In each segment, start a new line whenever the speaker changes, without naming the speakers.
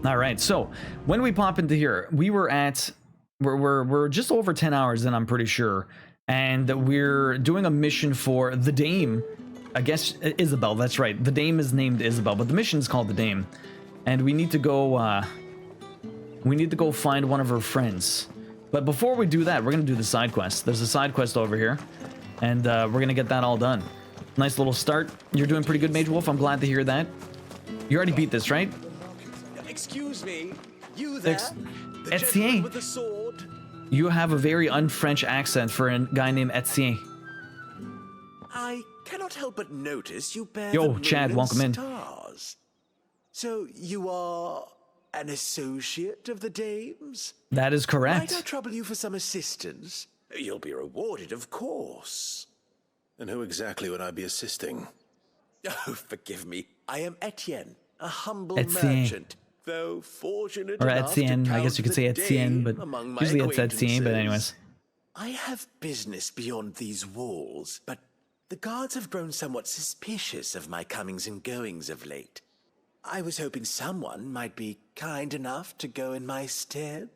All right, so when we pop into here, we were at we're just over 10 hours in, I'm pretty sure, and we're doing a mission for the Dame. I guess Isabel. That's right. The Dame is named Isabel, but the mission is called the Dame, and we need to go. We need to go find one of her friends. But before we do that, we're gonna do the side quest. There's a side quest over here, and we're gonna get that all done. Nice little start. You're doing pretty good, Mage Wolf. I'm glad to hear that. You already beat this, right?
Excuse me, you there? The
Etienne.
gentleman with the sword?
You have a very un-French accent for a guy named Etienne.
I cannot help but notice you bear
Yo,
the
Chad,
moon
welcome in.
stars. So you are an associate of the Dame's?
That is correct.
Might I trouble you for some assistance? You'll be rewarded, of course.
And who exactly would I be assisting?
Oh, forgive me. I am Etienne, a humble
Etienne.
merchant. Though fortunate
Or
enough
Etienne.
to
I guess
count
you could say
the
Etienne,
Dame
but
among my
usually it's Etienne, but anyways.
acquaintances. I have business beyond these walls, but the guards have grown somewhat suspicious of my comings and goings of late. I was hoping someone might be kind enough to go in my stead.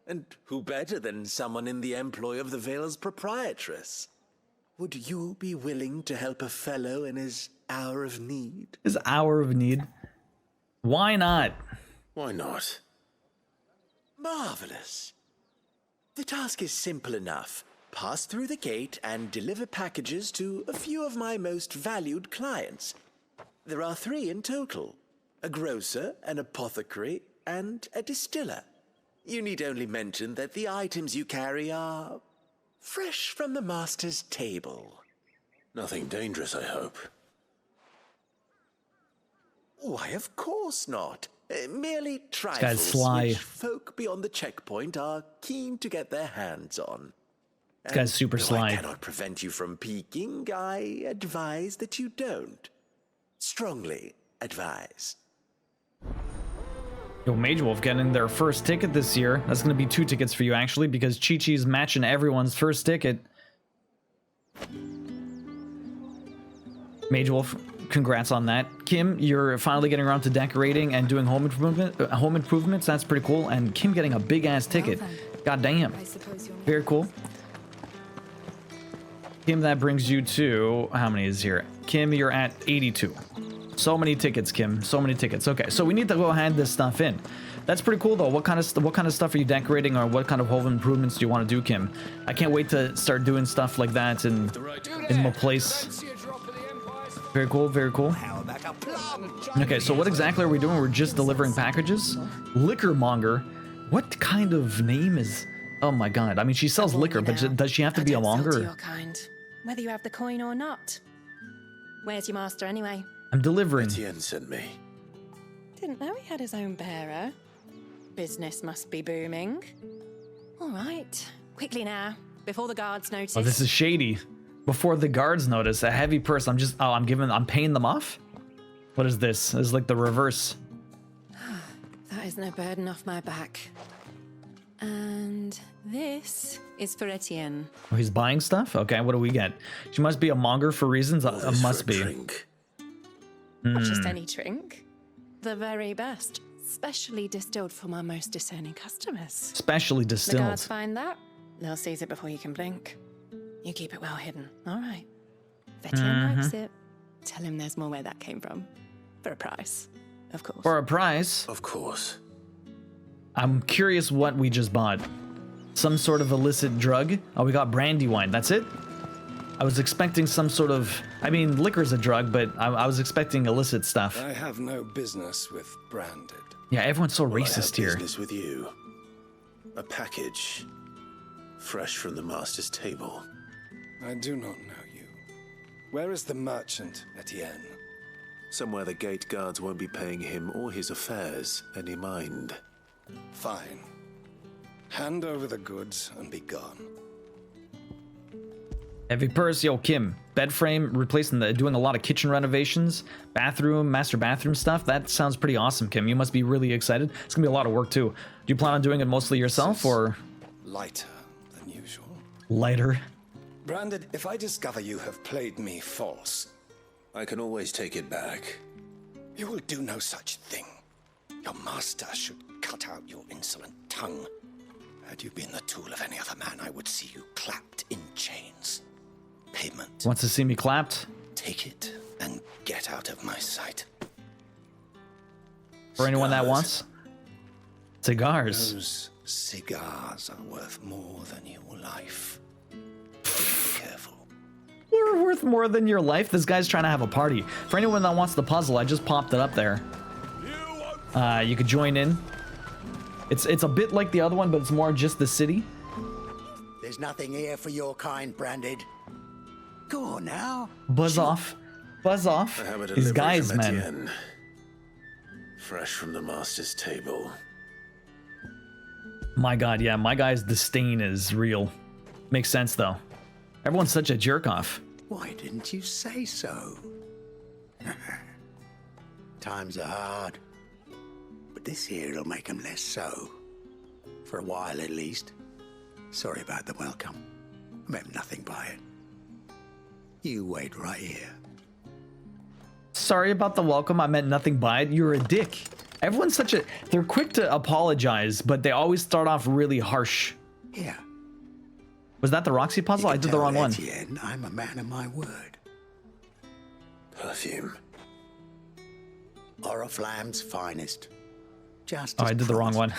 And who better than someone in the employ of the Vale's proprietress? Would you be willing to help a fellow in his hour of need?
His hour of need. Why not?
Why not?
Marvelous. The task is simple enough. Pass through the gate and deliver packages to a few of my most valued clients. There are 3 in total: a grocer, an apothecary, and a distiller. You need only mention that the items you carry are fresh from the master's table.
Nothing dangerous, I hope.
Why, of course not. Merely
guy's
trifles
sly.
which folk beyond the checkpoint are keen to get their hands on.
This guy's super
Though
sly.
I cannot prevent you from peeking, I advise that you don't. Strongly advise.
Yo, Mage Wolf getting their first ticket this year. That's going to be 2 tickets for you, actually, because Chi-Chi's matching everyone's first ticket. Mage Wolf, congrats on that. Kim, you're finally getting around to decorating and doing home improvements. That's pretty cool. And Kim getting a big-ass ticket. God damn. Very cool. Kim, that brings you to... How many is here? Kim, you're at 82. So many tickets, Kim. So many tickets. Okay, so we need to go hand this stuff in. That's pretty cool, though. What kind of stuff are you decorating, or what kind of home improvements do you want to do, Kim? I can't wait to start doing stuff like that in my place. Very cool. Very cool. Okay, so what exactly are we doing? We're just delivering packages. Liquor monger. What kind of name is? Oh my god. I mean, she sells liquor, but does she have to be a monger?
Your kind, whether you have the coin or not. Where's your master anyway?
I'm delivering.
Etienne sent me.
Didn't know he had his own bearer. Business must be booming. All right, quickly now, before the guards notice.
Oh, this is shady. Before the guards notice, a heavy purse. I'm paying them off? What is this? It's like the reverse.
That is no burden off my back. And this is for Etienne.
Oh, he's buying stuff? Okay, what do we get? She must be a monger for reasons. Must be.
Drink.
Not just any drink. The very best. Specially distilled for my most discerning customers.
Specially
The
distilled.
guards find that, they'll seize it before you can blink. You keep it well hidden, all right? If Etienne likes it, tell him there's more where that came from. For a price, of course.
For a price?
Of course.
I'm curious what we just bought. Some sort of illicit drug? Oh, we got brandy wine. That's it? I was expecting some sort of... I mean, liquor's a drug, but I was expecting illicit stuff.
I have no business with branded.
Yeah, everyone's so
Well, I
racist
have
here.
business with you. A package. Fresh from the master's table.
I do not know you. Where is the merchant, Etienne?
Somewhere the gate guards won't be paying him or his affairs any mind.
Fine. Hand over the goods and be gone.
Heavy purse, yo, Kim. Bed frame, doing a lot of kitchen renovations, bathroom, master bathroom stuff. That sounds pretty awesome, Kim. You must be really excited. It's gonna be a lot of work too. Do you plan on doing it mostly yourself, or
Lighter than usual.
lighter?
Branded, if I discover you have played me false,
I can always take it back.
you will do no such thing.
Your master should cut out your insolent tongue. Had you been the tool of any other man, I would see you clapped in chains. Payment.
Wants to see me clapped?
Take it and get out of my sight.
For anyone that wants? Cigars.
Those cigars are worth more than your life. Be careful.
We're worth more than your life. This guy's trying to have a party. For anyone that wants the puzzle, I just popped it up there. You could join in. It's a bit like the other one, but it's more just the city.
There's nothing here for your kind, Branded. Go on now.
Buzz off. Buzz off.
I have a
These
delivery
guys,
from
man.
Etienne. Fresh from the master's table.
My god, yeah, my guy's disdain is real. Makes sense, though. Everyone's such a jerk-off.
Why didn't you say so? Times are hard. But this here'll make 'em less so. For a while, at least. Sorry about the welcome. I meant nothing by it. You wait right here.
Sorry about the welcome, I meant nothing by it. You're a dick. Everyone's such a... They're quick to apologize, but they always start off really harsh.
Here.
Was that the Roxy puzzle? I did the wrong one.
Etienne, I'm a man of my word.
Perfume.
Oriflamme's finest. Just
Oh,
as
I did the wrong one.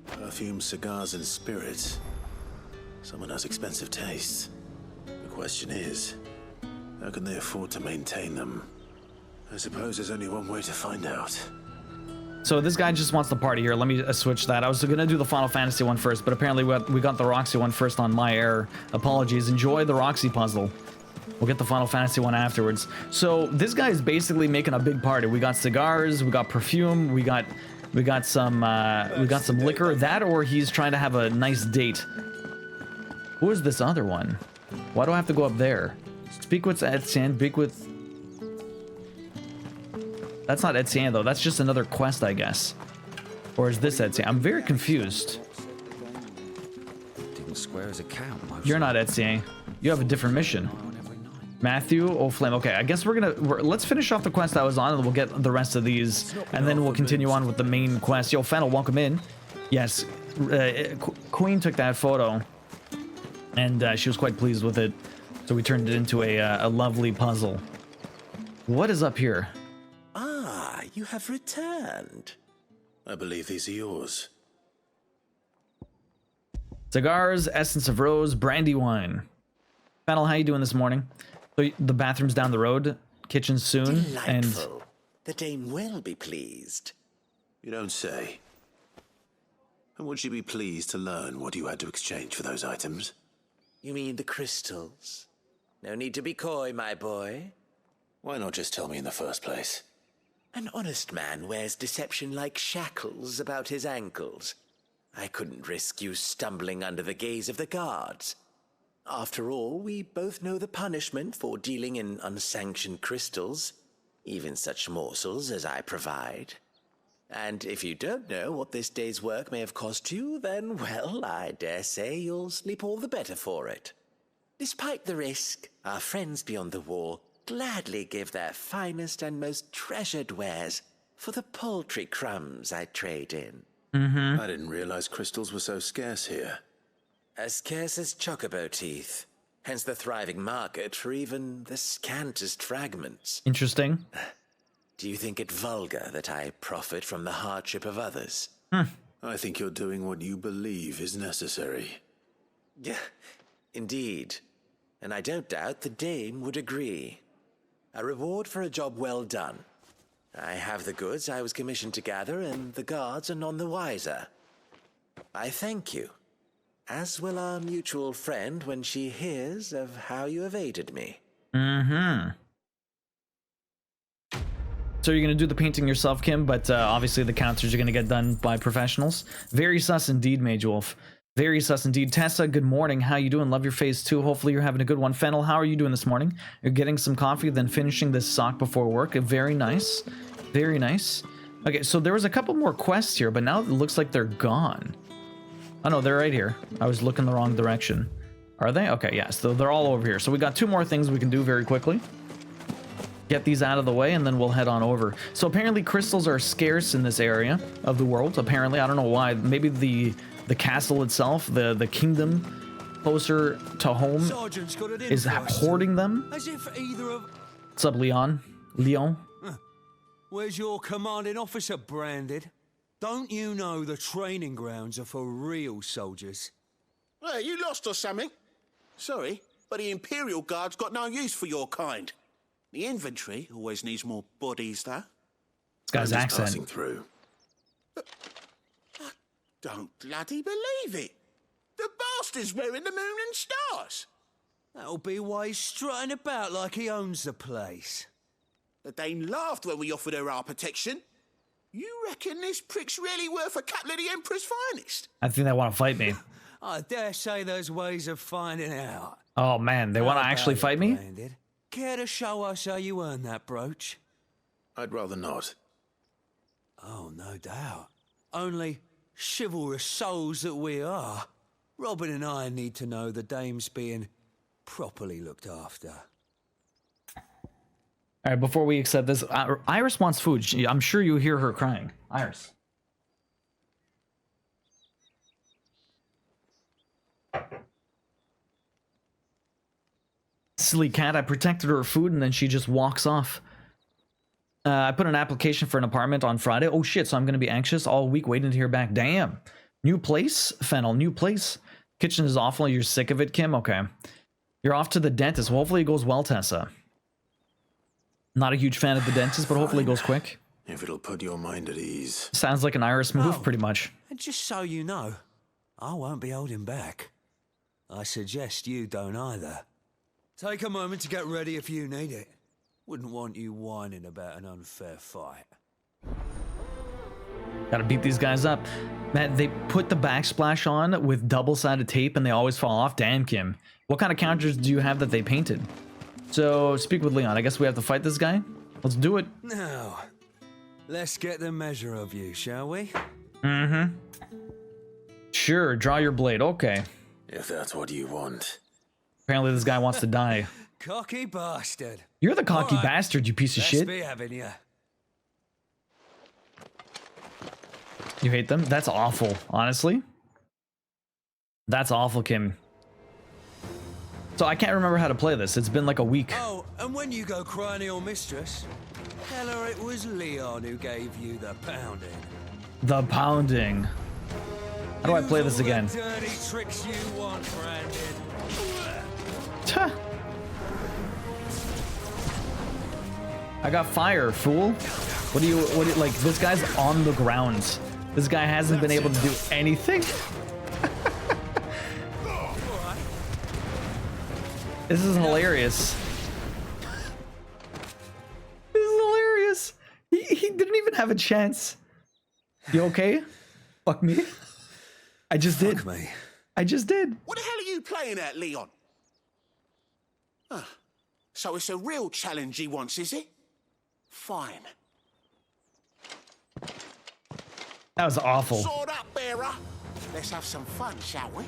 Perfume, cigars, and spirits. Someone has expensive tastes. The question is, how can they afford to maintain them? I suppose there's only one way to find out.
So this guy just wants the party here. Let me switch that. I was gonna do the Final Fantasy one first, but apparently we got the Roxy one first on my error. Apologies. Enjoy the Roxy puzzle. We'll get the Final Fantasy one afterwards. So this guy is basically making a big party. We got cigars, we got perfume, we got some liquor. That, or he's trying to have a nice date. Who is this other one? Why do I have to go up there? Speak with Etienne. Speak with... That's not Etienne though. That's just another quest, I guess. Or is this Etienne? I'm very confused.
Didn't square as a cow.
You're not Etienne. You have a different mission. Matthew O'Flame. Okay, I guess let's finish off the quest I was on, and we'll get the rest of these, and then we'll continue on with the main quest. Yo, Fennel, welcome in. Yes, Queen took that photo, and she was quite pleased with it, so we turned it into a lovely puzzle. What is up here?
Ah, you have returned.
I believe these are yours.
Cigars, essence of rose, brandy wine. Fennel, how you doing this morning? So the bathroom's down the road, kitchen soon, and
Delightful. The dame will be pleased.
You don't say. And would she be pleased to learn what you had to exchange for those items?
You mean the crystals? No need to be coy, my boy.
Why not just tell me in the first place?
An honest man wears deception like shackles about his ankles. I couldn't risk you stumbling under the gaze of the guards. After all, we both know the punishment for dealing in unsanctioned crystals, even such morsels as I provide. And if you don't know what this day's work may have cost you, then, well, I dare say you'll sleep all the better for it. Despite the risk, our friends beyond the wall gladly give their finest and most treasured wares for the paltry crumbs I trade in.
I didn't realize crystals were so scarce here.
As scarce as chocobo teeth, hence the thriving market for even the scantest fragments.
interesting.
Do you think it vulgar that I profit from the hardship of others?
I think you're doing what you believe is necessary.
Yeah, indeed. And I don't doubt the dame would agree. A reward for a job well done. I have the goods I was commissioned to gather, and the guards are none the wiser. I thank you, as will our mutual friend when she hears of how you have aided me.
So you're gonna do the painting yourself, Kim, but obviously the counters are gonna get done by professionals. Very sus indeed, Mage Wolf. Very sus indeed. Tessa, good morning. How you doing? Love your face too. Hopefully you're having a good one. Fennel, how are you doing this morning? You're getting some coffee, then finishing this sock before work. Very nice. Very nice. Okay, so there was a couple more quests here, but now it looks like they're gone. Oh no, they're right here. I was looking the wrong direction. Are they? Okay, yes, they're all over here. So we got two more things we can do very quickly. get these out of the way, and then we'll head on over. So apparently crystals are scarce in this area of the world. Apparently, I don't know why. Maybe the castle itself, the kingdom closer to home, is hoarding them.
As if either of...
What's up, Leon? Leon?
Where's your commanding officer branded? Don't you know the training grounds are for real soldiers?
Well, you lost or something? Sorry, but the Imperial Guard's got no use for your kind. The infantry always needs more bodies, though.
This guy's
I'm just
accent.
passing through.
I don't bloody believe it. The bastard's wearing the moon and stars.
That'll be why he's strutting about like he owns the place.
The Dane laughed when we offered her our protection. You reckon this prick's really worth a couple of the Emperor's finest?
I think they want to fight me.
I dare say there's ways of finding out.
Oh man, they want to actually fight me?
Branded? Care to show us how you earned that brooch?
I'd rather not.
Oh, no doubt. Only chivalrous souls that we are, Robin and I need to know the dame's being properly looked after.
All right, before we accept this, Iris wants food. I'm sure you hear her crying. Iris. Silly cat, I protected her food and then she just walks off. I put an application for an apartment on Friday. Oh shit, so I'm going to be anxious all week waiting to hear back. Damn. New place? Fennel, new place. Kitchen is awful. You're sick of it, Kim? Okay. You're off to the dentist. Well, hopefully it goes well, Tessa. Not a huge fan of the dentist, but hopefully it goes quick.
If it'll put your mind at ease.
Sounds like an Iris move, pretty much.
And just so you know, I won't be holding back. I suggest you don't either. Take a moment to get ready if you need it. Wouldn't want you whining about an unfair fight.
Gotta beat these guys up. Man, they put the backsplash on with double-sided tape and they always fall off. Damn, Kim. What kind of counters do you have that they painted? So, speak with Leon. I guess we have to fight this guy? Let's do it.
Now, let's get the measure of you, shall we?
Mm-hmm. Sure, draw your blade. Okay.
If that's what you want.
Apparently this guy wants to die.
Cocky bastard.
You're the cocky
All right,
bastard, you piece of
let's
shit.
be having you.
You hate them? That's awful, honestly. That's awful, Kim. So I can't remember how to play this. It's been like a week.
Oh, and when you go crying to your mistress, tell her it was Leon who gave you the pounding.
The pounding. How do I play this again?
The dirty tricks you want, Brandon.
Tuh. I got fire, fool. What do you, like, this guy's on the ground. This guy hasn't been able to do anything. This is hilarious. This is hilarious. He didn't even have a chance. You okay? Fuck me. I just did.
Fuck me.
I just did.
What the hell are you playing at, Leon? Ah, so it's a real challenge he wants, is it? Fine.
That was awful.
Sword up, bearer. Let's have some fun, shall we?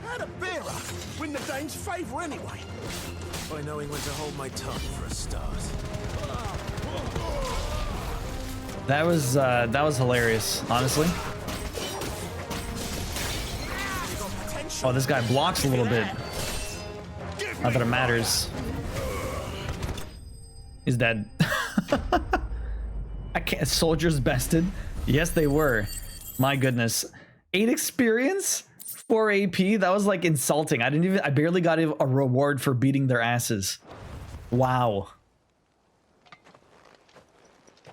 How'd a bearer win the Dane's favour anyway?
By knowing when to hold my tongue for a start.
That was hilarious, honestly. Oh, this guy blocks a little bit. Not that it matters. He's dead. I can't. Soldiers bested. Yes, they were. My goodness. 8 experience, 4 AP. That was like insulting. I barely got a reward for beating their asses. Wow.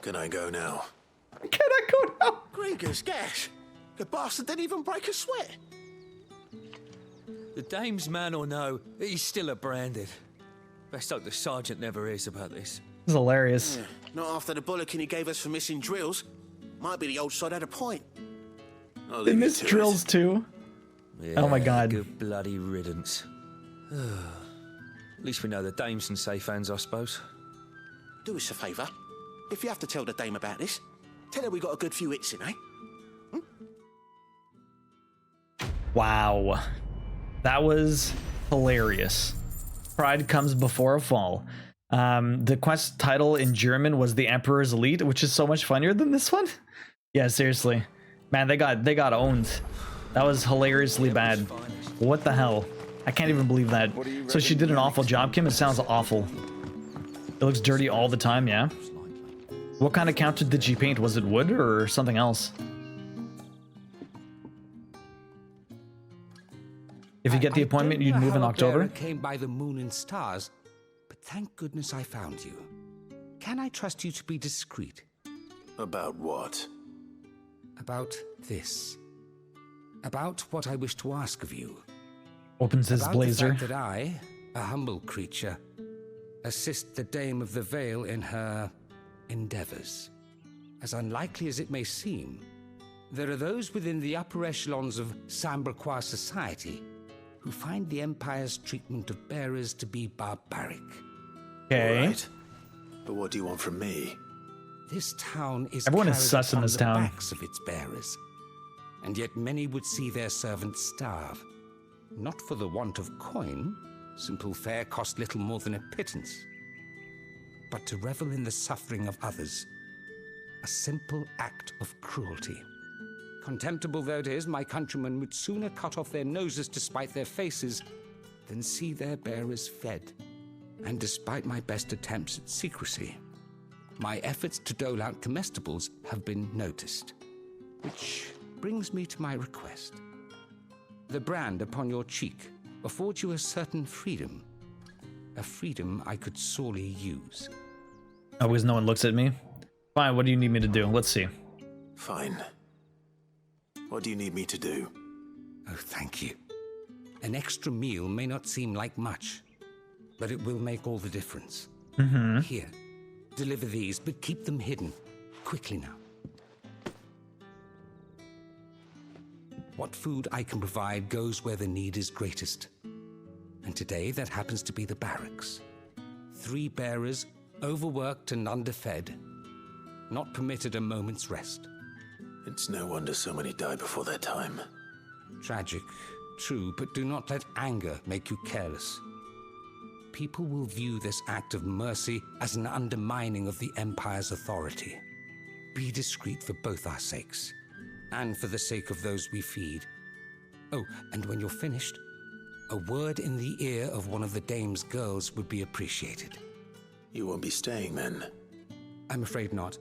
Can I go now?
Can I go now?
Gregor's gas. The bastard didn't even break a sweat.
The dame's man or no, he's still a Branded. Best hope the sergeant never hears about this.
This is hilarious.
Yeah, not after the bollocking he gave us for missing drills. Might be the old sod had a point.
I'll
They
leave you
missed
to
drills
it.
too.
Yeah,
Oh my God.
Good bloody riddance. At least we know the dame's in safe hands, I suppose.
Do us a favour. If you have to tell the dame about this, tell her we got a good few hits in, eh?
Wow. That was hilarious. Pride comes before a fall. The quest title in German was The Emperor's Elite, which is so much funnier than this one. Yeah, seriously. Man, they got owned. That was hilariously bad. What the hell? I can't even believe that. So she did an awful job, Kim? It sounds awful. It looks dirty all the time, yeah? What kind of counter did she paint? Was it wood or something else? If you get the appointment, you'd move in October?
Came by the moon and stars, but thank goodness I found you. Can I trust you to be discreet?
About what?
About this. About what I wish to ask of you.
Opens his
about
blazer.
The fact that I, a humble creature, assist the Dame of the Vale in her endeavors. As unlikely as it may seem, there are those within the upper echelons of Samberquois society who find the Empire's treatment of bearers to be barbaric.
Okay.
Right. But what do you want from me?
This town is
Everyone is
carried
sus in
upon
this
the
town.
backs of its bearers, and yet many would see their servants starve. Not for the want of coin, simple fare cost little more than a pittance, but to revel in the suffering of others, a simple act of cruelty. Contemptible though it is, my countrymen would sooner cut off their noses to spite their faces than see their bearers fed. And despite my best attempts at secrecy, my efforts to dole out comestibles have been noticed. Which brings me to my request. The brand upon your cheek affords you a certain freedom. A freedom I could sorely use.
Always no one looks at me. Fine, what do you need me to do? Let's see.
Fine. What do you need me to do?
Oh, thank you. An extra meal may not seem like much, but it will make all the difference. Here, deliver these, but keep them hidden. Quickly now. What food I can provide goes where the need is greatest. And today, that happens to be the barracks. 3 bearers, overworked and underfed, not permitted a moment's rest.
It's no wonder so many die before their time.
Tragic, true, but do not let anger make you careless. People will view this act of mercy as an undermining of the Empire's authority. Be discreet for both our sakes, and for the sake of those we feed. Oh, and when you're finished, a word in the ear of one of the Dame's girls would be appreciated.
You won't be staying then?
I'm afraid not.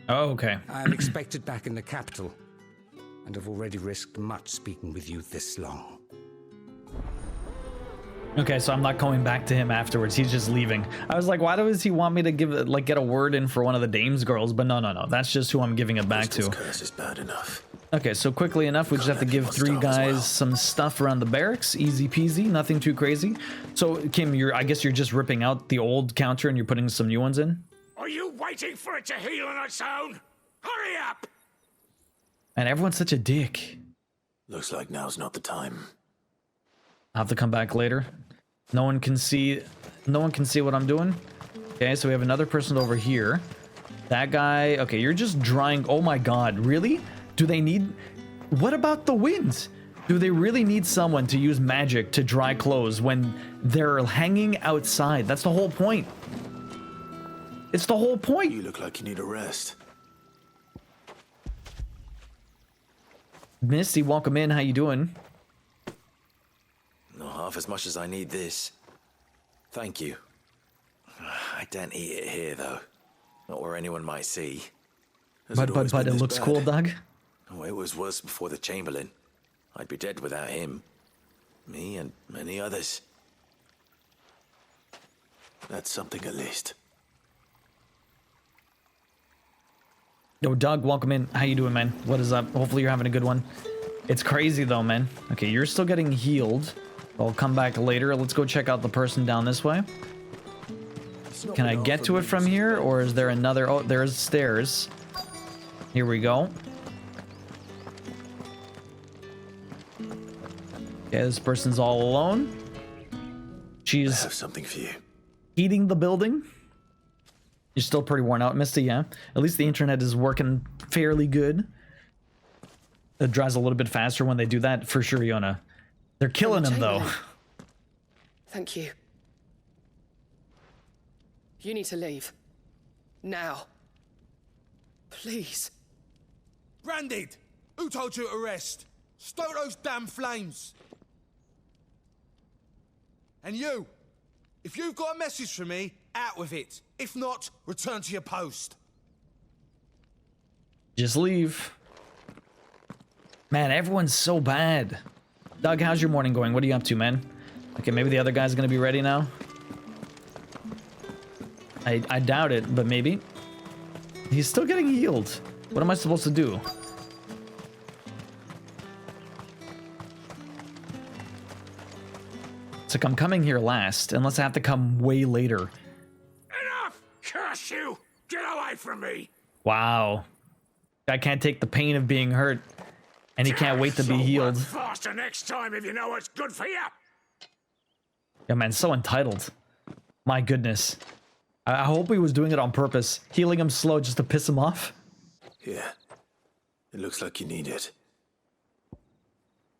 Oh, okay.
I'm expected back in the capital, and have already risked much speaking with you this long.
Okay, so I'm not going back to him afterwards. He's just leaving. I was like, why does he want me to give get a word in for one of the Dame's girls? But no. That's just who I'm giving it back to.
This curse is bad enough.
Okay, so quickly enough, we just have to give 3 guys some stuff around the barracks. Easy peasy, nothing too crazy. So, Kim, I guess you're just ripping out the old counter and you're putting some new ones in?
Are you waiting for it to heal on its own? Hurry up!
And everyone's such a dick.
Looks like now's not the time.
I'll have to come back later. No one can see what I'm doing. Okay, so we have another person over here. That guy, okay, you're just drying. Oh my god, really? Do they need... What about the wind? Do they really need someone to use magic to dry clothes when they're hanging outside? That's the whole point. It's the whole point.
You look like you need a rest.
Misty, welcome in. How you doing?
Not half as much as I need this. Thank you. I don't eat it here, though. Not where anyone might see.
But it looks cool, Doug.
Oh, it was worse before the Chamberlain. I'd be dead without him. Me and many others.
That's something at least.
Yo, Doug, welcome in. How you doing, man? What is up? Hopefully you're having a good one. It's crazy, though, man. Okay, you're still getting healed. I'll come back later. Let's go check out the person down this way. Can I get to it from here, or is there another... Oh, there's stairs. Here we go. Okay, this person's all alone. She's...
I have something for you.
Heating the building. You're still pretty worn out, Misty, yeah? At least the internet is working fairly good. It dries a little bit faster when they do that, for sure, Yona. They're killing him, though.
Thank you.
You need to leave. Now. Please.
Branded! Who told you to rest? Stoke those damn flames! And you, if you've got a message for me, out with it. If not, return to your post.
Just leave. Man, everyone's so bad. Doug, how's your morning going? What are you up to, man? Okay, maybe the other guy's gonna be ready now. I doubt it, but maybe. He's still getting healed. What am I supposed to do? It's like I'm coming here last, unless I have to come way later.
Enough! Curse you! Get away from me!
Wow. I can't take the pain of being hurt, and he can't wait to be healed.
Faster next time if you know what's good for you!
Yeah, man, so entitled. My goodness. I hope he was doing it on purpose, healing him slow just to piss him off.
Yeah. It looks like you need it.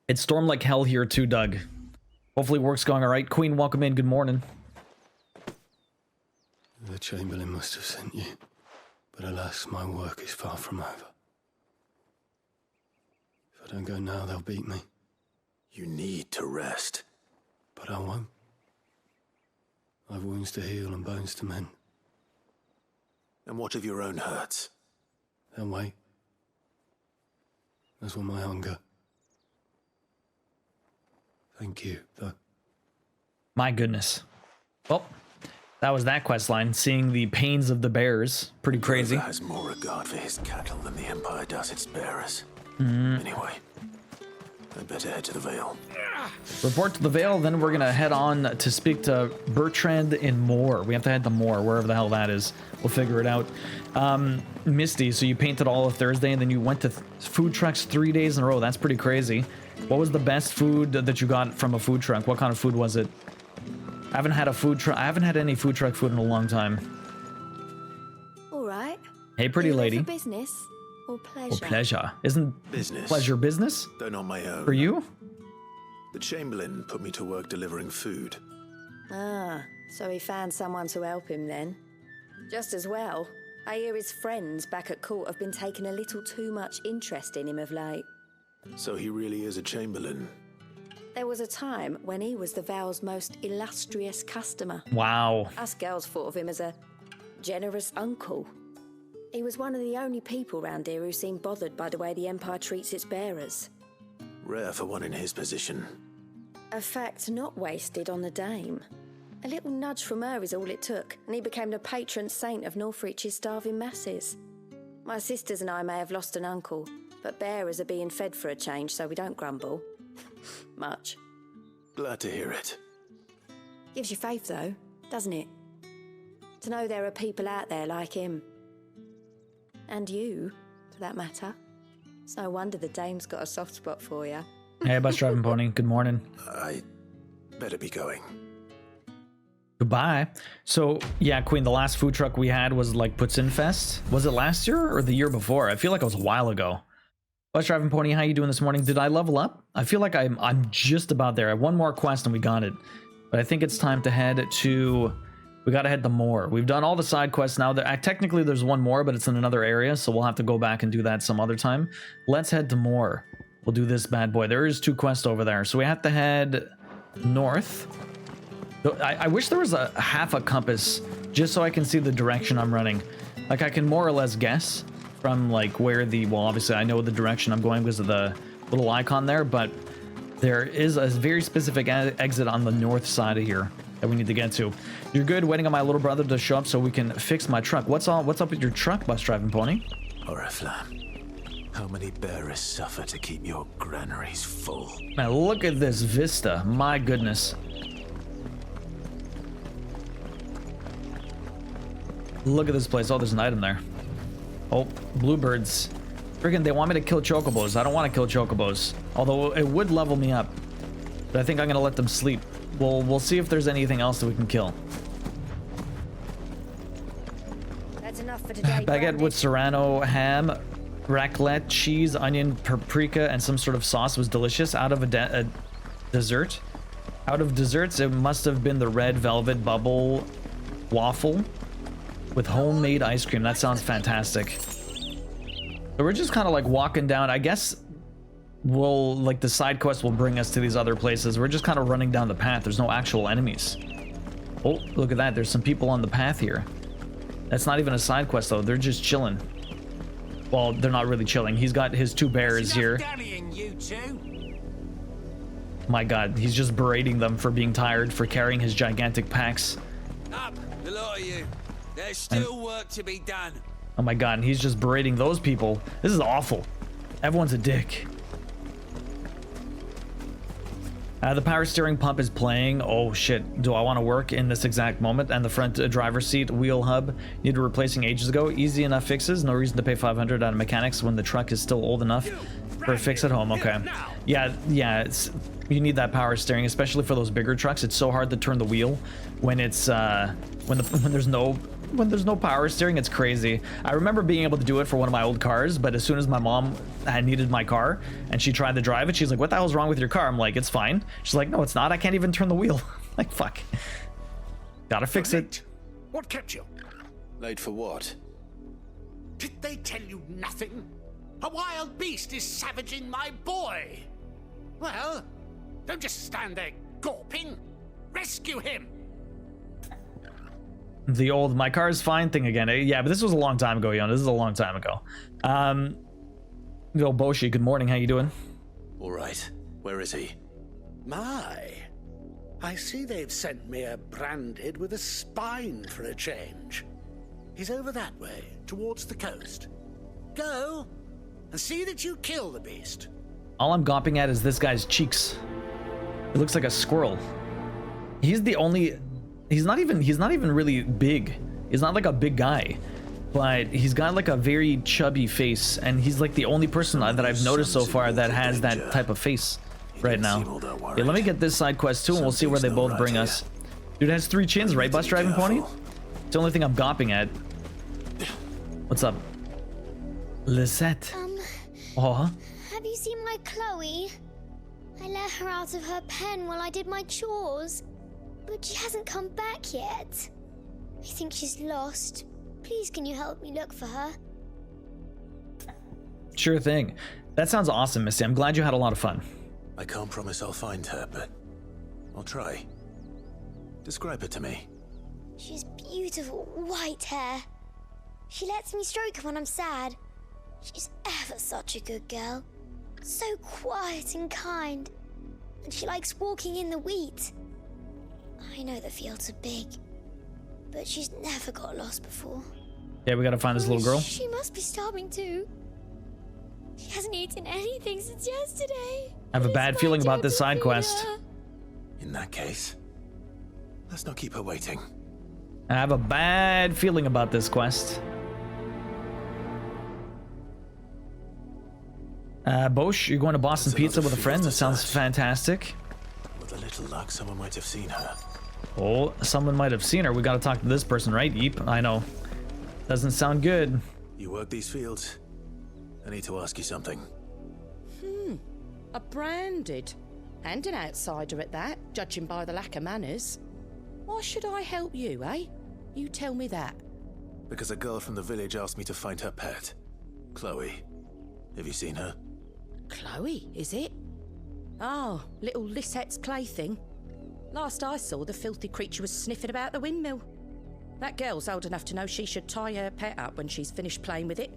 It stormed like hell here too, Doug. Hopefully work's going alright. Queen, welcome in. Good morning.
The Chamberlain must have sent you. But alas, my work is far from over. If I don't go now, they'll beat me.
You need to rest.
But I won't. I've wounds to heal and bones to mend.
And what of your own hurts?
They'll wait. As will my hunger. Thank you, though.
My goodness. Well, that was that quest line. Seeing the pains of the bears. Pretty crazy.
Clive has more regard for his cattle than the Empire does its bearers. Anyway, I'd better head to the Vale.
Report to the Vale, then we're gonna head on to speak to Bertrand in Moore. We have to head to Moore, wherever the hell that is. We'll figure it out. Misty, so you painted all of Thursday, and then you went to food trucks 3 days in a row. That's pretty crazy. What was the best food that you got from a food truck? What kind of food was it? I haven't had a food truck. I haven't had any food truck food in a long time.
All right.
Hey, pretty lady.
For business or pleasure?
Or pleasure. Isn't
Business.
pleasure business?
Though not my own.
For you?
The Chamberlain put me to work delivering food.
Ah, so he found someone to help him then. Just as well. I hear his friends back at court have been taking a little too much interest in him of late.
So he really is a Chamberlain.
There was a time when he was the Vale's most illustrious customer.
Wow.
Us girls thought of him as a generous uncle. He was one of the only people round here who seemed bothered by the way the Empire treats its bearers.
Rare for one in his position.
A fact not wasted on the dame. A little nudge from her is all it took, and he became the patron saint of Northreach's starving masses. My sisters and I may have lost an uncle, but bearers are being fed for a change, so we don't grumble. Much.
Glad to hear it.
Gives you faith, though, doesn't it? To know there are people out there like him. And you, for that matter. It's no wonder the dame's got a soft spot for you.
Hey, bus driving pony. Good morning.
I better be going.
Goodbye. So, yeah, Queen, the last food truck we had was like Puts-In Fest. Was it last year or the year before? I feel like it was a while ago. Bus driving pony, how you doing this morning? Did I level up? I feel like I'm just about there. I have one more quest and we got it. But I think it's time to head to... We gotta head to Moore. We've done all the side quests now. Technically, there's one more, but it's in another area, so we'll have to go back and do that some other time. Let's head to Moore. We'll do this bad boy. There is 2 quests over there, so we have to head north. I wish there was a half a compass, just so I can see the direction I'm running. Like, I can more or less guess from, like, where the... Well, obviously, I know the direction I'm going because of the little icon there, but there is a very specific exit on the north side of here that we need to get to. You're good, waiting on my little brother to show up so we can fix my truck. What's up with your truck, bus driving pony?
Oriflamme, how many bearers suffer to keep your granaries full?
Man, look at this vista. My goodness. Look at this place. Oh, there's an item there. Oh, bluebirds. Friggin', they want me to kill chocobos. I don't want to kill chocobos. Although it would level me up. But I think I'm going to let them sleep. We'll see if there's anything else that we can kill.
That's enough for today.
Baguette with serrano ham, raclette, cheese, onion, paprika, and some sort of sauce was delicious. Out of a dessert. Out of desserts, it must have been the red velvet bubble waffle. with homemade ice cream. That sounds fantastic. So we're just kind of like walking down. I guess we'll like the side quest will bring us to these other places. We're just kind of running down the path. There's no actual enemies. Oh, look at that. There's some people on the path here. That's not even a side quest though. They're just chilling. Well, they're not really chilling. He's got his 2 bears here.
You two.
My God, he's just berating them for being tired, for carrying his gigantic packs.
Up, the lot of you. There's still work to be done.
Oh my God, and he's just berating those people. This is awful. Everyone's a dick. The power steering pump is playing. Oh shit, do I want to work in this exact moment? And the front driver's seat wheel hub needed replacing ages ago. Easy enough fixes. No reason to pay 500 on mechanics when the truck is still old enough for a fix at home. Okay. Yeah, you need that power steering, especially for those bigger trucks. It's so hard to turn the wheel when it's when there's no power steering. It's crazy. I remember being able to do it for one of my old cars, but as soon as my mom had needed my car and she tried to drive it, she's like, what the hell's wrong with your car? I'm like, it's fine. She's like, no, it's not. I can't even turn the wheel. Like, fuck. Gotta fix it.
What kept you?
Late for what?
Did they tell you nothing? A wild beast is savaging my boy. Well, don't just stand there gawping. Rescue him.
The old my car is fine thing again. Yeah, but this was a long time ago, Yon. This is a long time ago. Yo, Boshi, good morning. How you doing?
All right. Where is he?
My, I see they've sent me a branded with a spine for a change. He's over that way, towards the coast. Go and see that you kill the beast.
All I'm gawping at is this guy's cheeks. It looks like a squirrel. He's the only. He's not even really big. He's not like a big guy, but he's got like a very chubby face, and he's like the only person that I've noticed so far that has that type of face right now. Yeah, let me get this side quest too, and we'll see where they both bring us. Dude has 3 chins, right, Bus Driving Pony? It's the only thing I'm gawping at. What's up? Lisette. Oh.
Have you seen my Chloe? I let her out of her pen while I did my chores, but she hasn't come back yet. I think she's lost. Please, can you help me look for her?
Sure thing. That sounds awesome, Missy. I'm glad you had a lot of fun.
I can't promise I'll find her, but I'll try. Describe her to me.
She's beautiful white hair. She lets me stroke her when I'm sad. She's ever such a good girl. So quiet and kind. And she likes walking in the wheat. I know the fields are big, but she's never got lost before.
Yeah, we gotta find this little girl.
She must be starving too. She hasn't eaten anything since yesterday.
I have a bad feeling about this side quest.
In that case, let's not keep her waiting.
I have a bad feeling about this quest. Bosch, you're going to Boston Pizza with a friend? That sounds fantastic.
With a little luck, someone might have seen her.
Oh, someone might have seen her. We gotta talk to this person, right? Yeep, I know. Doesn't sound good.
You work these fields? I need to ask you something.
A branded. And an outsider at that, judging by the lack of manners. Why should I help you, eh? You tell me that.
Because a girl from the village asked me to find her pet, Chloe. Have you seen her?
Chloe, is it? Oh, little Lisette's plaything. Last I saw, the filthy creature was sniffing about the windmill. That girl's old enough to know she should tie her pet up when she's finished playing with it.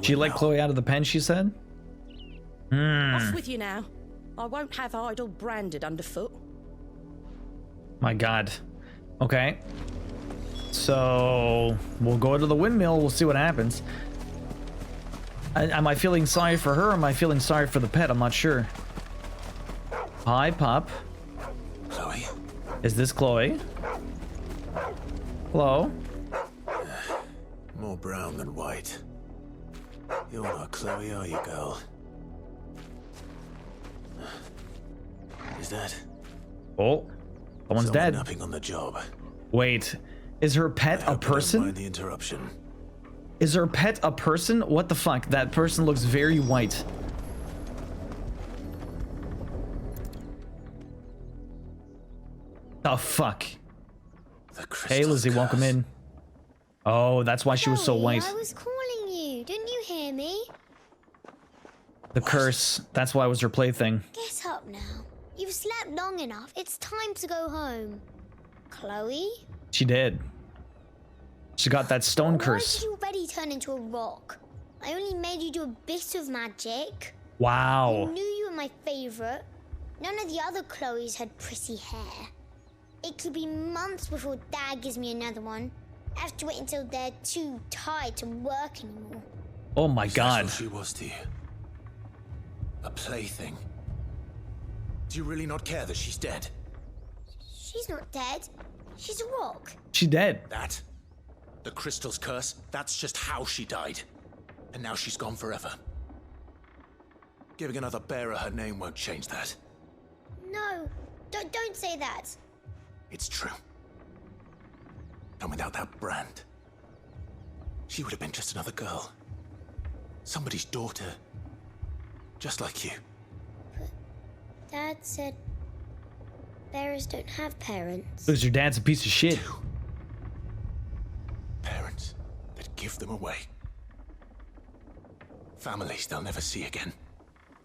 She let Chloe out of the pen, she said?
Off with you now. I won't have idle branded underfoot.
My God. Okay. So we'll go to the windmill. We'll see what happens. Am I feeling sorry for her or am I feeling sorry for the pet? I'm not sure. Hi, pup.
Chloe?
Is this Chloe? Hello?
More brown than white. You're not Chloe, are you, girl? Is that?
Oh, someone's dead.
Napping on the job.
Wait, is her pet a person?
Mind the interruption.
Is her pet a person? What the fuck? That person looks very white. The fuck? Hey, Lizzie, welcome in. Oh, that's why she was so white.
I was calling you. Didn't you hear me?
The curse. That's why it was her plaything.
Get up now. You've slept long enough. It's time to go home. Chloe?
She did. She got that stone curse.
Why did you already turn into a rock? I only made you do a bit of magic.
Wow.
I knew you were my favorite. None of the other Chloes had pretty hair. It could be months before Dad gives me another one. I have to wait until they're too tired to work anymore.
Oh my God.
That's what she was to you. A plaything. Do you really not care that she's dead?
She's not dead. She's a rock.
She dead.
That? The crystal's curse? That's just how she died. And now she's gone forever. Giving another bearer her name won't change that.
No, don't say that.
It's true. And without that brand, she would have been just another girl. Somebody's daughter. Just like you.
Dad said bearers don't have parents.
Because your dad's a piece of shit.
Parents that give them away. Families they'll never see again.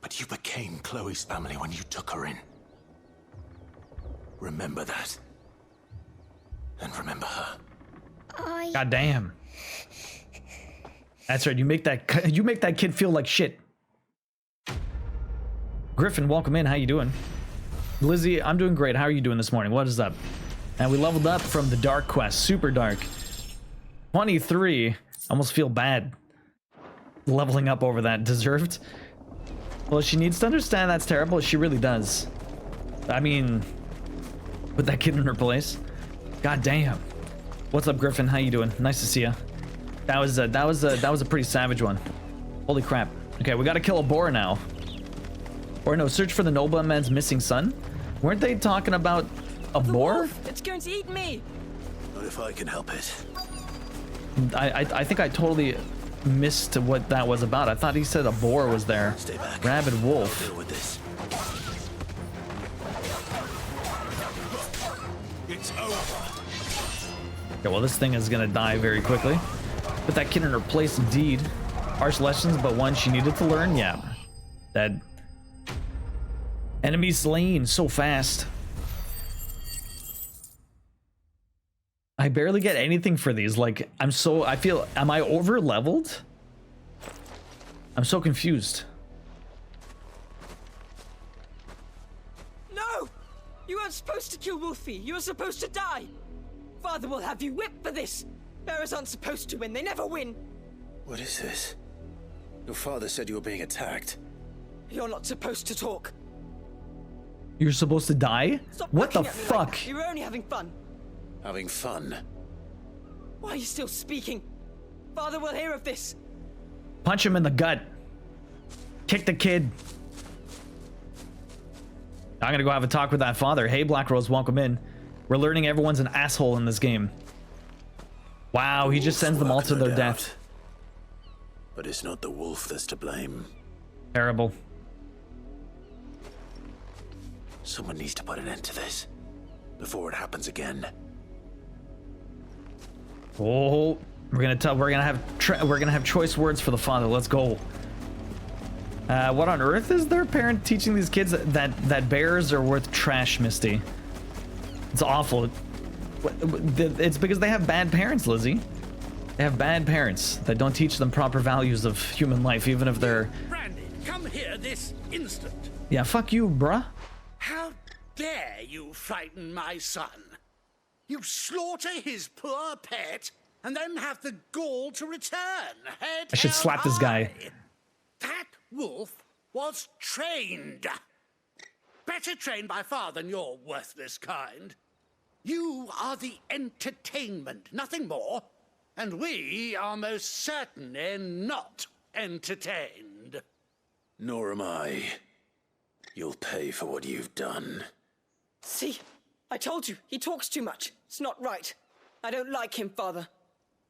But you became Chloe's family when you took her in. Remember that. And remember her.
God damn. That's right. You make that kid feel like shit. Griffin, welcome in. How you doing? Lizzie, I'm doing great. How are you doing this morning? What is up? And we leveled up from the dark quest, super dark. 23. Almost feel bad leveling up over that. Deserved. Well, she needs to understand that's terrible. She really does. I mean, put that kid in her place. God damn. What's up, Griffin? How you doing? Nice to see you. That was a pretty savage one. Holy crap. Okay, we gotta kill a boar now. Or no, search for the nobleman's missing son. Weren't they talking about a boar?
It's going to eat me.
Not if I can help it.
I think I totally missed what that was about. I thought he said a boar was there.
Stay back.
Rabid wolf.
Deal with this. It's over.
Okay, well, this thing is gonna die very quickly. Put that kid in her place, indeed. Harsh lessons, but one she needed to learn. Yeah. Dead. Enemy slain so fast. I barely get anything for these. Like, I feel, am I over leveled? I'm so confused.
No! You weren't supposed to kill Wolfie. You were supposed to die. Father will have you whipped for this. Bearers aren't supposed to win. They never win.
What is this? Your father said you were being attacked.
You're not supposed to talk.
You're supposed to die?
Stop
What the
looking at me like
fuck?
that. You were only having fun.
Having fun?
Why are you still speaking? Father will hear of this.
Punch him in the gut. Kick the kid. I'm gonna go have a talk with that father. Hey, Black Rose, welcome in. We're learning everyone's an asshole in this game. Wow, he just sends them all to their death.
But it's not the wolf that's to blame.
Terrible.
Someone needs to put an end to this before it happens again.
Oh, we're gonna have choice words for the father. Let's go. What on earth is their parent teaching these kids that bears are worth trash, Misty? It's awful. It's because they have bad parents, Lizzie. They have bad parents that don't teach them proper values of human life, even if they're...
Brandy, come here this instant.
Yeah, fuck you, bruh.
How dare you frighten my son? You slaughter his poor pet and then have the gall to return.
I should slap this guy.
That wolf was trained. Better trained by far than your worthless kind. You are the entertainment, nothing more. And we are most certainly not entertained.
Nor am I. You'll pay for what you've done.
See? I told you, he talks too much. It's not right. I don't like him, Father.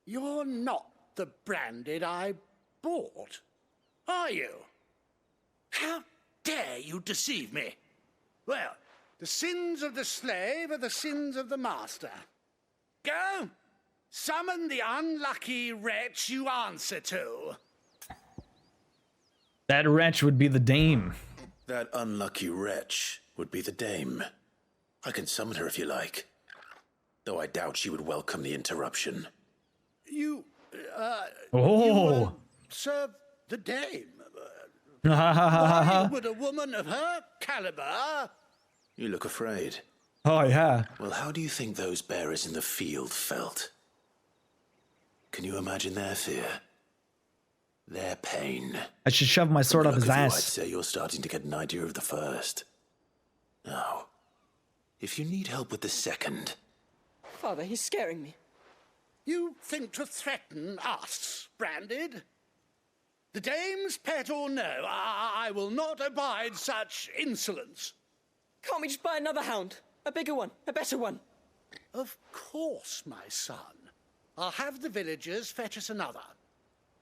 You're not the branded I bought, are you? How dare you deceive me? Well, the sins of the slave are the sins of the master. Go! Summon the unlucky wretch you answer to.
That wretch would be the dame.
That unlucky wretch would be the dame. I can summon her if you like. Though I doubt she would welcome the interruption.
You
Oh.
serve the dame. Why would a woman of her caliber...
You look afraid.
Oh, yeah.
Well, how do you think those bearers in the field felt? Can you imagine their fear? Their pain?
I should shove my sword up his
I'd
ass.
say you're starting to get an idea of the first. Now, if you need help with the second...
Father, he's scaring me.
You think to threaten us, Branded? The dame's pet or no, I will not abide such insolence.
Can't we just buy another hound? A bigger one, a better one.
Of course, my son. I'll have the villagers fetch us another.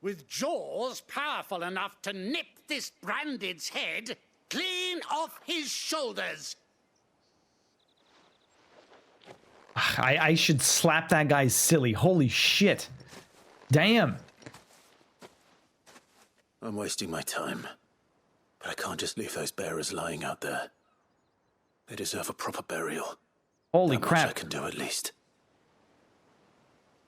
With jaws powerful enough to nip this Branded's head clean off his shoulders.
I should slap that guy silly. Holy shit. Damn.
I'm wasting my time. But I can't just leave those bearers lying out there. They deserve a proper burial.
Holy
That much
crap.
I can do at least.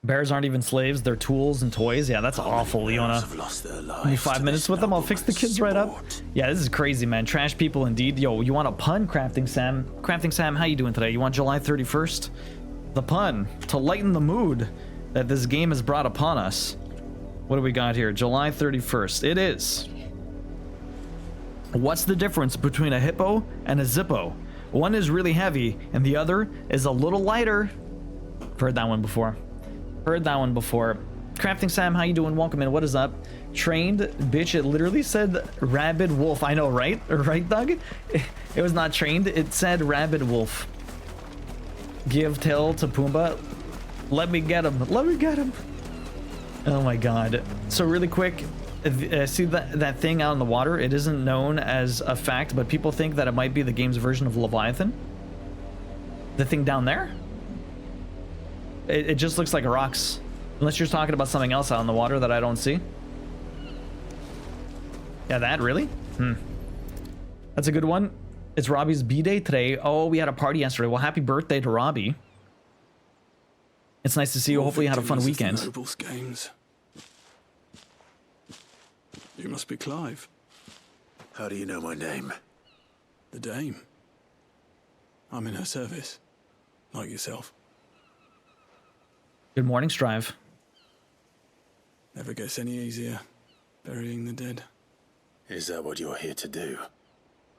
Bears aren't even slaves. They're tools and toys. Yeah, that's awful, Leona.
Have lost their lives.
Give me 5 minutes with them. I'll fix the kids right up. Yeah, this is crazy, man. Trash people indeed. Yo, you want a pun, Crafting Sam? Crafting Sam, how you doing today? You want July 31st? The pun. To lighten the mood that this game has brought upon us. What do we got here? July 31st. It is. What's the difference between a hippo and a zippo? One is really heavy, and the other is a little lighter. Heard that one before. Heard that one before. Crafting Sam, how you doing? Welcome in. What is up? Trained bitch. It literally said rabid wolf. I know, right? Right, Doug? It was not trained. It said rabid wolf. Give tail to Pumbaa. Let me get him. Let me get him. Oh my god. So really quick, see that thing out in the water? It isn't known as a fact, but people think that it might be the game's version of Leviathan. The thing down there? It just looks like rocks. Unless you're talking about something else out in the water that I don't see. Yeah, that really? That's a good one. It's Robbie's B-Day today. Oh, we had a party yesterday. Well, happy birthday to Robbie. It's nice to see you. Hopefully you had a fun weekend.
Nobles games. You must be Clive.
How do you know my name?
The Dame. I'm in her service. Like yourself.
Good morning, Strive.
Never gets any easier, burying the dead.
Is that what you're here to do?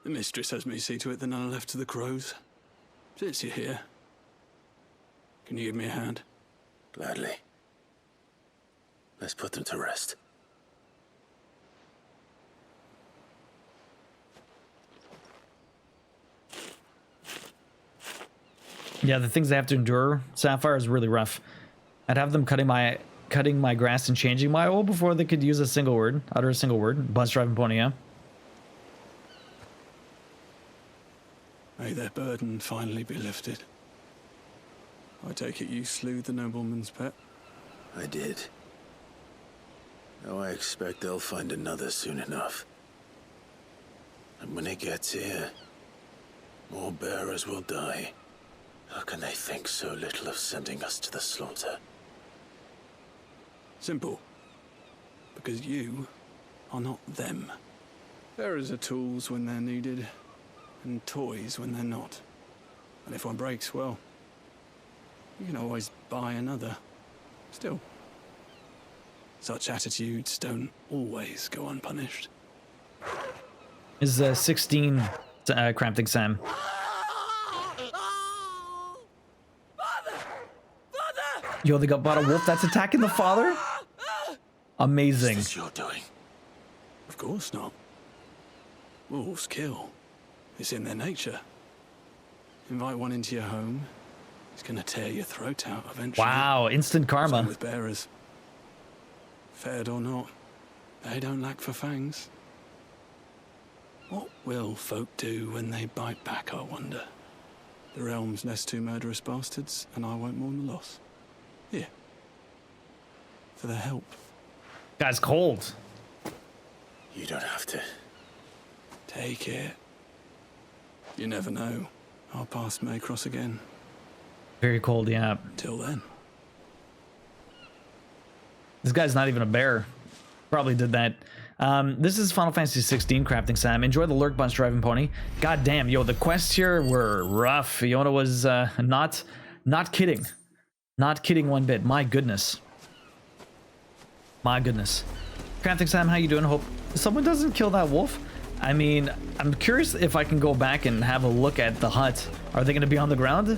The mistress has me see to it that none are left to the crows. Since you're here, can you give me a hand?
Gladly. Let's put them to rest.
Yeah, the things they have to endure, Sapphire, is really rough. I'd have them cutting my grass and changing my oil before they could use a single word, utter a single word. Bus driving pony, yeah.
May their burden finally be lifted. I take it you slew the nobleman's pet?
I did. Now I expect they'll find another soon enough. And when it gets here, more bearers will die. How can they think so little of sending us to the slaughter?
Simple. Because you are not them. Bearers are tools when they're needed, and toys when they're not. And if one breaks, well, you can always buy another. Still, such attitudes don't always go unpunished.
Is 16 Cramping Sam. Yo, they got bought a wolf that's attacking the father? Amazing.
Is this you're doing?
Of course not. Wolves kill. It's in their nature. Invite one into your home, it's gonna tear your throat out eventually.
Wow, instant karma.
Same with bearers. Fed or not, they don't lack for fangs. What will folk do when they bite back, I wonder? The realm's nest two murderous bastards, and I won't mourn the loss. Here. For the help.
Guy's cold.
You don't have to.
Take it. You never know. Our paths may cross again.
Very cold, yeah.
Till then.
This guy's not even a bear. Probably did that. This is Final Fantasy XVI crafting, Sam. Enjoy the lurk bunch driving pony. God damn, yo, the quests here were rough. Fiona was not kidding. Not kidding one bit. My goodness. My goodness. Crafting Sam, how you doing? Hope someone doesn't kill that wolf. I mean, I'm curious if I can go back and have a look at the hut. Are they going to be on the ground?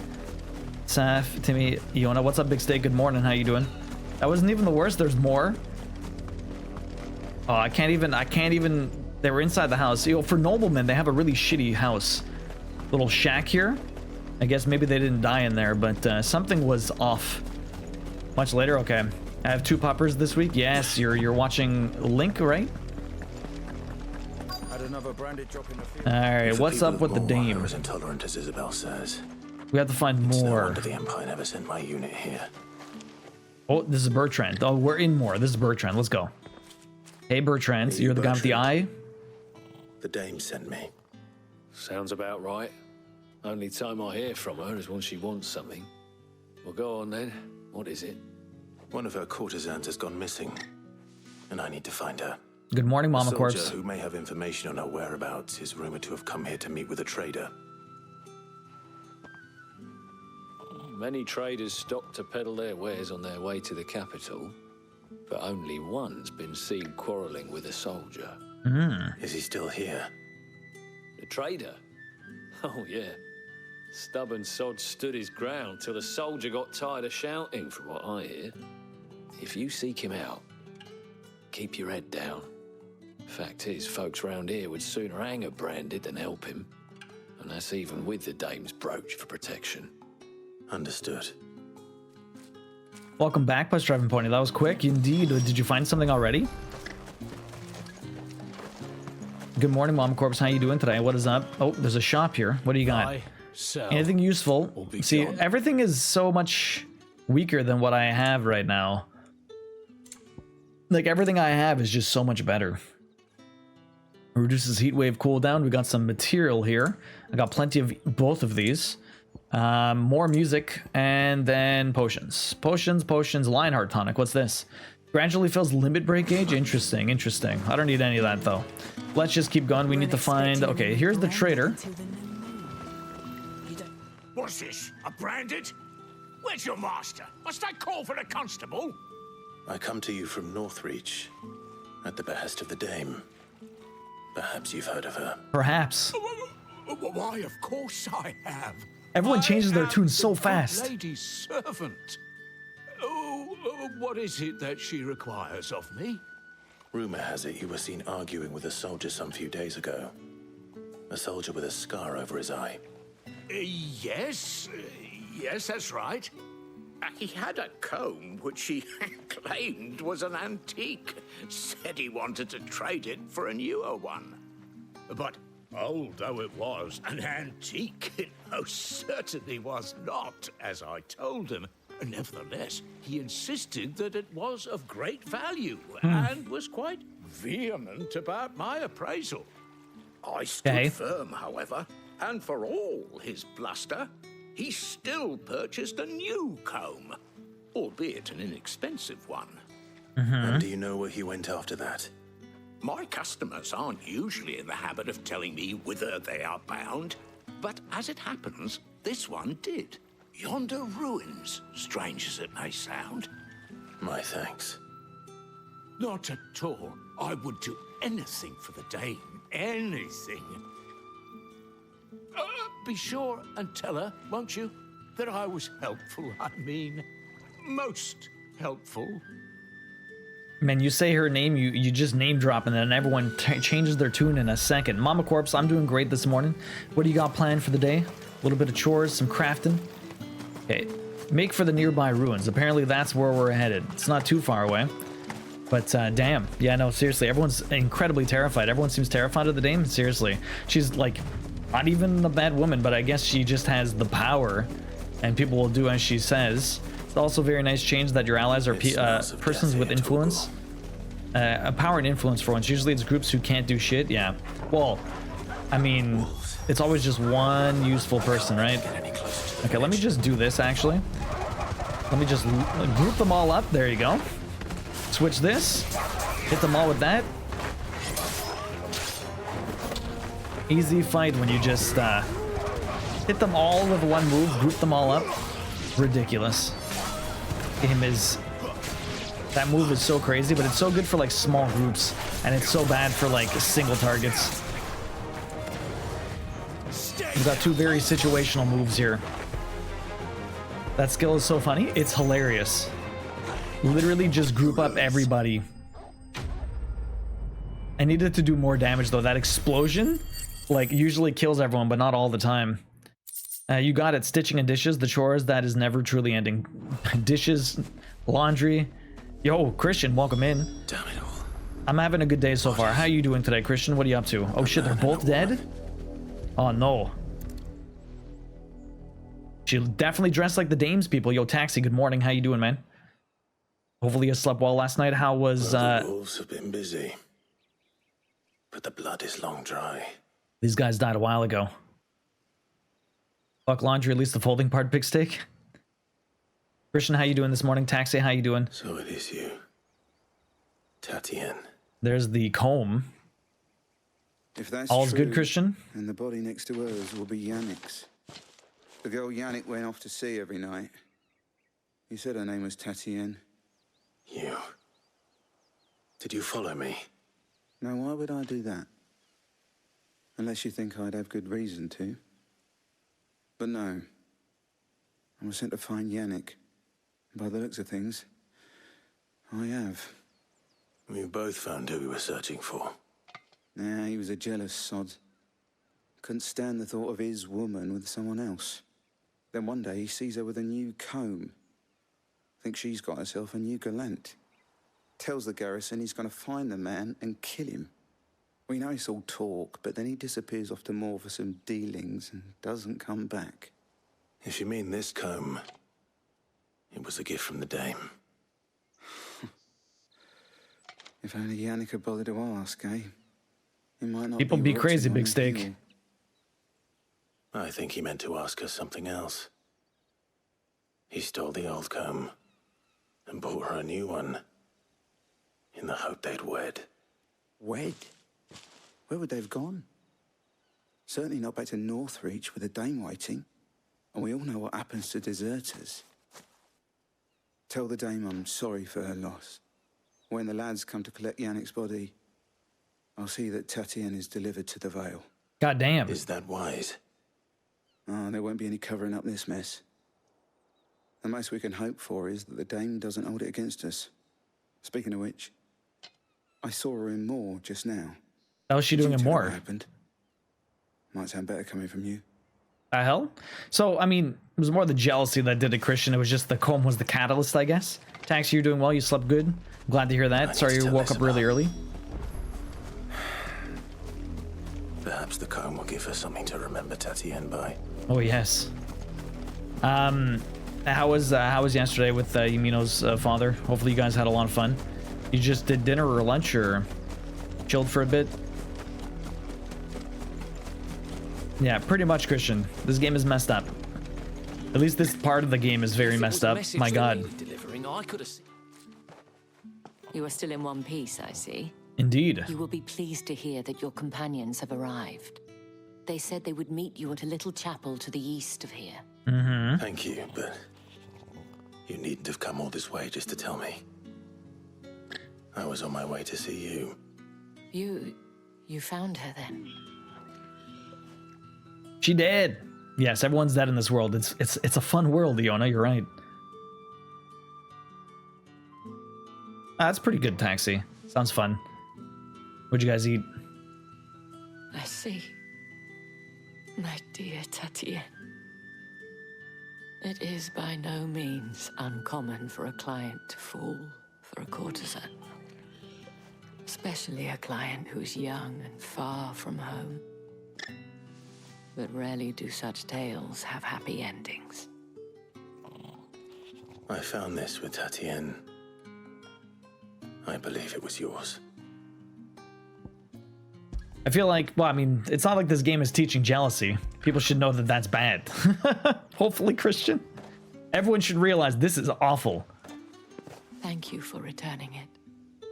Saf, Timmy, Iona, what's up, Big Steak? Good morning. How you doing? That wasn't even the worst. There's more. Oh, I can't even. They were inside the house. You know, for noblemen, they have a really shitty house. Little shack here. I guess maybe they didn't die in there, but something was off. Much later, okay. I have 2 poppers this week. Yes, you're watching Link, right? All right, what's up with the dame?
As intolerant as Isabel says.
We have to find more.
No wonder the Empire never sent my unit here.
Oh, this is Bertrand. Oh, we're in more. This is Bertrand. Let's go. Hey, Bertrand. You're the guy with the eye?
The dame sent me.
Sounds about right. Only time I hear from her is when she wants something. Well, go on then. What is it?
One of her courtesans has gone missing, and I need to find her.
Good morning, Mama Corpse.
A soldier who may have information on her whereabouts is rumored to have come here to meet with a trader.
Many traders stop to peddle their wares on their way to the capital, but only one's been seen quarreling with a soldier.
Is he still here?
The trader? Oh, yeah. Stubborn sod stood his ground till the soldier got tired of shouting, from what I hear. If you seek him out, keep your head down. Fact is, folks round here would sooner hang a branded than help him. And that's even with the dame's brooch for protection.
Understood.
Welcome back, Bus Driving Pony. That was quick, indeed. Did you find something already? Good morning, Mom Corpse. How you doing today? What is up? Oh, there's a shop here. What do you got? Anything useful? See, everything is so much weaker than what I have right now. Like, everything I have is just so much better. Reduces heat wave cooldown. We got some material here. I got plenty of both of these. More music, and then potions. Potions, Lionheart tonic. What's this? Gradually fills limit break gauge. Interesting. I don't need any of that though. Let's just keep going. We need to find. Okay, here's the trader.
What's this? A branded? Where's your master? Must I call for a constable?
I come to you from Northreach, at the behest of the dame. Perhaps you've heard of her.
Perhaps.
Why, of course I have.
Everyone changes their tune so fast.
Lady's servant. Oh, what is it that she requires of me?
Rumor has it you were seen arguing with a soldier some few days ago. A soldier with a scar over his eye.
Yes, that's right. He had a comb which he claimed was an antique. Said he wanted to trade it for a newer one. But old though it was, an antique it most certainly was not, as I told him. Nevertheless, he insisted that it was of great value and was quite vehement about my appraisal. I stood firm, however, and for all his bluster, he still purchased a new comb, albeit an inexpensive one.
And do you know where he went after that?
My customers aren't usually in the habit of telling me whither they are bound, but as it happens, this one did. Yonder ruins, strange as it may sound.
My thanks.
Not at all. I would do anything for the dame. Anything. Be sure and tell her, won't you, that I was helpful. I mean, most helpful.
Man, you say her name, you just name drop, and then everyone changes their tune in a second. Mama Corpse, I'm doing great this morning. What do you got planned for the day? A little bit of chores, some crafting. Okay, make for the nearby ruins. Apparently that's where we're headed. It's not too far away. But damn, yeah, no, seriously, everyone's incredibly terrified. Everyone seems terrified of the dame. Seriously, she's like not even a bad woman, but I guess she just has the power, and people will do as she says. It's also a very nice change that your allies are persons with influence. A power and influence for once. Usually it's groups who can't do shit. Yeah. Well, I mean, it's always just one useful person, right? Okay, let me just do this, actually. Let me just group them all up. There you go. Switch this. Hit them all with that. Easy fight when you just hit them all with one move, group them all up. Ridiculous. Game is... That move is so crazy, but it's so good for like small groups, and it's so bad for like single targets. We've got two very situational moves here. That skill is so funny, it's hilarious. Literally just group up everybody. I needed to do more damage though. That explosion, like, usually kills everyone, but not all the time. You got it, stitching and dishes, the chores that is never truly ending. Dishes, laundry. Yo, Christian, welcome in.
Damn it all.
I'm having a good day so far. How are you doing today, Christian? What are you up to? Oh shit, they're both dead? Oh no. She definitely dressed like the dames people. Yo, Taxi, good morning. How you doing, man? Hopefully you slept well last night. How was
The wolves have been busy, but the blood is long dry.
These guys died a while ago. Fuck laundry, at least the folding part pick steak. Christian, how you doing this morning? Taxi, how you doing?
So it is you, Tatienne.
There's the comb.
If that's
All's
true,
good, Christian?
and the body next to hers will be Yannick's. The girl Yannick went off to sea every night. He said her name was Tatienne.
You. Did you follow me?
Now, why would I do that? Unless you think I'd have good reason to. But no. I was sent to find Yannick. By the looks of things, I have.
We both found who we were searching for.
Nah, he was a jealous sod. Couldn't stand the thought of his woman with someone else. Then one day he sees her with a new comb. Thinks she's got herself a new gallant. Tells the garrison he's going to find the man and kill him. We know it's all talk, but then he disappears off to Moor for some dealings and doesn't come back.
If you mean this comb, it was a gift from the dame.
If only Yannick had bothered to ask, eh? He might not
People be crazy,
rotting
Big
on a
Steak.
hill.
I think he meant to ask us something else. He stole the old comb and bought her a new one in the hope they'd wed.
Wed? Where would they have gone? Certainly not back to Northreach with a dame waiting. And we all know what happens to deserters. Tell the dame I'm sorry for her loss. When the lads come to collect Yannick's body, I'll see that Tatienne is delivered to the Vale.
God damn.
Is that wise?
Oh, there won't be any covering up this mess. The most we can hope for is that the dame doesn't hold it against us. Speaking of which, I saw her in Moor just now.
How was she doing in Moor?
What happened? Might sound better coming from you.
The hell? So, I mean, it was more the jealousy that did it, Christian. It was just the comb was the catalyst, I guess. Tax, you're doing well. You slept good. Glad to hear that. Sorry you woke up really early.
Perhaps the comb will give us something to remember Tatienne by.
Oh, yes. How was yesterday with Yumino's father? Hopefully you guys had a lot of fun. You just did dinner or lunch or chilled for a bit? Yeah, pretty much, Christian. This game is messed up. At least this part of the game is very messed up. My god.
You are still in one piece, I see.
Indeed.
You will be pleased to hear that your companions have arrived. They said they would meet you at a little chapel to the east of here.
Mm-hmm.
Thank you, but you needn't have come all this way just to tell me. I was on my way to see you.
You found her then?
She did. Yes, everyone's dead in this world. It's a fun world, Iona. You're right. That's pretty good, Taxi. Sounds fun. What'd you guys eat?
I see. My dear Tatienne. It is by no means uncommon for a client to fall for a courtesan. Especially a client who's young and far from home. But rarely do such tales have happy endings.
I found this with Tatienne. I believe it was yours.
I feel like, well, I mean, it's not like this game is teaching jealousy. People should know that that's bad. Hopefully, Christian. Everyone should realize this is awful.
Thank you for returning it.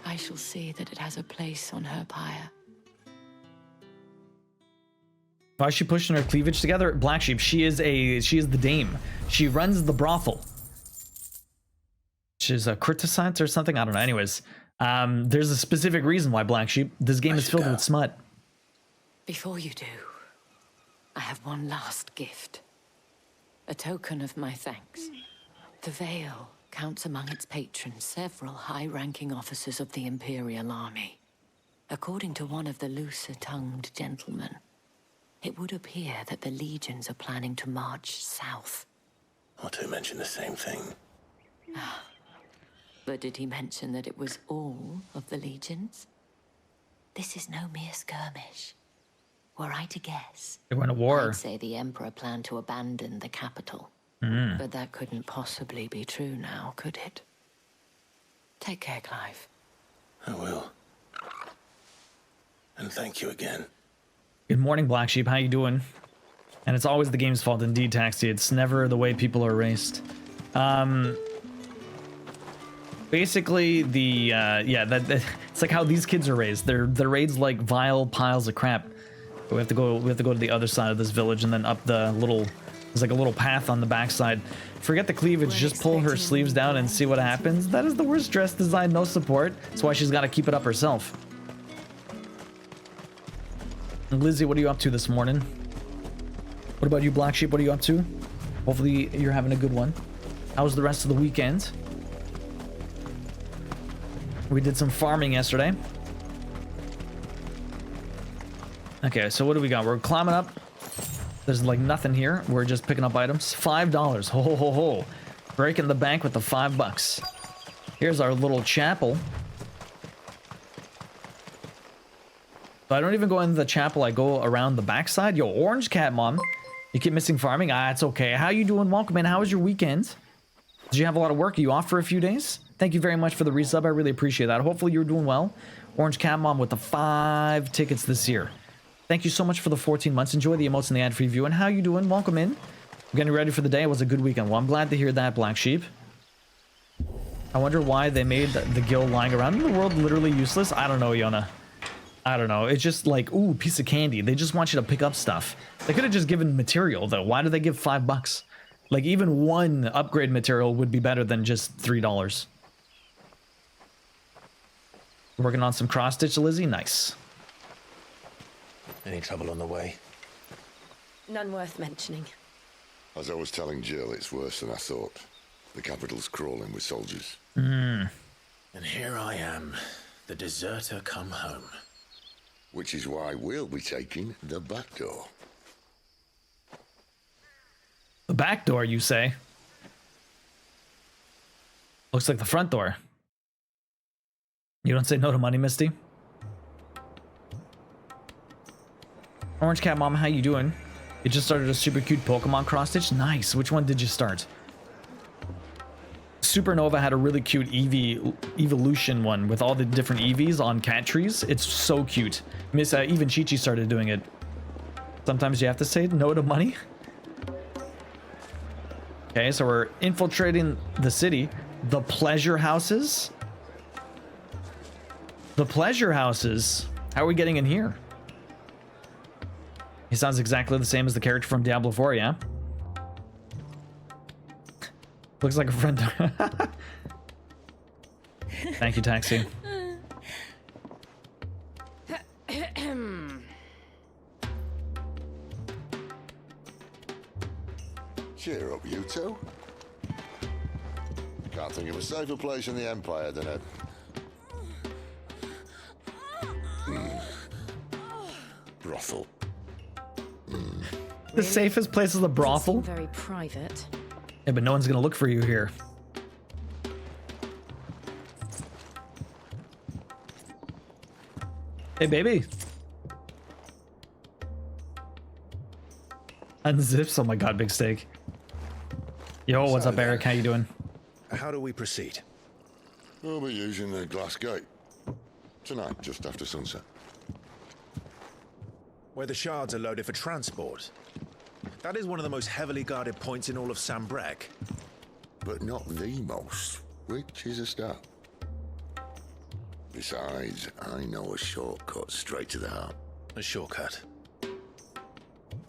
I shall see that it has a place on her pyre.
Why is she pushing her cleavage together? Black Sheep, she is the dame. She runs the brothel. She's a criticized or something? I don't know. Anyways, there's a specific reason why, Black Sheep. This game is filled with smut.
Before you do, I have one last gift. A token of my thanks. The Veil counts among its patrons several high-ranking officers of the Imperial Army. According to one of the looser-tongued gentlemen, it would appear that the legions are planning to march south.
Otto mentioned the same thing.
But did he mention that it was all of the legions? This is no mere skirmish. Were I to guess,
They're going to war.
I'd say the Emperor planned to abandon the capital. But that couldn't possibly be true now, could it? Take care, Clive.
I will. And thank you again.
Good morning, Black Sheep. How you doing? And it's always the game's fault, indeed, Taxi. It's never the way people are raised. Basically, it's like how these kids are raised. They're raised like vile piles of crap. We have to go to the other side of this village and then up the little. There's like a little path on the backside. Forget the cleavage. Just pull her sleeves down and see what happens. That is the worst dress design. No support. That's why she's got to keep it up herself. Lizzie, what are you up to this morning? What about you, Black Sheep? What are you up to? Hopefully you're having a good one. How was the rest of the weekend? We did some farming yesterday. Okay, so what do we got? We're climbing up. There's like nothing here. We're just picking up items. $5. Ho ho ho ho. Breaking the bank with the $5. Here's our little chapel. But I don't even go into the chapel. I go around the backside. Yo, Orange Cat Mom. You keep missing farming? Ah, it's okay. How you doing? Welcome in. How was your weekend? Did you have a lot of work? Are you off for a few days? Thank you very much for the resub. I really appreciate that. Hopefully you're doing well. Orange Cat Mom with the 5 tickets this year. Thank you so much for the 14 months. Enjoy the emotes and the ad-free view. And how you doing? Welcome in. I'm getting ready for the day. It was a good weekend. Well, I'm glad to hear that, Black Sheep. I wonder why they made the guild lying around in the world literally useless. I don't know, Yona. I don't know. It's just like, ooh, piece of candy. They just want you to pick up stuff. They could have just given material, though. Why do they give $5? Like, even one upgrade material would be better than just $3. Working on some cross-stitch, Lizzie? Nice.
Any trouble on the way?
None worth mentioning.
As I was telling Jill, it's worse than I thought. The capital's crawling with soldiers.
And here I am, the deserter come home.
Which is why we'll be taking the back door.
The back door, you say? Looks like the front door. You don't say no to money, Misty? Orange Cat Mom, how you doing? You just started a super cute Pokemon cross-stitch? Nice. Which one did you start? Supernova had a really cute evolution one with all the different Eevees on cat trees. It's so cute. Even Chi-Chi started doing it. Sometimes you have to say no to money. Okay, so we're infiltrating the city. The pleasure houses? The pleasure houses? How are we getting in here? He sounds exactly the same as the character from Diablo 4, yeah? Looks like a friend. Thank you, Taxi.
Cheer up, you two. Can't think of a safer place in the Empire than a... brothel.
The safest place is a brothel?
Very private.
Yeah, but no one's gonna look for you here. Hey, baby. Unzips. Oh my god, big steak. Yo, what's
So
up, Eric? How you doing?
How do we proceed?
We'll be using the glass gate. Tonight, just after sunset.
Where the shards are loaded for transport. That is one of the most heavily guarded points in all of Sambrec.
But not the most, which is a start. Besides, I know a shortcut straight to the heart.
A shortcut.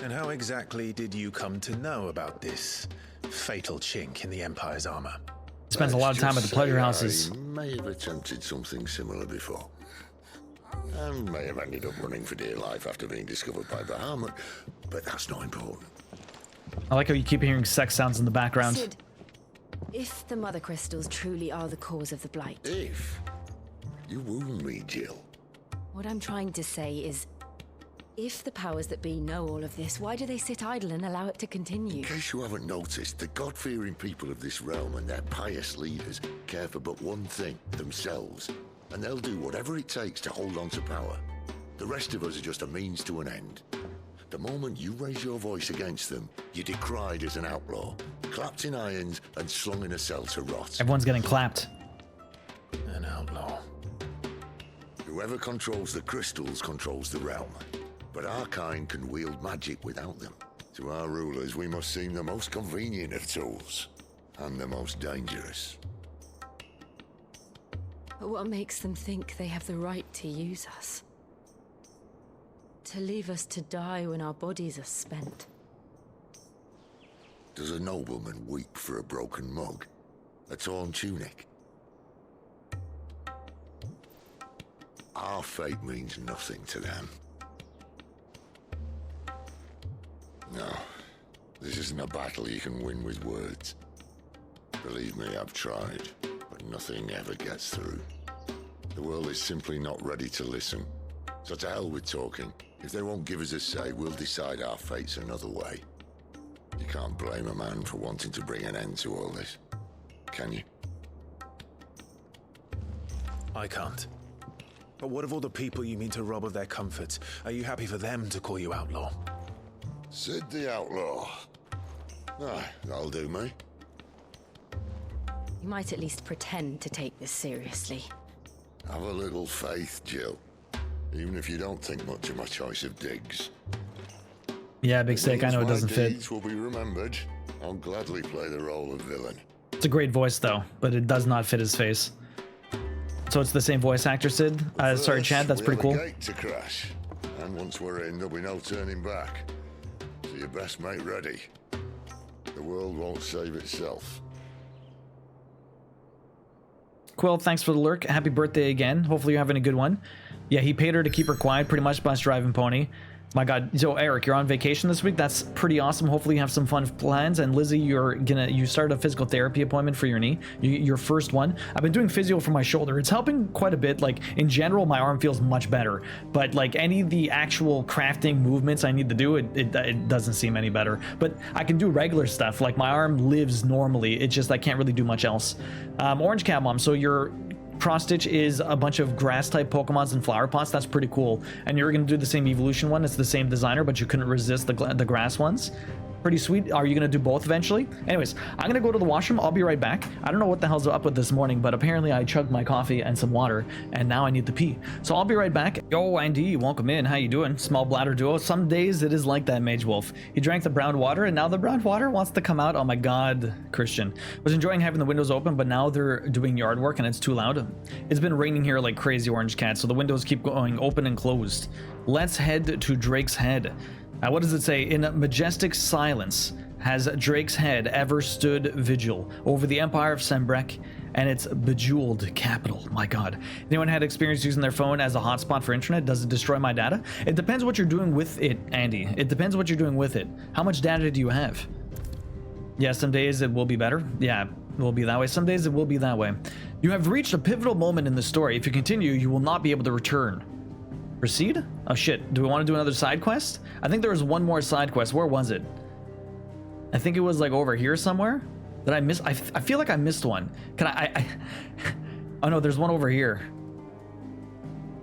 And how exactly did you come to know about this fatal chink in the Empire's armor?
Spends a lot of time at the pleasure houses.
I may have attempted something similar before. And may have ended up running for dear life after being discovered by Bahamut, but that's not important.
I like how you keep hearing sex sounds in the background.
Sid, if the mother crystals truly are the cause of the blight...
If? You wound me, Jill.
What I'm trying to say is, if the powers that be know all of this, why do they sit idle and allow it to continue?
In case you haven't noticed, the God-fearing people of this realm and their pious leaders care for but one thing, themselves. And they'll do whatever it takes to hold on to power. The rest of us are just a means to an end. The moment you raise your voice against them, you're decried as an outlaw, clapped in irons and slung in a cell to rot.
Everyone's getting clapped.
An outlaw.
Whoever controls the crystals controls the realm. But our kind can wield magic without them. To our rulers, we must seem the most convenient of tools. And the most dangerous.
But what makes them think they have the right to use us? To leave us to die when our bodies are spent?
Does a nobleman weep for a broken mug? A torn tunic? Our fate means nothing to them. No, this isn't a battle you can win with words. Believe me, I've tried, but nothing ever gets through. The world is simply not ready to listen. So to hell with talking. If they won't give us a say, we'll decide our fates another way. You can't blame a man for wanting to bring an end to all this, can you?
I can't. But what of all the people you mean to rob of their comforts? Are you happy for them to call you outlaw?
Sid the Outlaw. Aye, that'll do me.
You might at least pretend to take this seriously.
Have a little faith, Jill. Even if you don't think much of my choice of digs.
Yeah, Big Steak, I know it doesn't fit.
Deeds will be remembered. I'll gladly play the role of villain.
It's a great voice, though, but it does not fit his face. So it's the same voice actor, Sid? Sorry, Chad, that's pretty cool.
We have a gate to crash. And once we're in, there'll be no turning back. So you best make ready. The world won't save itself.
Quill, thanks for the lurk. Happy birthday again. Hopefully you're having a good one. Yeah, he paid her to keep her quiet, pretty much, by driving pony. My God. So Eric, you're on vacation this week. That's pretty awesome. Hopefully you have some fun plans. And Lizzie, you started a physical therapy appointment for your knee, your first one. I've been doing physio for my shoulder. It's helping quite a bit. Like in general, my arm feels much better. But like any of the actual crafting movements I need to do, it doesn't seem any better. But I can do regular stuff. Like my arm lives normally. It's just I can't really do much else. Orange Cat Mom. So your cross stitch is a bunch of grass type Pokemons and flower pots. That's pretty cool. And you're going to do the same evolution one. It's the same designer, but you couldn't resist the grass ones. Pretty sweet. Are you going to do both eventually? Anyways, I'm going to go to the washroom. I'll be right back. I don't know what the hell's up with this morning, but apparently I chugged my coffee and some water, and now I need to pee. So I'll be right back. Yo, Andy, welcome in. How you doing? Small bladder duo. Some days it is like that, Mage Wolf. He drank the brown water, and now the brown water wants to come out. Oh my God, Christian. Was enjoying having the windows open, but now they're doing yard work, and it's too loud. It's been raining here like crazy, Orange Cat, so the windows keep going open and closed. Let's head to Drake's Head. What does it say? In majestic silence has Drake's Head ever stood vigil over the Empire of Sambrec and its bejeweled capital. My God. Anyone had experience using their phone as a hotspot for internet? Does it destroy my data? It depends what you're doing with it, Andy. It depends what you're doing with it. How much data do you have? Yeah, some days it will be better. Yeah, it will be that way. Some days it will be that way. You have reached a pivotal moment in the story. If you continue, you will not be able to return. Proceed? Oh shit, do we want to do another side quest? I think there was one more side quest. Where was it? I think it was like over here somewhere. Did I miss? I feel like I missed one. Can I oh no, there's one over here.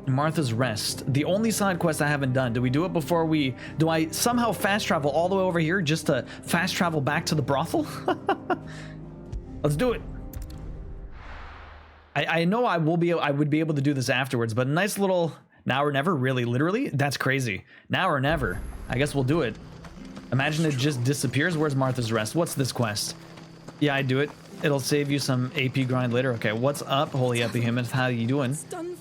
Martha's Rest. The only side quest I haven't done. Do we do it before we... Do I somehow fast travel all the way over here just to fast travel back to the brothel? Let's do it. I know I would be able to do this afterwards, but a nice little now or never, really, literally? That's crazy. Now or never. I guess we'll do it. Imagine it just disappears. Where's Martha's Rest? What's this quest? Yeah, I do it. It'll save you some AP grind later. Okay, what's up, Holy Epihuman? How you doing?
It's done.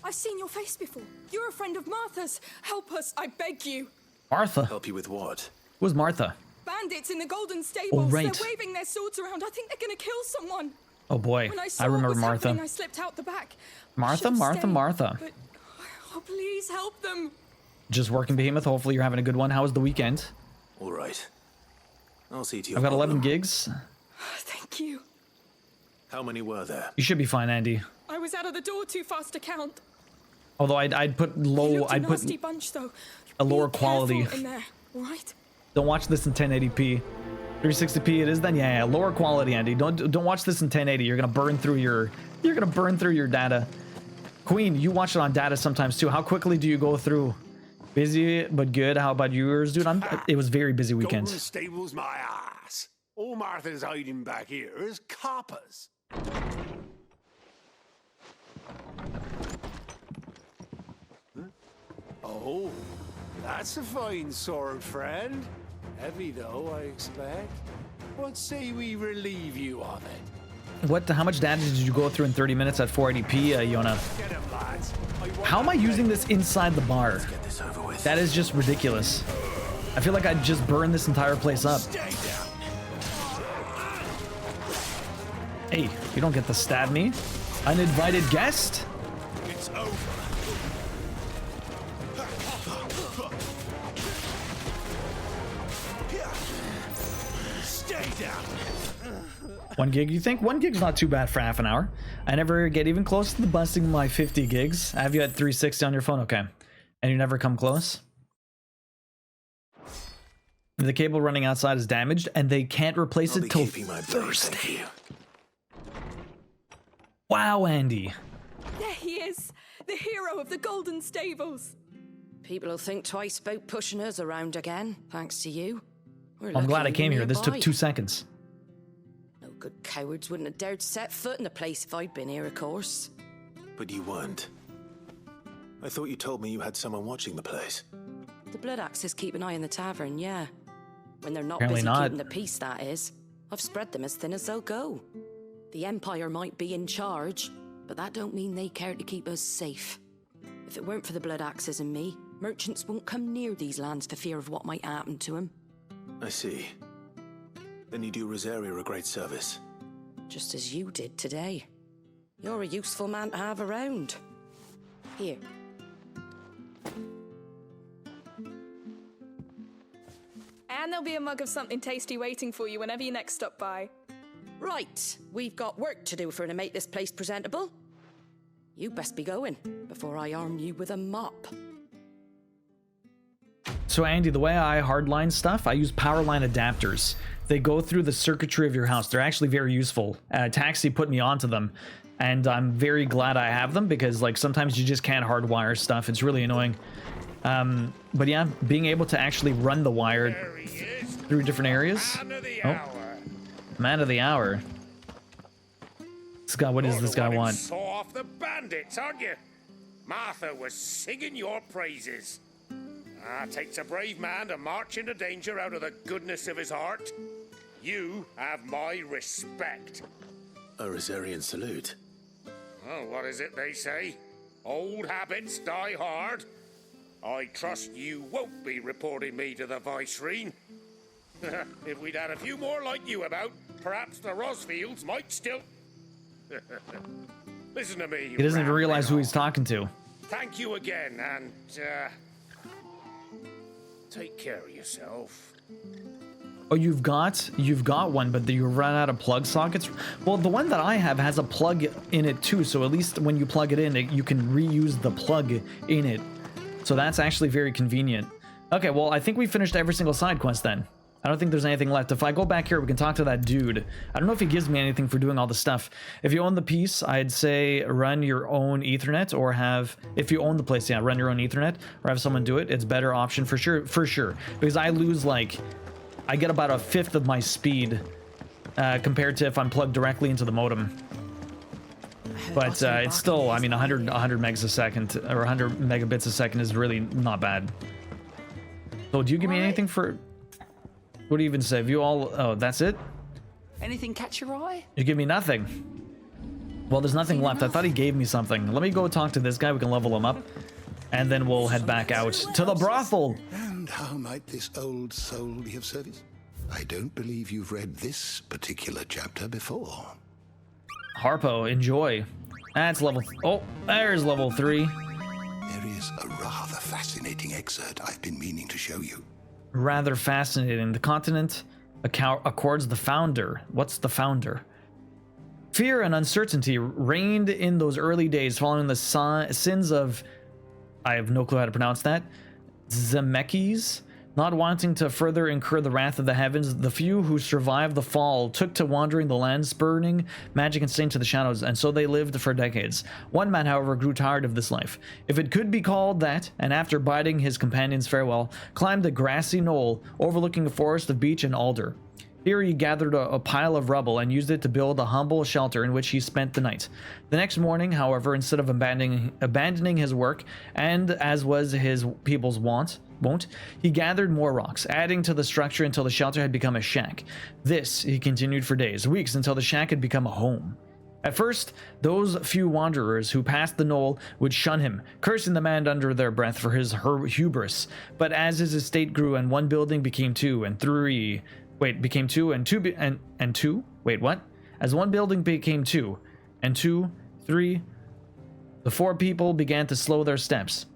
I've seen your face before. You're a friend of Martha's. Help us, I beg you.
Martha?
Help you with what?
Who's Martha?
Bandits in the Golden Stables.
Oh, right.
They're waving their swords around. I think they're gonna kill someone.
Oh boy,
When I saw
I remember
what was
Martha.
happening, I slipped out the back.
Martha.
But, oh, please help them.
Just working, Behemoth. Hopefully you're having a good one. How was the weekend?
All right. I'll see to you.
I've got 11 gigs.
Thank you.
How many were there?
You should be fine, Andy.
I was out of the door too fast to count.
Although I'd put low, I'd put
Nasty bunch, though.
a lower
Be
quality.
careful in there, right?
Don't watch this in 1080p. 360p it is then. Yeah, lower quality, Andy. Don't watch this in 1080. You're gonna burn through your data. Queen, you watch it on data sometimes too. How quickly do you go through? Busy but good. How about yours, dude? It was very busy weekend.
Golden Stables, my ass. All Martha's hiding back here is coppers. Huh? Oh, that's a fine sword, friend. Heavy though, I expect. What say we relieve you of it?
How much data did you go through in 30 minutes at 480p, Yona? How am I using this inside the bar? That is just ridiculous. I feel like I'd just burn this entire place up. Hey, you don't get to stab me. Uninvited guest?
It's over. Stay down.
1 gig, you think? 1 gig's not too bad for half an hour. I never get even close to the busting my 50 gigs. I have you at 360 on your phone? Okay. And you never come close? The cable running outside is damaged, and they can't replace it till Thursday. Wow, Andy.
There he is, the hero of the Golden Stables.
People will think twice about pushing us around again, thanks to you.
I'm glad I came here. This took 2 seconds.
No good cowards wouldn't have dared set foot in the place if I'd been here, of course.
But you weren't. I thought you told me you had someone watching the place.
The Blood Axes keep an eye on the tavern, yeah. When they're not
Apparently
busy
not.
keeping the peace, that is. I've spread them as thin as they'll go. The Empire might be in charge, but that don't mean they care to keep us safe. If it weren't for the Blood Axes and me, merchants won't come near these lands for fear of what might happen to them.
I see. Then you do Rosaria a great service.
Just as you did today. You're a useful man to have around. Here.
And there'll be a mug of something tasty waiting for you whenever you next stop by.
Right, we've got work to do for to make this place presentable. You best be going before I arm you with a mop.
So Andy, the way I hardline stuff, I use power line adapters. They go through the circuitry of your house. They're actually very useful. Taxi put me onto them, and I'm very glad I have them because like sometimes you just can't hardwire stuff. It's really annoying. But yeah, being able to actually run the wire through different areas. Man of the hour. This guy, what does this guy want?
Saw off the bandits, aren't you? Martha was singing your praises. Takes a brave man to march into danger out of the goodness of his heart. You have my respect.
A Rosarian salute.
Oh, what is it they say? Old habits die hard. I trust you won't be reporting me to the Viceroy. If we'd had a few more like you about, perhaps the Rosfields might still... Listen to me.
He doesn't even realize who he's talking to.
Thank you again, and take care of yourself.
Oh, you've got one, but you run out of plug sockets. Well, the one that I have has a plug in it too, so at least when you plug it in, you can reuse the plug in it. So that's actually very convenient. Okay, well, I think we finished every single side quest then. I don't think there's anything left. If I go back here, we can talk to that dude. I don't know if he gives me anything for doing all the stuff. If you own the piece, I'd say run your own Ethernet, or have, if you own the place, yeah, run your own Ethernet, or have someone do it. It's a better option for sure, because I lose, like, I get about 1/5 of my speed compared to if I'm plugged directly into the modem. But it's still, I mean, 100 megs a second, or 100 megabits a second is really not bad. So do you give me anything for... What do you even say? Have you all... Oh, that's it?
Anything catch your eye?
You give me nothing. Well, there's nothing left. I thought he gave me something. Let me go talk to this guy. We can level him up. And then we'll head back out to the brothel.
And how might this old soul be of service? I don't believe you've read this particular chapter before.
Harpo, enjoy. That's level... Oh, there's level 3.
There is a rather fascinating excerpt I've been meaning to show you.
Rather fascinating. The continent accords the founder. What's the founder? Fear and uncertainty reigned in those early days following the sins of... I have no clue how to pronounce that. Zemeckis? Not wanting to further incur the wrath of the heavens, the few who survived the fall took to wandering the land, spurning magic and staying to the shadows, and so they lived for decades. One man, however, grew tired of this life, if it could be called that, and after bidding his companions farewell, climbed a grassy knoll overlooking a forest of beech and alder. Here he gathered a pile of rubble and used it to build a humble shelter in which he spent the night. The next morning, however, instead of abandoning his work, and as was his people's wont, he gathered more rocks, adding to the structure until the shelter had become a shack. This he continued for days, weeks, until the shack had become a home. At first, those few wanderers who passed the knoll would shun him, cursing the man under their breath for his hubris. But as his estate grew and one building became two and three... became two and two and two? Wait, what? As one building became two and two, three, the four people began to slow their steps.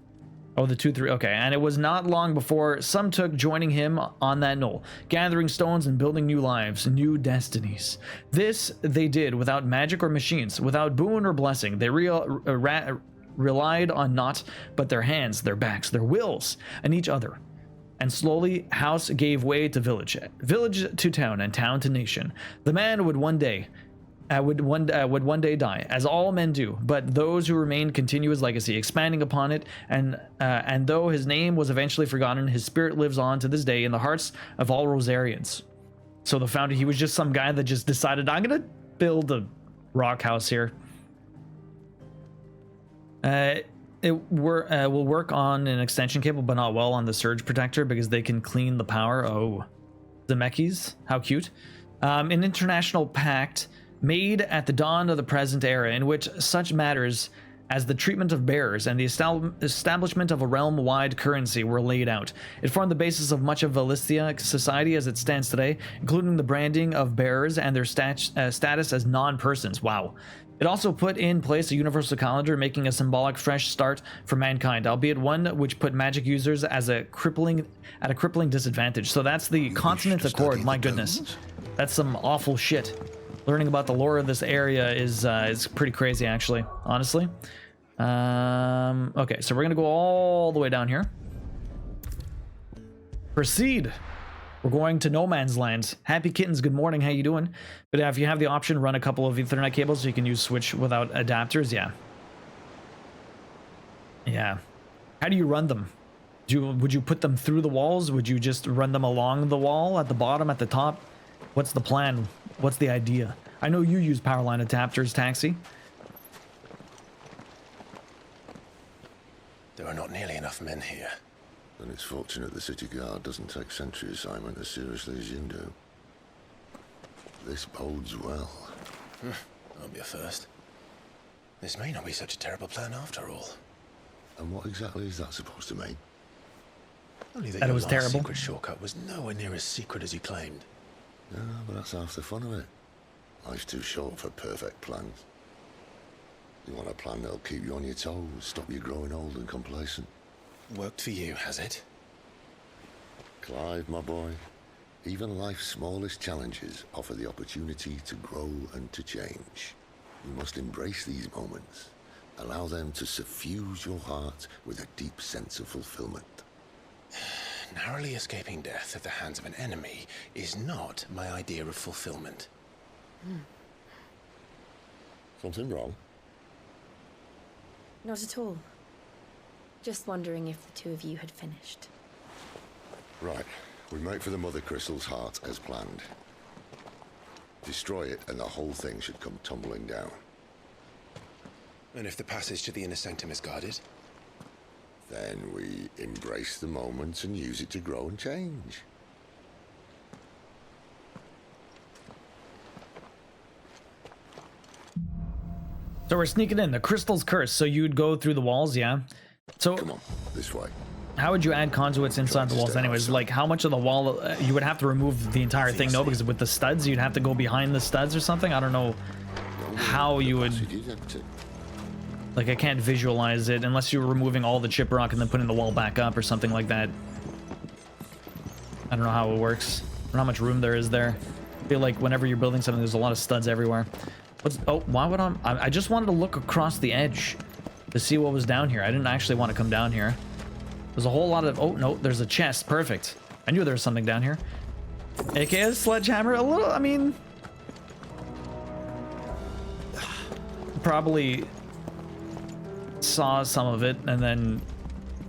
Oh, the 2, 3. Okay, and it was not long before some took joining him on that knoll, gathering stones and building new lives, new destinies. This they did without magic or machines, without boon or blessing. They relied on naught but their hands, their backs, their wills, and each other. And slowly, house gave way to village, village to town, and town to nation. The man would one day die, as all men do, but those who remained continue his legacy, expanding upon it, and though his name was eventually forgotten, his spirit lives on to this day in the hearts of all Rosarians. So the founder, he was just some guy that just decided, I'm gonna build a rock house here. It will work on an extension cable, but not well on the surge protector because they can clean the power. Oh, the Mechis, how cute. An international pact made at the dawn of the present era, in which such matters as the treatment of bearers and the establishment of a realm-wide currency were laid out. It formed the basis of much of Valisthea society as it stands today, including the branding of bearers and their status as non-persons. Wow. It also put in place a universal calendar, making a symbolic fresh start for mankind, albeit one which put magic users as at a crippling disadvantage. So that's the Continent Accord. My goodness, that's some awful shit. Learning about the lore of this area is pretty crazy, actually. Honestly. Okay, so we're gonna go all the way down here. Proceed. We're going to No Man's Land. Happy Kittens, good morning, how you doing? But if you have the option, run a couple of Ethernet cables so you can use Switch without adapters, yeah. Yeah. How do you run them? Would you put them through the walls? Would you just run them along the wall, at the bottom, at the top? What's the plan? What's the idea? I know you use power line adapters, Taxi.
There are not nearly enough men here.
Then it's fortunate the city guard doesn't take sentry assignment as seriously as you do. This bodes well.
That'll be a first. This may not be such a terrible plan after all.
And what exactly is that supposed to mean?
Only that
it
your
was
last
terrible.
secret shortcut was nowhere near as secret as you claimed.
Yeah, but that's half the fun of it. Life's too short for perfect plans. You want a plan that'll keep you on your toes, stop you growing old and complacent.
Worked for you, has it?
Clive, my boy, even life's smallest challenges offer the opportunity to grow and to change. You must embrace these moments. Allow them to suffuse your heart with a deep sense of fulfillment.
narrowly escaping death at the hands of an enemy is not my idea of fulfillment.
Something wrong?
Not at all. Just wondering if the two of you had finished.
Right. We make for the Mother Crystal's heart as planned. Destroy it and the whole thing should come tumbling down.
And if the passage to the inner sanctum is guarded?
Then we embrace the moment and use it to grow and change.
So we're sneaking in. The crystal's cursed, so you'd go through the walls, yeah? So
come on, this way.
How would you add conduits inside the walls anyways? Like, how much of the wall... you would have to remove the entire thing, no? Because with the studs, you'd have to go behind the studs or something? I don't know how you would... Like, I can't visualize it unless you were removing all the chip rock and then putting the wall back up or something like that. I don't know how it works. I don't know how much room there is there. I feel like whenever you're building something, there's a lot of studs everywhere. What's... Oh, why would I just wanted to look across the edge to see what was down here. I didn't actually want to come down here. There's a whole lot of... Oh, no, there's a chest. Perfect. I knew there was something down here. AKA a sledgehammer. A little... I mean... Probably saw some of it and then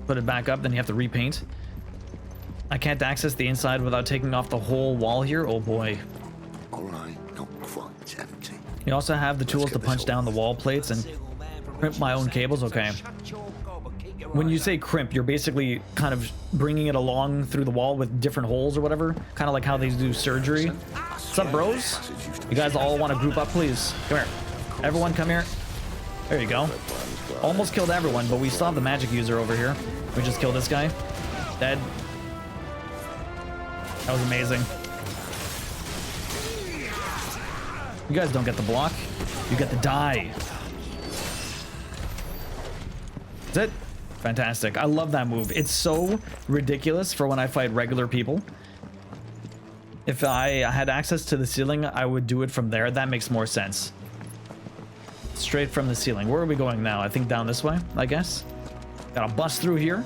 put it back up. Then you have to repaint. I can't access the inside without taking off the whole wall here. Oh, boy.
All right, not quite empty.
You also have the tools to punch down the wall plates and crimp my own cables. Okay. When you say crimp, you're basically kind of bringing it along through the wall with different holes or whatever. Kind of like how they do surgery. What's up, bros? You guys all want to group up, please? Come here. Everyone come here. There you go. Almost killed everyone, but we still have the magic user over here. We just killed this guy. Dead. That was amazing. You guys don't get the block. You get the die. That's it. Fantastic. I love that move. It's so ridiculous for when I fight regular people. If I had access to the ceiling, I would do it from there. That makes more sense. Straight from the ceiling. Where are we going now? I think down this way, I guess. Gotta bust through here.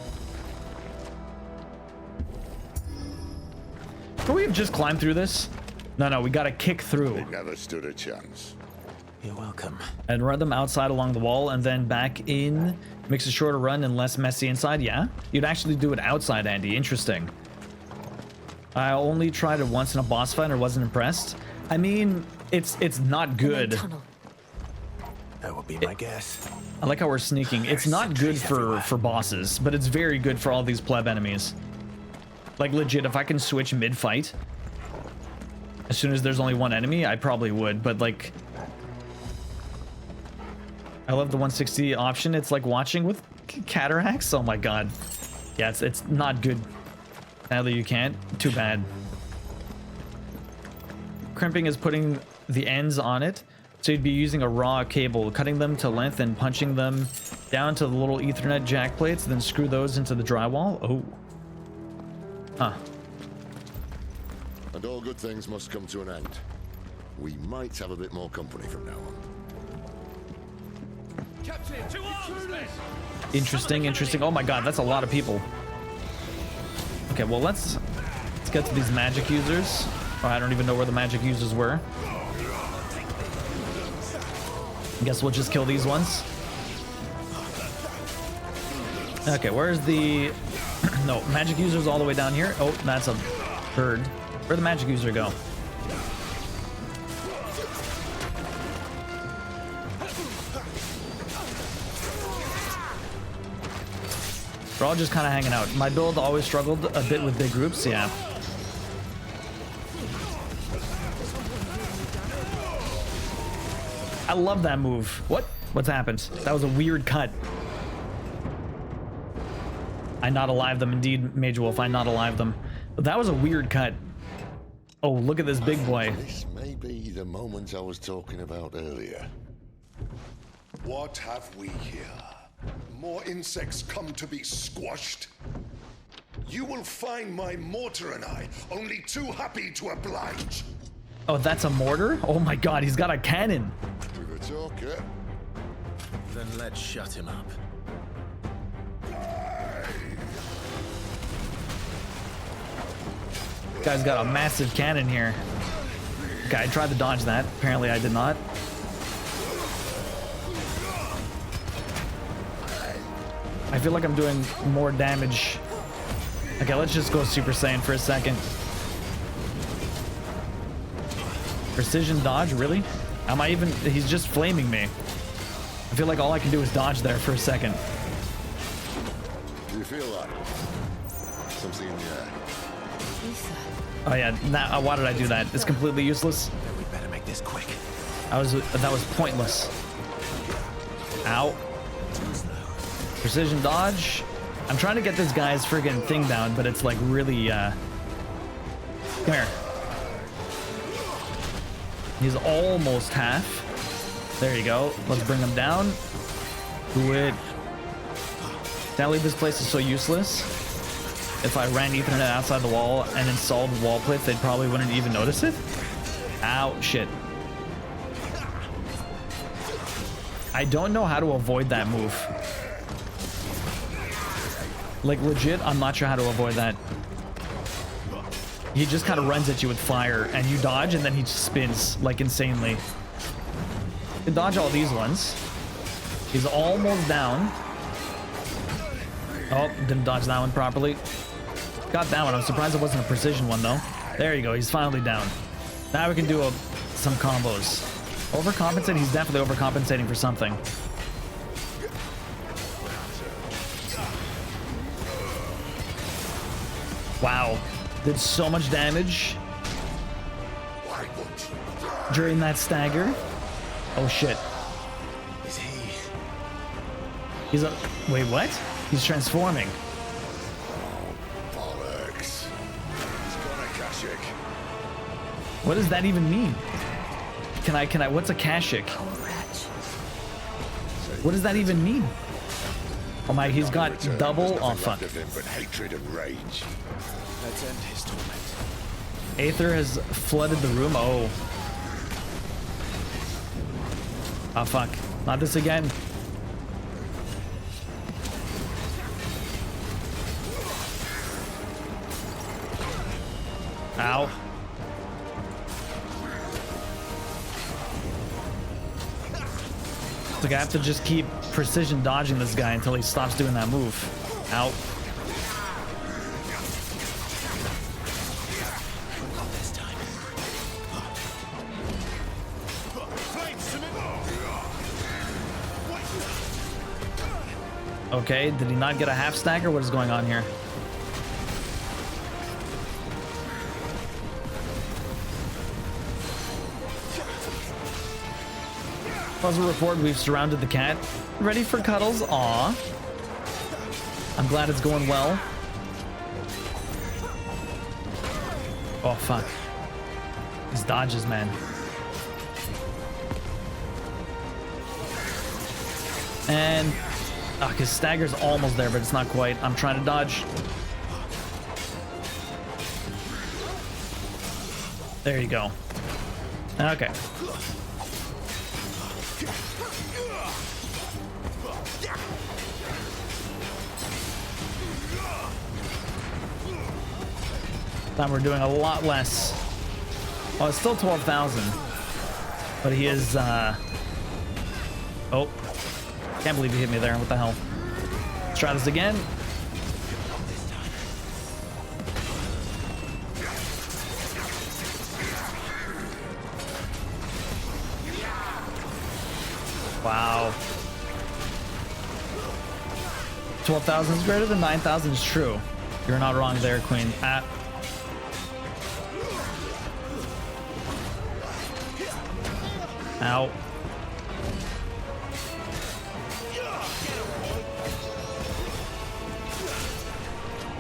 Can we have just climbed through this? No, we gotta kick through.
They never stood a chance.
You're welcome.
And run them outside along the wall and then back in. Makes a shorter run and less messy inside. Yeah, you'd actually do it outside, Andy. Interesting. I only tried it once in a boss fight and wasn't impressed. I mean, it's not good.
That would be my guess.
I like how we're sneaking. It's not good for bosses, but it's very good for all these pleb enemies. Like, legit, if I can switch mid-fight, as soon as there's only one enemy, I probably would, but like... I love the 160 option. It's like watching with cataracts. Oh my god. Yeah, it's not good. Sadly, you can't. Too bad. Crimping is putting the ends on it. So you'd be using a raw cable, cutting them to length and punching them down to the little Ethernet jack plates, then screw those into the drywall. Oh. Huh.
And all good things must come to an end. We might have a bit more company from now on.
Interesting. Oh my god, that's a lot of people. Okay, well let's get to these magic users. Oh, I don't even know where the magic users were. I guess we'll just kill these ones. Okay, where's the... No, magic user's all the way down here. Oh, that's a bird. Where'd the magic user go? We're all just kind of hanging out. My build always struggled a bit with big groups, yeah. I love that move. What? What's happened? That was a weird cut. I not alive them. Indeed, Mage Wolf, I not alive them. But that was a weird cut. Oh, look at this big boy.
This may be the moment I was talking about earlier.
What have we here? More insects come to be squashed? You will find my mortar and I only too happy to oblige.
Oh, that's a mortar? Oh my god, he's got a cannon.
With a talker.
Then let's shut him up.
Guy's got a massive cannon here. Okay, I tried to dodge that. Apparently I did not. I feel like I'm doing more damage. Okay, let's just go Super Saiyan for a second. Precision dodge, really? Am I even... He's just flaming me. I feel like all I can do is dodge there for a second.
Do you feel like something in the air?
Oh yeah, now, why did I do that? It's completely useless.
We better make this quick.
That was pointless. Ow. Precision dodge. I'm trying to get this guy's friggin' thing down, but it's like really, Come here. He's almost half. There you go. Let's bring him down. Do it. Sadly, this place is so useless. If I ran Ethernet outside the wall and installed wall plates, they probably wouldn't even notice it. Ow, shit. I don't know how to avoid that move. Like, legit, I'm not sure how to avoid that. He just kind of runs at you with fire, and you dodge, and then he spins, like, insanely. You can dodge all these ones. He's almost down. Oh, didn't dodge that one properly. Got that one. I'm surprised it wasn't a precision one, though. There you go. He's finally down. Now we can do some combos. Overcompensate? He's definitely overcompensating for something. Wow. Did so much damage during that stagger. Oh, shit.
Is he?
He's a... Wait, what? He's transforming.
Bollocks. He's got a Kashik.
What does that even mean? Can I, what's a Kashik? What does that even mean? Oh my, he's got double. Oh, fuck.
But hatred and rage.
Let's end his torment.
Aether has flooded the room. Oh. Oh, fuck. Not this again. Ow. It's like I have to just keep precision dodging this guy until he stops doing that move. Ow. Okay, did he not get a half stagger? What is going on here? Puzzle report, we've surrounded the cat. Ready for cuddles? Aw. I'm glad it's going well. Oh, fuck. These dodges, man. And... his stagger's almost there, but it's not quite. I'm trying to dodge. There you go. Okay. Time we're doing a lot less. Oh, it's still 12,000. But he is, oh. Can't believe he hit me there. What the hell? Let's try this again. Wow. 12,000 is greater than 9,000 is true. You're not wrong there, Queen. Ow.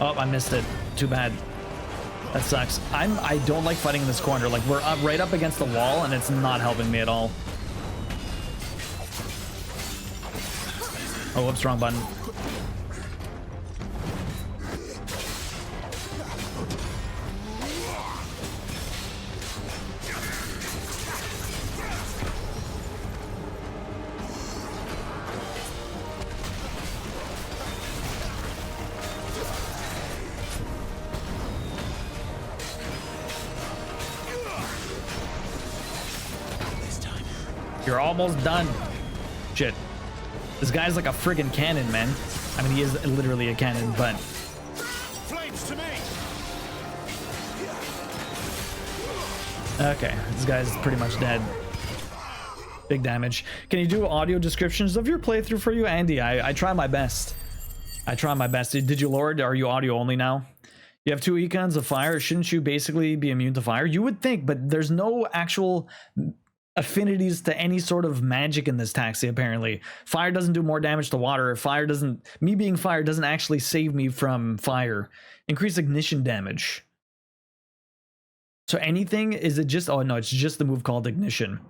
Oh, I missed it. Too bad. That sucks. I don't like fighting in this corner. Like, we're up right up against the wall, and it's not helping me at all. Oh, whoops, wrong button. You're almost done. Shit. This guy's like a friggin' cannon, man. I mean, he is literally a cannon, but...
Flames to me.
Okay, this guy's pretty much dead. Big damage. Can you do audio descriptions of your playthrough for you, Andy? I try my best. I try my best. Did you lower it? Are you audio only now? You have 2 econs of fire. Shouldn't you basically be immune to fire? You would think, but there's no actual affinities to any sort of magic in this taxi, apparently. Fire doesn't do more damage to water. Fire doesn't... Me being fire doesn't actually save me from fire. Increase ignition damage. So anything? Is it just... Oh, no, it's just the move called ignition.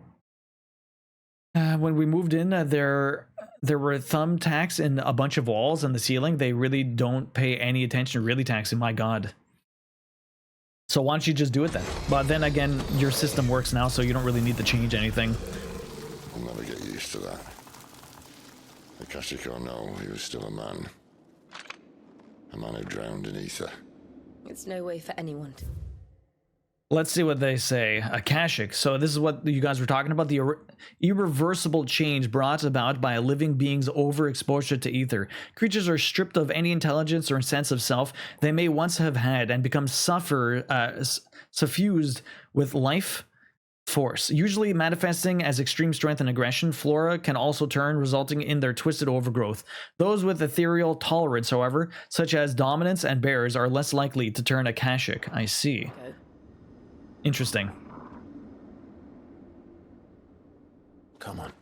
When we moved in, there were thumbtacks in a bunch of walls and the ceiling. They really don't pay any attention to really taxing. My God. So why don't you just do it then? But then again, your system works now, so you don't really need to change anything.
I'll never get used to that. Akashic or no, he was still a man. A man who drowned in ether.
It's no way for anyone to...
Let's see what they say. Akashic. So this is what you guys were talking about. The irreversible change brought about by a living being's overexposure to ether. Creatures are stripped of any intelligence or sense of self they may once have had and become suffused with life force, usually manifesting as extreme strength and aggression. Flora can also turn, resulting in their twisted overgrowth. Those with ethereal tolerance, however, such as dominance and bears, are less likely to turn Akashic. I see. Okay. Interesting.
Come on.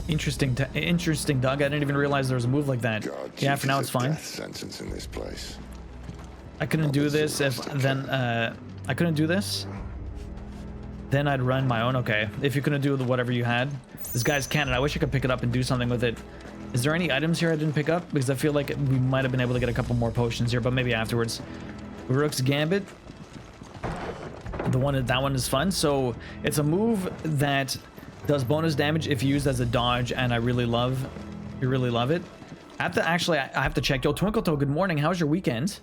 Interesting, Doug. I didn't even realize there was a move like that.
God,
yeah, for now it's fine.
Death sentence in this place.
I couldn't do this if then I couldn't do this. Then I'd run my own. Okay, if you couldn't do whatever you had, this guy's cannon. I wish I could pick it up and do something with it. Is there any items here I didn't pick up? Because I feel like we might have been able to get a couple more potions here, but maybe afterwards. Rook's Gambit. That one is fun. So it's a move that does bonus damage if used as a dodge, and I really love it. I have to check. Yo, Twinkletoe, good morning. How's your weekend?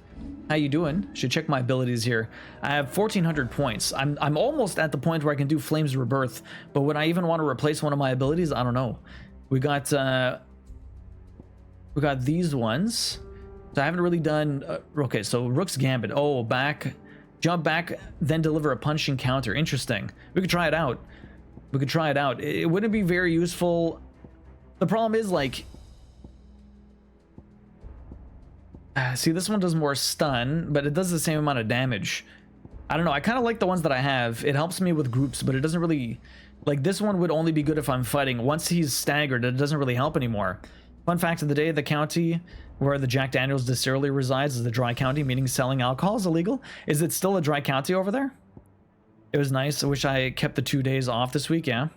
How you doing? Should check my abilities here. I have 1,400 points. I'm almost at the point where I can do Flames Rebirth, but would I even want to replace one of my abilities? I don't know. We got these ones. So I haven't really done... okay, so Rook's Gambit. Oh, jump back, then deliver a punching counter. Interesting. We could try it out. It wouldn't be very useful. The problem is, like... see, this one does more stun, but it does the same amount of damage. I don't know. I kind of like the ones that I have. It helps me with groups, but it doesn't really... Like, this one would only be good if I'm fighting. Once he's staggered, it doesn't really help anymore. Fun fact of the day, the county where the Jack Daniels distillery resides is the dry county, meaning selling alcohol is illegal. Is it still a dry county over there? It was nice. I wish I kept the 2 days off this week, yeah.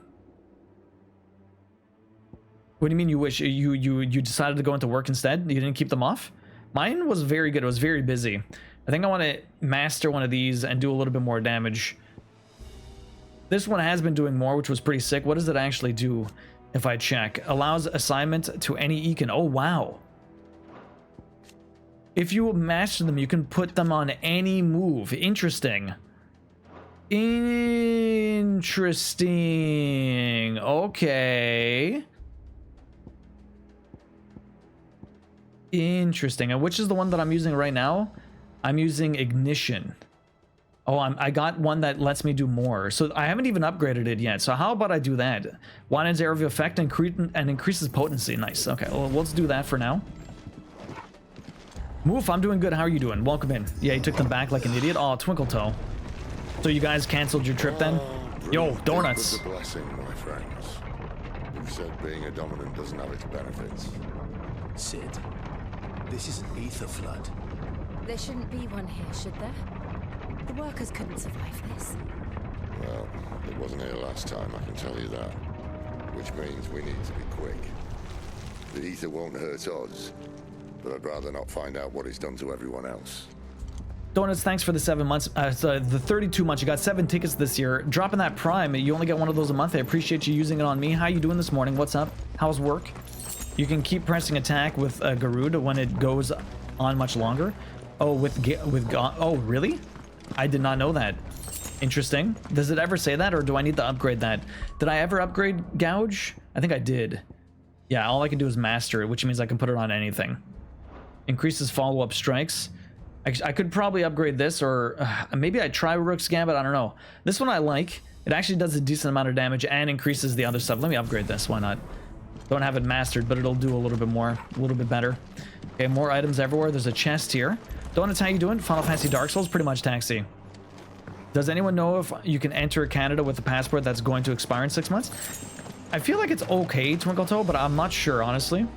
What do you mean you wish? You decided to go into work instead? You didn't keep them off? Mine was very good. It was very busy. I think I want to master one of these and do a little bit more damage. This one has been doing more, which was pretty sick. What does it actually do? If I check, allows assignment to any econ. Oh, wow. If you master them, you can put them on any move. Interesting. Okay. Interesting. And which is the one that I'm using right now? I'm using Ignition. Oh, I got one that lets me do more. So I haven't even upgraded it yet. So how about I do that? Widens area of effect and increases potency. Nice. Okay, well, let's do that for now. Moof, I'm doing good. How are you doing? Welcome in. Yeah, you took them back like an idiot. Oh, Twinkletoe. So you guys canceled your trip then? Yo, donuts.
It was a blessing, my friends. Who said being a dominant doesn't have its benefits?
Sid, this is an ether flood.
There shouldn't be one here, should there? The workers couldn't survive this.
Well, it wasn't here last time, I can tell you that. Which means we need to be quick. The ether won't hurt us, but I'd rather not find out what it's done to everyone else.
Donuts, thanks for the 7 months. The 32 months. You got 7 tickets this year. Dropping that Prime. You only get one of those a month. I appreciate you using it on me. How you doing this morning? What's up? How's work? You can keep pressing attack with Garud when it goes on much longer. Oh, oh, really? I did not know that. Interesting. Does it ever say that, or do I need to upgrade that? Did I ever upgrade Gouge? I think I did. Yeah, all I can do is master it, which means I can put it on anything. Increases follow-up strikes. I could probably upgrade this, or maybe I try Rook's Gambit. I don't know. This one I like. It actually does a decent amount of damage and increases the other stuff. Let me upgrade this. Why not? Don't have it mastered, but it'll do a little bit more, a little bit better. Okay, more items everywhere. There's a chest here. Donuts, how you doing? Final Fantasy Dark Souls, pretty much taxi. Does anyone know if you can enter Canada with a passport that's going to expire in 6 months? I feel like it's okay, Twinkle Toe, but I'm not sure, honestly.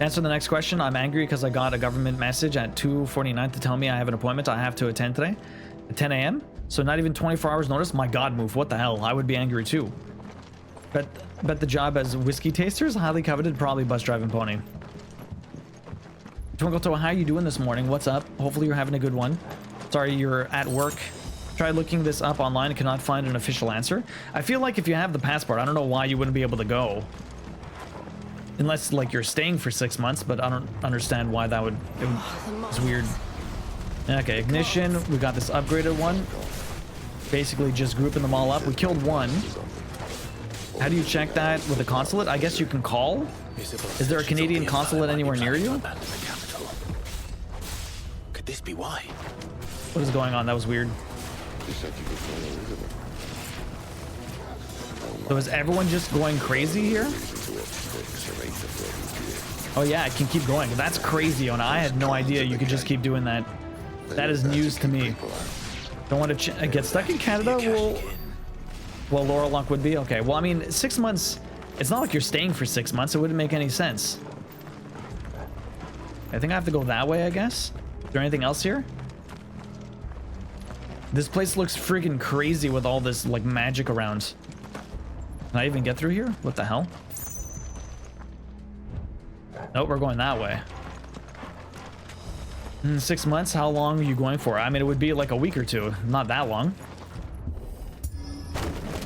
Answer the next question. I'm angry because I got a government message at 2:49 to tell me I have an appointment I have to attend today at 10 a.m. So not even 24 hours notice? My god move, what the hell? I would be angry too. Bet the job as whiskey tasters, highly coveted, probably bus driving pony. Twinkle Toe, how you doing this morning? What's up? Hopefully you're having a good one. Sorry you're at work. Tried looking this up online and cannot find an official answer. I feel like if you have the passport, I don't know why you wouldn't be able to go. Unless, like, you're staying for 6 months, but I don't understand why that would... It's weird. Okay, ignition. We got this upgraded one. Basically just grouping them all up. We killed one. How do you check that with a consulate? I guess you can call? Is there a Canadian consulate anywhere near you?
Could this be why?
What is going on? That was weird. So is everyone just going crazy here? Oh yeah, it can keep going. That's crazy, Ona. I had no idea you could just keep doing that. That is news to me. Don't want to get stuck in Canada? Well, Laurel Lock would be? Okay, well, I mean, 6 months... It's not like you're staying for 6 months. It wouldn't make any sense. I think I have to go that way, I guess. Is there anything else here? This place looks freaking crazy with all this, like, magic around. Can I even get through here? What the hell? Nope, we're going that way. 6 months? How long are you going for? I mean, it would be like a week or two. Not that long.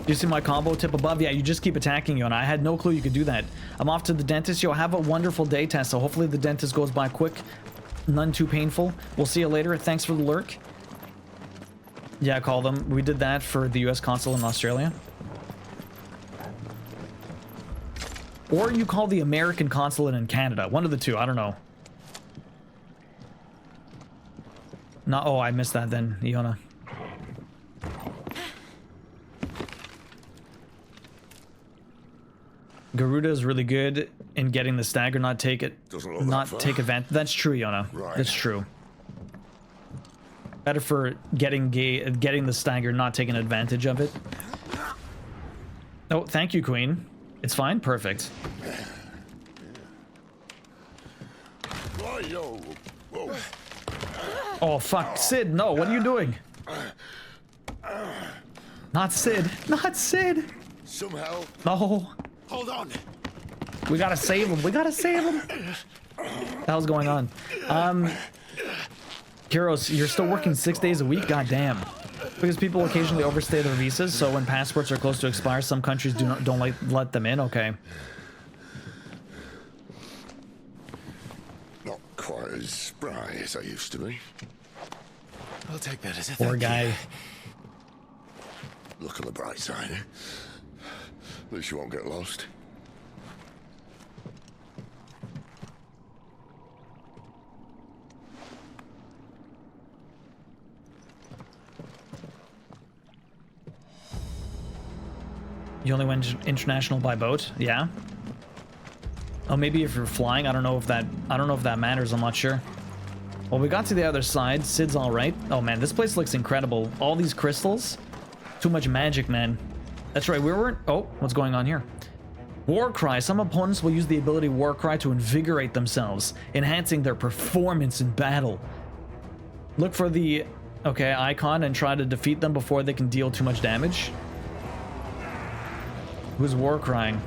You see my combo tip above? Yeah, you just keep attacking you, and I had no clue you could do that. I'm off to the dentist. Yo, have a wonderful day, Tessa. Hopefully the dentist goes by quick. None too painful. We'll see you later. Thanks for the lurk. Yeah, call them. We did that for the US consul in Australia. Or you call the American consulate in Canada. One of the two. I don't know. No, oh, I missed that then, Iona. Garuda is really good in getting the stagger, not take advantage. That's true, Iona. Right. That's true. Better for getting the stagger, not taking advantage of it. Oh, thank you, Queen. It's fine. Perfect. Oh, fuck. Sid, no. What are you doing? Not Sid. Not Sid.
Somehow.
No.
Hold on.
We gotta save him. We gotta save him. What the hell's going on? Kyros, you're still working 6 days a week? God damn. Because people occasionally overstay their visas, so when passports are close to expire, some countries don't let them in. Okay.
Not quite as spry as I used to be.
I'll take that as a
poor guy.
Look on the bright side. At least you won't get lost.
You only went international by boat? Yeah. Oh, maybe if you're flying, I don't know if that matters. I'm not sure. Well, we got to the other side. Sid's all right. Oh man, this place looks incredible. All these crystals. Too much magic, man. That's right. We weren't. Oh, what's going on here? War Cry. Some opponents will use the ability War Cry to invigorate themselves, enhancing their performance in battle. Look for the icon and try to defeat them before they can deal too much damage. Who's war crying?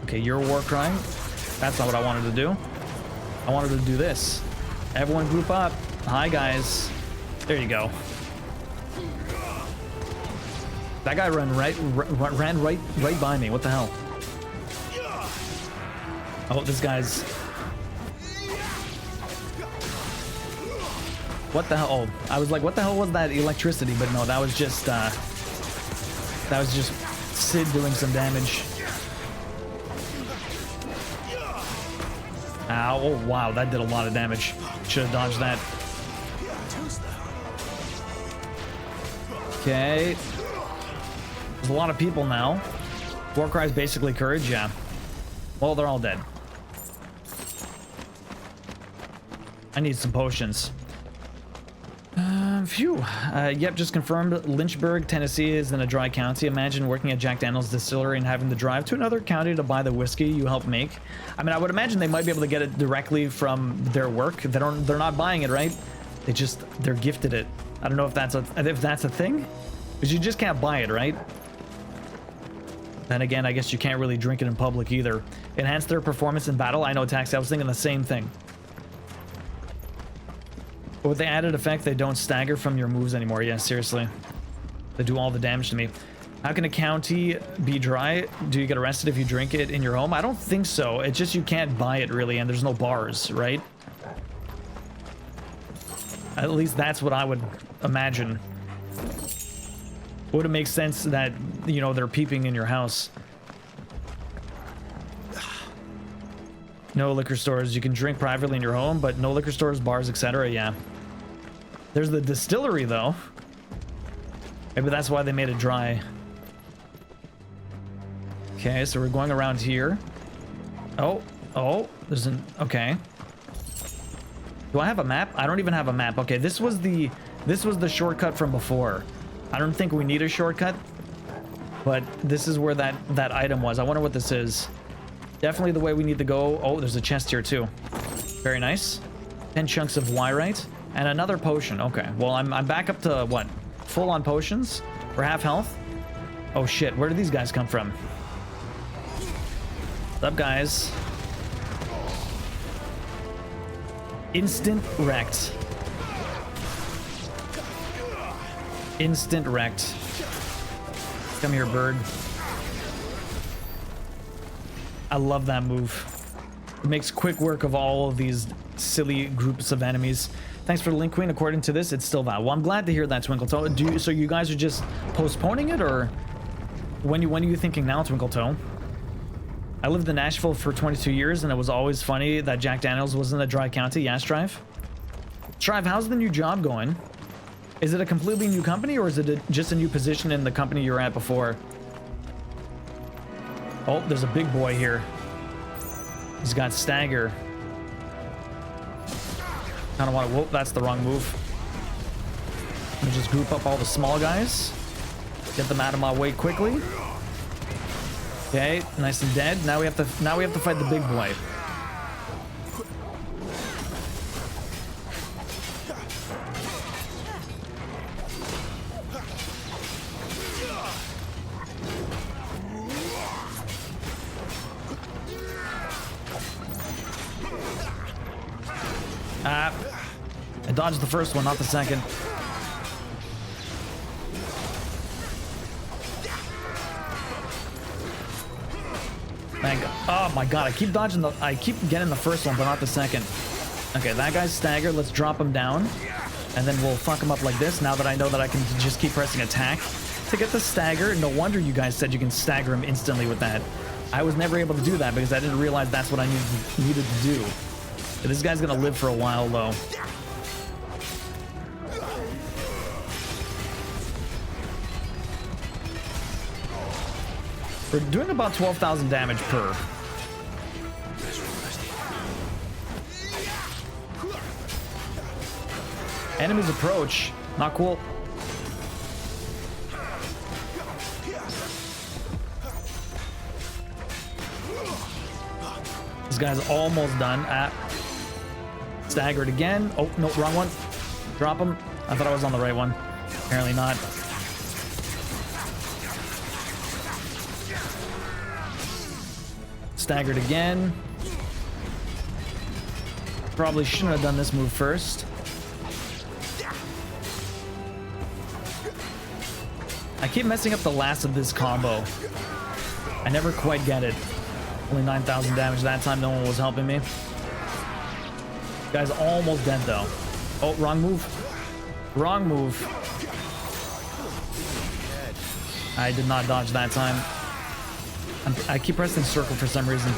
Okay, you're war crying. That's not what I wanted to do. I wanted to do this. Everyone group up. Hi, guys. There you go. That guy ran right by me. What the hell? Oh, this guy's... What the hell? Oh, I was like, what the hell was that electricity? But no, that was just Sid doing some damage. Ow, oh wow, that did a lot of damage. Should have dodged that. Okay. There's a lot of people now. Warcry is basically courage, yeah. Well, they're all dead. I need some potions. Phew. Yep, just confirmed. Lynchburg, Tennessee is in a dry county. Imagine working at Jack Daniel's distillery and having to drive to another county to buy the whiskey you helped make. I mean, I would imagine they might be able to get it directly from their work. They're not buying it, right? They're gifted it. I don't know if that's a thing, because you just can't buy it, right? Then again, I guess you can't really drink it in public either. Enhance their performance in battle. I know, Taxi. I was thinking the same thing. But with the added effect, they don't stagger from your moves anymore. Yeah, seriously. They do all the damage to me. How can a county be dry? Do you get arrested if you drink it in your home? I don't think so. It's just you can't buy it, really, and there's no bars, right? At least that's what I would imagine. Would it make sense that, you know, they're peeping in your house? No liquor stores. You can drink privately in your home, but no liquor stores, bars, etc. Yeah. There's the distillery, though. Maybe that's why they made it dry. Okay, so we're going around here. Oh, there's an... Okay. Do I have a map? I don't even have a map. Okay, this was the shortcut from before. I don't think we need a shortcut, but this is where that item was. I wonder what this is. Definitely the way we need to go. Oh, there's a chest here too. Very nice. 10 chunks of Wyrite and another potion. Okay, well, I'm back up to what? Full on potions? We're half health? Oh shit, where did these guys come from? What's up, guys? Instant wrecked. Instant wrecked. Come here, bird. I love that move. It makes quick work of all of these silly groups of enemies. Thanks for the link, Queen. According to this, it's still that. Well, I'm glad to hear that, Twinkletoe. So you guys are just postponing it, or when are you thinking now, Twinkletoe? I lived in Nashville for 22 years, and it was always funny that Jack Daniels was in a dry county. Yes, Strive? Strive, how's the new job going? Is it a completely new company, or is it just a new position in the company you were at before? Oh, there's a big boy here. He's got stagger. Kind of want to... Whoop, that's the wrong move. Let me just group up all the small guys. Get them out of my way quickly. Okay, nice and dead. Now we have to fight the big boy. I dodged the first one, not the second. Thank God. Oh my God, I keep getting the first one, but not the second. Okay, that guy's staggered. Let's drop him down. And then we'll fuck him up like this, now that I know that I can just keep pressing attack to get the stagger. No wonder you guys said you can stagger him instantly with that. I was never able to do that because I didn't realize that's what I needed to do. This guy's gonna live for a while, though. We're doing about 12,000 damage per. Enemies approach. Not cool. This guy's almost done. Staggered again. Oh, no, wrong one. Drop him. I thought I was on the right one. Apparently not. Staggered again. Probably shouldn't have done this move first. I keep messing up the last of this combo. I never quite get it. Only 9,000 damage that time. No one was helping me. Guy's almost dead though. Oh, wrong move. Wrong move. I did not dodge that time. I keep pressing circle for some reason.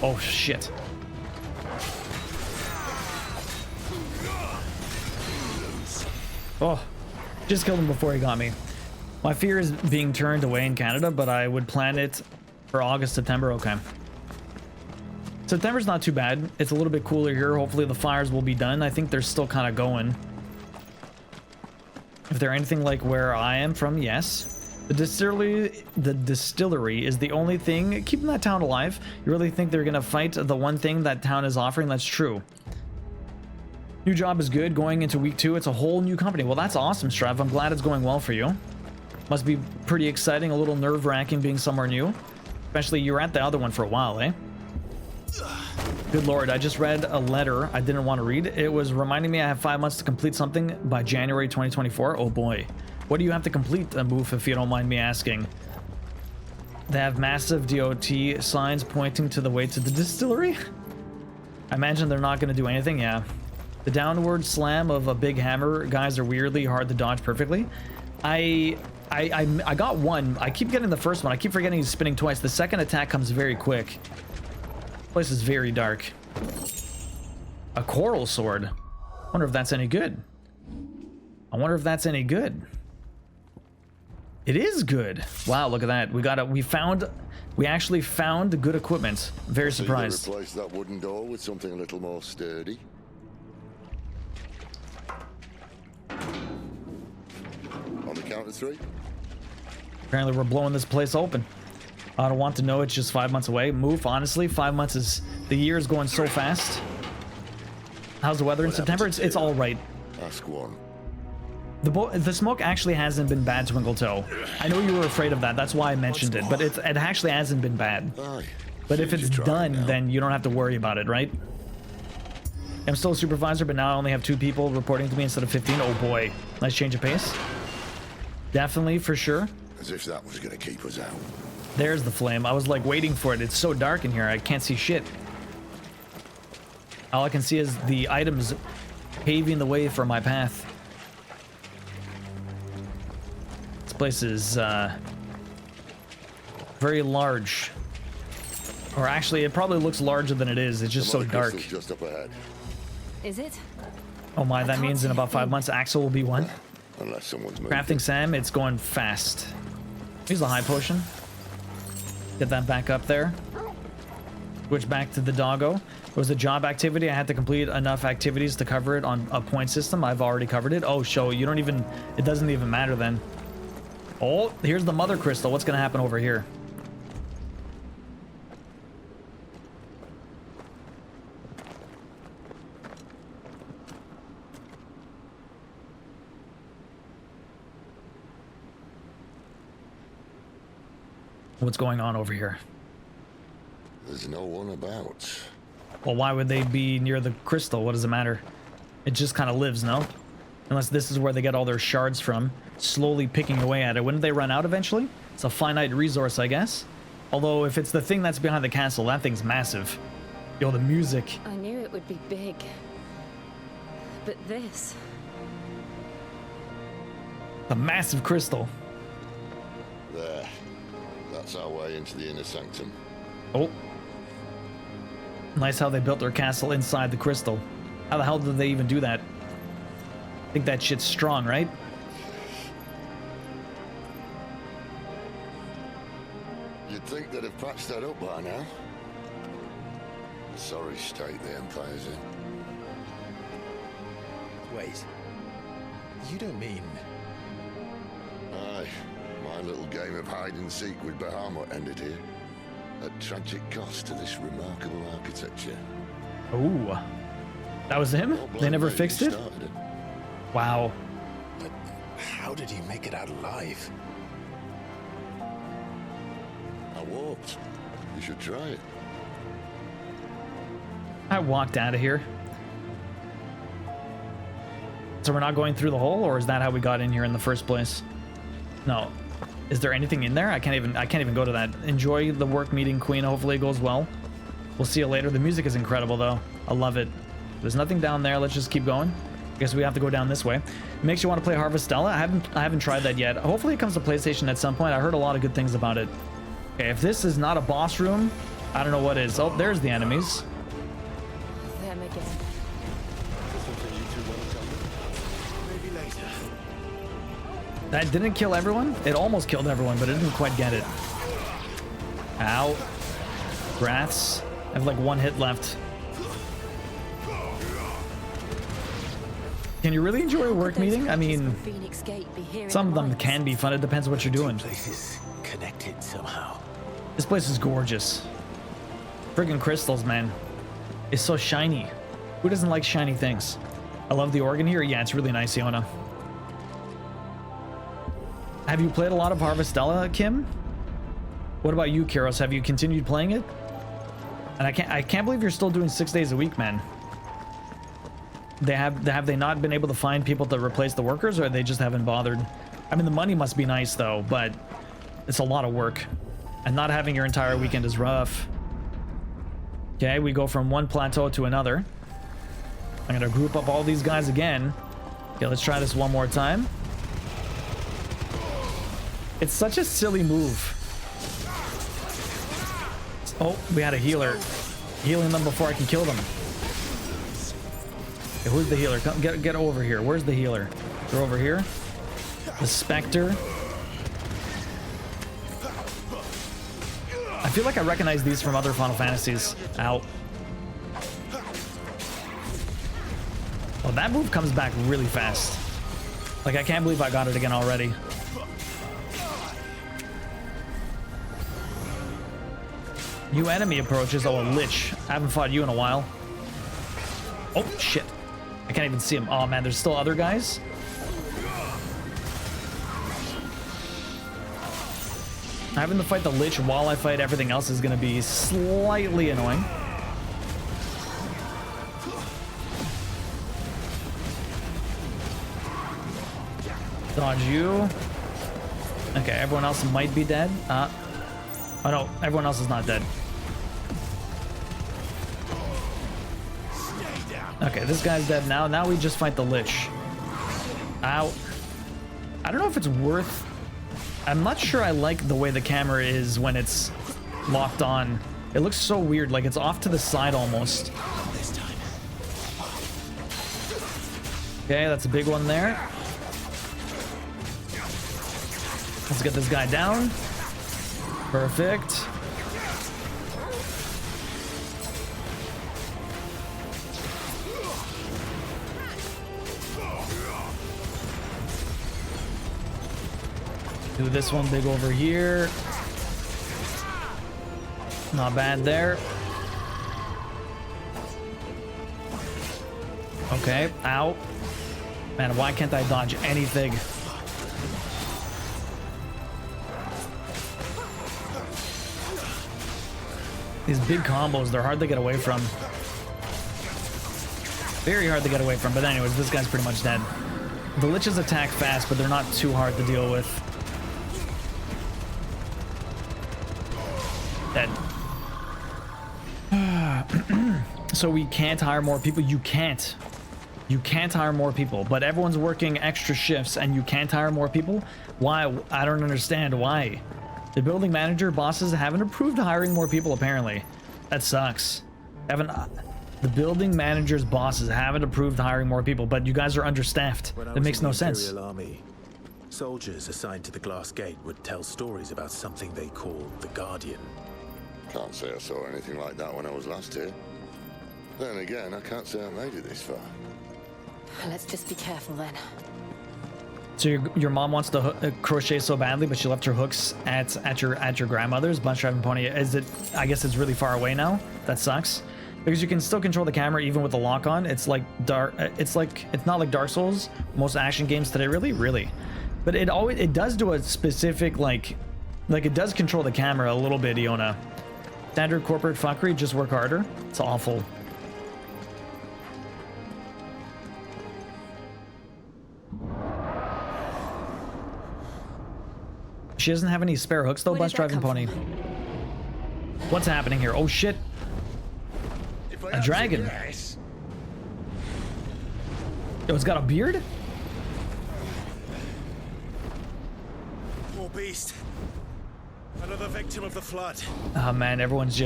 Oh, shit. Oh, just killed him before he got me. My fear is being turned away in Canada, but I would plan it for August, September. Okay. September's not too bad. It's a little bit cooler here. Hopefully the fires will be done. I think they're still kind of going. If they're anything like where I am from, yes. The distillery is the only thing keeping that town alive. You really think they're gonna fight the one thing that town is offering? That's true. New job is good. Going into week 2, it's a whole new company. Well, that's awesome, Strav. I'm glad it's going well for you. Must be pretty exciting, a little nerve-wracking being somewhere new. Especially you were at the other one for a while, eh? Good lord, I just read a letter I didn't want to read. It was reminding me I have 5 months to complete something by January 2024. Oh boy. What do you have to complete, Boof, if you don't mind me asking? They have massive DOT signs pointing to the way to the distillery? I imagine they're not going to do anything, yeah. The downward slam of a big hammer guys are weirdly hard to dodge perfectly. I got one. I keep getting the first one. I keep forgetting he's spinning twice. The second attack comes very quick. This place is very dark. A coral sword. I wonder if that's any good. I wonder if that's any good. It is good. Wow, look at that. We actually found good equipment. Very surprised.
Replace that wooden door with something a little more sturdy. On the count of 3.
Apparently we're blowing this place open. I don't want to know it's just 5 months away. Move, honestly, 5 months is... The year is going so fast. How's the weather in September? It's all right.
Ask one.
The smoke actually hasn't been bad, Twinkletoe. I know you were afraid of that. That's why I mentioned it. But it actually hasn't been bad. But if it's done, then you don't have to worry about it, right? I'm still a supervisor, but now I only have 2 people reporting to me instead of 15. Oh boy. Nice change of pace. Definitely, for sure.
As if that was going to keep us out.
There's the flame. I was like waiting for it. It's so dark in here. I can't see shit. All I can see is the items paving the way for my path. This place is very large. Or actually, it probably looks larger than it is. It's just so dark.
Just up ahead.
Is it?
Oh my, that means in about 5 months, Axel will be one.
Unless someone's moving.
Crafting Sam, it's going fast. Here's the high potion. Get that back up there. Switch back to the doggo. It was a job activity. I had to complete enough activities to cover it on a point system. I've already covered it. Oh, show you don't even... It doesn't even matter then. Oh, here's the mother crystal. What's going to happen over here? What's going on over here?
There's no one about.
Well, why would they be near the crystal? What does it matter? It just kind of lives, no? Unless this is where they get all their shards from, slowly picking away at it. Wouldn't they run out eventually? It's a finite resource, I guess. Although, if it's the thing that's behind the castle, that thing's massive. Yo, the music.
I knew it would be big. But this...
The massive crystal.
There. That's our way into the inner sanctum.
Oh. Nice how they built their castle inside the crystal. How the hell did they even do that? I think that shit's strong, right?
You'd think they'd have patched that up by now. Sorry state the Empire's in.
Wait. You don't mean...
Aye. My little game of hide-and-seek with Bahamut ended here. At tragic cost to this remarkable architecture.
Ooh. That was him? They never fixed it? Wow.
But how did he make it out alive?
I walked. You should try it.
I walked out of here. So we're not going through the hole, or is that how we got in here in the first place? No. Is there anything in there? I can't even go to that. Enjoy the work meeting, Queen. Hopefully it goes well. We'll see you later. The music is incredible, though. I love it. There's nothing down there. Let's just keep going. Guess we have to go down this way. It makes you want to play Harvestella. I haven't tried that yet. Hopefully it comes to PlayStation at some point. I heard a lot of good things about it. Okay, if this is not a boss room, I don't know what is. Oh, there's the enemies.
Them again.
Maybe later.
That didn't kill everyone. It almost killed everyone, but it didn't quite get it. Ow. Wraths. I have like 1 hit left. Can you really enjoy a work meeting? I mean, some of them can be fun. It depends what you're doing.
Places connected somehow.
This place is gorgeous. Friggin' crystals, man. It's so shiny. Who doesn't like shiny things? I love the organ here. Yeah, it's really nice, Iona. Have you played a lot of Harvestella, Kim? What about you, Kiros? Have you continued playing it? And I can't believe you're still doing 6 days a week, man. Have they not been able to find people to replace the workers, or they just haven't bothered? I mean, the money must be nice though, but it's a lot of work, and not having your entire weekend is rough. Okay, we go from one plateau to another. I'm gonna group up all these guys again. Okay, let's try this one more time. It's such a silly move. Oh, we had a healer. Healing them before I can kill them. Okay, who's the healer? Come, get over here. Where's the healer? They're over here. The Spectre. I feel like I recognize these from other Final Fantasies. Ow. Oh, that move comes back really fast. Like, I can't believe I got it again already. New enemy approaches. Oh, a Lich. I haven't fought you in a while. Oh, shit. I can't even see him. Oh, man, there's still other guys? Having to fight the Lich while I fight everything else is going to be slightly annoying. Dodge you. Okay, everyone else might be dead. Oh no, everyone else is not dead. Okay, this guy's dead now. Now we just fight the Lich. Ow. I don't know if it's worth... I'm not sure I like the way the camera is when it's locked on. It looks so weird, like it's off to the side almost. Okay, that's a big one there. Let's get this guy down. Perfect. Do this one big over here. Not bad there. Okay, ow. Man, why can't I dodge anything? These big combos, they're hard to get away from. Very hard to get away from, but anyways, this guy's pretty much dead. The Liches attack fast, but they're not too hard to deal with. Dead. So we can't hire more people? You can't. You can't hire more people, but everyone's working extra shifts and you can't hire more people? Why? I don't understand why. The building manager bosses haven't approved hiring more people, apparently. That sucks. The building manager's bosses haven't approved hiring more people, but you guys are understaffed. That makes no sense.
Army, soldiers assigned to the Glass Gate would tell stories about something they called the Guardian.
Can't say I saw anything like that when I was last here. Then again, I can't say I made it this far.
Let's just be careful then.
So your mom wants to crochet so badly, but she left her hooks at your grandmother's Bunch Driving Pony. Is it? I guess it's really far away now. That sucks. Because you can still control the camera even with the lock on. It's like dark. It's not like Dark Souls. Most action games today, really. But it does do a specific like it does control the camera a little bit. Iona. Standard corporate fuckery. Just work harder. It's awful. She doesn't have any spare hooks though, Bus Driving Pony. What's happening here? Oh shit. A dragon. Yo, it's got a beard?
Poor beast. Another victim of the flood.
Oh man, everyone's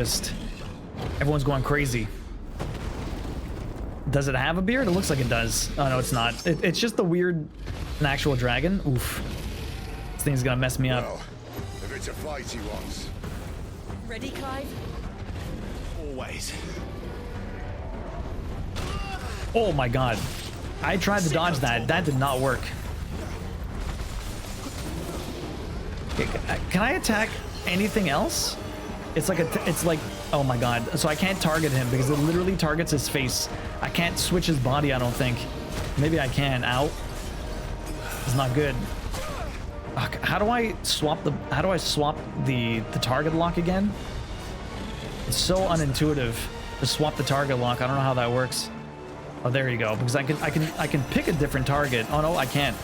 going crazy. Does it have a beard? It looks like it does. Oh no, it's not. It's just the weird, an actual dragon. Oof. This thing's gonna mess me up.
Well, if it's a fight he wants.
Ready, Clive?
Always.
Oh my god. I tried to dodge that. That did not work. Okay, can I attack anything else? It's like, oh my god. So I can't target him because it literally targets his face. I can't switch his body, I don't think. Maybe I can. Ow. It's not good. How do I swap the target lock again? It's so unintuitive to swap the target lock. I don't know how that works. Oh, there you go. Because I can pick a different target. Oh no, I can't.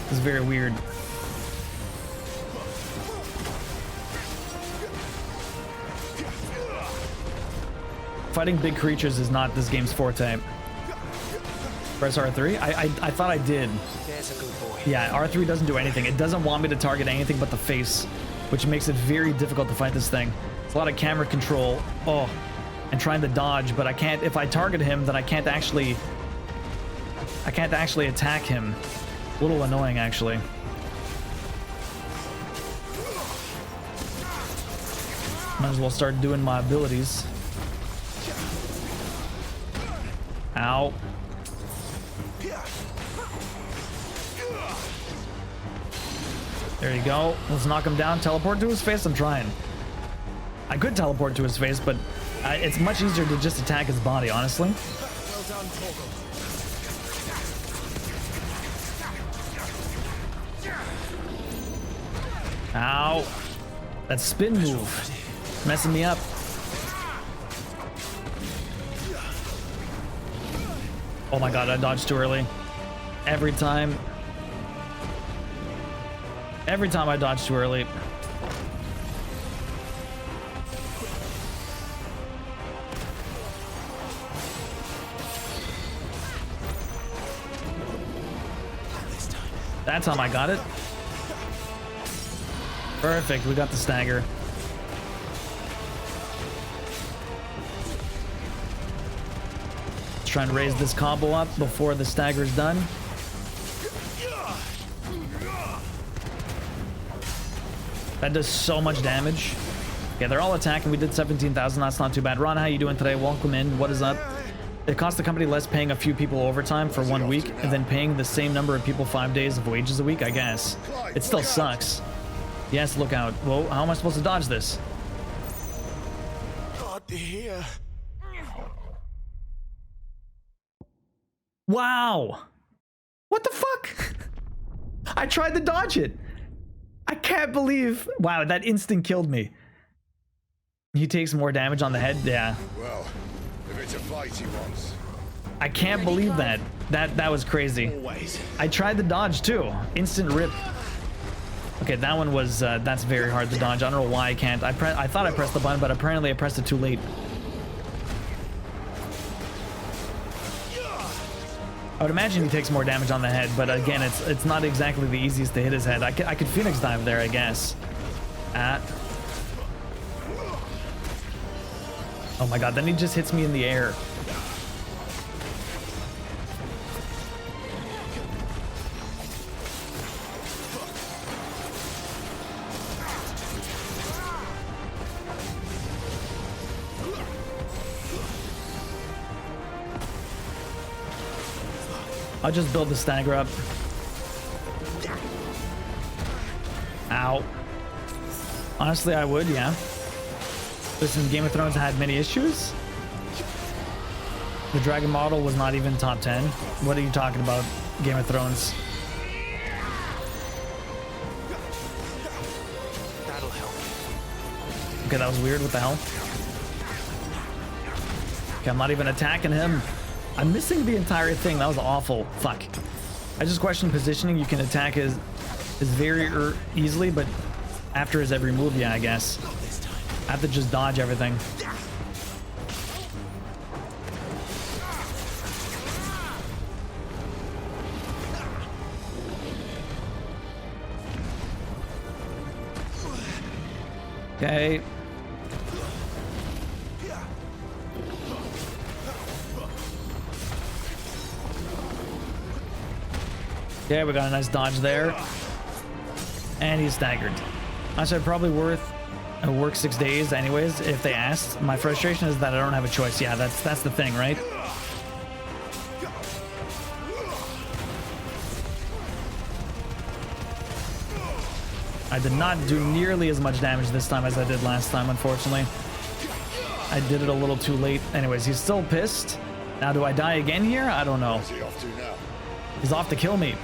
This is very weird. Fighting big creatures is not this game's forte. Press R3? I thought I did.
There's a good boy.
Yeah, R3 doesn't do anything. It doesn't want me to target anything but the face, which makes it very difficult to fight this thing. It's a lot of camera control. Oh, and trying to dodge, but I can't. If I target him, then I can't actually attack him. A little annoying, actually. Might as well start doing my abilities. Ow. There you go. Let's knock him down. Teleport to his face. I'm trying. I could teleport to his face, but it's much easier to just attack his body, honestly.
Well done, Torgal.
Ow. That spin move. Messing me up. Oh my god, I dodged too early. Every time I dodge too early. That time I got it. Perfect, we got the stagger. Let's try and raise this combo up before the stagger's done. That does so much damage. Okay, they're all attacking. We did 17,000. That's not too bad. Ron, how you doing today? Welcome in. What is up? It costs the company less paying a few people overtime for 1 week and then paying the same number of people 5 days of wages a week, I guess. It still sucks. Yes, look out. Whoa, how am I supposed to dodge this?
God, here.
Wow. What the fuck? I tried to dodge it. I can't believe. Wow, that instant killed me. He takes more damage on the head. Yeah.
Well, if it's a fight he wants.
I can't believe that. That was crazy.
Always.
I tried to dodge too. Instant rip. Okay, that one was that's very hard to dodge. I don't know why I can't. I thought I pressed the button, but apparently I pressed it too late. I would imagine he takes more damage on the head, but again, it's not exactly the easiest to hit his head. I could Phoenix dive there, I guess. Oh my god, then he just hits me in the air. I'll just build the stagger up. Ow. Honestly, I would, yeah. Listen, Game of Thrones had many issues. The dragon model was not even top 10. What are you talking about, Game of Thrones?
That'll help.
Okay, that was weird. What the hell? Okay, I'm not even attacking him. I'm missing the entire thing. That was awful. Fuck. I just questioned positioning. You can attack his very easily, but after his every move, yeah, I guess. I have to just dodge everything. Okay. Okay, we got a nice dodge there. And he's staggered. I said probably work 6 days anyways, if they asked. My frustration is that I don't have a choice. Yeah, that's the thing, right? I did not do nearly as much damage this time as I did last time, unfortunately. I did it a little too late. Anyways, he's still pissed. Now, do I die again here? I don't know.
Where's he off to now?
He's off to kill me.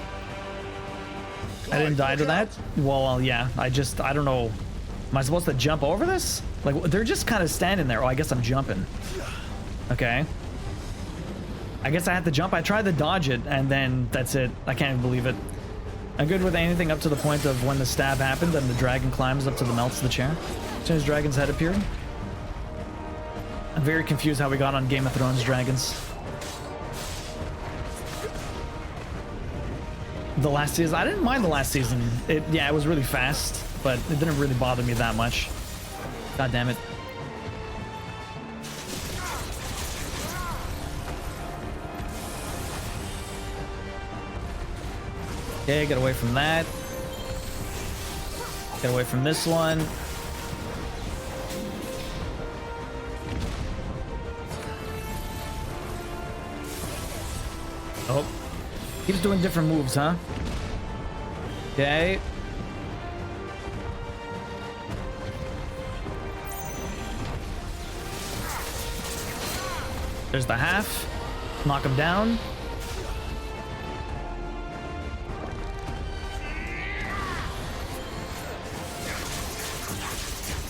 I didn't die to that? Well, yeah. I don't know. Am I supposed to jump over this? Like, they're just kind of standing there. Oh, I guess I'm jumping. Okay. I guess I had to jump. I tried to dodge it, and then that's it. I can't even believe it. I'm good with anything up to the point of when the stab happened and the dragon climbs up to the melts of the chair. As soon as Dragon's head appeared. I'm very confused how we got on Game of Thrones dragons. The last season, I didn't mind the last season. It was really fast, but it didn't really bother me that much. God damn it. Okay, get away from that. Get away from this one. Oh. Keeps doing different moves, huh? Okay. There's the half. Knock him down.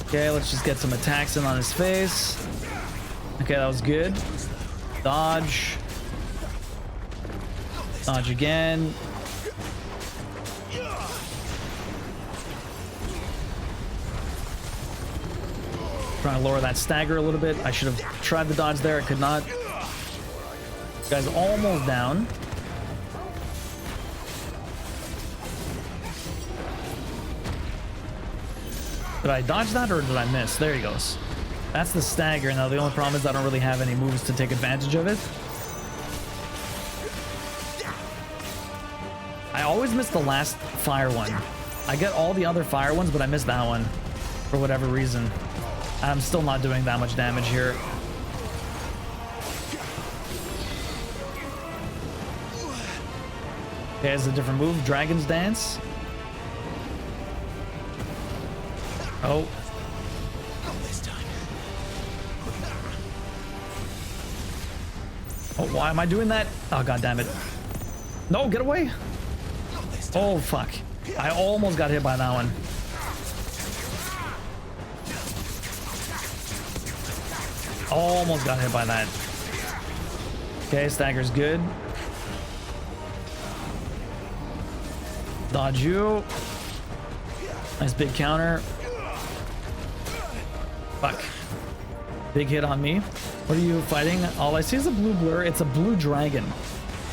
Okay, let's just get some attacks in on his face. Okay, that was good. Dodge. Dodge again. Trying to lower that stagger a little bit. I should have tried the dodge there. I could not. This guy's almost down. Did I dodge that or did I miss? There he goes. That's the stagger. Now, the only problem is I don't really have any moves to take advantage of it. I always miss the last fire one. I get all the other fire ones, but I miss that one for whatever reason. I'm still not doing that much damage here. Okay, it's a different move. Dragon's Dance. Oh. Oh, why am I doing that? Oh, god damn it. No, get away. Oh, fuck. I almost got hit by that one. Almost got hit by that. Okay, stagger's good. Dodge you. Nice big counter. Fuck. Big hit on me. What are you fighting? All I see is a blue blur. It's a blue dragon.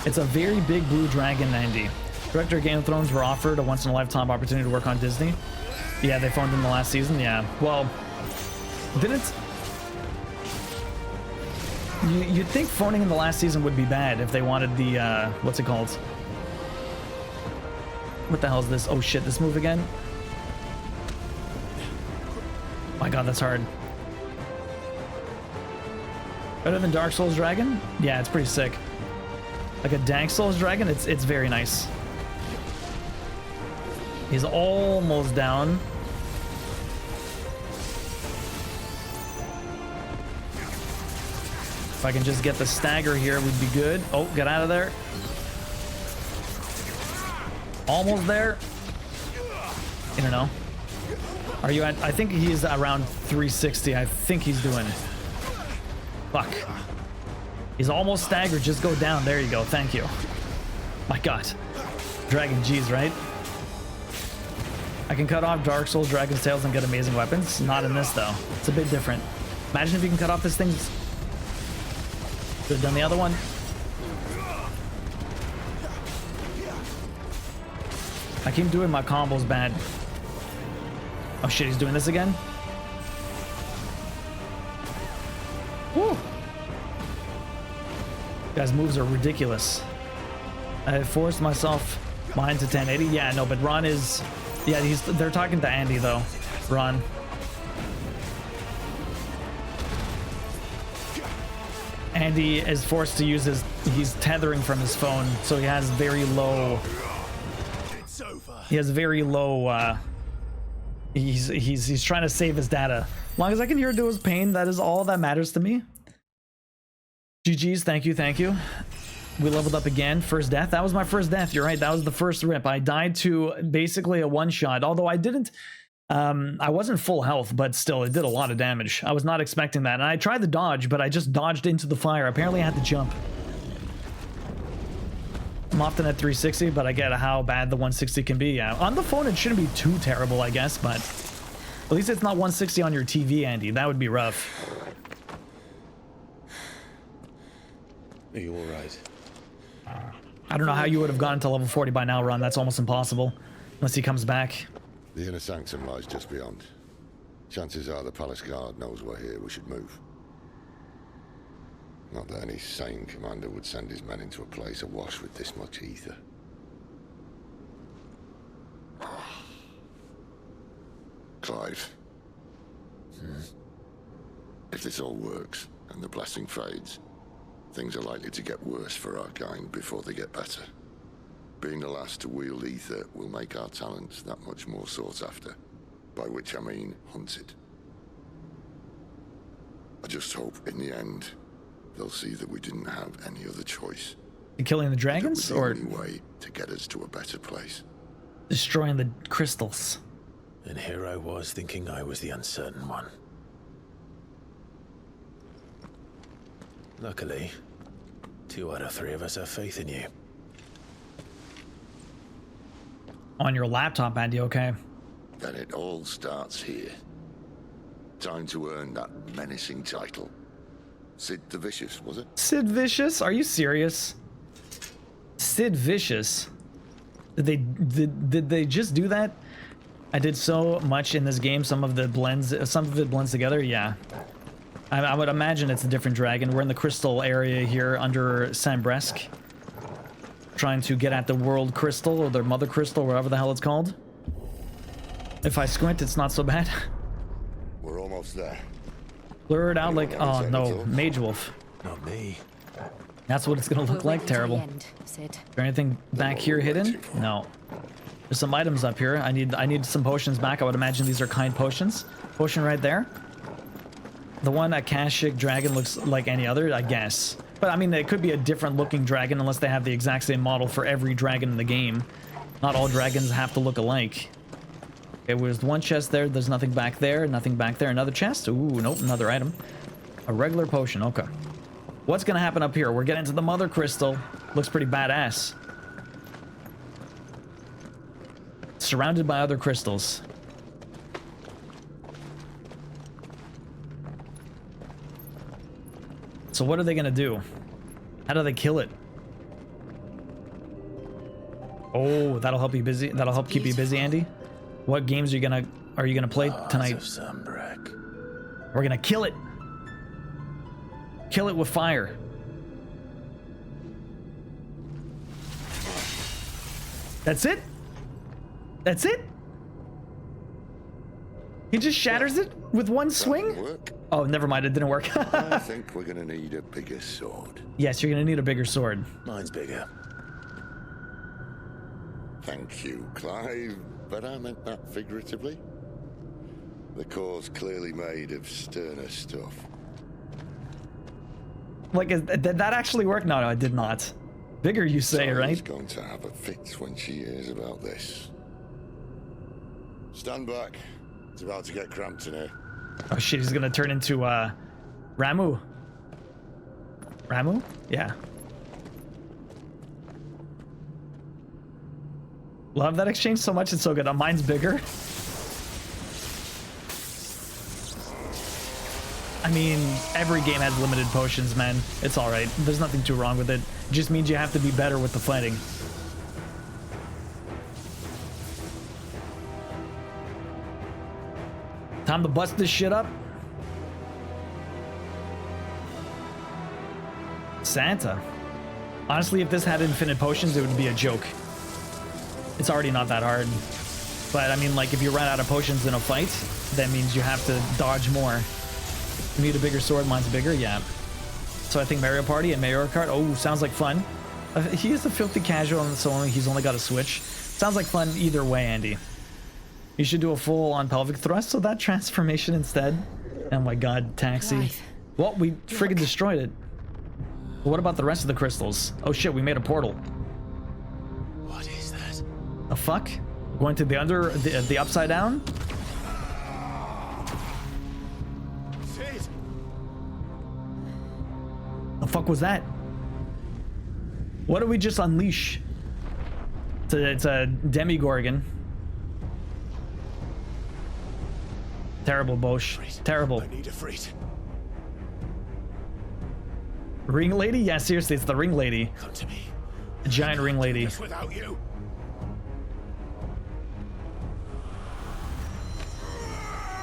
It's a very big blue dragon, Andy. Director of Game of Thrones were offered a once-in-a-lifetime opportunity to work on Disney. Yeah, they phoned in the last season. Yeah. Well, didn't... You'd think phoning in the last season would be bad if they wanted the, what's it called? What the hell is this? Oh shit, this move again? My god, that's hard. Better than Dark Souls Dragon? Yeah, it's pretty sick. Like a Dank Souls Dragon, it's very nice. He's almost down. If I can just get the stagger here, we'd be good. Oh, get out of there. Almost there. I don't know. Are you at... I think he's around 360. I think he's doing... Fuck. He's almost staggered. Just go down. There you go. Thank you. My god. Dragon G's, right? I can cut off Dark Souls Dragon's tails and get amazing weapons. Not in this, though. It's a bit different. Imagine if you can cut off this thing. Should have done the other one. I keep doing my combos bad. Oh shit, he's doing this again? Guys' moves are ridiculous. I forced myself mine to 1080. Yeah, no, but Ron is... Yeah, they're talking to Andy, though. Ron. Andy is forced to use his... He's tethering from his phone, so he has very low... He has very low... He's trying to save his data. As long as I can hear Duo's pain, that is all that matters to me. GG's, thank you, thank you. We leveled up again. First death. That was my first death. You're right. That was the first rip. I died to basically a one-shot. Although I didn't... I wasn't full health, but still, it did a lot of damage. I was not expecting that. And I tried the dodge, but I just dodged into the fire. Apparently, I had to jump. I'm often at 360, but I get how bad the 160 can be. Yeah. On the phone, it shouldn't be too terrible, I guess, but... At least it's not 160 on your TV, Andy. That would be rough.
Are you alright?
I don't know how you would have gotten to level 40 by now, Ron. That's almost impossible. Unless he comes back.
The inner sanctum lies just beyond. Chances are the palace guard knows we're here. We should move. Not that any sane commander would send his men into a place awash with this much ether. Clive. If this all works, and the blessing fades, things are likely to get worse for our kind before they get better. Being the last to wield ether will make our talents that much more sought after, by which I mean hunted. I just hope, in the end, they'll see that we didn't have any other choice.
Killing the dragons, or
the only way to get us to a better place?
Destroying the crystals.
And here I was thinking I was the uncertain one. Luckily, 2 out of 3 of us have faith in you.
On your laptop, Andy, okay?
Then it all starts here. Time to earn that menacing title. Sid the Vicious, was it?
Sid Vicious? Are you serious? Sid Vicious? Did they just do that? I did so much in this game. Some of it blends together. Yeah. I would imagine it's a different dragon. We're in the crystal area here under Sambresk. Trying to get at the world crystal, or the mother crystal, whatever the hell it's called. If I squint, it's not so bad.
We're almost there.
Blur it out like, oh no, Mage Wolf.
Not me.
That's what it's gonna look like. Terrible. Is there anything back here hidden? No. There's some items up here. I need some potions back. I would imagine these are kind potions. Potion right there. The one Akashic dragon looks like any other, I guess. But I mean, it could be a different looking dragon unless they have the exact same model for every dragon in the game. Not all dragons have to look alike. Okay, there's one chest there. There's nothing back there. Nothing back there. Another chest. Ooh, nope, another item. A regular potion. Okay. What's gonna happen up here? We're getting to the mother crystal. Looks pretty badass. Surrounded by other crystals. So what are they gonna do? How do they kill it? Oh, that'll help you busy. That'll help keep you busy, Andy. What games are you gonna play tonight? We're gonna kill it. Kill it with fire. That's it? That's it? He just shatters it with one swing? Oh, never mind, it didn't work.
I think we're gonna need a bigger sword.
Yes, you're gonna need a bigger sword.
Mine's bigger.
Thank you, Clive, but I meant that figuratively. The core's clearly made of sterner stuff.
Like, did that actually work? No, it did not. Bigger, you say, right?
She's going to have a fit when she hears about this. Stand back. It's about to get cramped in here.
Oh shit, he's gonna turn into, Ramu. Ramu? Yeah. Love that exchange so much, it's so good. Mine's bigger. I mean, every game has limited potions, man. It's alright. There's nothing too wrong with it. It just means you have to be better with the fighting. Time to bust this shit up. Santa. Honestly, if this had infinite potions, it would be a joke. It's already not that hard. But I mean, like, if you run out of potions in a fight, that means you have to dodge more. You need a bigger sword, mine's bigger, yeah. So I think Mario Party and Mario Kart, oh, sounds like fun. He is a filthy casual, and so he's only got a Switch. Sounds like fun either way, Andy. You should do a full-on pelvic thrust, so that transformation instead. Oh my god, Taxi.
Clive,
well, we friggin' destroyed it. But what about the rest of the crystals? Oh shit, we made a portal.
What is that?
The fuck? Going to the upside down?
Sid!
The fuck was that? What did we just unleash? It's a Demigorgon. Terrible, Bosch. Terrible.
I need a freight.
Ring lady? Yeah, seriously, it's the ring lady.
Come to me.
A giant ring lady.
Without you.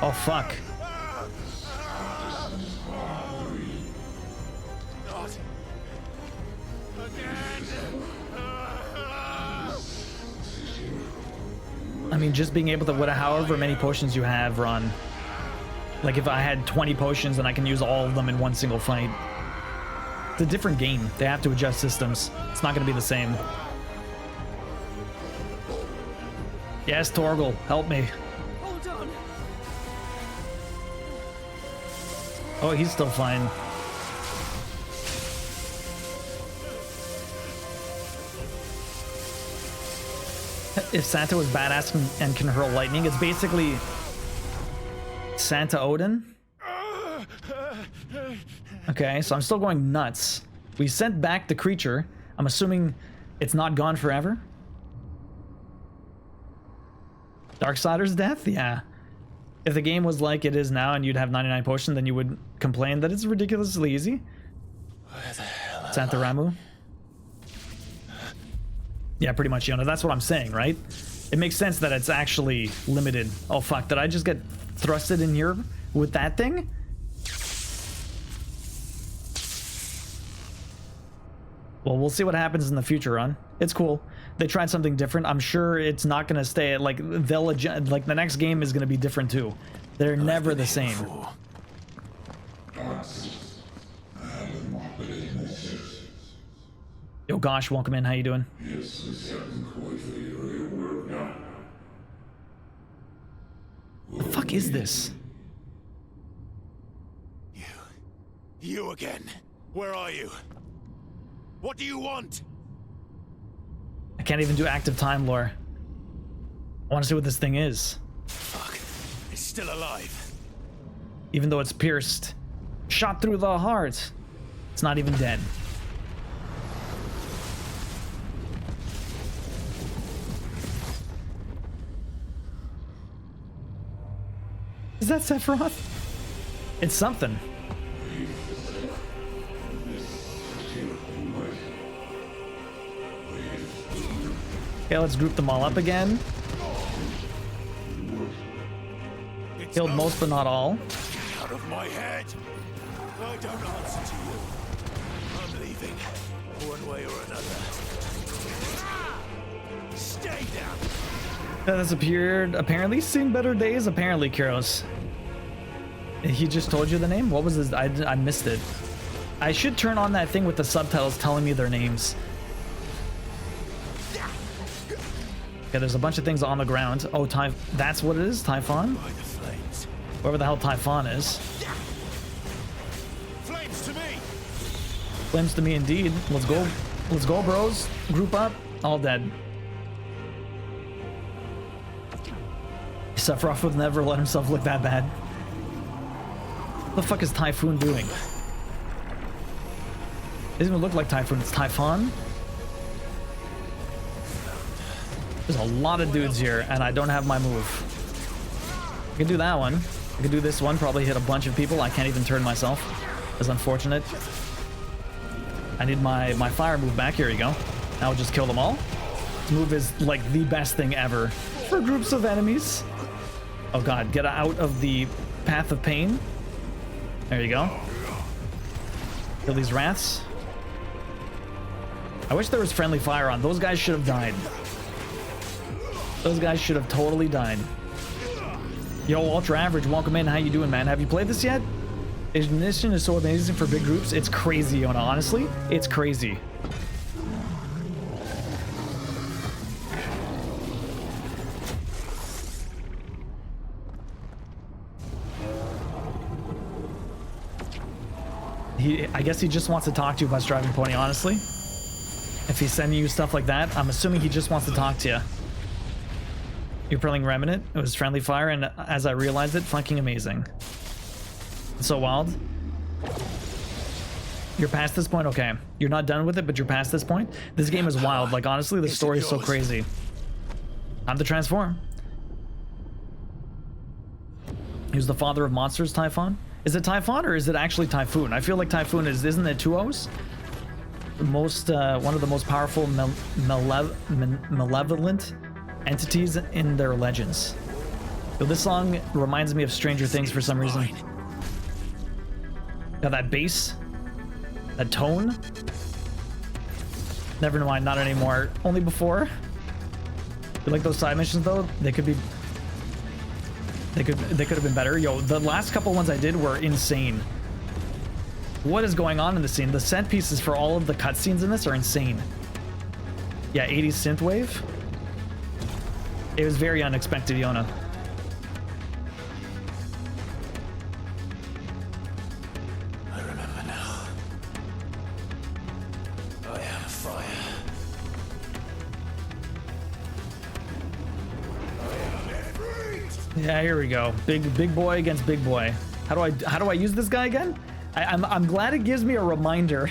Oh fuck.
Not again.
I mean, just being able to, however many potions you have, Ron. Like if I had 20 potions and I can use all of them in one single fight. It's a different game. They have to adjust systems. It's not going to be the same. Yes, Torgal, help me.
Hold on.
Oh, he's still fine. If Santa was badass and can hurl lightning, it's basically Santa Odin. Okay, so I'm still going nuts. We sent back the creature. I'm assuming it's not gone forever. Darksider's death? Yeah. If the game was like it is now and you'd have 99 potions, then you would complain that it's ridiculously easy.
Where the hell
Santa Ramu? Yeah, pretty much, Yona. That's what I'm saying, right? It makes sense that it's actually limited. Oh, fuck. Did I just get thrusted in here with that thing? Well, we'll see what happens in the future, Ron. It's cool. They tried something different. I'm sure it's not going to stay... Like, they'll adjust... Like, the next game is going to be different, too. They're never the same. Yo, Gosh, welcome in. How you doing? The fuck is this?
You again. Where are you? What do you want?
I can't even do active time lore. I want to see what this thing is.
Fuck. It's still alive.
Even though it's pierced. Shot through the heart. It's not even dead. Is that Sephiroth? It's something. Okay, let's group them all up again. Killed most but not all.
Out of my head. I don't answer to you. I'm leaving. One way or another. Stay down.
That has appeared. Apparently seen better days. Apparently, Kuros. He just told you the name? What was his? I missed it. I should turn on that thing with the subtitles telling me their names. Okay, there's a bunch of things on the ground. Oh, that's what it is? Typhon? Whoever the hell Typhon is.
Flames to me.
Flames to me indeed. Let's go. Let's go, bros. Group up. All dead. Sephiroth would never let himself look that bad. What the fuck is Typhoon doing? It doesn't even look like Typhoon, it's Typhon. There's a lot of dudes here, and I don't have my move. I can do that one. I can do this one, probably hit a bunch of people. I can't even turn myself. That's unfortunate. I need my fire move back. Here we go. Now we'll just kill them all. This move is like the best thing ever for groups of enemies. Oh god, get out of the path of pain. There you go. Kill these rats. I wish there was friendly fire on. Those guys should have died. Those guys should have totally died. Yo, Ultra Average, welcome in. How you doing, man? Have you played this yet? Ignition is so amazing for big groups. It's crazy, Yona. Honestly, it's crazy. I guess he just wants to talk to you about Striving Pony, honestly. If he's sending you stuff like that, I'm assuming he just wants to talk to you. You're playing Remnant. It was friendly fire, and as I realized it, fucking amazing. It's so wild. You're past this point? Okay. You're not done with it, but you're past this point? This game is wild. Like, honestly, the story is so crazy. Time to transform. He was the father of monsters, Typhon? Is it Typhon or is it actually Typhoon? I feel like Typhoon isn't it 2 O's? The most, one of the most powerful malevolent entities in their legends. So this song reminds me of Stranger Things for some reason. Got that bass, that tone. Never mind, not anymore. Only before. You like those side missions though? They could be. They could have been better. Yo, the last couple ones I did were insane. What is going on in the scene? The set pieces for all of the cutscenes in this are insane. Yeah, 80s synthwave. It was very unexpected, Yona.
I remember now. I am fire.
Yeah, here we go. Big boy against big boy. How do I use this guy again? I'm glad it gives me a reminder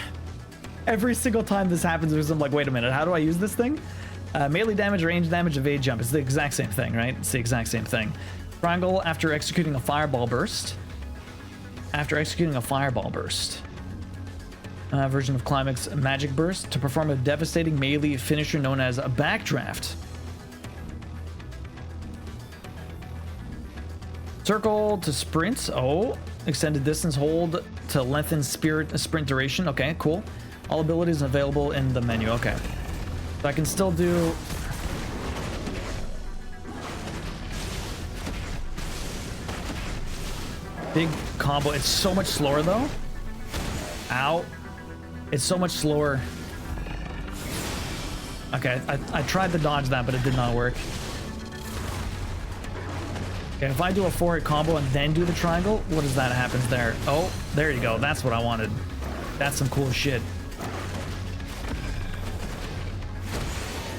every single time this happens, because I'm like, wait a minute, how do I use this thing? Melee damage, range damage, evade jump. It's the exact same thing, right? It's the exact same thing. Triangle after executing a fireball burst. After executing a fireball burst. Version of Climax magic burst to perform a devastating melee finisher known as a backdraft. Circle to sprint. Oh, extended distance hold to lengthen sprint duration. Okay, cool. All abilities available in the menu. Okay. So I can still do... big combo. It's so much slower though. Ow. It's so much slower. Okay, I tried to dodge that, but it did not work. Okay, if I do a 4-hit combo and then do the triangle, what is that happens there? Oh, there you go. That's what I wanted. That's some cool shit.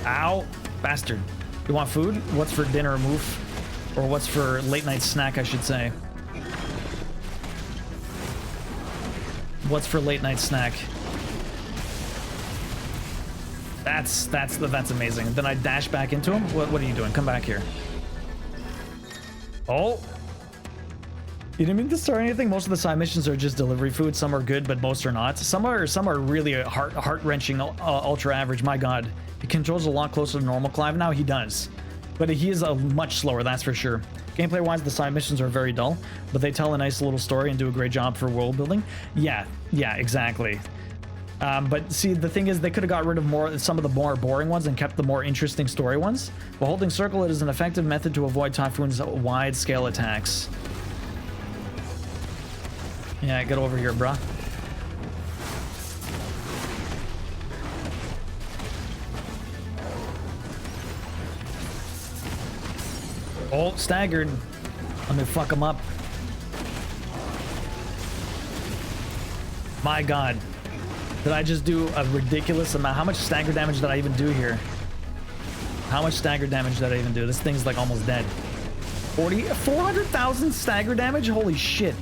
Ow, bastard. You want food? What's for dinner, Moof? Or what's for late night snack, I should say. What's for late night snack? That's amazing. And then I dash back into him. What are you doing? Come back here. Oh, you didn't mean to start anything. Most of the side missions are just delivery food. Some are good, but most are not. Some are really heart-wrenching. Ultra Average. My God, he controls a lot closer to normal Clive now. He does, but he is a much slower. That's for sure. Gameplay-wise, the side missions are very dull, but they tell a nice little story and do a great job for world building. Yeah, exactly. But see, the thing is, they could have got rid of some of the more boring ones and kept the more interesting story ones. While holding circle, it is an effective method to avoid Typhoon's wide-scale attacks. Yeah, get over here, bruh. Oh, staggered. Let me fuck him up. My God. Did I just do a ridiculous amount? How much stagger damage did I even do here? How much stagger damage did I even do? This thing's like almost dead. 400,000 stagger damage? Holy shit.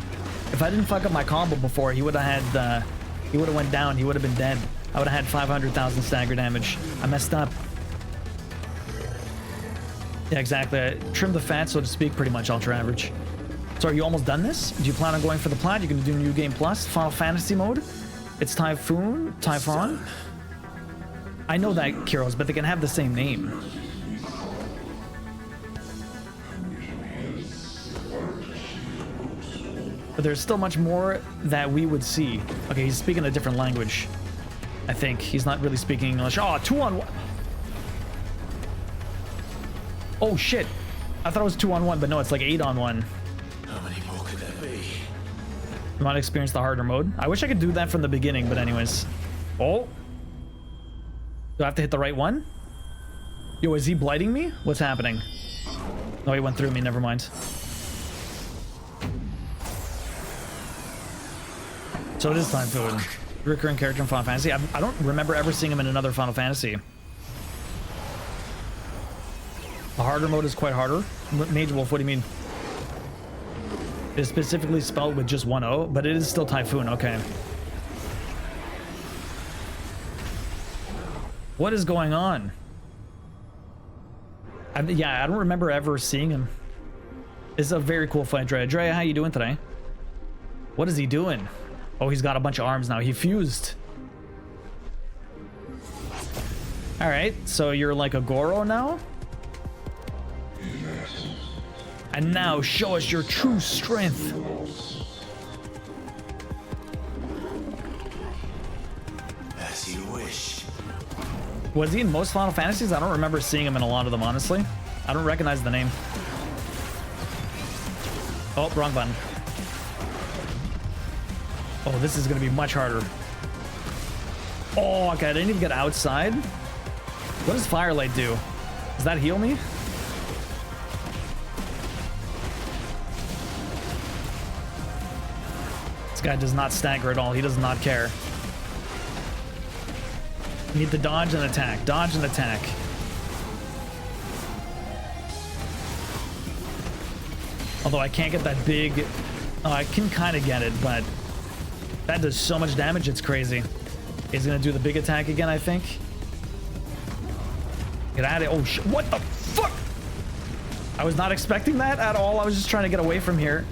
If I didn't fuck up my combo before, he would have had, he would have went down. He would have been dead. I would have had 500,000 stagger damage. I messed up. Yeah, exactly. I trimmed the fat, so to speak, pretty much Ultra Average. So are you almost done this? Do you plan on going for the plat? You're going to do New Game Plus? Final Fantasy mode? It's Typhon? I know that, Kiros, but they can have the same name. But there's still much more that we would see. Okay, he's speaking a different language. I think. He's not really speaking English. Oh, 2-on-1. Oh, shit. I thought it was 2-on-1, but no, it's like 8-on-1.
How many more could there be?
You want to experience the harder mode? I wish I could do that from the beginning, but anyways. Oh. Do I have to hit the right one? Yo, is he blighting me? What's happening? Oh, he went through me. Never mind. So it is Typhoon. Recurring character in Final Fantasy. I don't remember ever seeing him in another Final Fantasy. The harder mode is quite harder. Mage Wolf, what do you mean? It is specifically spelled with just one O, but it is still Typhoon. Okay. What is going on? Yeah, I don't remember ever seeing him. It's a very cool fight, Drea. Drea, how you doing today? What is he doing? Oh, he's got a bunch of arms now. He fused. All right, so you're like a Goro now? And now show us your true strength.
As you wish.
Was he in most Final Fantasies? I don't remember seeing him in a lot of them, honestly. I don't recognize the name. Oh, wrong button. Oh, this is going to be much harder. Oh, okay, I didn't even get outside. What does Firelight do? Does that heal me? This guy does not stagger at all. He does not care. You need to dodge and attack. Dodge and attack. Although I can't get that big... Oh, I can kind of get it, but... That does so much damage, it's crazy. He's gonna do the big attack again, I think. Get out of it. Oh, shit. What the fuck? I was not expecting that at all. I was just trying to get away from here.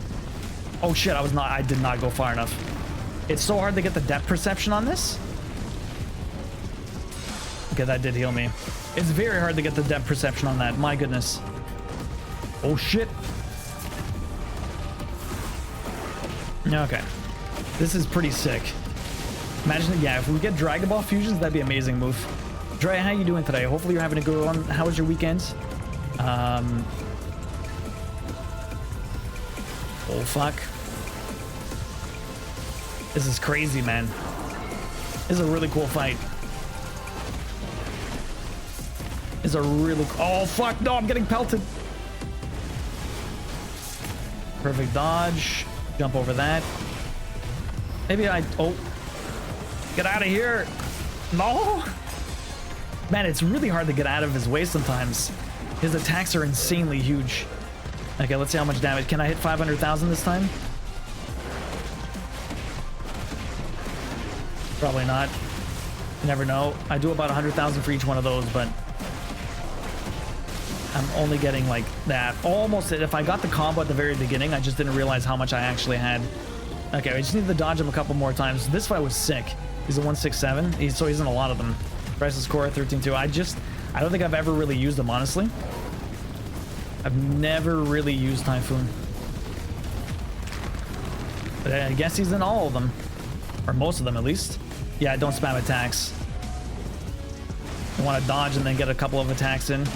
Oh, shit. I did not go far enough. It's so hard to get the depth perception on this. Okay, that did heal me. It's very hard to get the depth perception on that. My goodness. Oh, shit. Okay. This is pretty sick. Imagine, yeah, if we get Dragon Ball fusions, that'd be an amazing move. Dre, how you doing today? Hopefully you're having a good one. How was your weekend? Oh, fuck. This is crazy, man. This is a really cool fight. This is a really... Oh, fuck. No, I'm getting pelted. Perfect dodge. Jump over that. Maybe I... Oh. Get out of here. No. Man, it's really hard to get out of his way sometimes. His attacks are insanely huge. Okay, let's see how much damage. Can I hit 500,000 this time? Probably not. You never know. I do about 100,000 for each one of those, but... I'm only getting like that. Almost. If I got the combo at the very beginning, I just didn't realize how much I actually had. Okay, we just need to dodge him a couple more times. This fight was sick. He's a 167. So he's in a lot of them. Priceless Core 13-2. I don't think I've ever really used him, honestly. I've never really used Typhoon. But I guess he's in all of them. Or most of them, at least. Yeah, don't spam attacks. I want to dodge and then get a couple of attacks in.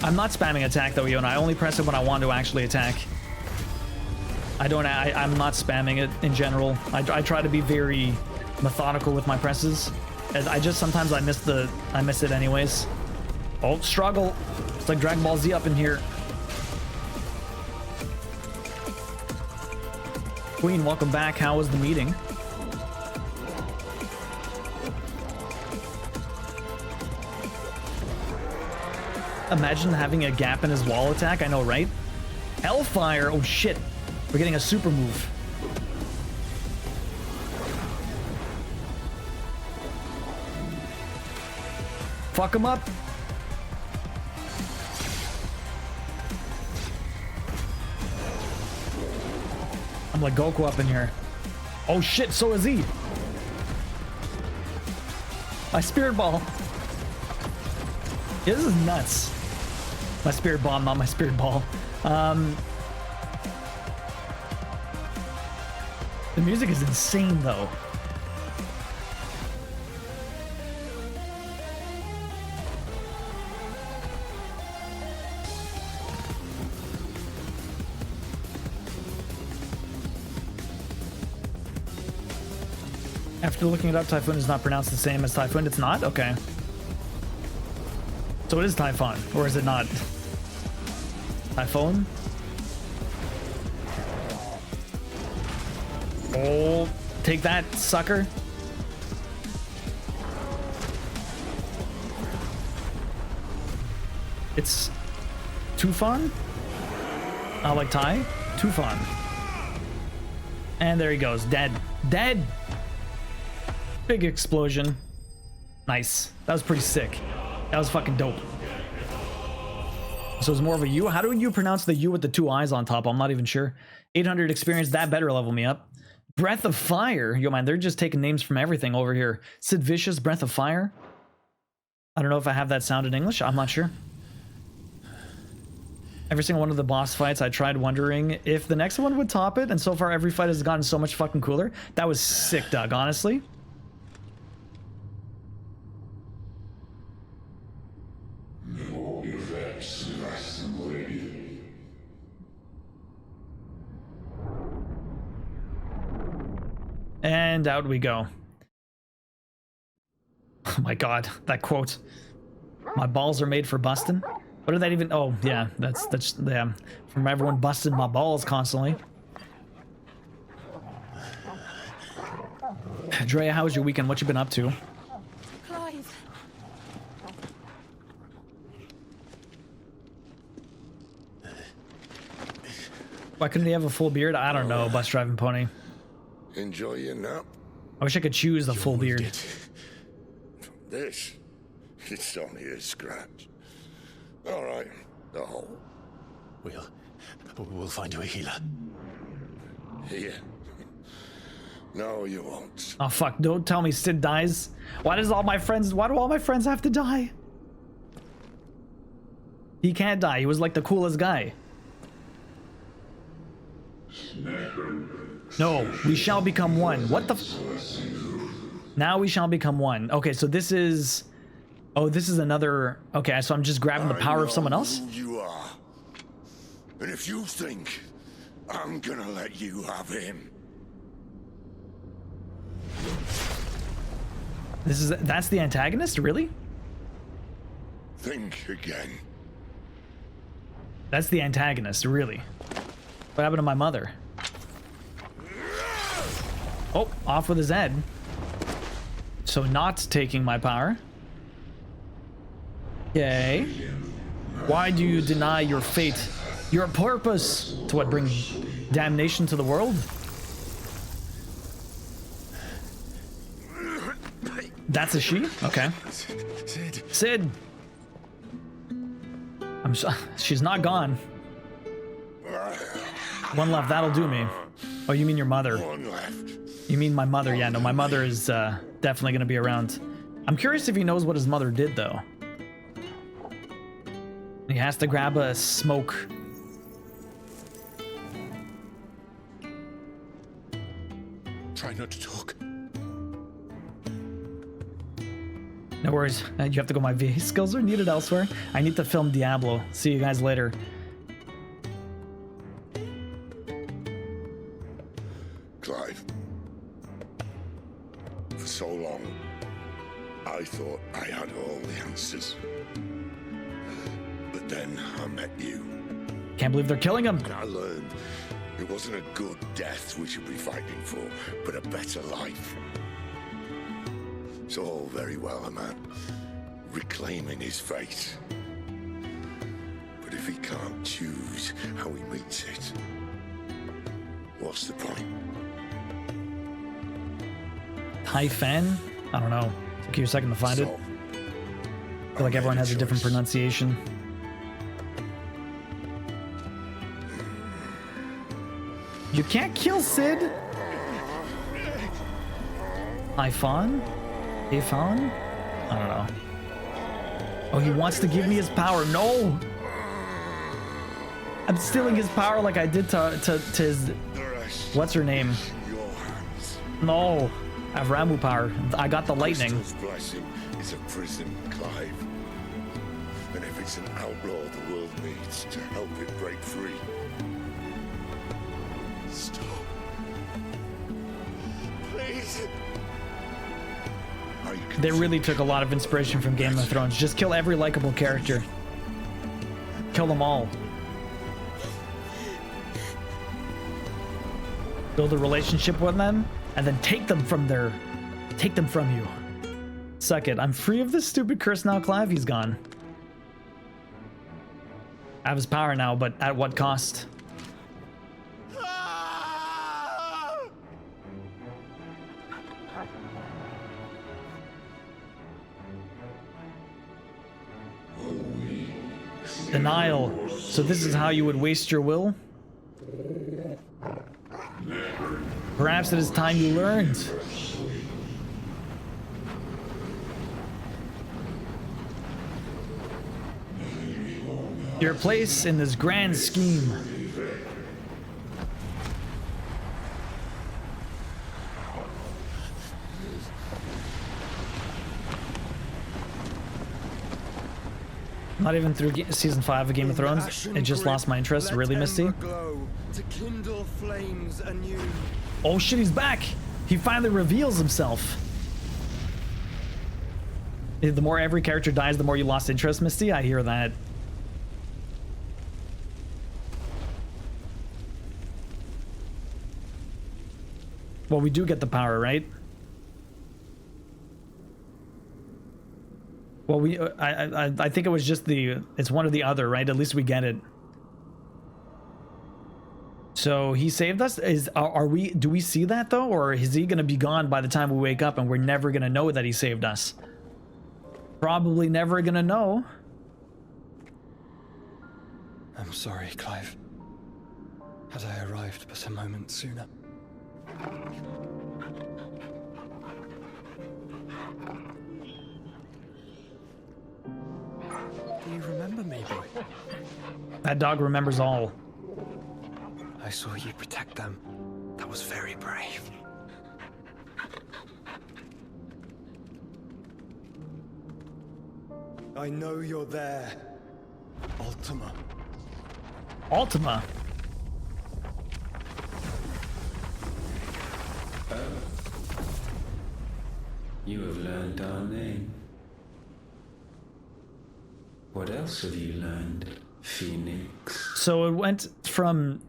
I'm not spamming attack though, Yona. I only press it when I want to actually attack. I'm not spamming it in general. I try to be very methodical with my presses. Sometimes I miss it anyways. Oh, struggle. It's like Dragon Ball Z up in here. Queen, welcome back. How was the meeting? Imagine having a gap in his wall attack. I know, right? Hellfire. Oh, shit. We're getting a super move. Fuck him up. I'm like Goku up in here. Oh, shit. So is he. My spirit ball. Yeah, this is nuts. My spirit bomb, not my spirit ball. The music is insane, though. After looking it up, Typhoon is not pronounced the same as Typhoon. It's not? Okay. So it is Typhon, or is it not? Typhoon? Oh, take that, sucker. It's Tufon? Like Ty? Tufon. And there he goes. Dead. Dead! Big explosion. Nice. That was pretty sick. That was fucking dope. So it's more of a U. How do you pronounce the U with the two eyes on top? I'm not even sure. 800 experience. That better level me up. Breath of Fire. Yo, man, they're just taking names from everything over here. Sid Vicious, Breath of Fire. I don't know if I have that sound in English. I'm not sure. Every single one of the boss fights, I tried wondering if the next one would top it. And so far, every fight has gotten so much fucking cooler. That was sick, Doug, honestly. And out we go. Oh my god, that quote. My balls are made for busting. What did that even? Oh yeah, that's yeah. From everyone busting my balls constantly. Drea, how was your weekend? What you been up to?
Clive.
Why couldn't he have a full beard? I don't know, bus driving pony.
Enjoy your nap.
I wish I could choose the full beard.
This, it's only a scratch. All right, the hole.
We'll find you a healer.
Here. No, you won't.
Oh fuck! Don't tell me Sid dies. Why do all my friends have to die? He can't die. He was like the coolest guy. No, we shall become one. What the? Now we shall become one. Okay, so this is. Oh, this is another. Okay, so I'm just grabbing the power of someone else.
Who you are, and if you think I'm gonna let you have him.
That's the antagonist, really?
Think again.
That's the antagonist, really. What happened to my mother? Oh, off with his head. So not taking my power. Yay. Why do you deny your fate, your purpose to what brings damnation to the world? That's a she? Okay. Sid. She's not gone. One left, that'll do me. Oh, you mean your mother?
One left.
You mean my mother? Yeah, no, my mother is definitely gonna be around. I'm curious if he knows what his mother did, though. He has to grab a smoke.
Try not to talk.
No worries. You have to go. My VA skills are needed elsewhere. I need to film Diablo. See you guys later.
Clive. For so long, I thought I had all the answers. But then I met you.
Can't believe they're killing him.
And I learned it wasn't a good death we should be fighting for, but a better life. It's all very well, a man reclaiming his fate. But if he can't choose how he meets it, what's the point?
Typhon? I don't know. Took you a second to find it. I feel like everyone has a different pronunciation. You can't kill Sid! Typhon? Typhon? I don't know. Oh, he wants to give me his power. No! I'm stealing his power like I did to his... What's her name? No, I have Ramu power. I got the lightning.
Crystal's blessing is a prison, Clive. And if it's an outlaw the world needs to help it break free. Stop. Please.
They really took a lot of inspiration from Game of Thrones. Just kill every likable character. Kill them all. Build a relationship with them, and then take them from you. Suck it. I'm free of this stupid curse now, Clive. He's gone. I have his power now, but at what cost? Denial. So this is how you would waste your will? Perhaps it is time you learned. Your place in this grand scheme. Not even through season 5 of Game of Thrones. It just lost my interest. Really, Misty?
To kindle flames anew.
Oh shit, he's back! He finally reveals himself. The more every character dies, the more you lost interest, Misty? I hear that. Well, we do get the power, right? Well, I think it was just it's one or the other, right? At least we get it. So he saved us. Do we see that though, or is he gonna be gone by the time we wake up and we're never gonna know that he saved us? Probably never gonna know.
I'm sorry, Clive. Had I arrived but a moment sooner. Do you remember me, boy?
That dog remembers all.
I saw you protect them. That was very brave. I know you're there, Ultima.
Ultima?
You have learned our name. What else have you learned, Phoenix?
So it went from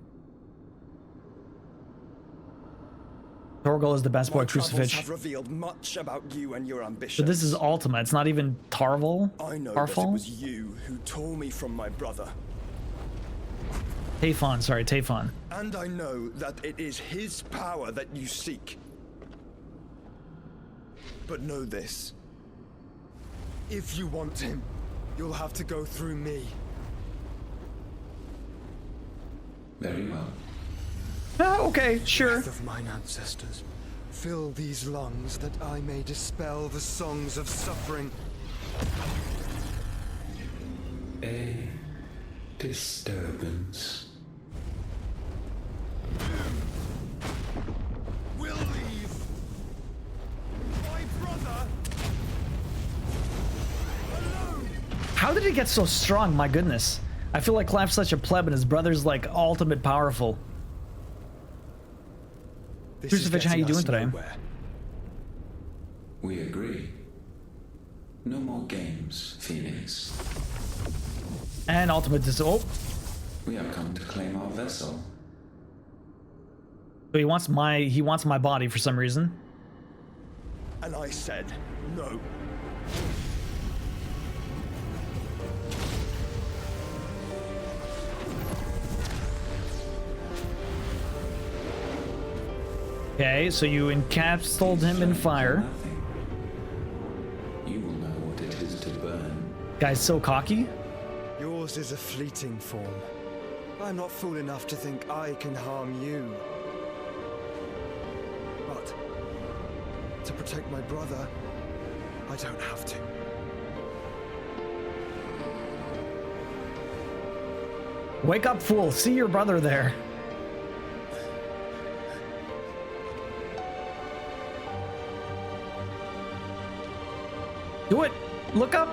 Torgal is the best boy, Crucifix.
Have revealed much about you and your ambitions.
So this is Ultima. It's not even Tarval.
I know
Tarfal?
that it was you who tore me from my brother.
Tayfon, sorry, Tayfon.
And I know that it is his power that you seek. But know this. If you want him, you'll have to go through me.
Very well.
Okay, sure.
Breath of mine ancestors, fill these lungs that I may dispel the songs of suffering.
A disturbance.
We'll leave. My brother. Alone.
How did he get so strong? My goodness. I feel like Clive's such a pleb and his brother's like ultimate powerful. Crucifix, how you doing today?
We agree. No more games, Phoenix.
And ultimate oh.
We have come to claim our vessel.
So he wants my body for some reason.
And I said no.
Okay, so you encapsulated him in fire.
You will know what it is to burn.
Guy's so cocky.
Yours is a fleeting form. I'm not fool enough to think I can harm you. But to protect my brother, I don't have to.
Wake up, fool. See your brother there. Look up.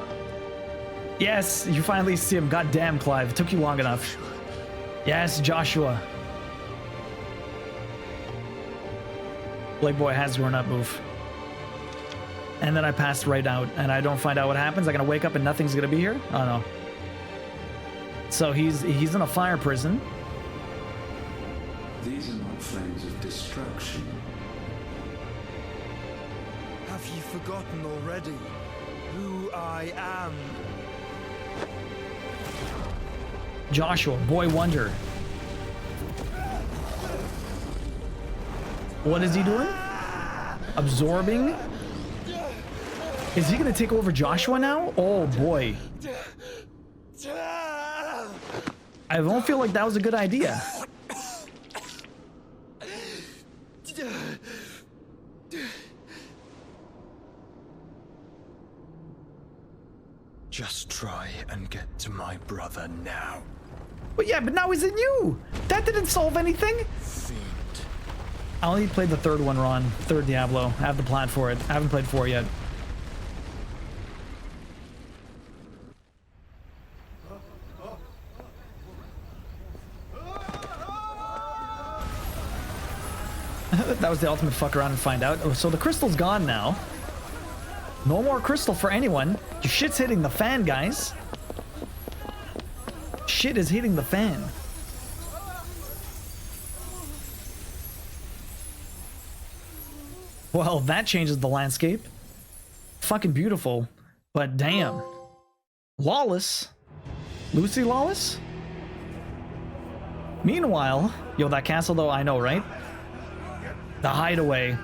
Yes, you finally see him. God damn, Clive. It took you long enough. Yes, Joshua. Blake boy has grown up, move. And then I passed right out, and I don't find out what happens. I'm gonna wake up and nothing's gonna be here? Oh no. So he's in a fire prison.
These are not flames of destruction.
Have you forgotten already who I am?
Joshua, boy wonder. What is he doing? Absorbing? Is he gonna take over Joshua now? Oh boy. I don't feel like that was a good idea.
Just try and get to my brother now.
But yeah, but now he's in you. That didn't solve anything.
Fiend.
I only played the third one, Ron. Third Diablo. I have the plat for it. I haven't played 4 yet. That was the ultimate fuck around and find out. Oh, so the crystal's gone now. No more crystal for anyone. Your shit's hitting the fan, guys. Shit is hitting the fan. Well, that changes the landscape. Fucking beautiful. But damn. Lawless? Lucy Lawless? Meanwhile, yo, that castle though, I know, right? The hideaway.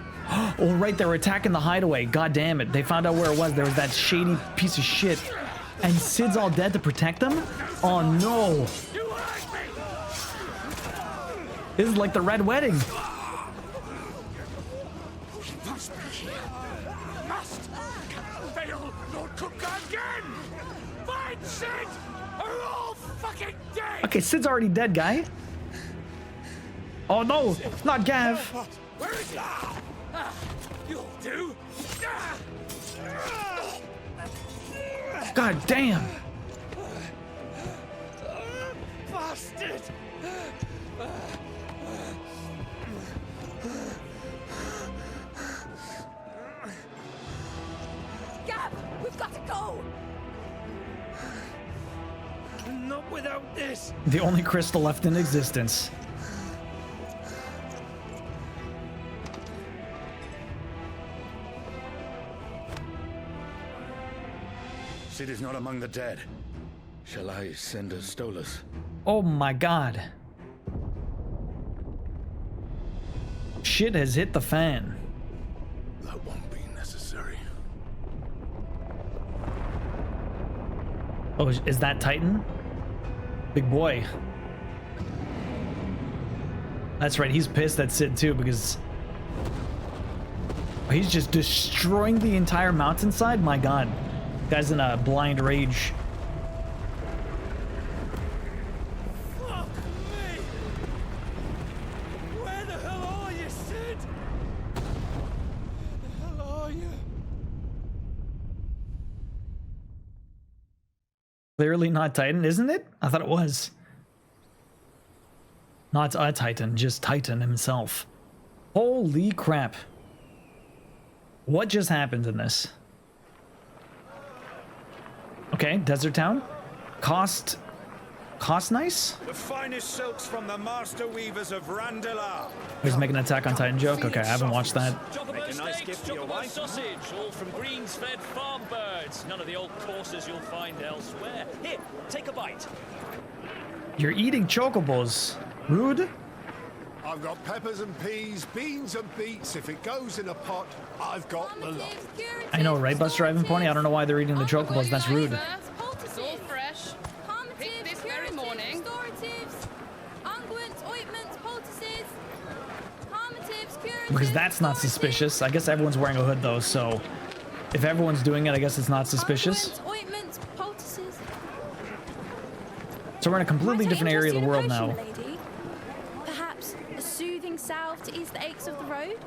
Oh, right, they were attacking the hideaway. God damn it. They found out where it was. There was that shady piece of shit. And Sid's all dead to protect them? Oh, no. This is like the Red Wedding. Okay, Sid's already dead, guy. Oh, no. Not Gav.
Where is he? You'll do.
God damn.
Bastard.
Gab, we've got to go.
Not without this.
The only crystal left in existence.
Sid is not among the dead. Shall I send a Stolas?
Oh my god. Shit has hit the fan.
That won't be necessary.
Oh, is that Titan? Big boy. That's right, he's pissed at Sid too because he's just destroying the entire mountainside. My god. Guy's in a blind rage.
Fuck me! Where the hell are you, Sid? Where the hell are you?
Clearly not Titan, isn't it? I thought it was. Not a Titan, just Titan himself. Holy crap. What just happened in this? Okay, Desert Town. Cost nice?
The finest silks from the master weavers of Randalar.
He's making an Attack on Titan joke? Okay, I haven't watched that.
Make a nice gift for your wife.
Sausage, all from greens-fed farm birds. None of the old courses you'll find elsewhere. Here, take a bite.
You're eating chocobos. Rude?
I've got peppers and peas, beans and beets. If it goes in a pot, I've got the lot.
I know, right, Bus Driving Pony? I don't know why they're eating the chocobos. That's rude.
It's all fresh. Picked this very morning.
Because that's not suspicious. I guess everyone's wearing a hood though, so if everyone's doing it, I guess it's not suspicious. So we're in a completely different area of the world now.
Perhaps a soothing salve to ease the aches of the road?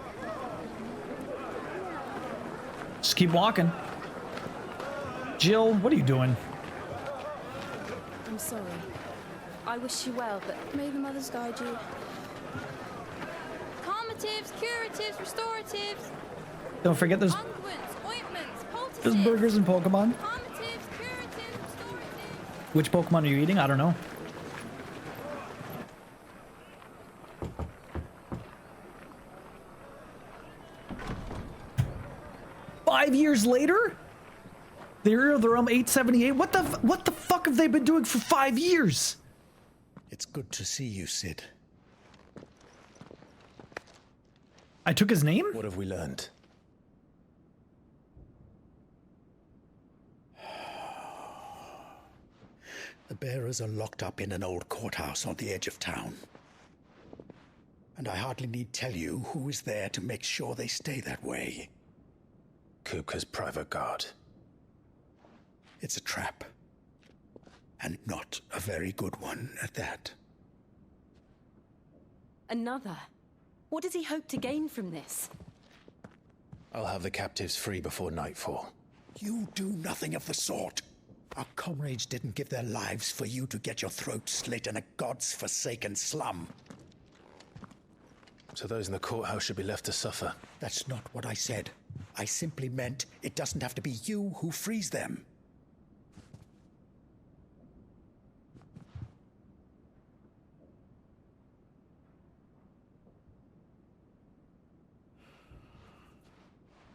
Just keep walking. Jill, what are you doing?
I'm sorry. I wish you well, but may the mothers guide you. Calmatives, curatives, restoratives.
Don't forget there's
Unguents, ointments, poultices.
burgers and Pokemon.
Calmatives, curatives, restoratives.
Which Pokemon are you eating? I don't know. Five years later? The Area of the Realm 878? What the fuck have they been doing for 5 years?
It's good to see you, Sid.
I took his name?
What have we learned?
The bearers are locked up in an old courthouse on the edge of town. And I hardly need tell you who is there to make sure they stay that way.
Kupka's private guard.
It's a trap. And not a very good one at that.
Another? What does he hope to gain from this?
I'll have the captives free before nightfall.
You do nothing of the sort. Our comrades didn't give their lives for you to get your throat slit in a god's forsaken slum.
So those in the courthouse should be left to suffer.
That's not what I said. I simply meant it doesn't have to be you who frees them.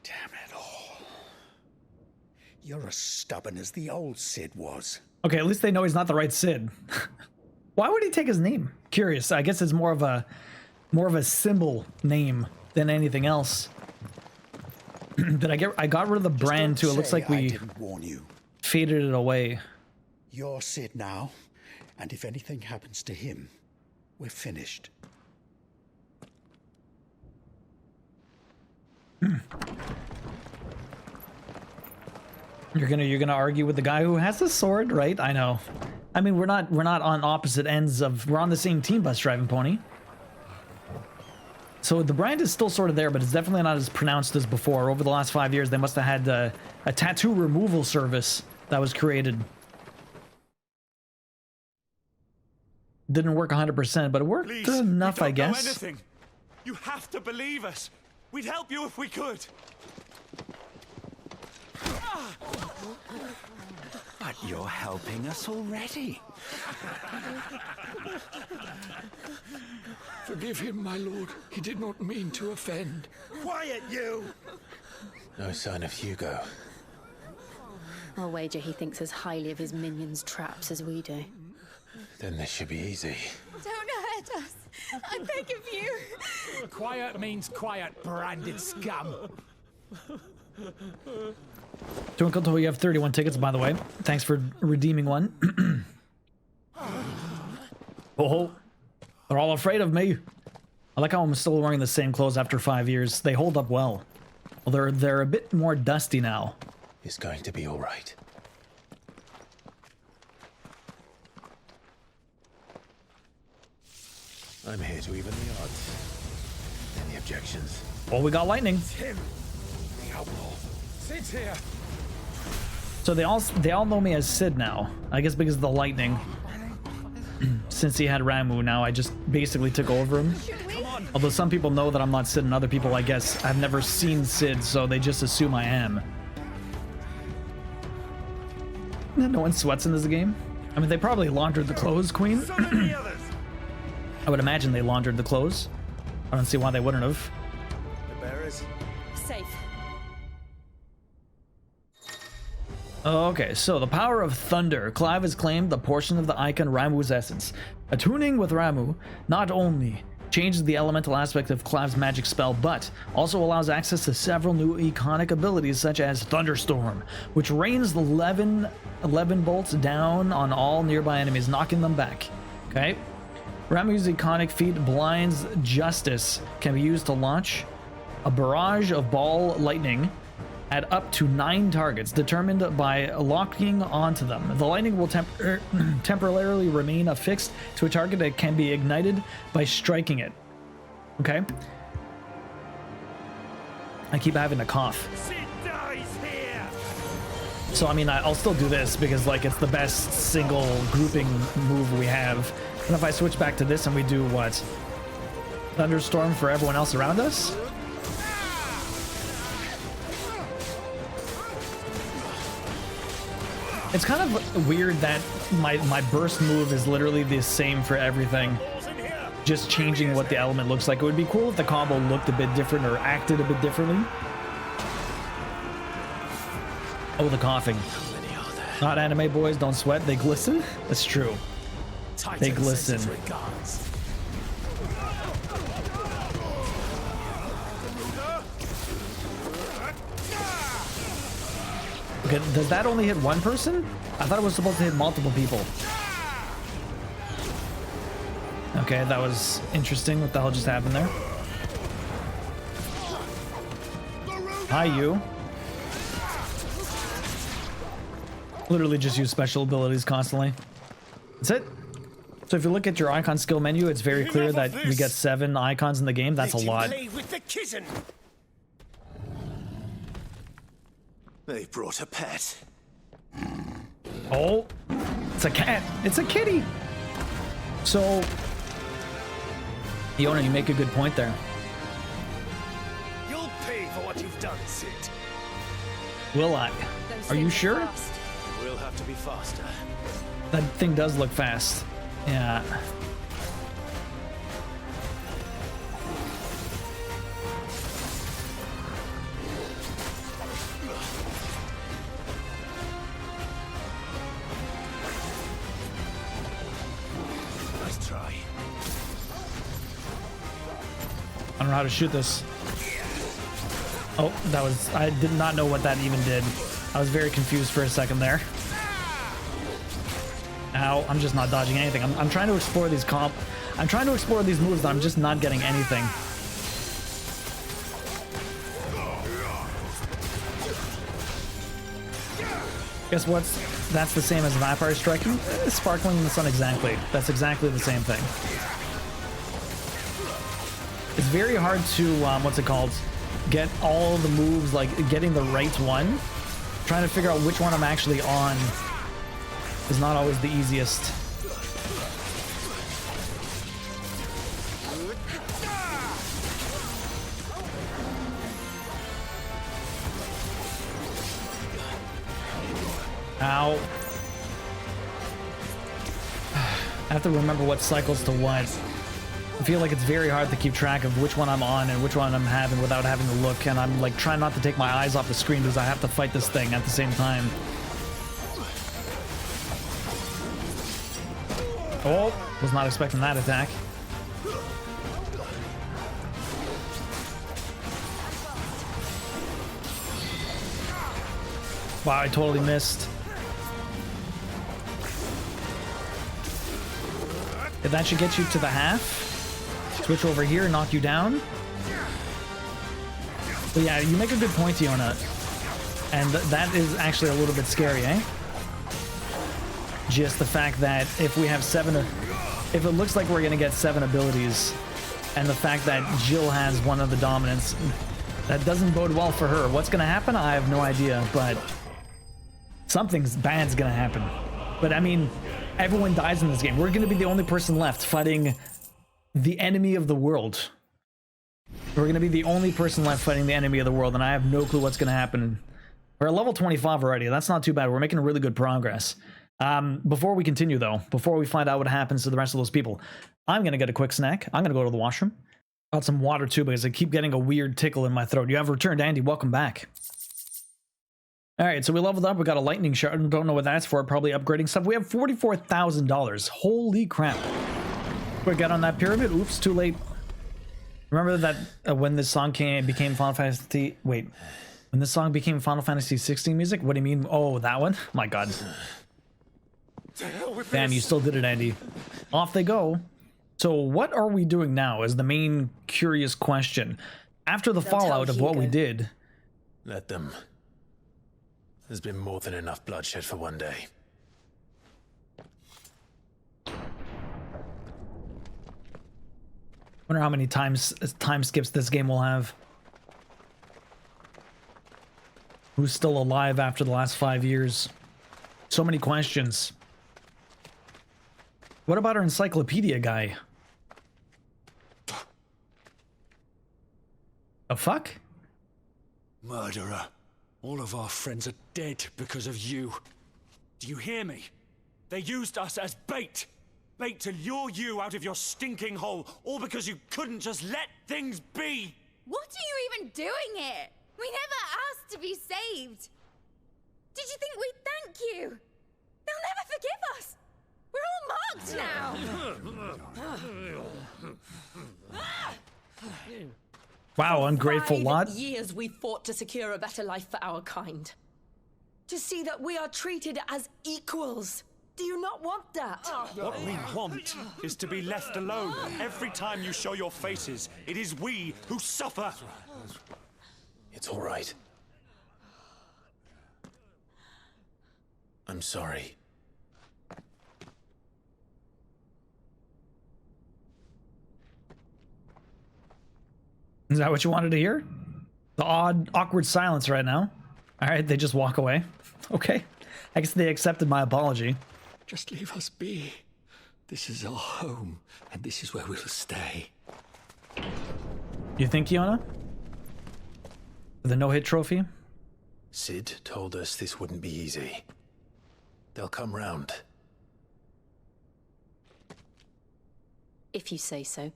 Damn it all. You're as stubborn as the old Sid was.
Okay, at least they know he's not the right Sid. Why would he take his name? Curious. I guess it's more of a symbol name than anything else. I got rid of the brand too. It looks like we
didn't warn you.
Faded it away.
You're Sid now, and if anything happens to him, we're finished.
You're gonna argue with the guy who has the sword, right? I know. I mean, we're not on opposite ends of. We're on the same team, Bus Driving Pony. So the brand is still sort of there, but it's definitely not as pronounced as before. Over the last 5 years, they must have had a tattoo removal service that was created. Didn't work 100%, but it worked enough, I guess.
Anything. You have to believe us. We'd help you if we could.
But you're helping us already.
Forgive him, my lord. He did not mean to offend.
Quiet, you!
No sign of Hugo.
I'll wager he thinks as highly of his minions' traps as we do.
Then this should be easy.
Don't hurt us. I beg of you.
Quiet means quiet, branded scum.
Twinkle Toy, you have 31 tickets, by the way. Thanks for redeeming one. Oh, they're all afraid of me. I like how I'm still wearing the same clothes after 5 years. They hold up well. Well, they're a bit more dusty now.
It's going to be all right. I'm here to even the odds. Any objections?
Well, we got lightning.
Him, the outlaw. Sid's here.
So they all know me as Sid now. I guess because of the lightning. Since he had Ramu, now I just basically took over him. Although some people know that I'm not Sid, and other people, I guess, I've never seen Sid, so they just assume I am. No one sweats in this game. I mean, they probably laundered the clothes, Queen. I would imagine they laundered the clothes. I don't see why they wouldn't have.
The bearers.
Safe.
Okay, so the power of thunder. Clive has claimed the portion of the icon Ramu's essence. Attuning with Ramu not only changes the elemental aspect of Clive's magic spell, but also allows access to several new iconic abilities such as Thunderstorm, which rains 11 bolts down on all nearby enemies, knocking them back. Okay. Ramu's iconic feat Blind's Justice can be used to launch a barrage of ball lightning at up to 9 targets, determined by locking onto them. The lightning will temporarily remain affixed to a target that can be ignited by striking it. Okay? I keep having to cough.
Sid dies here.
So, I mean, I'll still do this because, like, it's the best single grouping move we have. And if I switch back to this and we do, what? Thunderstorm for everyone else around us? It's kind of weird that my burst move is literally the same for everything. Just changing what the element looks like. It would be cool if the combo looked a bit different or acted a bit differently. Oh, the coughing. Not anime boys, don't sweat. They glisten? That's true. They glisten. Okay, does that only hit one person? I thought it was supposed to hit multiple people. Okay, that was interesting. What the hell just happened there? Hi, you. Literally just use special abilities constantly. That's it. So if you look at your icon skill menu, it's very clear that we get 7 icons in the game. That's a lot.
They brought a pet.
Oh, it's a cat. It's a kitty. So, Iona, you make a good point there.
You'll pay for what you've done, Sid.
Will I? Are you sure?
We'll have to be faster.
That thing does look fast. Yeah.
Nice try.
I don't know how to shoot this. Oh, that was... I did not know what that even did. I was very confused for a second there. Ow, I'm just not dodging anything. I'm trying to explore these I'm trying to explore these moves, and I'm just not getting anything. Guess what? That's the same as Vampire Striking? Sparkling in the Sun, exactly. That's exactly the same thing. It's very hard to, what's it called? Get all the moves, like, getting the right one. Trying to figure out which one I'm actually on is not always the easiest. Ow. I have to remember what cycles to what. I feel like it's very hard to keep track of which one I'm on and which one I'm having without having to look, and I'm like trying not to take my eyes off the screen because I have to fight this thing at the same time. Oh, was not expecting that attack. Wow, I totally missed. If that should get you to the half. Switch over here and knock you down. But yeah, you make a good point, Iona. And that is actually a little bit scary, eh? Just the fact that if we have 7... If it looks like we're going to get 7 abilities, and the fact that Jill has one of the dominants, that doesn't bode well for her. What's going to happen? I have no idea, but something's bad's going to happen. But I mean, everyone dies in this game. We're going to be the only person left fighting the enemy of the world. We're going to be the only person left fighting the enemy of the world, and I have no clue what's going to happen. We're at level 25 already. That's not too bad. We're making really good progress. Before we continue, though, before we find out what happens to the rest of those people, I'm going to get a quick snack. I'm going to go to the washroom. Got some water, too, because I keep getting a weird tickle in my throat. You have returned, Andy. Welcome back. All right, so we leveled up. We got a lightning shard. Don't know what that's for. Probably upgrading stuff. We have $44,000. Holy crap. Quick get on that pyramid. Oops, too late. Remember that when this song became Final Fantasy... Wait. When this song became Final Fantasy XVI music? What do you mean? Oh, that one? My god. Damn, you still did it, Andy. Off they go. So what are we doing now is the main curious question. After the fallout of what we did...
Let them. There's been more than enough bloodshed for one day.
Wonder how many time skips this game will have. Who's still alive after the last 5 years? So many questions. What about our encyclopedia guy? The fuck?
Murderer. All of our friends are dead because of you.
Do you hear me? They used us as bait. Bait to lure you out of your stinking hole, all because you couldn't just let things be.
What are you even doing here? We never asked to be saved. Did you think we'd thank you? They'll never forgive us. We're all marked now.
Wow, ungrateful lot.
5 years we fought to secure a better life for our kind. To see that we are treated as equals. Do you not want that?
What we want is to be left alone. Every time you show your faces, it is we who suffer.
It's all right. I'm sorry.
Is that what you wanted to hear? The odd, awkward silence right now. All right, they just walk away. Okay. I guess they accepted my apology.
Just leave us be. This is our home, and this is where we'll stay.
You think, Kiona? The no-hit trophy?
Sid told us this wouldn't be easy. They'll come round.
If you say so.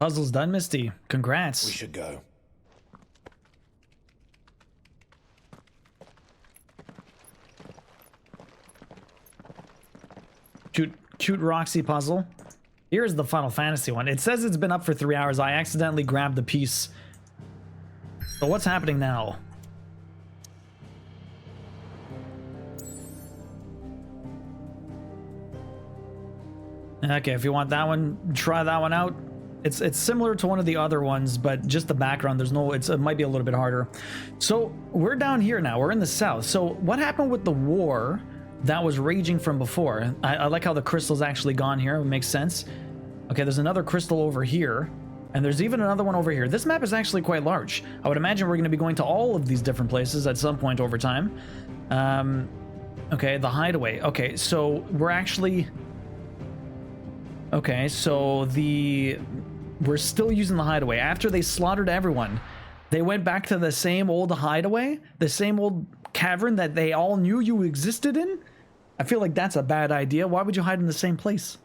Puzzle's done, Misty. Congrats.
We should go.
Cute Roxy puzzle. Here's the Final Fantasy one. It says it's been up for 3 hours. I accidentally grabbed the piece. So what's happening now? Okay, if you want that one, try that one out. It's similar to one of the other ones, but just the background, there's no, it might be a little bit harder. So we're down here now, we're in the south. So what happened with the war that was raging from before? I like how the crystal's actually gone here, it makes sense. Okay, there's another crystal over here, and there's even another one over here. This map is actually quite large. I would imagine we're gonna be going to all of these different places at some point over time. Okay, the hideaway. Okay, so we're actually... Okay, so we're still using the hideaway. After they slaughtered everyone, they went back to the same old hideaway, the same old cavern that they all knew you existed in. I feel like that's a bad idea. Why would you hide in the same place?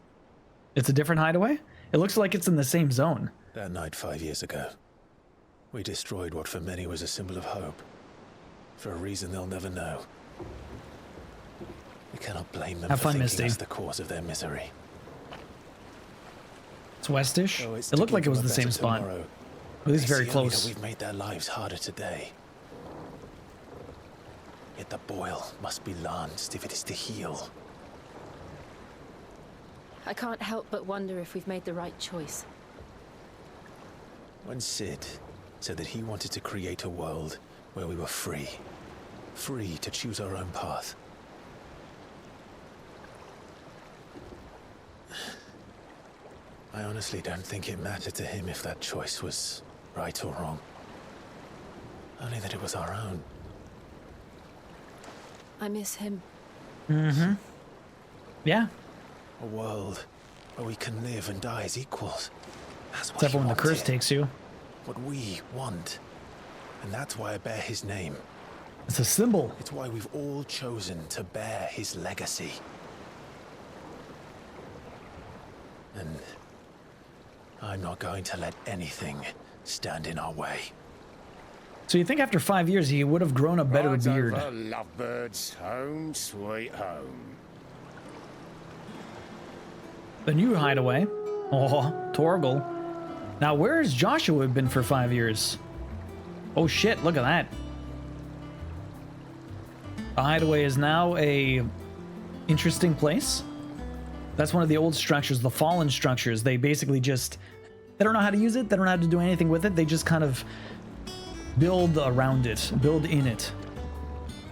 It's a different hideaway? It looks like it's in the same zone.
That night 5 years ago, we destroyed what for many was a symbol of hope. For a reason they'll never know. We cannot blame them
Have
for
fun,
thinking
Misty.
us the cause of their misery.
It's westish.
Oh, it's
It looked
to
like it
give
was
them
the
a
same
better
spot.
tomorrow.
At least
They
very
see only
close.
that we've made their lives harder today. Yet the boil must be lanced if it is to heal.
I can't help but wonder if we've made the right choice.
When Sid said that he wanted to create a world where we were free. Free to choose our own path. I honestly don't think it mattered to him if that choice was right or wrong. Only that it was our own.
I miss him.
Mm-hmm. Yeah.
A world where we can live and die as equals. That's what
Except for
he
when the curse
wanted.
takes you.
What we want. And that's why I bear his name.
It's a symbol.
It's why we've all chosen to bear his legacy. And I'm not going to let anything stand in our way.
So you think after 5 years he would have grown a better
Rides
beard?
over, lovebirds, home sweet home.
The new hideaway. Oh, Torgal. Now where's Joshua been for 5 years? Oh shit, look at that. The hideaway is now a interesting place. That's one of the old structures, the fallen structures. They basically just, they don't know how to use it. They don't know how to do anything with it. They just kind of build around it, build in it,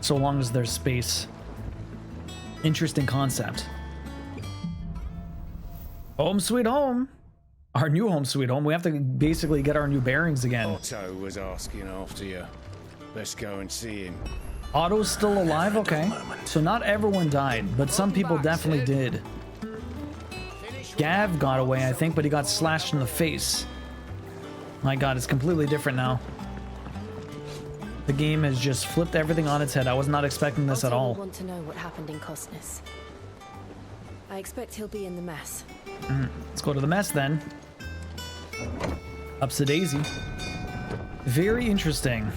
so long as there's space. Interesting concept. Home sweet home. Our new home sweet home. We have to basically get our new bearings again.
Otto was asking after you. Let's go and see him.
Otto's still alive? Okay. So not everyone died, but some people definitely did. Gav got away, I think, but he got slashed in the face. My god, it's completely different now. The game has just flipped everything on its head. I was not expecting this at all.
I want to know what happened in Cosness. I expect he'll be in the mess.
Let's go to the mess then. Ups a daisy. Very interesting.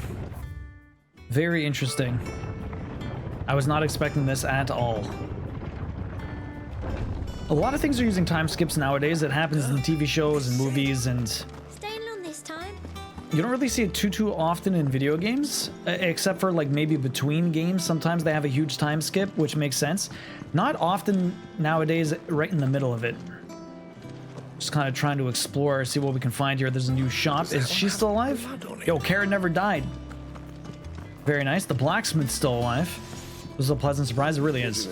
Very interesting. I was not expecting this at all. A lot of things are using time skips nowadays. It happens in TV shows and movies, and
Staying on this time?
you don't really see it too often in video games, except for like maybe between games. Sometimes they have a huge time skip, which makes sense. Not often nowadays right in the middle of it. Just kind of trying to explore, see what we can find here. There's a new shop. Is she still alive? Yo, Karen never died. Very nice. The blacksmith's still alive. This is a pleasant surprise. It really is.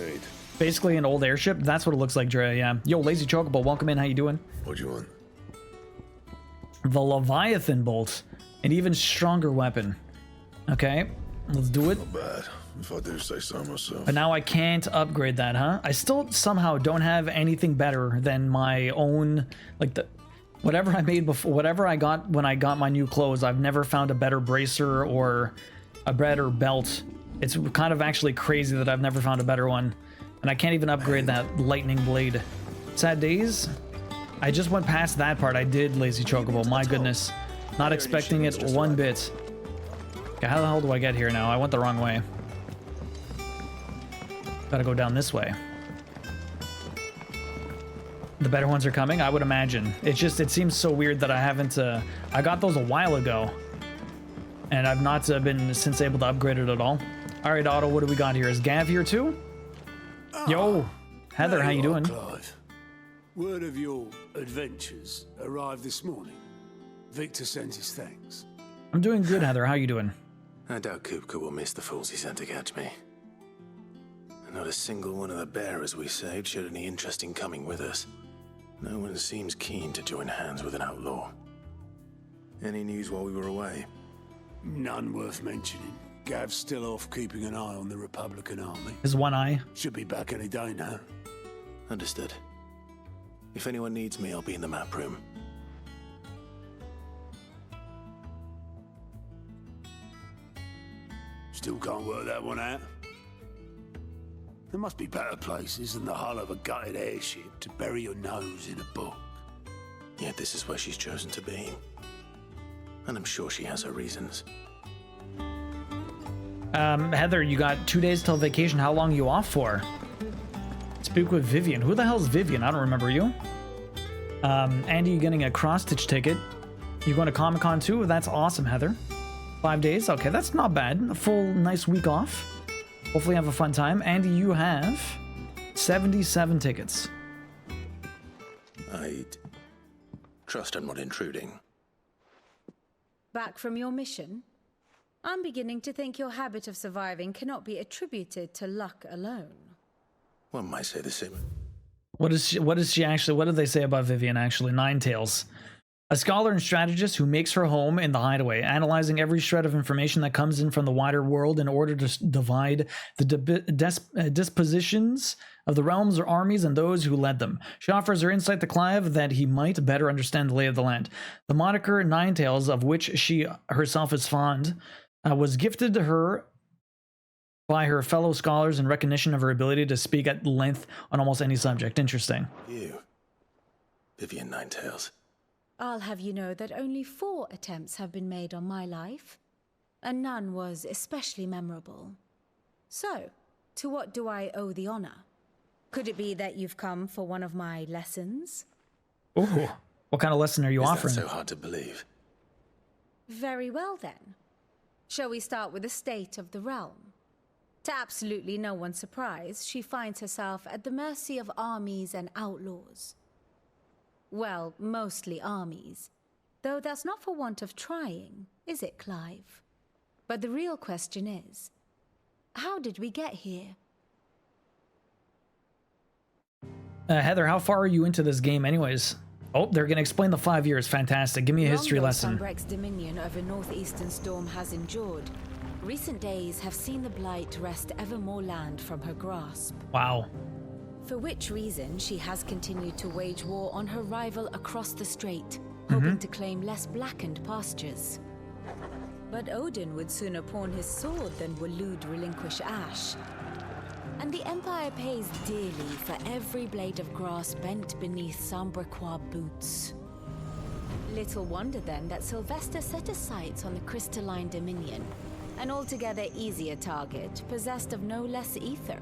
Basically an old airship. That's what it looks like, Dre. Yeah. Yo, Lazy Chocobo, welcome in. How you doing?
What do you want?
The Leviathan bolt. An even stronger weapon. Okay, let's do it.
Not bad, if I do say so myself.
But now I can't upgrade that, huh? I still somehow don't have anything better than my own, like the whatever I made before, whatever I got when I got my new clothes. I've never found a better bracer or a better belt. It's kind of actually crazy that I've never found a better one. And I can't even upgrade that lightning blade. Sad days. I just went past that part. I did, Lazy Chocobo. My goodness. Not expecting it one bit. Okay, how the hell do I get here now? I went the wrong way. Gotta go down this way. The better ones are coming, I would imagine. It's just, it seems so weird that I haven't, I got those a while ago. And I've not been since able to upgrade it at all. All right, Otto, what do we got here? Is Gav here too? Yo, Heather, how you doing?
Clive. Word of your adventures arrived this morning. Victor sends his thanks.
I'm doing good, Heather. How you doing?
I doubt Kupka will miss the fools he sent to catch me. And not a single one of the bearers we saved showed any interest in coming with us. No one seems keen to join hands with an outlaw. Any news while we were away?
None worth mentioning. Gav's still off keeping an eye on the Republican army.
His one eye.
Should be back any day now.
Understood. If anyone needs me, I'll be in the map room.
Still can't work that one out. There must be better places than the hull of a gutted airship to bury your nose in a book.
Yet this is where she's chosen to be. And I'm sure she has her reasons.
Heather, you got 2 days till vacation. How long are you off for? Speak with Vivian. Who the hell's Vivian? I don't remember you. Andy, you getting a cross-stitch ticket. You going to Comic-Con too? That's awesome, Heather. 5 days? Okay, that's not bad. A full, nice week off. Hopefully have a fun time. Andy, you have 77 tickets.
I'd trust I'm not intruding.
Back from your mission? I'm beginning to think your habit of surviving cannot be attributed to luck alone.
One might say the same.
What is she actually, what did they say about Vivian actually? Ninetales. A scholar and strategist who makes her home in the hideaway, analyzing every shred of information that comes in from the wider world in order to divide the dispositions of the realms or armies and those who led them. She offers her insight to Clive that he might better understand the lay of the land. The moniker Ninetales, of which she herself is fond, was gifted to her by her fellow scholars in recognition of her ability to speak at length on almost any subject. Interesting.
You, Vivian Ninetales.
I'll have you know that only 4 attempts have been made on my life, and none was especially memorable. So, to what do I owe the honor? Could it be that you've come for one of my lessons?
Ooh, what kind of lesson are you offering?
Is that so hard to believe?
Very well then. Shall we start with the state of the realm? To absolutely no one's surprise, she finds herself at the mercy of armies and outlaws. Well, mostly armies. Though that's not for want of trying, is it, Clive? But the real question is, how did we get here?
Heather, how far are you into this game anyways? Oh, they're going to explain the 5 years. Fantastic. Give me a history lesson.
Sunbreak's dominion over northeastern storm has endured. Recent days have seen the Blight wrest ever more land from her grasp.
Wow.
For which reason she has continued to wage war on her rival across the strait, hoping to claim less blackened pastures. But Odin would sooner pawn his sword than Waloed relinquish Ash. And the Empire pays dearly for every blade of grass bent beneath Sambrequois boots. Little wonder then that Sylvester set his sights on the crystalline dominion, an altogether easier target, possessed of no less ether.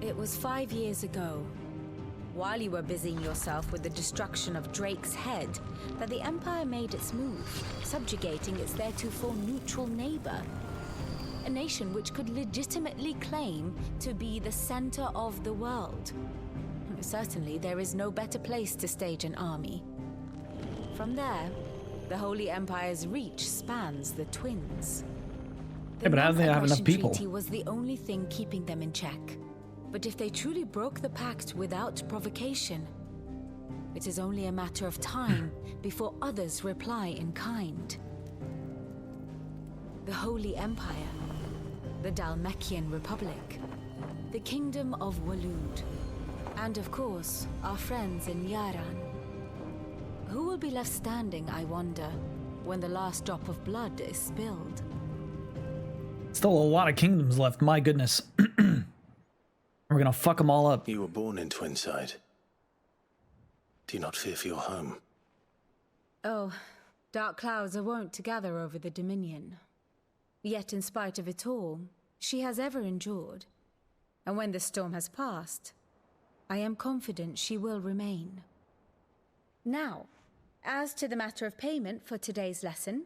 It was 5 years ago, while you were busying yourself with the destruction of Drake's head, that the Empire made its move, subjugating its theretofore neutral neighbor. A nation which could legitimately claim to be the center of the world. Certainly, there is no better place to stage an army. From there, the Holy Empire's reach spans the Twins.
Yeah, but how do they have enough people?
The treaty was the only thing keeping them in check. But if they truly broke the pact without provocation, it is only a matter of time before others reply in kind. The Holy Empire, the Dhalmekian Republic, the Kingdom of Waloed, and of course, our friends in Yaran. Who will be left standing, I wonder, when the last drop of blood is spilled?
Still a lot of kingdoms left, my goodness. We're gonna fuck them all up.
You were born in Twinside. Do you not fear for your home?
Oh, dark clouds are wont to gather over the Dominion. Yet in spite of it all, she has ever endured. And when the storm has passed, I am confident she will remain. Now, as to the matter of payment for today's lesson,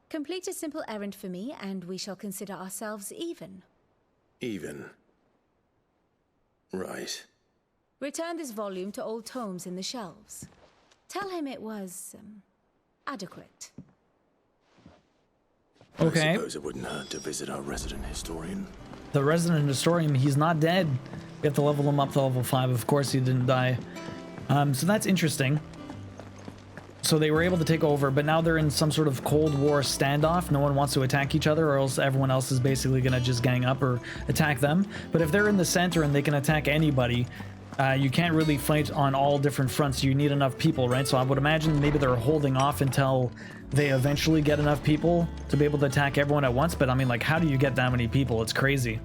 complete a simple errand for me and we shall consider ourselves even.
Even? Right.
Return this volume to old tomes in the shelves. Tell him it was, adequate.
Okay.
I suppose it wouldn't hurt to visit our resident historian.
The resident historian, he's not dead. We have to level him up to level 5. Of course he didn't die. So that's interesting. So they were able to take over, but now they're in some sort of Cold War standoff. No one wants to attack each other, or else everyone else is basically going to just gang up or attack them. But if they're in the center and they can attack anybody, you can't really fight on all different fronts. You need enough people, right? So I would imagine maybe they're holding off until they eventually get enough people to be able to attack everyone at once. But I mean, like, how do you get that many people? It's crazy.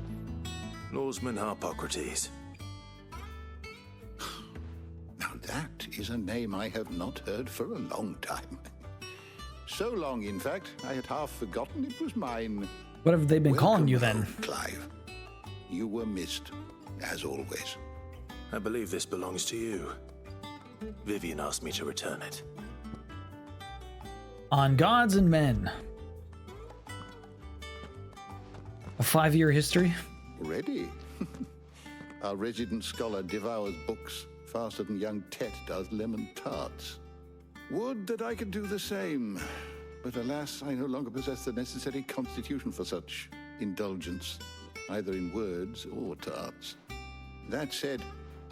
Lawsman Harpocrates.
That is a name I have not heard for a long time. So long, in fact, I had half forgotten it was mine.
What have they been calling you then?
Clive. You were missed, as always.
I believe this belongs to you. Vivian asked me to return it.
On Gods and Men. A 5-year history?
Ready? Our resident scholar devours books faster than young Tet does lemon tarts. Would that I could do the same, but alas, I no longer possess the necessary constitution for such indulgence, either in words or tarts. That said,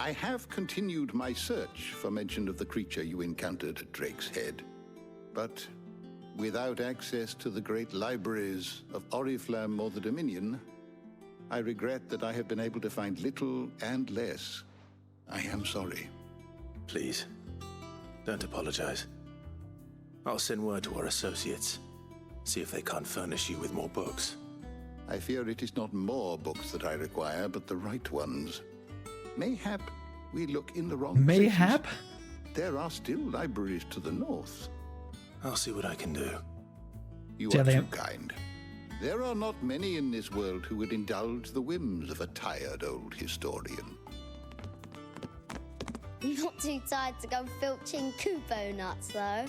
I have continued my search for mention of the creature you encountered at Drake's Head, but without access to the great libraries of Oriflamme or the Dominion, I regret that I have been able to find little and less. I am sorry.
Please, don't apologize. I'll send word to our associates. See if they can't furnish you with more books.
I fear it is not more books that I require, but the right ones. Mayhap we look in the wrong
Mayhap?
places. There are still libraries to the north.
I'll see what I can do.
You are too kind. There are not many in this world who would indulge the whims of a tired old historian.
Not too tired to go filching Kupo nuts, though.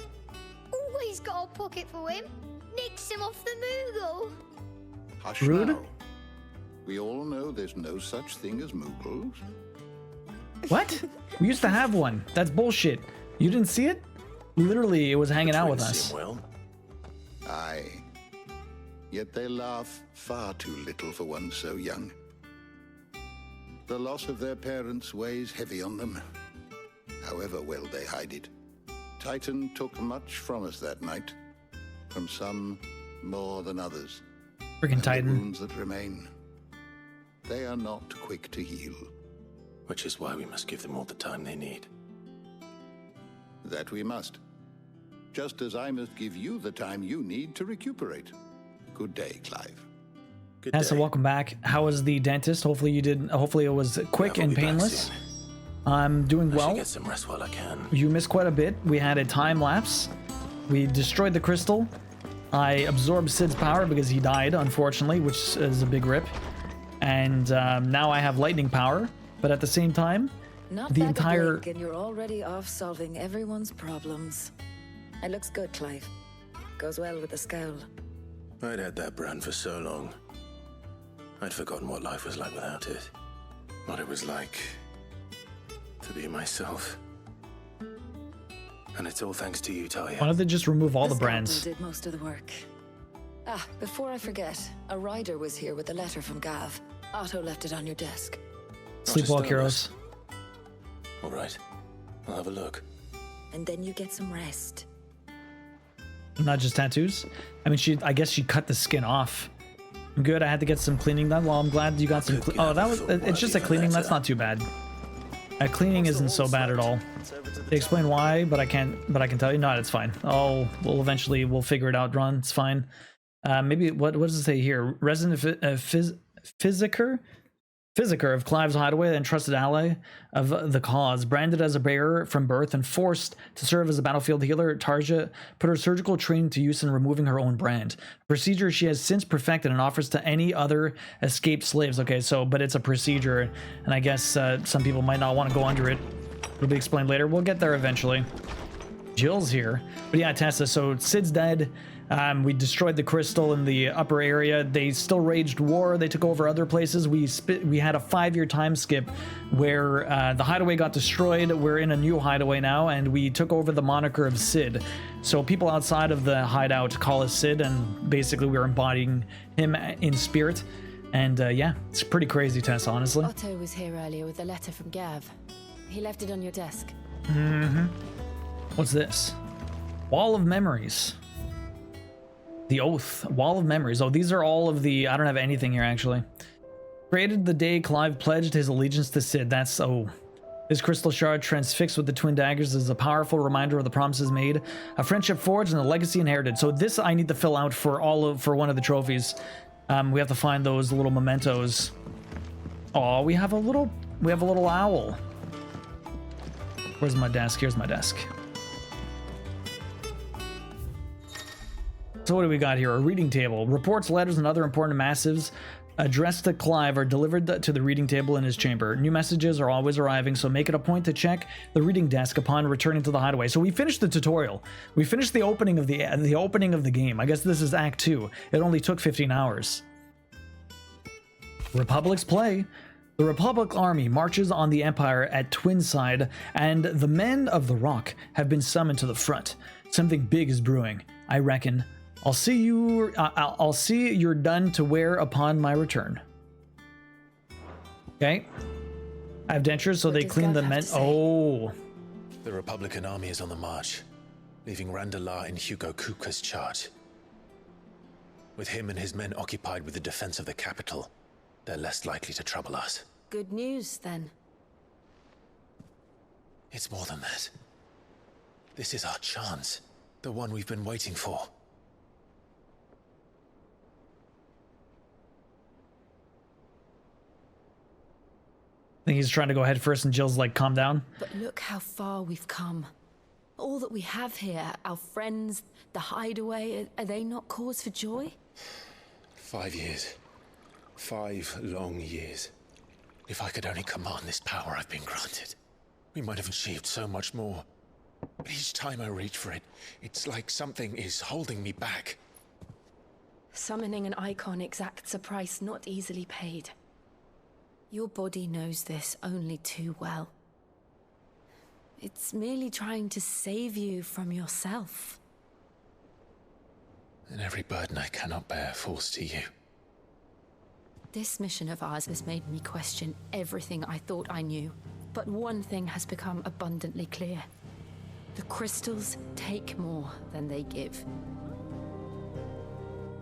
Always got a pocket for him. Nicks him off the Moogle.
Hush
Rude?
now. We all know there's no such thing as Moogles.
What? We used to have one. That's bullshit. You didn't see it? Literally, it was hanging out with us.
Well,
aye. Yet they laugh far too little for one so young. The loss of their parents weighs heavy on them. however well they hide it. Titan took much from us that night. From some more than others.
Freaking Titan.
The wounds that remain, they are not quick to heal.
Which is why we must give them all the time they need.
That we must. Just as I must give you the time you need to recuperate. Good day, Clive.
Good
Tessa,
day.
welcome back. How was the dentist? Hopefully it was quick and painless. I'm doing well.
I should get some rest while I can.
You missed quite a bit. We had a time lapse. We destroyed the crystal. I absorbed Sid's power because he died, unfortunately, which is a big rip. And now I have lightning power, but at the same time,
Not
the
back
entire...
a blink and you're already off solving everyone's problems. It looks good, Clive. Goes well with the scowl.
I'd had that brand for so long. I'd forgotten what life was like without it. What it was like to be myself. And it's all thanks to you, Talia.
Why don't they just remove all the brands?
Scalpel did most of the work. Ah, before I forget, a rider was here with a letter from Gav. Otto left it on your desk.
Sleepwalk heroes.
All right, I'll have a look.
And then you get some rest.
Not just tattoos. I mean, I guess she cut the skin off. I'm good. I had to get some cleaning done. Well, I'm glad you got some. Oh, that was. It's just a cleaning. That's not too bad. Cleaning isn't so bad at all. They explain why, but I can't. But I can tell you, no, it's fine. Oh, we'll figure it out, Ron. It's fine. Maybe what does it say here? Resident Physiker of Clive's hideaway and trusted ally of the cause, branded as a bearer from birth and forced to serve as a battlefield healer, Tarja put her surgical training to use in removing her own brand. A procedure she has since perfected and offers to any other escaped slaves. Okay, so, but it's a procedure, and I guess some people might not want to go under it. It'll be explained later. We'll get there eventually. Jill's here. But yeah, Tessa, so Sid's dead. We destroyed the crystal in the upper area. They still raged war. They took over other places. We had a 5-year time skip where the hideaway got destroyed. We're in a new hideaway now, and we took over the moniker of Sid. So people outside of the hideout call us Sid, and basically we're embodying him in spirit. And yeah, it's pretty crazy, Tess, honestly.
Otto was here earlier with a letter from Gav. He left it on your desk.
Mm-hmm. What's this? Wall of Memories. The Oath. Wall of Memories. Oh, these are all of the... I don't have anything here, actually. Created the day Clive pledged his allegiance to Sid. That's... Oh. This crystal shard transfixed with the twin daggers is a powerful reminder of the promises made, a friendship forged, and a legacy inherited. So this I need to fill out for one of the trophies. We have to find those little mementos. Oh, we have a little owl. Where's my desk? Here's my desk. So what do we got here? A reading table. Reports, letters, and other important massives addressed to Clive are delivered to the reading table in his chamber. New messages are always arriving, so make it a point to check the reading desk upon returning to the hideaway. So we finished the tutorial. We finished the opening of the game. I guess this is Act 2. It only took 15 hours. Republic's play. The Republic army marches on the Empire at Twinside, and the men of the Rock have been summoned to the front. Something big is brewing, I reckon. I'll see you're done to wear upon my return. Okay. I have dentures, so they clean the men. Oh.
The Republican army is on the march, leaving Randalar in Hugo Kuka's charge. With him and his men occupied with the defense of the capital, they're less likely to trouble us.
Good news, then.
It's more than that. This is our chance, the one we've been waiting for.
I think he's trying to go head first, and Jill's like, calm down.
But look how far we've come. All that we have here, our friends, the hideaway, are they not cause for joy?
5 years. 5 long years. If I could only command this power I've been granted, we might have achieved so much more. But each time I reach for it, it's like something is holding me back.
Summoning an icon exacts a price not easily paid. Your body knows this only too well. It's merely trying to save you from yourself.
And every burden I cannot bear falls to you.
This mission of ours has made me question everything I thought I knew. But one thing has become abundantly clear. The crystals take more than they give.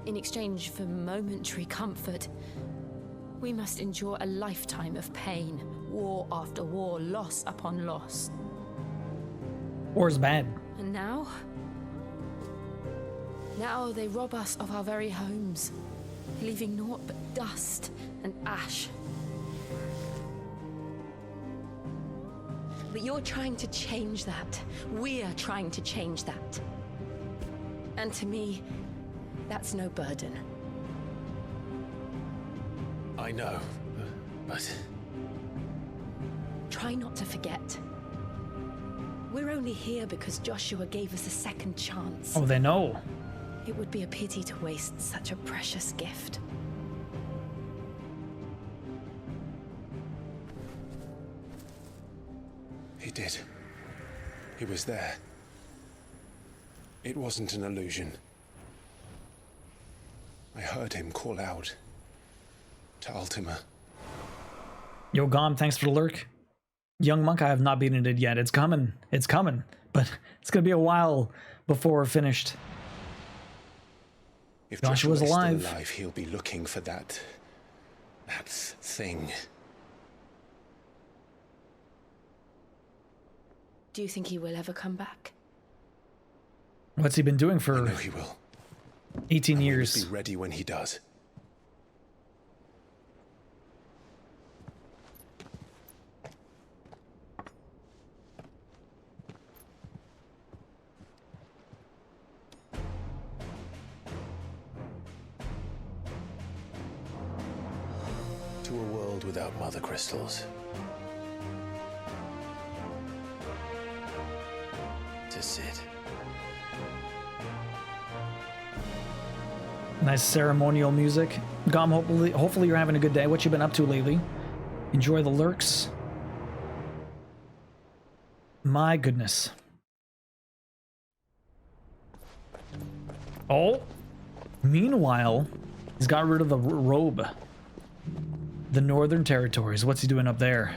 In exchange for momentary comfort, we must endure a lifetime of pain, war after war, loss upon loss.
War's bad.
And now? Now they rob us of our very homes, leaving naught but dust and ash. But you're trying to change that. We're trying to change that. And to me, that's no burden.
I know, but...
Try not to forget. We're only here because Joshua gave us a second chance.
Oh, they know.
It would be a pity to waste such a precious gift.
He did. He was there. It wasn't an illusion. I heard him call out to Ultima.
Yo, Gom, thanks for the lurk. Young Monk, I have not beaten it yet. It's coming. It's coming. But it's going to be a while before we're finished.
If
Joshua's
Joshua's
alive.
Still alive, he'll be looking for that thing.
Do you think he will ever come back?
What's he been doing for
I know he will.
18
and
years?
We must be ready when he does. To a world without mother crystals. To Sid.
Nice ceremonial music. Gom, hopefully you're having a good day. What you been up to lately? Enjoy the lurks. My goodness. Oh. Meanwhile, he's got rid of the robe. The Northern Territories. What's he doing up there?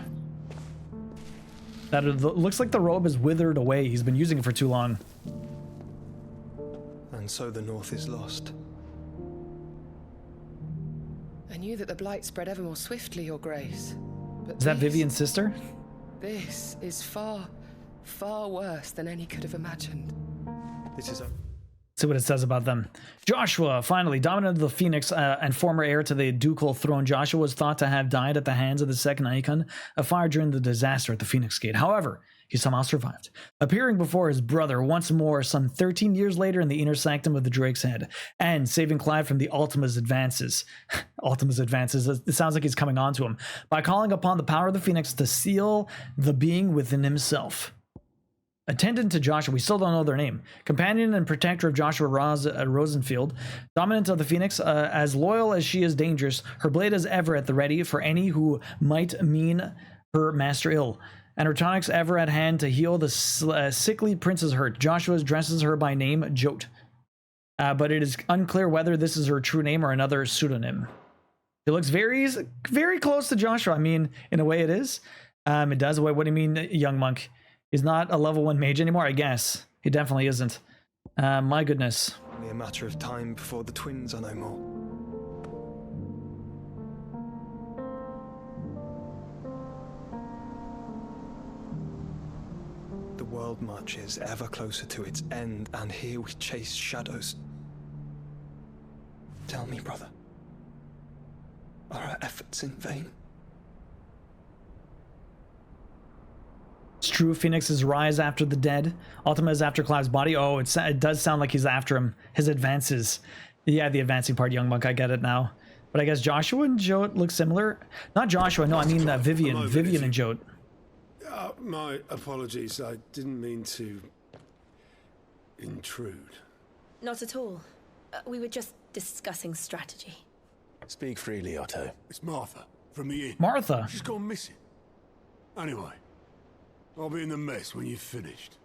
That looks like the robe is withered away. He's been using it for too long.
And so the North is lost.
I knew that the blight spread ever more swiftly, Your Grace. But
Is that Vivian's sister?
This is far, far worse than any could have imagined.
This is
See what it says about them. Joshua, finally, dominant of the Phoenix and former heir to the ducal throne, Joshua was thought to have died at the hands of the second Icon of fire during the disaster at the Phoenix Gate. However, he somehow survived, appearing before his brother once more some 13 years later in the inner sanctum of the Drake's Head, and saving Clive from the Ultima's advances. Ultima's advances, it sounds like he's coming on to him, by calling upon the power of the Phoenix to seal the being within himself. Attendant to Joshua, we still don't know their name. Companion and protector of Joshua Rosenfield, dominant of the Phoenix, as loyal as she is dangerous, her blade is ever at the ready for any who might mean her master ill, and her tonics ever at hand to heal the sickly prince's hurt. Joshua addresses her by name, Jote, but it is unclear whether this is her true name or another pseudonym. It looks very, very close to Joshua. I mean, in a way it is. It does. What do you mean, young monk? He's not a level 1 mage anymore, I guess. He definitely isn't. My goodness.
only a matter of time before the twins are no more. The world marches ever closer to its end, and here we chase shadows. Tell me, brother, are our efforts in vain?
It's true, Phoenix's rise after the dead. Ultima is after Clive's body. Oh, it does sound like he's after him. His advances. Yeah, the advancing part, young monk, I get it now. But I guess Joshua and Jote look similar. Not Joshua, no, I mean Vivian. Vivian and Jote.
My apologies, I didn't mean to intrude.
Not at all. We were just discussing strategy.
Speak freely, Otto.
It's Martha, from the inn.
Martha?
She's gone missing. Anyway, I'll be in the mess when you've finished.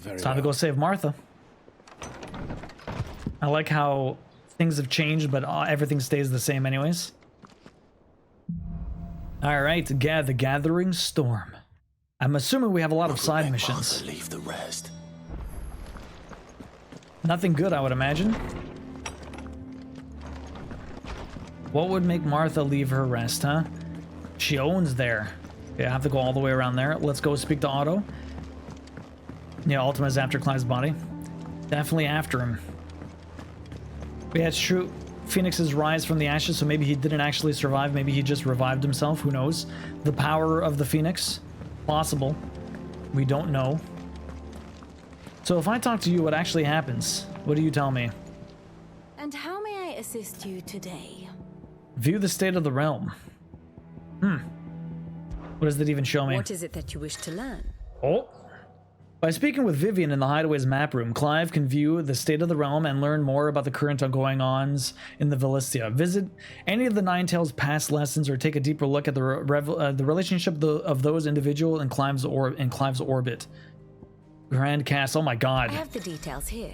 It's time to go save Martha. I like how things have changed, but everything stays the same anyways. All right, the Gathering Storm. I'm assuming we have a lot of side missions.
Leave the rest.
Nothing good, I would imagine. What would make Martha leave her rest, huh? She owns there. Yeah, I have to go all the way around there. Let's go speak to Otto. Yeah, Ultima's after Clive's body. Definitely after him. Yeah, it's true. Phoenix's rise from the ashes, so maybe he didn't actually survive. Maybe he just revived himself. Who knows? The power of the Phoenix. Possible. We don't know. So if I talk to you, what actually happens? What do you tell me?
And how may I assist you today?
View the state of the realm. What does that even show me?
What is it that you wish to learn?
Oh. By speaking with Vivian in the Hideaway's map room, Clive can view the state of the realm and learn more about the current ongoing-ons in the Villistia. Visit any of the Ninetales past lessons or take a deeper look at the relationship of those individuals in Clive's orbit. Grand Cast, oh my god.
I have the details here.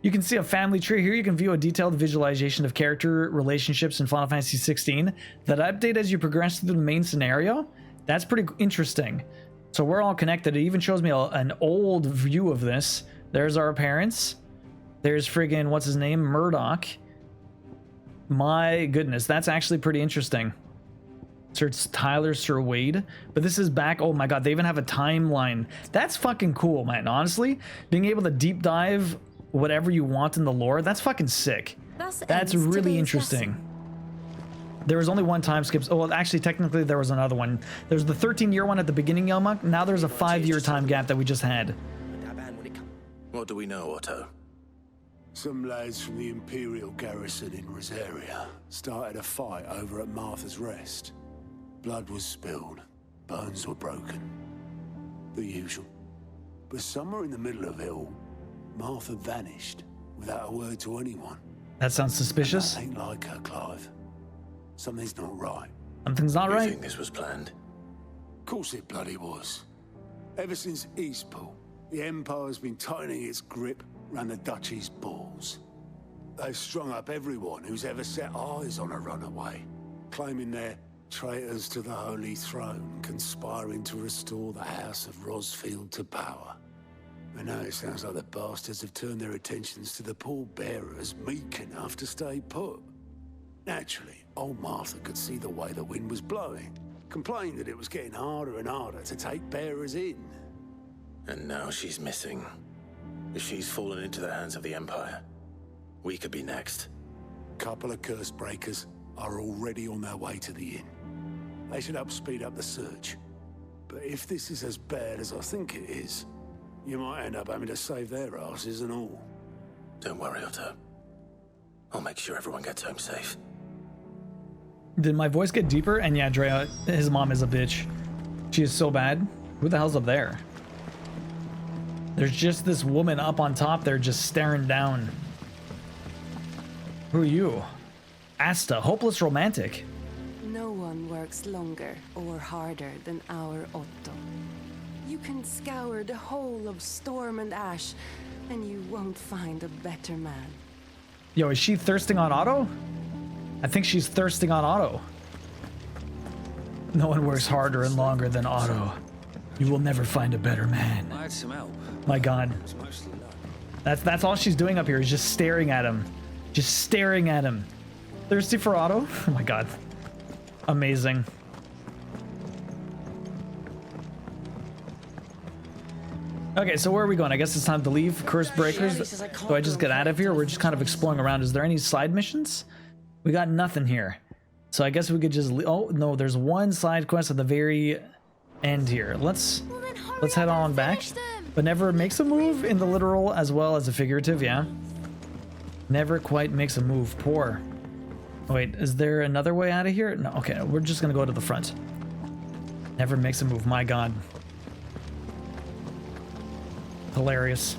You can see a family tree here. You can view a detailed visualization of character relationships in Final Fantasy XVI that update as you progress through the main scenario. That's pretty interesting. So we're all connected. It even shows me an old view of this. There's our parents. There's friggin', what's his name? Murdoch. My goodness, that's actually pretty interesting. Sir Tyler, Sir Wade. But this is back, oh my god, they even have a timeline. That's fucking cool, man. Honestly, being able to deep dive whatever you want in the lore, that's fucking sick. That's really interesting. Lesson. There was only one time skip. Oh, well, actually, technically, there was another one. There's the 13-year one at the beginning, Yelma. Now there's a 5-year time gap that we just had.
What do we know, Otto?
Some lads from the Imperial garrison in Rosaria started a fight over at Martha's Rest. Blood was spilled. Bones were broken. The usual. But somewhere in the middle of it all, Martha vanished without a word to anyone.
That sounds suspicious.
That ain't like her, Clive. Something's not right.
Something's not right.
You think this was planned?
Of course it bloody was. Ever since Eastpool, the Empire's been tightening its grip around the Duchy's balls. They've strung up everyone who's ever set eyes on a runaway, claiming they're traitors to the Holy Throne, conspiring to restore the House of Rosfield to power. And now it sounds like the bastards have turned their attentions to the pallbearers meek enough to stay put. Naturally, old Martha could see the way the wind was blowing, complained that it was getting harder and harder to take bearers in.
And now she's missing. If she's fallen into the hands of the Empire, we could be next.
Couple of curse breakers are already on their way to the inn. They should help speed up the search. But if this is as bad as I think it is, you might end up having to save their asses and all.
Don't worry, Otto. I'll make sure everyone gets home safe.
Did my voice get deeper? And yeah, Drea, his mom is a bitch. She is so bad. Who the hell's up there? There's just this woman up on top there just staring down. Who are you? Asta, hopeless romantic.
No one works longer or harder than our Otto. You can scour the whole of Storm and Ash, and you won't find a better man.
Yo, is she thirsting on Otto? I think she's thirsting on Otto. No one works harder and longer than Otto. You will never find a better man.
I had some help.
My god. That's all she's doing up here is just staring at him. Just staring at him. Thirsty for Otto? Oh my god. Amazing. Okay, so where are we going? I guess it's time to leave. Curse Breakers. Do I just get out of here? We're just kind of exploring around. Is there any side missions? We got nothing here. So I guess we could just... Oh, no, there's one side quest at the very end here. Let's head on back. But never makes a move in the literal as well as the figurative, yeah? Never quite makes a move. Poor. Wait, is there another way out of here? No, okay, we're just gonna go to the front. Never makes a move, my god. Hilarious.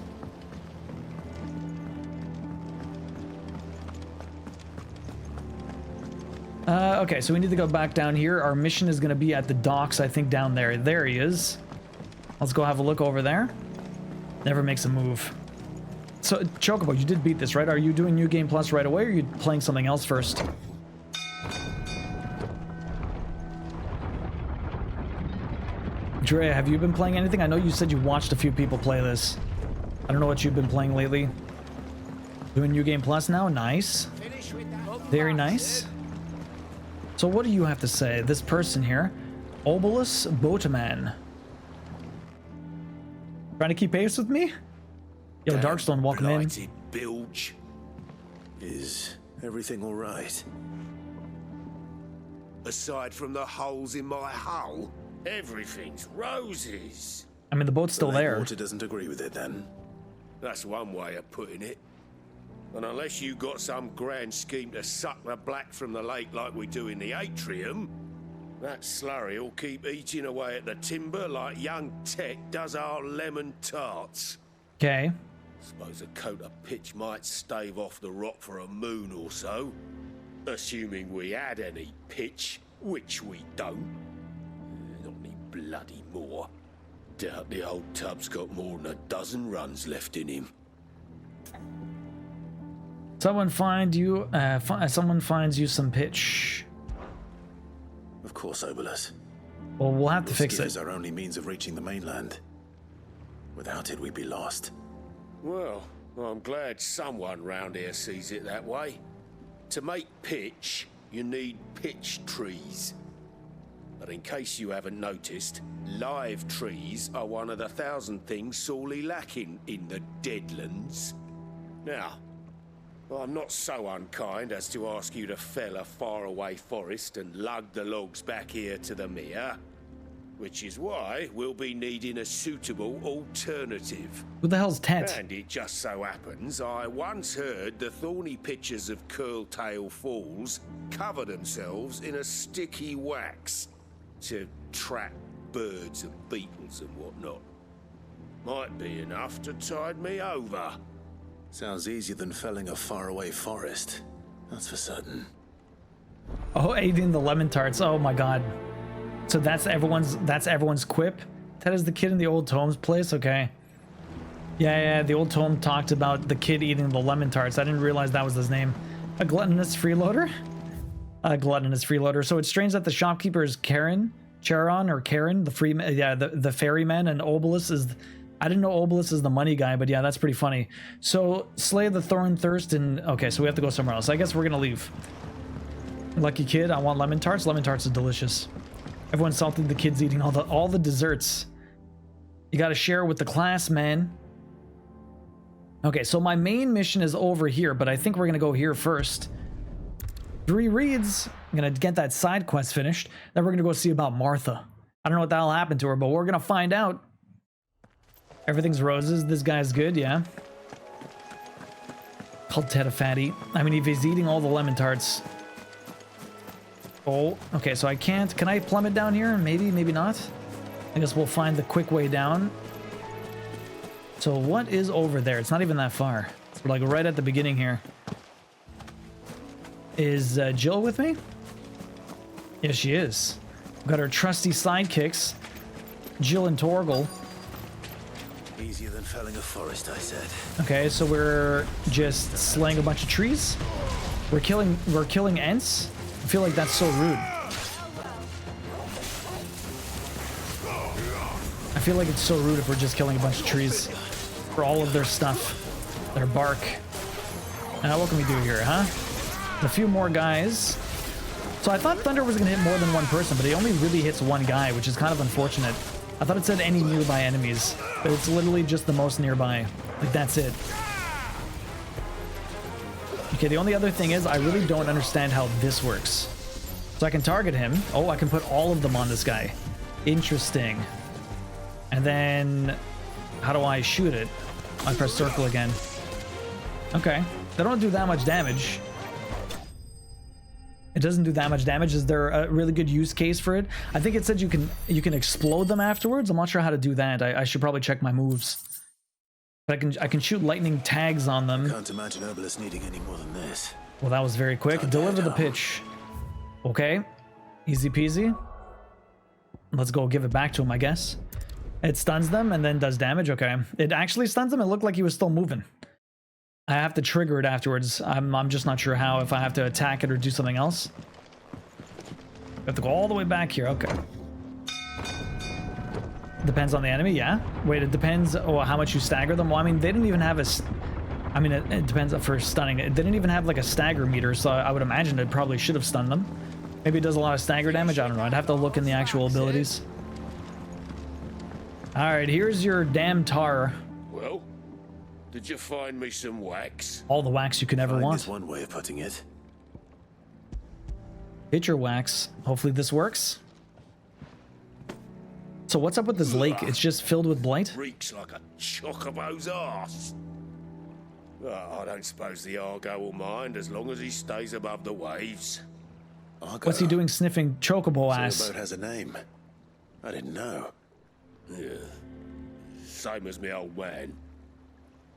Okay, so we need to go back down here. Our mission is going to be at the docks, I think, down there. There he is. Let's go have a look over there. Never makes a move. So, Chocobo, you did beat this, right? Are you doing New Game Plus right away, or are you playing something else first? Drea, have you been playing anything? I know you said you watched a few people play this. I don't know what you've been playing lately. Doing New Game Plus now? Nice. Very nice. So what do you have to say? This person here, Obelus Boatman. Trying to keep pace with me? Yo, Darkstone, welcome in.
Bilge. Is everything all right?
Aside from the holes in my hull, everything's roses.
I mean, the boat's still there.
Water doesn't agree with it, then.
That's one way of putting it. And unless you got some grand scheme to suck the black from the lake like we do in the atrium, that slurry will keep eating away at the timber like young Tech does our lemon tarts.
Okay.
Suppose a coat of pitch might stave off the rock for a moon or so. Assuming we had any pitch, which we don't. Not any bloody more. Doubt the old tub's got more than a dozen runs left in him.
Someone find you. Someone finds you some pitch.
Of course, Obelus.
Well, we'll have to fix it.
Is our only means of reaching the mainland. Without it, we'd be lost.
Well, I'm glad someone round here sees it that way. To make pitch, you need pitch trees. But in case you haven't noticed, live trees are one of the 1,000 things sorely lacking in the Deadlands. Now, I'm not so unkind as to ask you to fell a faraway forest and lug the logs back here to the mere, which is why we'll be needing a suitable alternative.
Who the hell's Tet?
And it just so happens I once heard the thorny pitchers of Curltail Falls cover themselves in a sticky wax to trap birds and beetles and whatnot. Might be enough to tide me over.
Sounds easier than felling a faraway forest. That's for certain.
Oh, eating the lemon tarts. Oh my god. So that's everyone's quip? That is the kid in the old Tome's place? Okay. Yeah, the old Tome talked about the kid eating the lemon tarts. I didn't realize that was his name. A gluttonous freeloader? A gluttonous freeloader. So it's strange that the shopkeeper is Charon, the ferryman, and Obelus is... I didn't know Obelus is the money guy, but yeah, that's pretty funny. So, slay the thorn thirst and... Okay, so we have to go somewhere else. I guess we're gonna leave. Lucky kid, I want lemon tarts. Lemon tarts is delicious. Everyone's salty, the kids eating all the desserts. You gotta share with the class, man. Okay, so my main mission is over here, but I think we're gonna go here first. 3 reads. I'm gonna get that side quest finished. Then we're gonna go see about Martha. I don't know what the hell happened to her, but we're gonna find out. Everything's roses. This guy's good, yeah. Called Ted a fatty. I mean, if he's eating all the lemon tarts. Oh, okay, so I can't. Can I plummet down here? Maybe, maybe not. I guess we'll find the quick way down. So what is over there? It's not even that far. We're like right at the beginning here. Is Jill with me? Yes, she is. We've got our trusty sidekicks, Jill and Torgal.
Easier than felling a forest, I said.
Okay, so we're just slaying a bunch of trees. We're killing Ents. I feel like that's so rude. I feel like it's so rude if we're just killing a bunch of trees for all of their stuff, their bark. Now, what can we do here, huh? A few more guys. So I thought Thunder was gonna hit more than one person, but he only really hits one guy, which is kind of unfortunate. I thought it said any nearby enemies, but it's literally just the most nearby. Like, that's it. Okay, the only other thing is I really don't understand how this works. So I can target him. Oh, I can put all of them on this guy. Interesting. And then how do I shoot it? I press circle again. Okay. They don't do that much damage. It doesn't do that much damage. Is there a really good use case for it? I think it said you can explode them afterwards. I'm not sure how to do that. I should probably check my moves. But I can shoot lightning tags on them.
Can't imagine Obelus needing any more than this.
Well, that was very quick. Deliver the pitch. Okay. Easy peasy. Let's go give it back to him, I guess. It stuns them and then does damage. Okay. It actually stuns him. It looked like he was still moving. I have to trigger it afterwards. I'm just not sure how, if I have to attack it or do something else. I have to go all the way back here. Okay. Depends on the enemy, yeah. Wait, it depends how much you stagger them. Well, I mean, they didn't even have a... I mean, it depends for stunning. It didn't even have like a stagger meter, so I would imagine it probably should have stunned them. Maybe it does a lot of stagger damage. I don't know. I'd have to look in the actual abilities. Alright, here's your damn tar.
Well, did you find me some wax?
All the wax you could ever want.
Is one way of putting it.
Hit your wax. Hopefully this works. So what's up with this lake? It's just filled with blight?
Reeks like a chocobo's arse. I don't suppose the Argo will mind as long as he stays above the waves.
Argo?
What's he doing sniffing chocobo ass?
So the boat has a name. I didn't know.
Yeah. Same as me old man.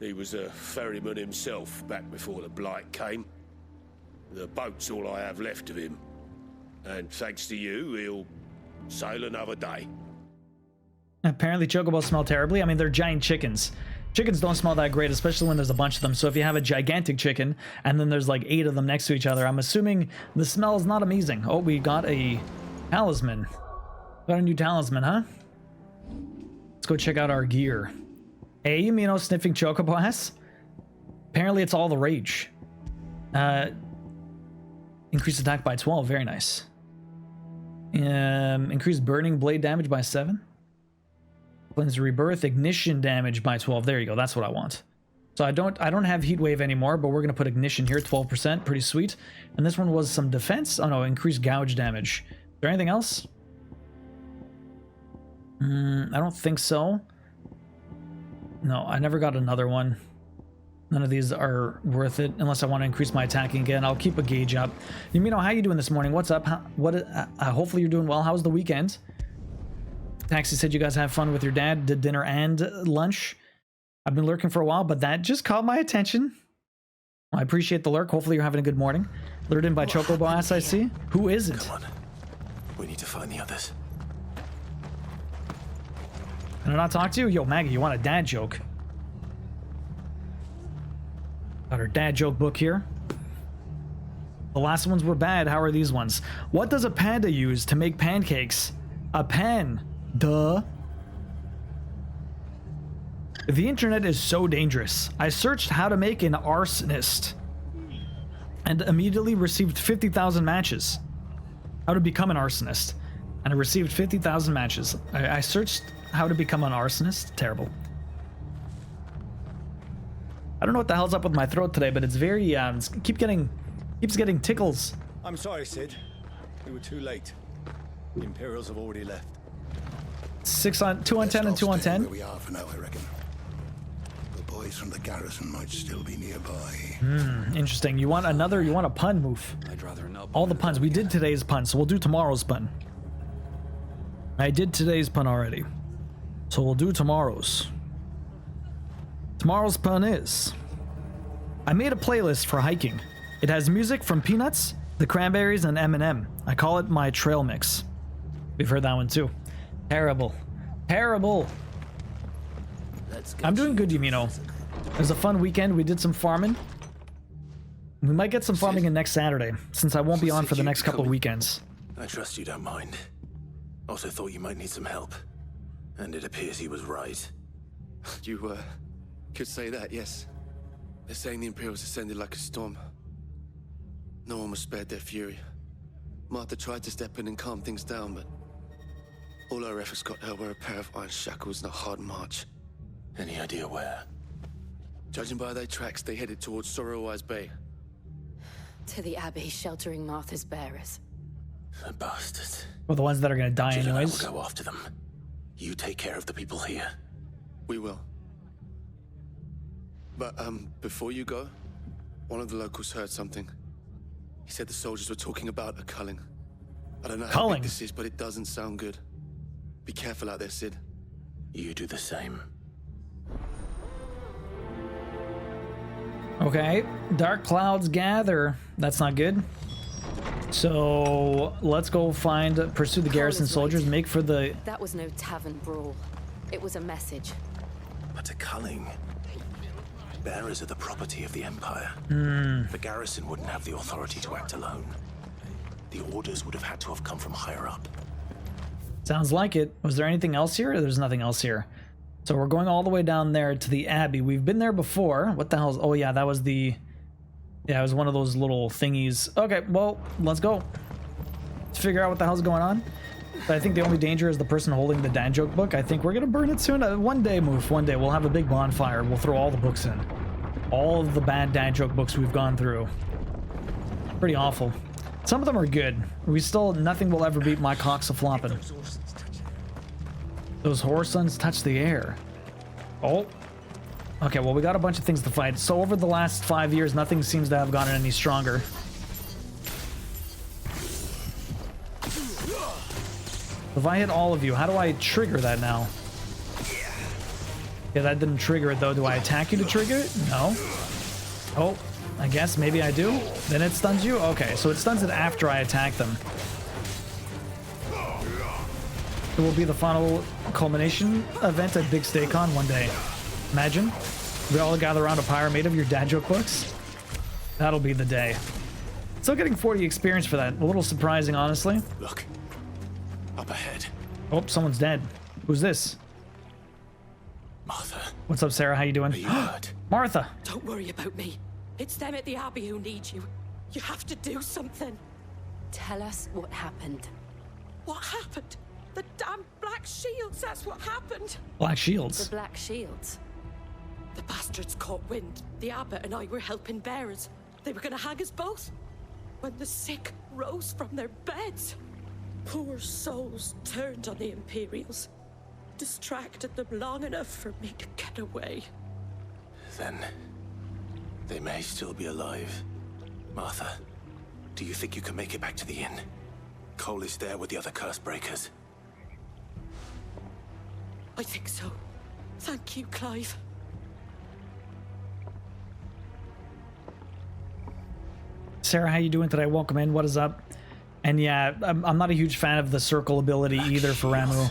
He was a ferryman himself back before the blight came. The boat's all I have left of him. And thanks to you, he'll sail another day.
Apparently chocobos smell terribly. I mean, they're giant chickens. Chickens don't smell that great, especially when there's a bunch of them. So if you have a gigantic chicken and then there's like 8 of them next to each other, I'm assuming the smell is not amazing. Oh, we got a talisman. Got a new talisman, huh? Let's go check out our gear. Hey, you know, sniffing chocobo ass? Apparently it's all the rage. Increased attack by 12. Very nice. Increased burning blade damage by 7. Cleanse rebirth, ignition damage by 12. There you go. That's what I want. So I don't have heat wave anymore, but we're gonna put ignition here, 12%, pretty sweet. And this one was some defense. Oh no, increased gouge damage. Is there anything else? I don't think so. No, I never got another one. None of these are worth it unless I want to increase my attacking again. I'll keep a gauge up. Yumino, how you doing this morning? What's up? Hopefully you're doing well. How was the weekend? Taxi said you guys have fun with your dad, did dinner and lunch. I've been lurking for a while, but that just caught my attention. I appreciate the lurk. Hopefully you're having a good morning. Lured in by Chocobo Ass, I see. Who is it?
Come on. We need to find the others.
Can I not talk to you? Yo, Maggie, you want a dad joke? Got our dad joke book here. The last ones were bad. How are these ones? What does a panda use to make pancakes? A pan. Duh. The internet is so dangerous. I searched how to make an arsonist and immediately received 50,000 matches. How to become an arsonist. And I received 50,000 matches. I searched how to become an arsonist. Terrible. I don't know what the hell's up with my throat today, but it's very, keeps getting tickles.
I'm sorry, Sid. We were too late. The Imperials have already left.
2 on 10 and 2 on 10.
Where we are for now, I reckon. The boys from the garrison might still be nearby.
Interesting. You want a pun move?
I'd rather not.
All the puns. We did today's pun, so we'll do tomorrow's pun. I did today's pun already, so we'll do tomorrow's. Tomorrow's pun is: I made a playlist for hiking. It has music from Peanuts, the Cranberries, and Eminem. I call it my trail mix. We've heard that one too. Terrible. Terrible. I'm doing good, Yumino. It was a fun weekend. We did some farming. We might get some farming in next Saturday, since I won't be on for the next couple of weekends.
I trust you don't mind. Also thought you might need some help. And it appears he was right.
You, could say that, yes. They're saying the Imperials ascended like a storm. No one was spared their fury. Martha tried to step in and calm things down, but all our efforts got her were a pair of iron shackles and a hard march.
Any idea where?
Judging by their tracks, they headed towards Sorrowwise Bay.
To the Abbey sheltering Martha's bearers.
The bastards.
Well, the ones that are gonna die
Jill
anyways.
and I will go after them. You take care of the people here.
We will. But, before you go, one of the locals heard something. He said the soldiers were talking about a culling. I don't know how big this is, but it doesn't sound good. Be careful out there, Sid.
You do the same.
Okay, dark clouds gather. That's not good. So let's go pursue the garrison soldiers. Make for the.
That was no tavern brawl. It was a message.
But a culling. Bearers are the property of the Empire. The garrison wouldn't have the authority to act alone. The orders would have had to have come from higher up.
Sounds like it. Was there anything else here? There's nothing else here. So we're going all the way down there to the Abbey. We've been there before. What the hell is... Oh, yeah, that was the... Yeah, it was one of those little thingies. Okay, well, let's go. Let's figure out what the hell's going on. But I think the only danger is the person holding the dad joke book. I think we're going to burn it soon. One day, Moof, one day. We'll have a big bonfire. We'll throw all the books in. All of the bad dad joke books we've gone through. Pretty awful. Some of them are good. We still... Nothing will ever beat my cocks a-flopping. Those horse sons touch the air. Oh. Okay, well, we got a bunch of things to fight. So over the last 5 years, nothing seems to have gotten any stronger. If I hit all of you, how do I trigger that now? Yeah, that didn't trigger it, though. Do I attack you to trigger it? No. Oh, I guess maybe I do. Then it stuns you? Okay, so it stuns it after I attack them. It will be the final culmination event at Big Staycon one day. Imagine. We all gather around a pyre made of your dad joke books. That'll be the day. Still getting 40 experience for that. A little surprising, honestly.
Look. Up ahead.
Oh, someone's dead. Who's this?
Martha.
What's up, Sarah? How you doing?
Are you hurt?
Martha.
Don't worry about me. It's them at the Abbey who need you. You have to do something.
Tell us what happened.
What happened? The damn Black Shields, that's what happened.
Black Shields?
The Black Shields?
The bastards caught wind. The abbot and I were helping bearers. They were gonna hang us both. When the sick rose from their beds, poor souls turned on the Imperials. Distracted them long enough for me to get away.
Then... they may still be alive. Martha, do you think you can make it back to the inn? Cole is there with the other curse breakers.
I think so. Thank you, Clive.
Sarah, how you doing today? Welcome in. What is up? And yeah, I'm not a huge fan of the circle ability either for Ramu.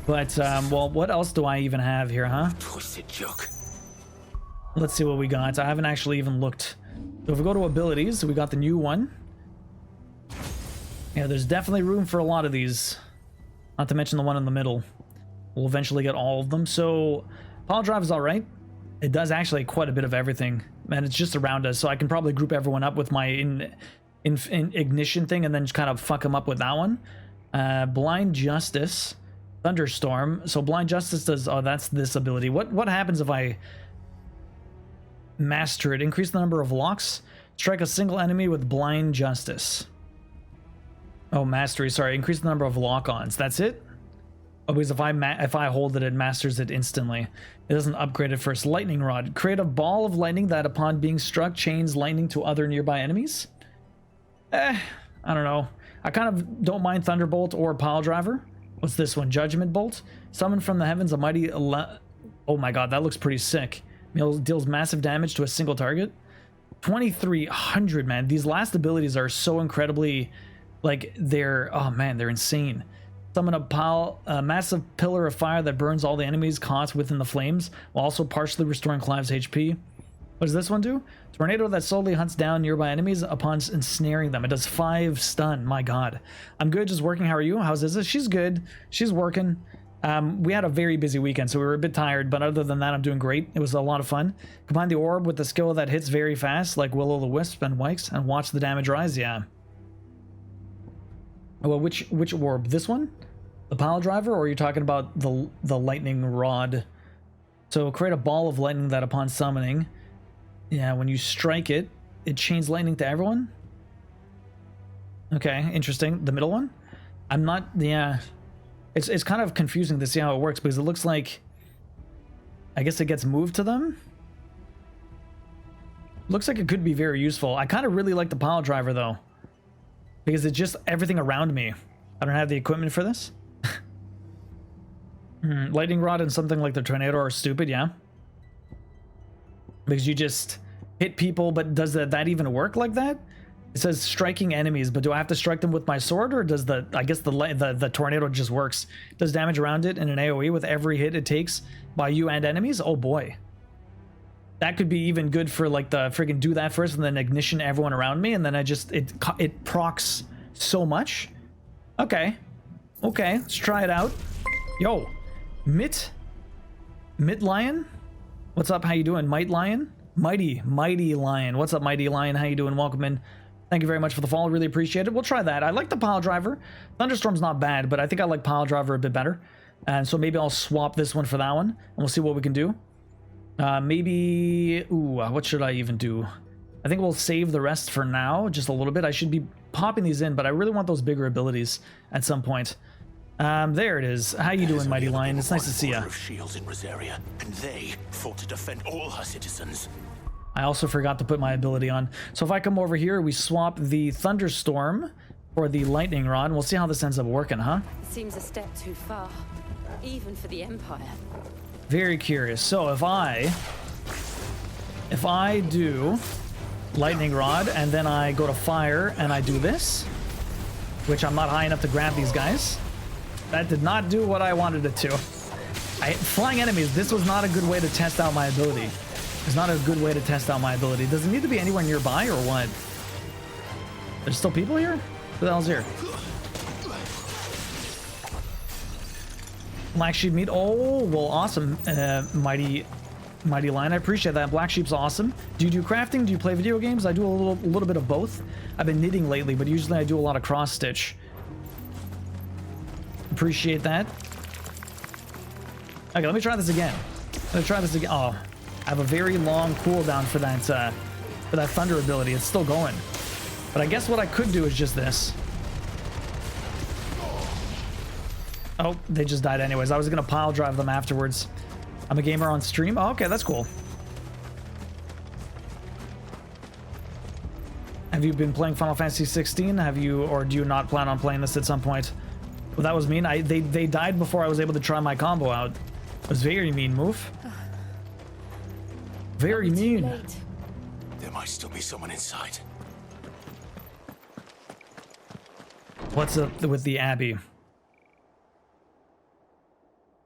But, well, what else do I even have here, huh?
Twisted joke.
Let's see what we got. I haven't actually even looked. So if we go to abilities, we got the new one. Yeah, there's definitely room for a lot of these. Not to mention the one in the middle. We'll eventually get all of them. So, Pile Drive is alright. It does actually quite a bit of everything. And it's just around us, so I can probably group everyone up with my ignition thing and then just kind of fuck them up with that one. Blind Justice. Thunderstorm. So Blind Justice does... Oh, that's this ability. What happens if I master it? Increase the number of locks. Strike a single enemy with Blind Justice. Oh, mastery. Sorry. Increase the number of lock-ons. That's it? Oh, because if I hold it, it masters it instantly. It doesn't upgrade it first. Lightning Rod. Create a ball of lightning that upon being struck chains lightning to other nearby enemies. I don't know. I kind of don't mind Thunderbolt or Pile Driver. What's this one? Judgment Bolt. Summon from the heavens a mighty... Oh my god, that looks pretty sick. Deals massive damage to a single target. 2,300, man. These last abilities are so incredibly... Like, they're... Oh man, they're insane. Summon a massive pillar of fire that burns all the enemies caught within the flames, while also partially restoring Clive's HP. What does this one do? Tornado that slowly hunts down nearby enemies upon ensnaring them. It does 5 stun. My god. I'm good, just working. How are you? How's this? She's good. She's working. We had a very busy weekend, so we were a bit tired, but other than that, I'm doing great. It was a lot of fun. Combine the orb with the skill that hits very fast, like Will-O-the-Wisp and Wykes, and watch the damage rise. Yeah. Well, which orb? This one? The Pile Driver, or are you talking about the Lightning Rod? So create a ball of lightning that upon summoning... Yeah, when you strike it, it chains lightning to everyone? Okay, interesting. The middle one? I'm not... Yeah. It's kind of confusing to see how it works, because it looks like... I guess it gets moved to them? Looks like it could be very useful. I kind of really like the Pile Driver, though. Because it's just everything around me. I don't have the equipment for this. Lightning Rod and something like the Tornado are stupid, yeah. Because you just hit people, but does that even work like that? It says striking enemies, but do I have to strike them with my sword, or does I guess the Tornado just works? Does damage around it in an AoE with every hit it takes by you and enemies? Oh boy. That could be even good for like the friggin' do that first and then ignition everyone around me, and then it procs so much. Okay. Okay, let's try it out. Yo, Mitt Lion? What's up? How you doing? Might Lion? Mighty Lion. What's up, Mighty Lion? How you doing? Welcome in. Thank you very much for the follow. Really appreciate it. We'll try that. I like the pile driver. Thunderstorm's not bad, but I think I like pile driver a bit better. And so maybe I'll swap this one for that one, and we'll see what we can do. Maybe... Ooh, what should I even do? I think we'll save the rest for now, just a little bit. I should be popping these in, but I really want those bigger abilities at some point. There it is. How you doing, Mighty Lion? It's nice to see ya.
Shields in Rosaria, and they fought to defend all her citizens.
I also forgot to put my ability on. So if I come over here, we swap the Thunderstorm for the Lightning Rod, and we'll see how this ends up working, huh?
Seems a step too far, even for the Empire.
Very curious. So if I do Lightning Rod, and then I go to fire, and I do this, which I'm not high enough to grab these guys. That did not do what I wanted it to. Flying enemies, this was not a good way to test out my ability. It's not a good way to test out my ability. Does it need to be anywhere nearby, or what? There's still people here? Who the hell's here? Black sheep meat. Oh, well, awesome. Mighty Lion. I appreciate that. Black sheep's awesome. Do you do crafting? Do you play video games? I do a little bit of both. I've been knitting lately, but usually I do a lot of cross stitch. Appreciate that. Okay, let me try this again. Oh, I have a very long cooldown for that thunder ability. It's still going. But I guess what I could do is just this. Oh, they just died anyways. I was gonna pile drive them afterwards. I'm a gamer on stream. Oh, okay, that's cool. Have you been playing Final Fantasy XVI? Have you, or do you not plan on playing this at some point? Well, that was mean. They died before I was able to try my combo out. It was very mean move. Very mean.
There might still be someone inside.
What's up with the Abbey?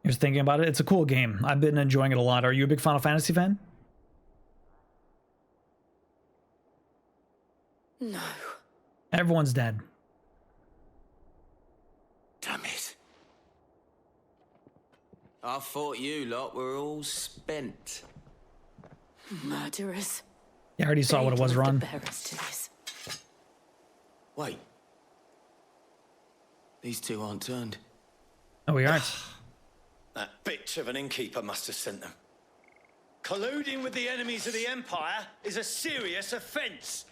You're just thinking about it? It's a cool game. I've been enjoying it a lot. Are you a big Final Fantasy fan?
No.
Everyone's dead.
Damn it.
I thought you lot were all spent.
Murderers.
You already saw what it was, Ron.
Wait. These two aren't turned.
Oh, we aren't.
That bitch of an innkeeper must have sent them. Colluding with the enemies of the Empire is a serious offense.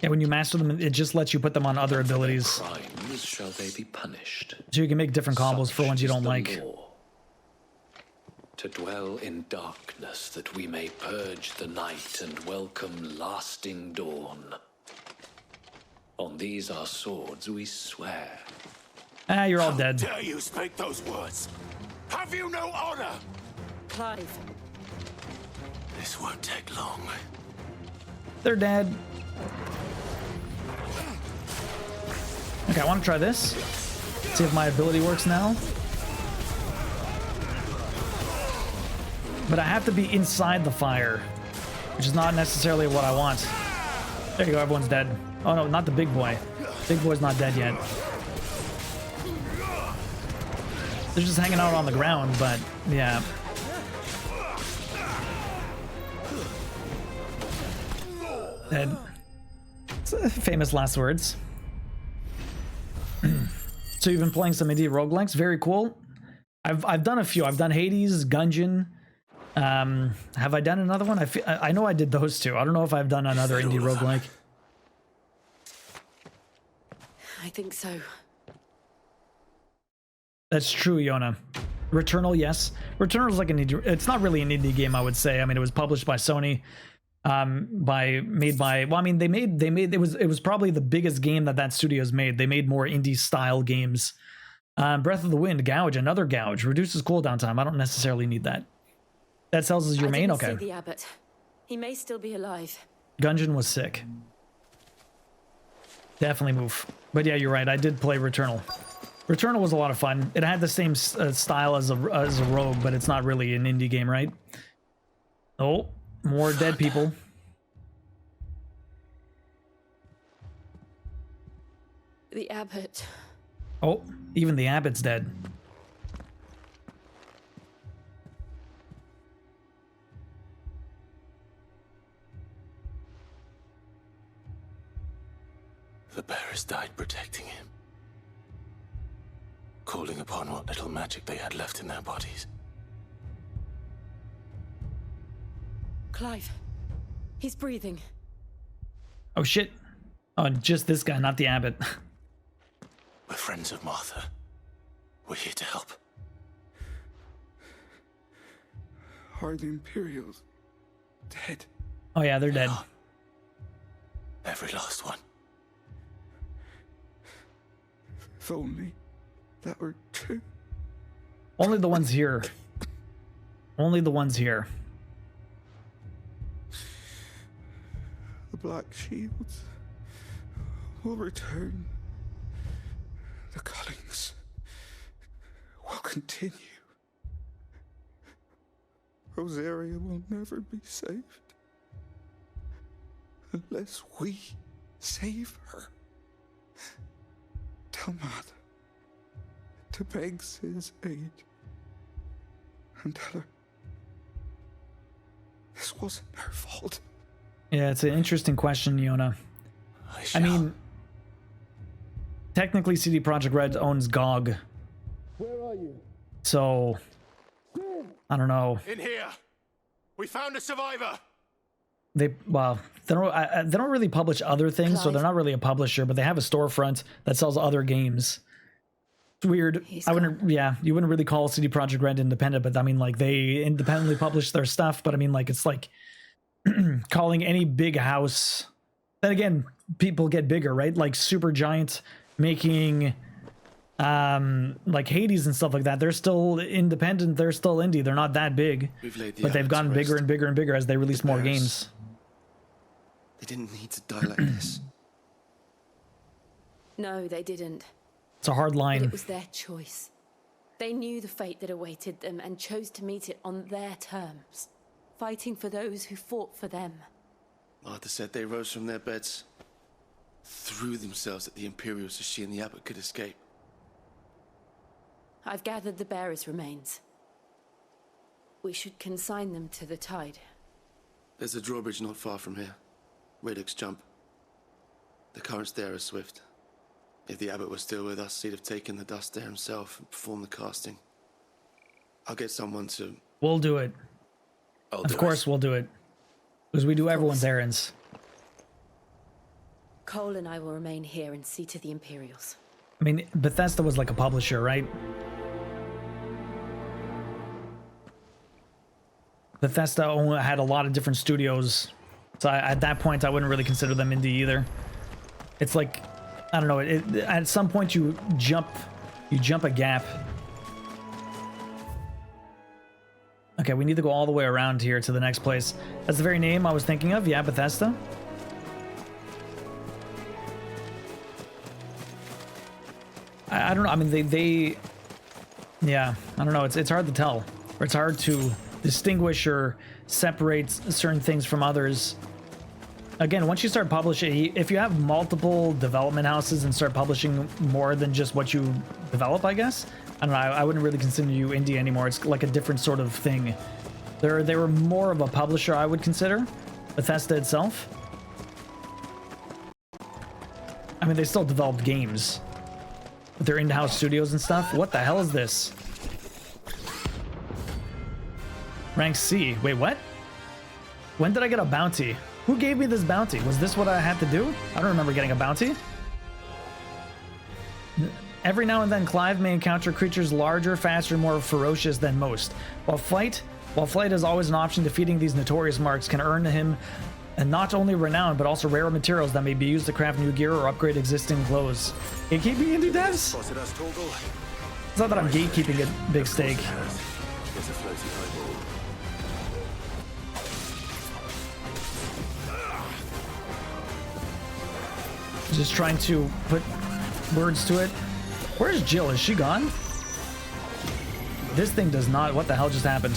Yeah, when you master them, it just lets you put them on other abilities.
Crimes shall they be punished.
So you can make different combos for ones you don't like.
Law. To dwell in darkness that we may purge the night and welcome lasting dawn. On these our swords we swear.
Ah, you're all dead.
How dare you speak those words? Have you no honor?
Clive.
This won't take long.
They're dead. Okay, I want to try this. See if my ability works now. But I have to be inside the fire, which is not necessarily what I want. There you go, everyone's dead. Oh no, not the big boy. Big boy's not dead yet. They're just hanging out on the ground, but yeah. Dead. Famous last words. So you've been playing some indie roguelikes? Very cool. I've done a few. I've done Hades, Gungeon. Have I done another one? I know I did those two. I don't know if I've done another indie roguelike.
I think so.
That's true, Yona. Returnal, yes. Returnal's like an indie. It's not really an indie game, I would say. I mean, it was published by Sony. Made by. Well, I mean, they made. It was probably the biggest game that studio's made. They made more indie style games. Breath of the Wind, Gouge, another Gouge reduces cooldown time. I don't necessarily need that. That sells as your main. Okay.
See the abbot. He may still be alive.
Gungeon was sick. Definitely move. But yeah, you're right. I did play Returnal. Returnal was a lot of fun. It had the same style as a rogue, but it's not really an indie game, right? Oh, more dead people.
The abbot.
Oh, even the abbot's dead.
The bearers died protecting him, calling upon what little magic they had left in their bodies.
Clive. He's breathing.
Oh shit. Oh, just this guy, not the abbot.
We're friends of Martha. We're here to help.
Are the Imperials dead?
Oh yeah, they're dead.
Every last one.
If only that were true.
Only the ones here. Only the ones here.
The Black Shields will return. The Cullings will continue. Rosaria will never be saved unless we save her. Tell Matt to beg his aid and tell her this wasn't her fault.
Yeah, it's an interesting question, Yona. I mean, technically CD Projekt Red owns GOG.
Where are you?
So, I don't know.
In here. We found a survivor.
They don't really publish other things, so they're not really a publisher, but they have a storefront that sells other games. It's weird. You wouldn't really call CD Projekt Red independent, but I mean, like, they independently publish their stuff, but I mean, like, it's like calling any big house. Then again, people get bigger, right? Like Supergiant making like Hades and stuff like that. They're still independent, they're still indie, they're not that big, but they've gotten bigger and bigger and bigger as they release more games.
They didn't need to die like this.
No, they didn't.
It's a hard line.
But it was their choice. They knew the fate that awaited them and chose to meet it on their terms, fighting for those who fought for them.
Martha said they rose from their beds, threw themselves at the Imperials so she and the abbot could escape.
I've gathered the bearers' remains. We should consign them to the tide.
There's a drawbridge not far from here. Radix jump. The currents there are swift. If the abbot was still with us, he'd have taken the dust there himself and performed the casting. I'll get someone to...
We'll do it. Of course we'll do it. Because we do everyone's errands.
Cole and I will remain here and see to the Imperials.
I mean, Bethesda was like a publisher, right? Bethesda had a lot of different studios, so at that point I wouldn't really consider them indie either. It's like, I don't know, at some point you jump a gap. Okay, we need to go all the way around here to the next place. That's the very name I was thinking of. Yeah, Bethesda. I don't know. I mean, yeah, I don't know. It's hard to tell, or it's hard to distinguish or separate certain things from others. Again, once you start publishing, if you have multiple development houses and start publishing more than just what you develop, I guess, I don't know, I wouldn't really consider you indie anymore. It's like a different sort of thing. They were more of a publisher, I would consider, Bethesda itself. I mean, they still developed games with their in-house studios and stuff. What the hell is this? Rank C. Wait, what? When did I get a bounty? Who gave me this bounty? Was this what I had to do? I don't remember getting a bounty. Every now and then, Clive may encounter creatures larger, faster, and more ferocious than most. While flight is always an option, defeating these notorious marks can earn him and not only renown, but also rare materials that may be used to craft new gear or upgrade existing clothes. Gatekeeping indie devs? It's not that I'm gatekeeping it, Big Steak. Just trying to put words to it. Where's Jill? Is she gone? This thing does not... What the hell just happened?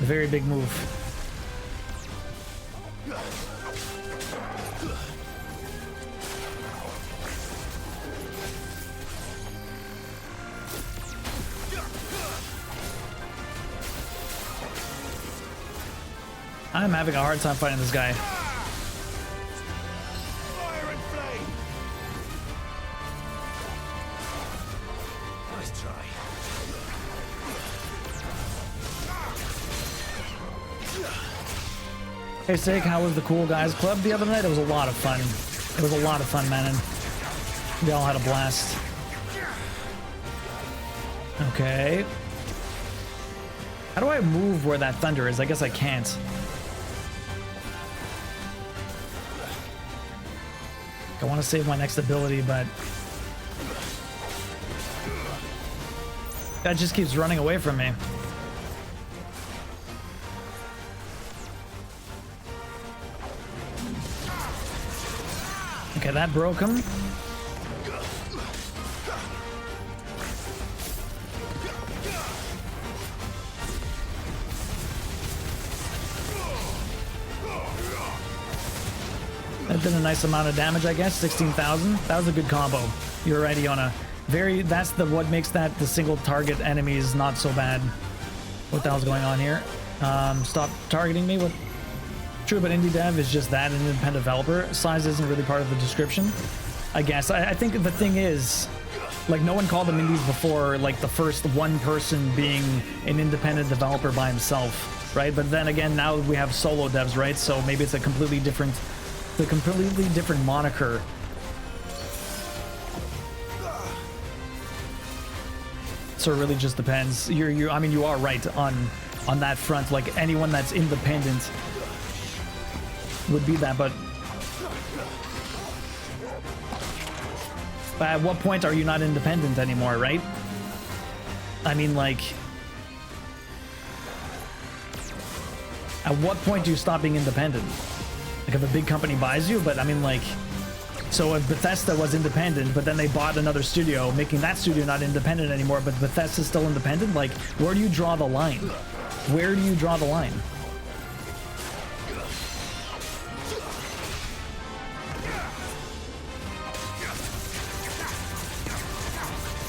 A very big move. I'm having a hard time fighting this guy.
Fire and flame! Nice try.
Hey, Sig, how was the Cool Guys Club the other night? It was a lot of fun. It was a lot of fun, man. And we all had a blast. Okay. How do I move where that thunder is? I guess I can't. I want to save my next ability, but that just keeps running away from me. Okay, that broke him. That did a nice amount of damage, I guess. 16,000. That was a good combo. You're right, Iona. That's what makes that the single target enemies not so bad. What the hell's going on here? Stop targeting me. What? True, but indie dev is just that, an independent developer. Size isn't really part of the description, I guess. I think the thing is, like, no one called them indies before, like, the first one person being an independent developer by himself, right? But then again, now we have solo devs, right? So maybe it's a completely different moniker. So it really just depends. I mean, you are right on that front. Like, anyone that's independent would be that, but at what point are you not independent anymore, right? I mean, like, at what point do you stop being independent? Like, if a big company buys you, but I mean, like, so if Bethesda was independent, but then they bought another studio, making that studio not independent anymore, but Bethesda's still independent, like, where do you draw the line? Where do you draw the line?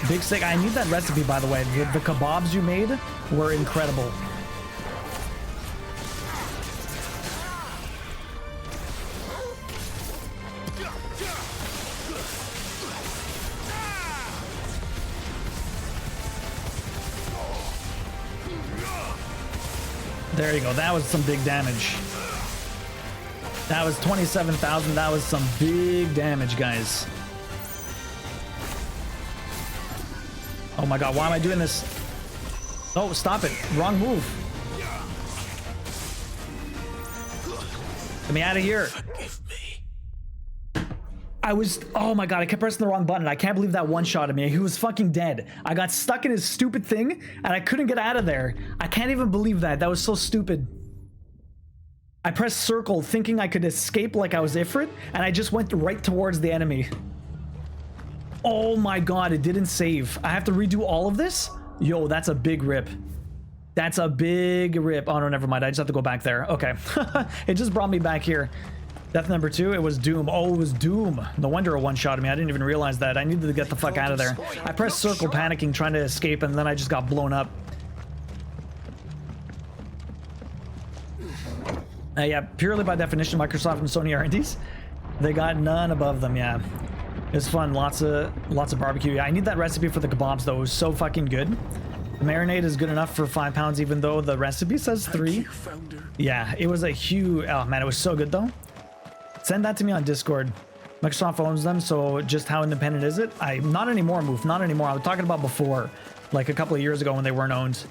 Big Stick, I need that recipe, by the way. The kebabs you made were incredible. There you go. That was some big damage. That was 27,000. That was some big damage, guys. Oh my god, why am I doing this? Oh, stop it. Wrong move. Get me out of here. Oh my god, I kept pressing the wrong button. I can't believe that one-shot at me. He was fucking dead. I got stuck in his stupid thing, and I couldn't get out of there. I can't even believe that. That was so stupid. I pressed circle thinking I could escape like I was Ifrit, and I just went right towards the enemy. Oh my god, it didn't save. I have to redo all of this? Yo, that's a big rip. That's a big rip. Oh no, never mind. I just have to go back there. Okay. It just brought me back here. Death number 2, it was Doom. Oh, it was Doom. No wonder it one-shot me. I didn't even realize that. I needed to get the fuck out of there. I pressed circle panicking, trying to escape, and then I just got blown up. Yeah, purely by definition, Microsoft and Sony are indies. They got none above them, yeah. It was fun. Lots of barbecue. Yeah, I need that recipe for the kebabs, though. It was so fucking good. The marinade is good enough for £5, even though the recipe says 3. Yeah, it was a huge... Oh, man, it was so good, though. Send that to me on Discord. Microsoft owns them, so just how independent is it? Not anymore, Moof. Not anymore. I was talking about before, like a couple of years ago when they weren't owned.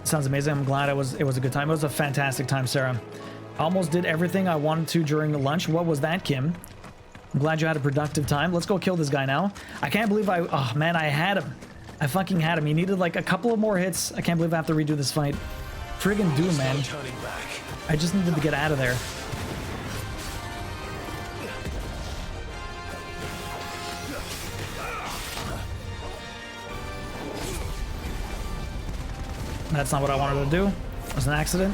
Sounds amazing. I'm glad it was a good time. It was a fantastic time, Sarah. I almost did everything I wanted to during lunch. What was that, Kim? I'm glad you had a productive time. Let's go kill this guy now. I can't believe oh man, I had him. I fucking had him. He needed like a couple of more hits. I can't believe I have to redo this fight. Friggin' Doom, man. I just needed to get out of there. That's not what I wanted to do. It was an accident.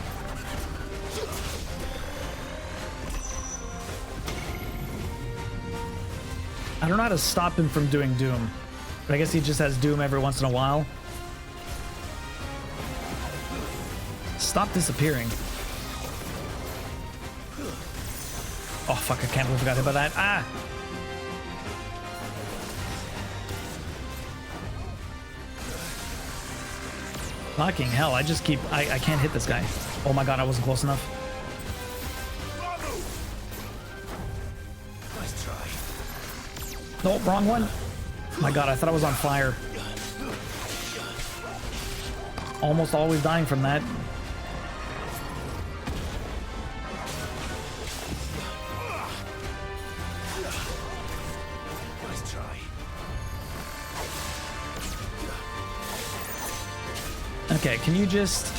I don't know how to stop him from doing Doom, but I guess he just has Doom every once in a while. Stop disappearing. Oh, fuck, I can't believe I got hit by that. Ah! Fucking hell, I just keep... I can't hit this guy. Oh my god, I wasn't close enough.
Nice try.
Nope, wrong one. My god, I thought I was on fire. Almost always dying from that.
Nice try.
Okay, can you just...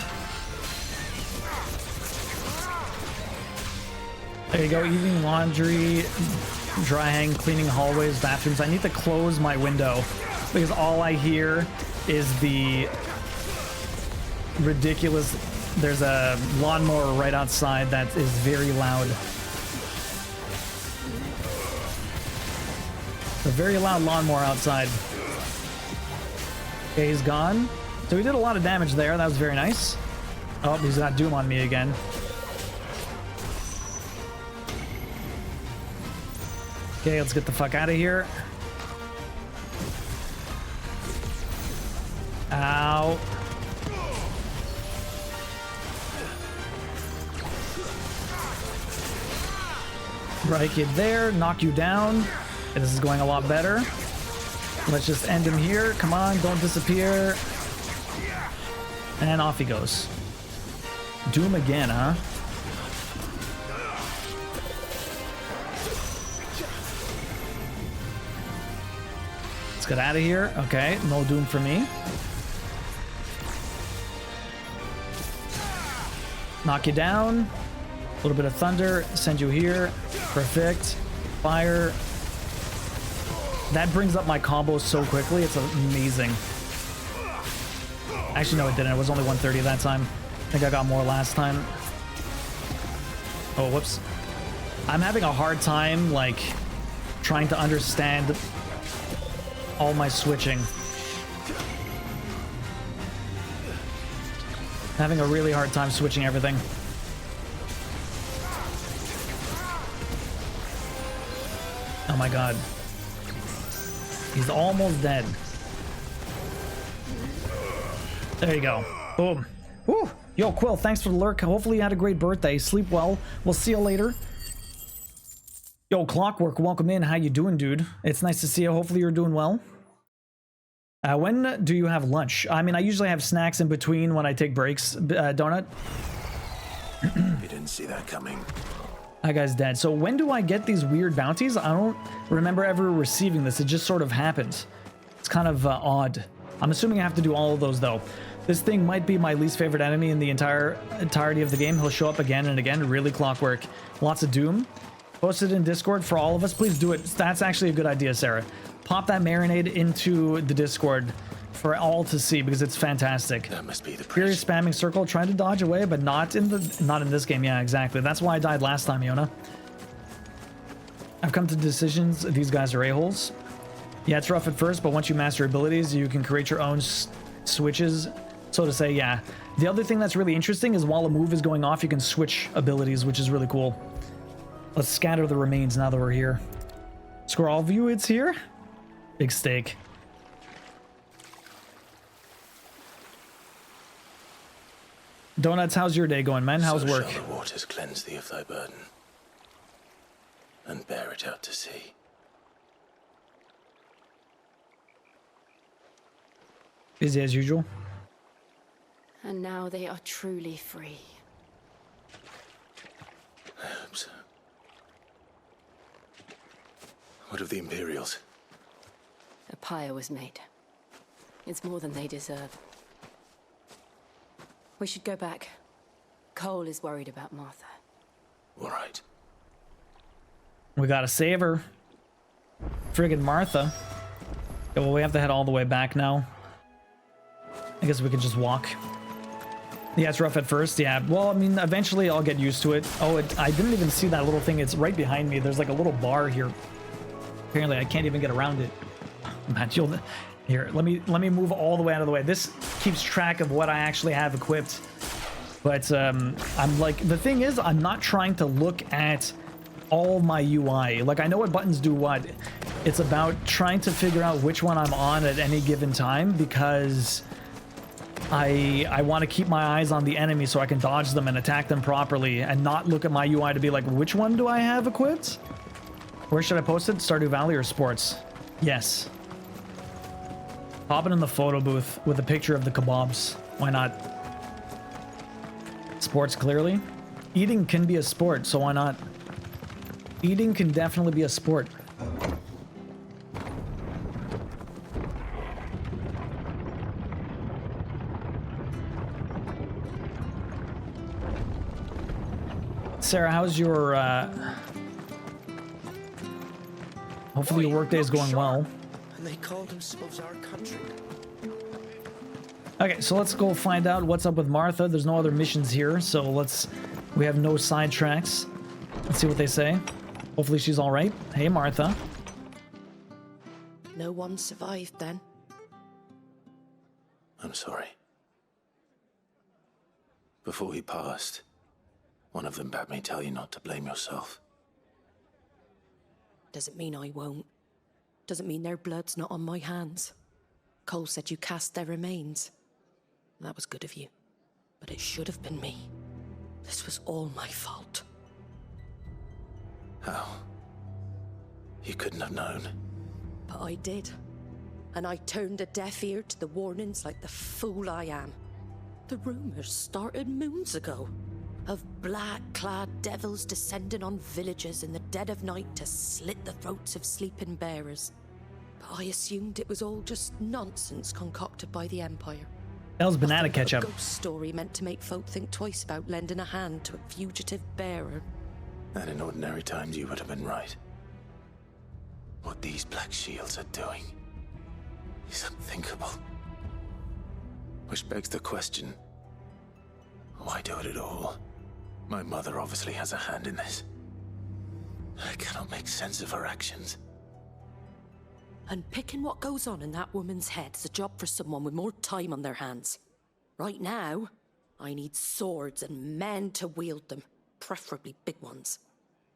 There you go, eating laundry, drying, cleaning hallways, bathrooms. I need to close my window because all I hear is the ridiculous... There's a lawnmower right outside that is very loud. A very loud lawnmower outside. Okay, he's gone. So we did a lot of damage there. That was very nice. Oh, he's got Doom on me again. Okay, let's get the fuck out of here. Ow. Right, kid there. Knock you down. Okay, this is going a lot better. Let's just end him here. Come on, don't disappear. And off he goes. Doom again, huh? Let's get out of here. Okay, no Doom for me. Knock you down. A little bit of thunder. Send you here. Perfect. Fire. That brings up my combos so quickly. It's amazing. Actually, no, it didn't. It was only 130 that time. I think I got more last time. Oh, whoops. I'm having a hard time, like, trying to understand all my switching. Having a really hard time switching everything. Oh my god. He's almost dead. There you go. Boom. Woo. Yo, Quill, thanks for the lurk. Hopefully you had a great birthday. Sleep well. We'll see you later. Yo, Clockwork, welcome in. How you doing, dude? It's nice to see you. Hopefully you're doing well. When do you have lunch? I mean, I usually have snacks in between when I take breaks. Donut?
You didn't see that coming.
That guy's dead. So when do I get these weird bounties? I don't remember ever receiving this. It just sort of happens. It's kind of odd. I'm assuming I have to do all of those, though. This thing might be my least favorite enemy in the entirety of the game. He'll show up again and again. Really Clockwork. Lots of Doom. Post it in Discord for all of us. Please do it. That's actually a good idea, Sarah. Pop that marinade into the Discord for all to see because it's fantastic.
That must be the
Furious spamming circle, trying to dodge away, but not in this game. Yeah, exactly. That's why I died last time, Yona. I've come to decisions. These guys are a-holes. Yeah, it's rough at first, but once you master abilities, you can create your own switches, so to say. Yeah. The other thing that's really interesting is while a move is going off, you can switch abilities, which is really cool. Let's scatter the remains now that we're here. Squirrel view, it's here. Big steak. Donuts, how's your day going, man? How's
so
work?
Shall the waters cleanse thee of thy burden, and bear it out to sea.
Busy as usual.
And now they are truly free.
I hope so. What of the Imperials?
A pyre was made. It's more than they deserve. We should go back. Cole is worried about Martha.
All right.
We gotta save her. Friggin' Martha. Okay, well, we have to head all the way back now. I guess we could just walk. Yeah, it's rough at first. Yeah, well, I mean, eventually I'll get used to it. Oh, I didn't even see that little thing. It's right behind me. There's like a little bar here. Apparently, I can't even get around it. Matt, here, let me move all the way out of the way. This keeps track of what I actually have equipped. But I'm like, the thing is, I'm not trying to look at all my UI. Like, I know what buttons do what. It's about trying to figure out which one I'm on at any given time, because I want to keep my eyes on the enemy so I can dodge them and attack them properly, and not look at my UI to be like, which one do I have equipped? Where should I post it? Stardew Valley or Sports? Yes. Popping in the photo booth with a picture of the kebabs. Why not? Sports, clearly. Eating can be a sport, so why not? Eating can definitely be a sport. Sarah, how's your, hopefully your workday is going well.
And they call themselves our country.
Okay, so let's go find out what's up with Martha. There's no other missions here, so we have no sidetracks. Let's see what they say. Hopefully she's all right. Hey, Martha.
No one survived then.
I'm sorry. Before he passed, one of them bade me tell you not to blame yourself.
Doesn't mean I won't. Doesn't mean their blood's not on my hands. Cole said you cast their remains. That was good of you. But it should have been me. This was all my fault.
How? You couldn't have known.
But I did. And I turned a deaf ear to the warnings like the fool I am. The rumors started moons ago. Of black-clad devils descending on villages in the dead of night to slit the throats of sleeping bearers. But I assumed it was all just nonsense concocted by the Empire.
That was banana ketchup.
A ghost story meant to make folk think twice about lending a hand to a fugitive bearer.
And in ordinary times you would have been right. What these Black Shields are doing is unthinkable. Which begs the question, why do it at all? My mother obviously has a hand in this. I cannot make sense of her actions.
And picking what goes on in that woman's head is a job for someone with more time on their hands. Right now, I need swords and men to wield them, preferably big ones.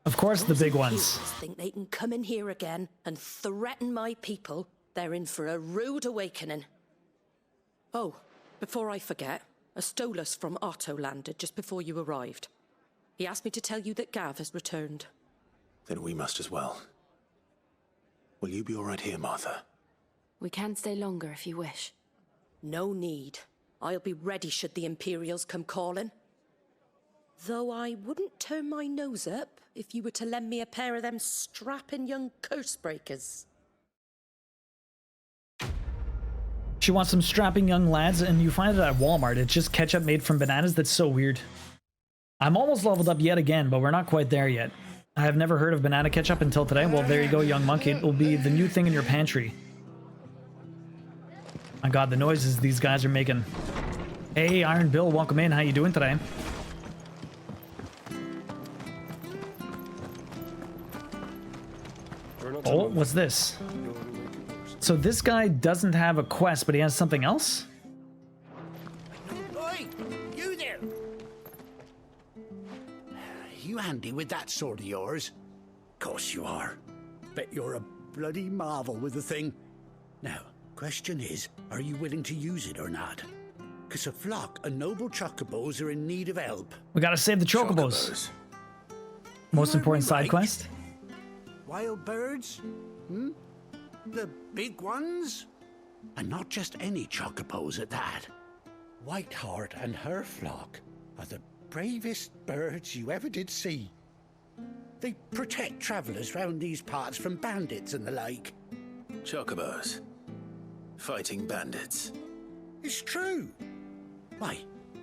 Of course, the big ones.
Think they can come in here again and threaten my people? They're in for a rude awakening. Oh, before I forget, a Stolas from Otto landed just before you arrived. He asked me to tell you that Gav has returned.
Then we must as well. Will you be all right here, Martha?
We can stay longer if you wish.
No need. I'll be ready should the Imperials come calling. Though I wouldn't turn my nose up if you were to lend me a pair of them strapping young curse breakers.
She wants some strapping young lads, and you find it at Walmart. It's just ketchup made from bananas. That's so weird. I'm almost leveled up yet again, but we're not quite there yet. I have never heard of banana ketchup until today. Well, there you go, young monkey. It will be the new thing in your pantry. My god, the noises these guys are making. Hey, Iron Bill, welcome in. How you doing today? Oh, what's this? So this guy doesn't have a quest, but he has something else?
Oi! You there! You handy with that sword of yours? Course you are. Bet you're a bloody marvel with the thing. Now, question is, are you willing to use it or not? Because a flock of noble chocobos are in need of help.
We gotta save the chocobos. Most important side quest?
Wild birds? Hmm? The big ones? And not just any chocobos at that. Whiteheart and her flock are the bravest birds you ever did see. They protect travelers round these parts from bandits and the like.
Chocobos. Fighting bandits.
It's true. Why,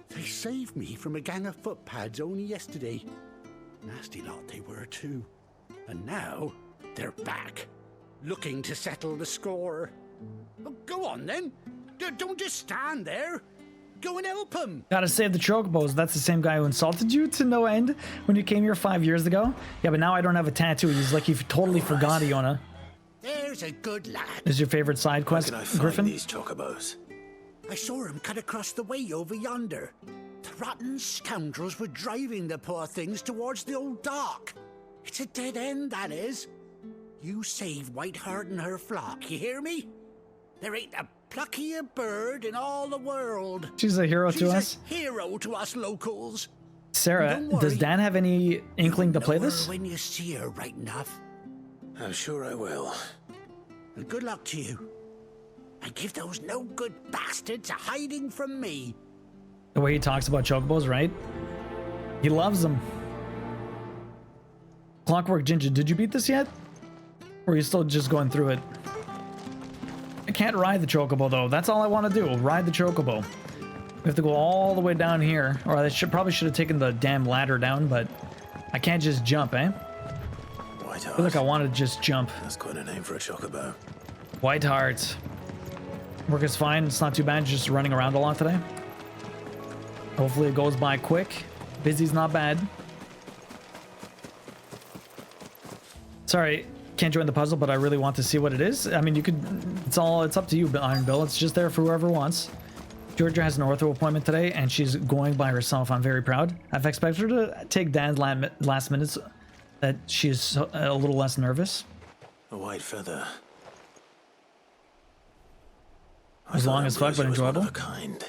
they saved me from a gang of footpads only yesterday. Nasty lot they were too. And now, they're back. Looking to settle the score. Oh, go on then. Don't just stand there. Go and help him.
Gotta save the chocobos. That's the same guy who insulted you to no end when you came here 5 years ago. Yeah, but now I don't have a tattoo. He's like, you totally forgot, Iona.
There's a good lad.
Is your favorite side quest,
Where can I find
Griffin?
these chocobos?
I saw him cut across the way over yonder. The rotten scoundrels were driving the poor things towards the old dock. It's a dead end, that is. You save Whiteheart and her flock, you hear me? There ain't a pluckier bird in all the world.
She's a hero to us.
She's a hero to us locals.
Sarah, does Dan have any inkling to play
Know
this?
her when you see her, right enough.
I'm sure I will.
And good luck to you. And give those no-good bastards a hiding from me.
The way he talks about chocobos, right? He loves them. Clockwork Ginger, did you beat this yet? Or are you still just going through it? I can't ride the chocobo though. That's all I want to do. Ride the chocobo. We have to go all the way down here. Or I probably should have taken the damn ladder down, but I can't just jump, eh? I feel like I want to just jump.
That's quite a name for a chocobo.
Whiteheart. Work is fine. It's not too bad. Just running around a lot today. Hopefully it goes by quick. Busy's not bad. Sorry, can't join the puzzle, but I really want to see what it is. I mean, you could. It's up to you, Iron Bill. It's just there for whoever wants. Georgia has an ortho appointment today, and she's going by herself. I'm very proud. I've expected her to take Dan's last minutes. That she's a little less nervous.
A white feather.
As long as fuck, but enjoyable.
One of a kind.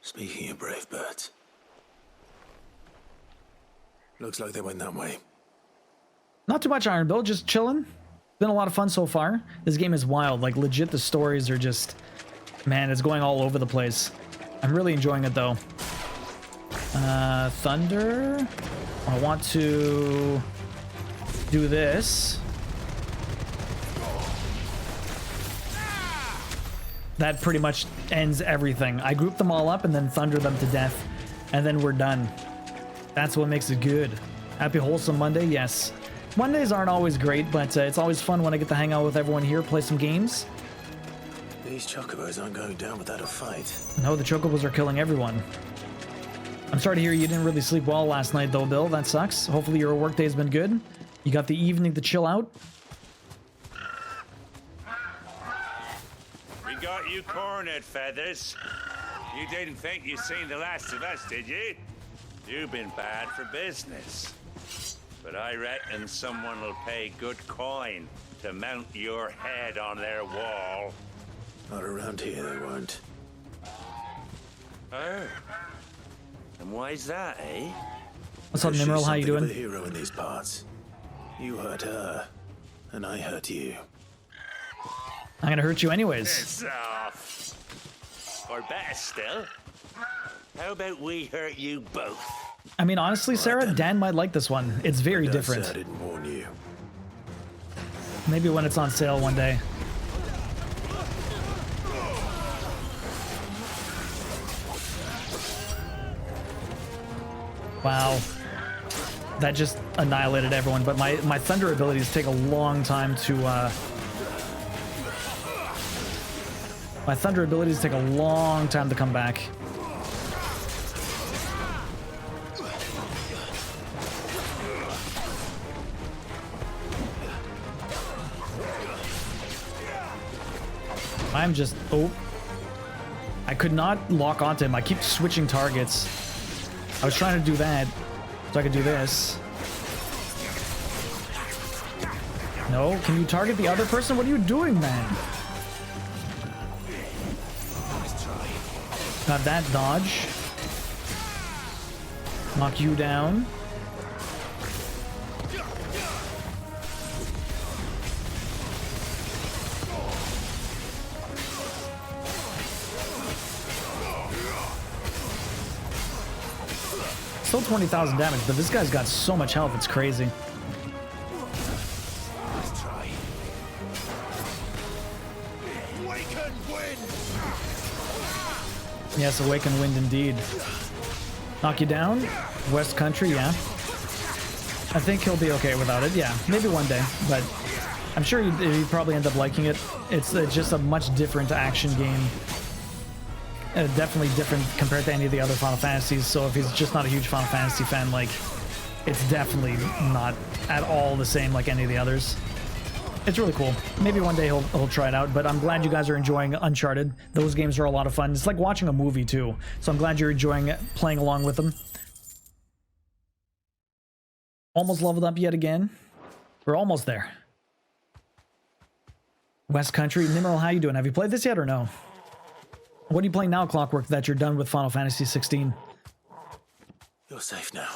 Speaking of brave birds. Looks like they went that way.
Not too much, Iron Bill, just chilling. Been a lot of fun so far. This game is wild, like legit the stories are just, man, it's going all over the place. I'm really enjoying it though. Thunder. I want to do this. That pretty much ends everything. I group them all up and then thunder them to death, and then we're done. That's what makes it good. Happy wholesome Monday, yes. Mondays aren't always great, but it's always fun when I get to hang out with everyone here, play some games.
These chocobos aren't going down without a fight.
No, the chocobos are killing everyone. I'm sorry to hear you didn't really sleep well last night though, Bill. That sucks. Hopefully your workday's been good. You got the evening to chill out.
We got you cornered, Feathers. You didn't think you'd seen the last of us, did you? You've been bad for business. But I reckon someone will pay good coin to mount your head on their wall.
Not around here, they won't.
Oh. And why's that, eh?
What's up, Nimrel? How you doing?
Of a hero in these parts. You hurt her, and I hurt you.
I'm gonna hurt you anyways.
Piss off. Or better still, how about we hurt you both?
I mean, honestly, Sarah, Dan might like this one. It's very different.
I didn't warn you.
Maybe when it's on sale one day. Wow. That just annihilated everyone, but my thunder abilities take a long time to come back. I'm just, oh. I could not lock onto him. I keep switching targets. I was trying to do that so I could do this. No, can you target the other person? What are you doing, man? Got that dodge. Knock you down. Still 20,000 damage, but this guy's got so much health, it's crazy. Yes, Awakened Wind indeed. Knock you down? West Country, yeah. I think he'll be okay without it, yeah. Maybe one day, but I'm sure he'd probably end up liking it. It's just a much different action game. Definitely different compared to any of the other Final Fantasies, so if he's just not a huge Final Fantasy fan, like, it's definitely not at all the same like any of the others. It's really cool. Maybe one day he'll try it out, but I'm glad you guys are enjoying Uncharted. Those games are a lot of fun. It's like watching a movie too, so I'm glad you're enjoying it, playing along with them. Almost leveled up yet again. We're almost there. West Country. Nimrel, how you doing? Have you played this yet or no? What are you playing now, Clockwork, that you're done with Final Fantasy XVI?
You're safe now.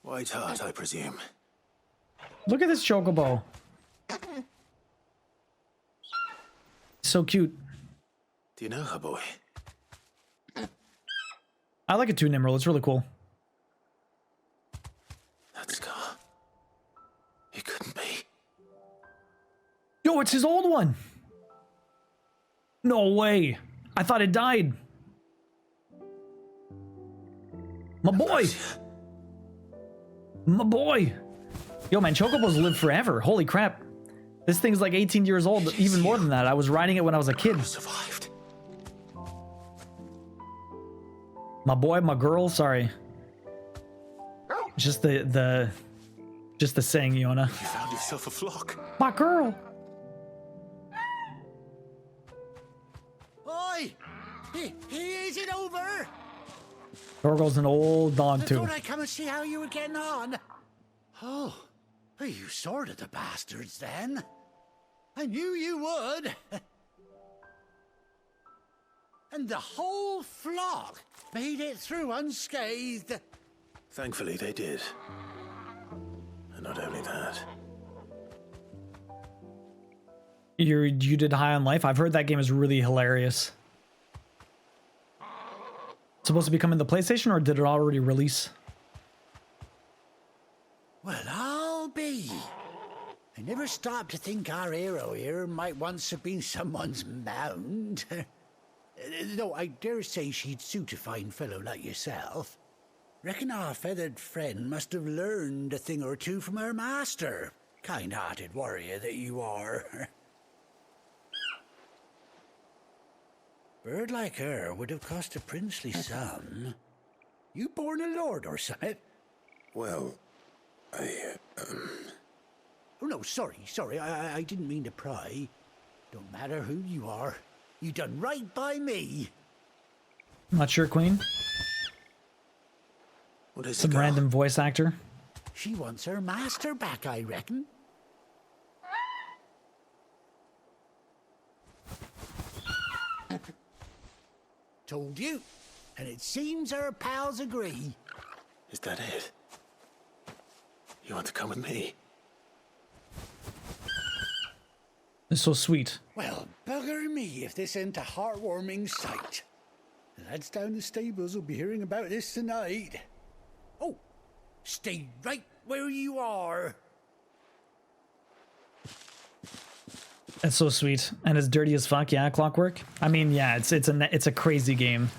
White Heart, I presume.
Look at this chocobo. So cute.
Do you know her, boy?
I like it too, Nimrel. It's really cool.
That scar. It couldn't be.
Yo, it's his old one. No way. I thought it died. My boy. My boy. Yo, man, chocobos live forever. Holy crap. This thing's like 18 years old, even more than that. I was riding it when I was a kid.
Survived.
My boy, my girl, sorry. Just the saying, Yona.
You found yourself a flock.
My girl.
Oi! Is it over?
Torgo's an old dog
I
too.
thought I'd come and see how you were getting on. Oh, well, you sorted the bastards then. I knew you would. And the whole flock made it through unscathed.
Thankfully, they did. And not only that.
You did High on Life? I've heard that game is really hilarious. It's supposed to be coming to PlayStation, or did it already release?
Well, I'll be. I never stopped to think our hero here might once have been someone's mount. Though I dare say she'd suit a fine fellow like yourself. Reckon our feathered friend must have learned a thing or two from her master. Kind-hearted warrior that you are. Bird like her would have cost a princely sum. You born a lord or something?
Well,
Oh, no, sorry. I didn't mean to pry. Don't matter who you are. You done right by me.
I'm not sure, Queen.
What is
Some random voice actor.
She wants her master back, I reckon. Told you. And it seems her pals agree.
Is that it? You want to come with me?
It's so sweet.
Well, bugger me if this ain't a heartwarming sight. The lads down the stables will be hearing about this tonight. Oh, stay right where you are.
It's so sweet, and it's dirty as fuck. Yeah, Clockwork. I mean, yeah, it's a crazy game.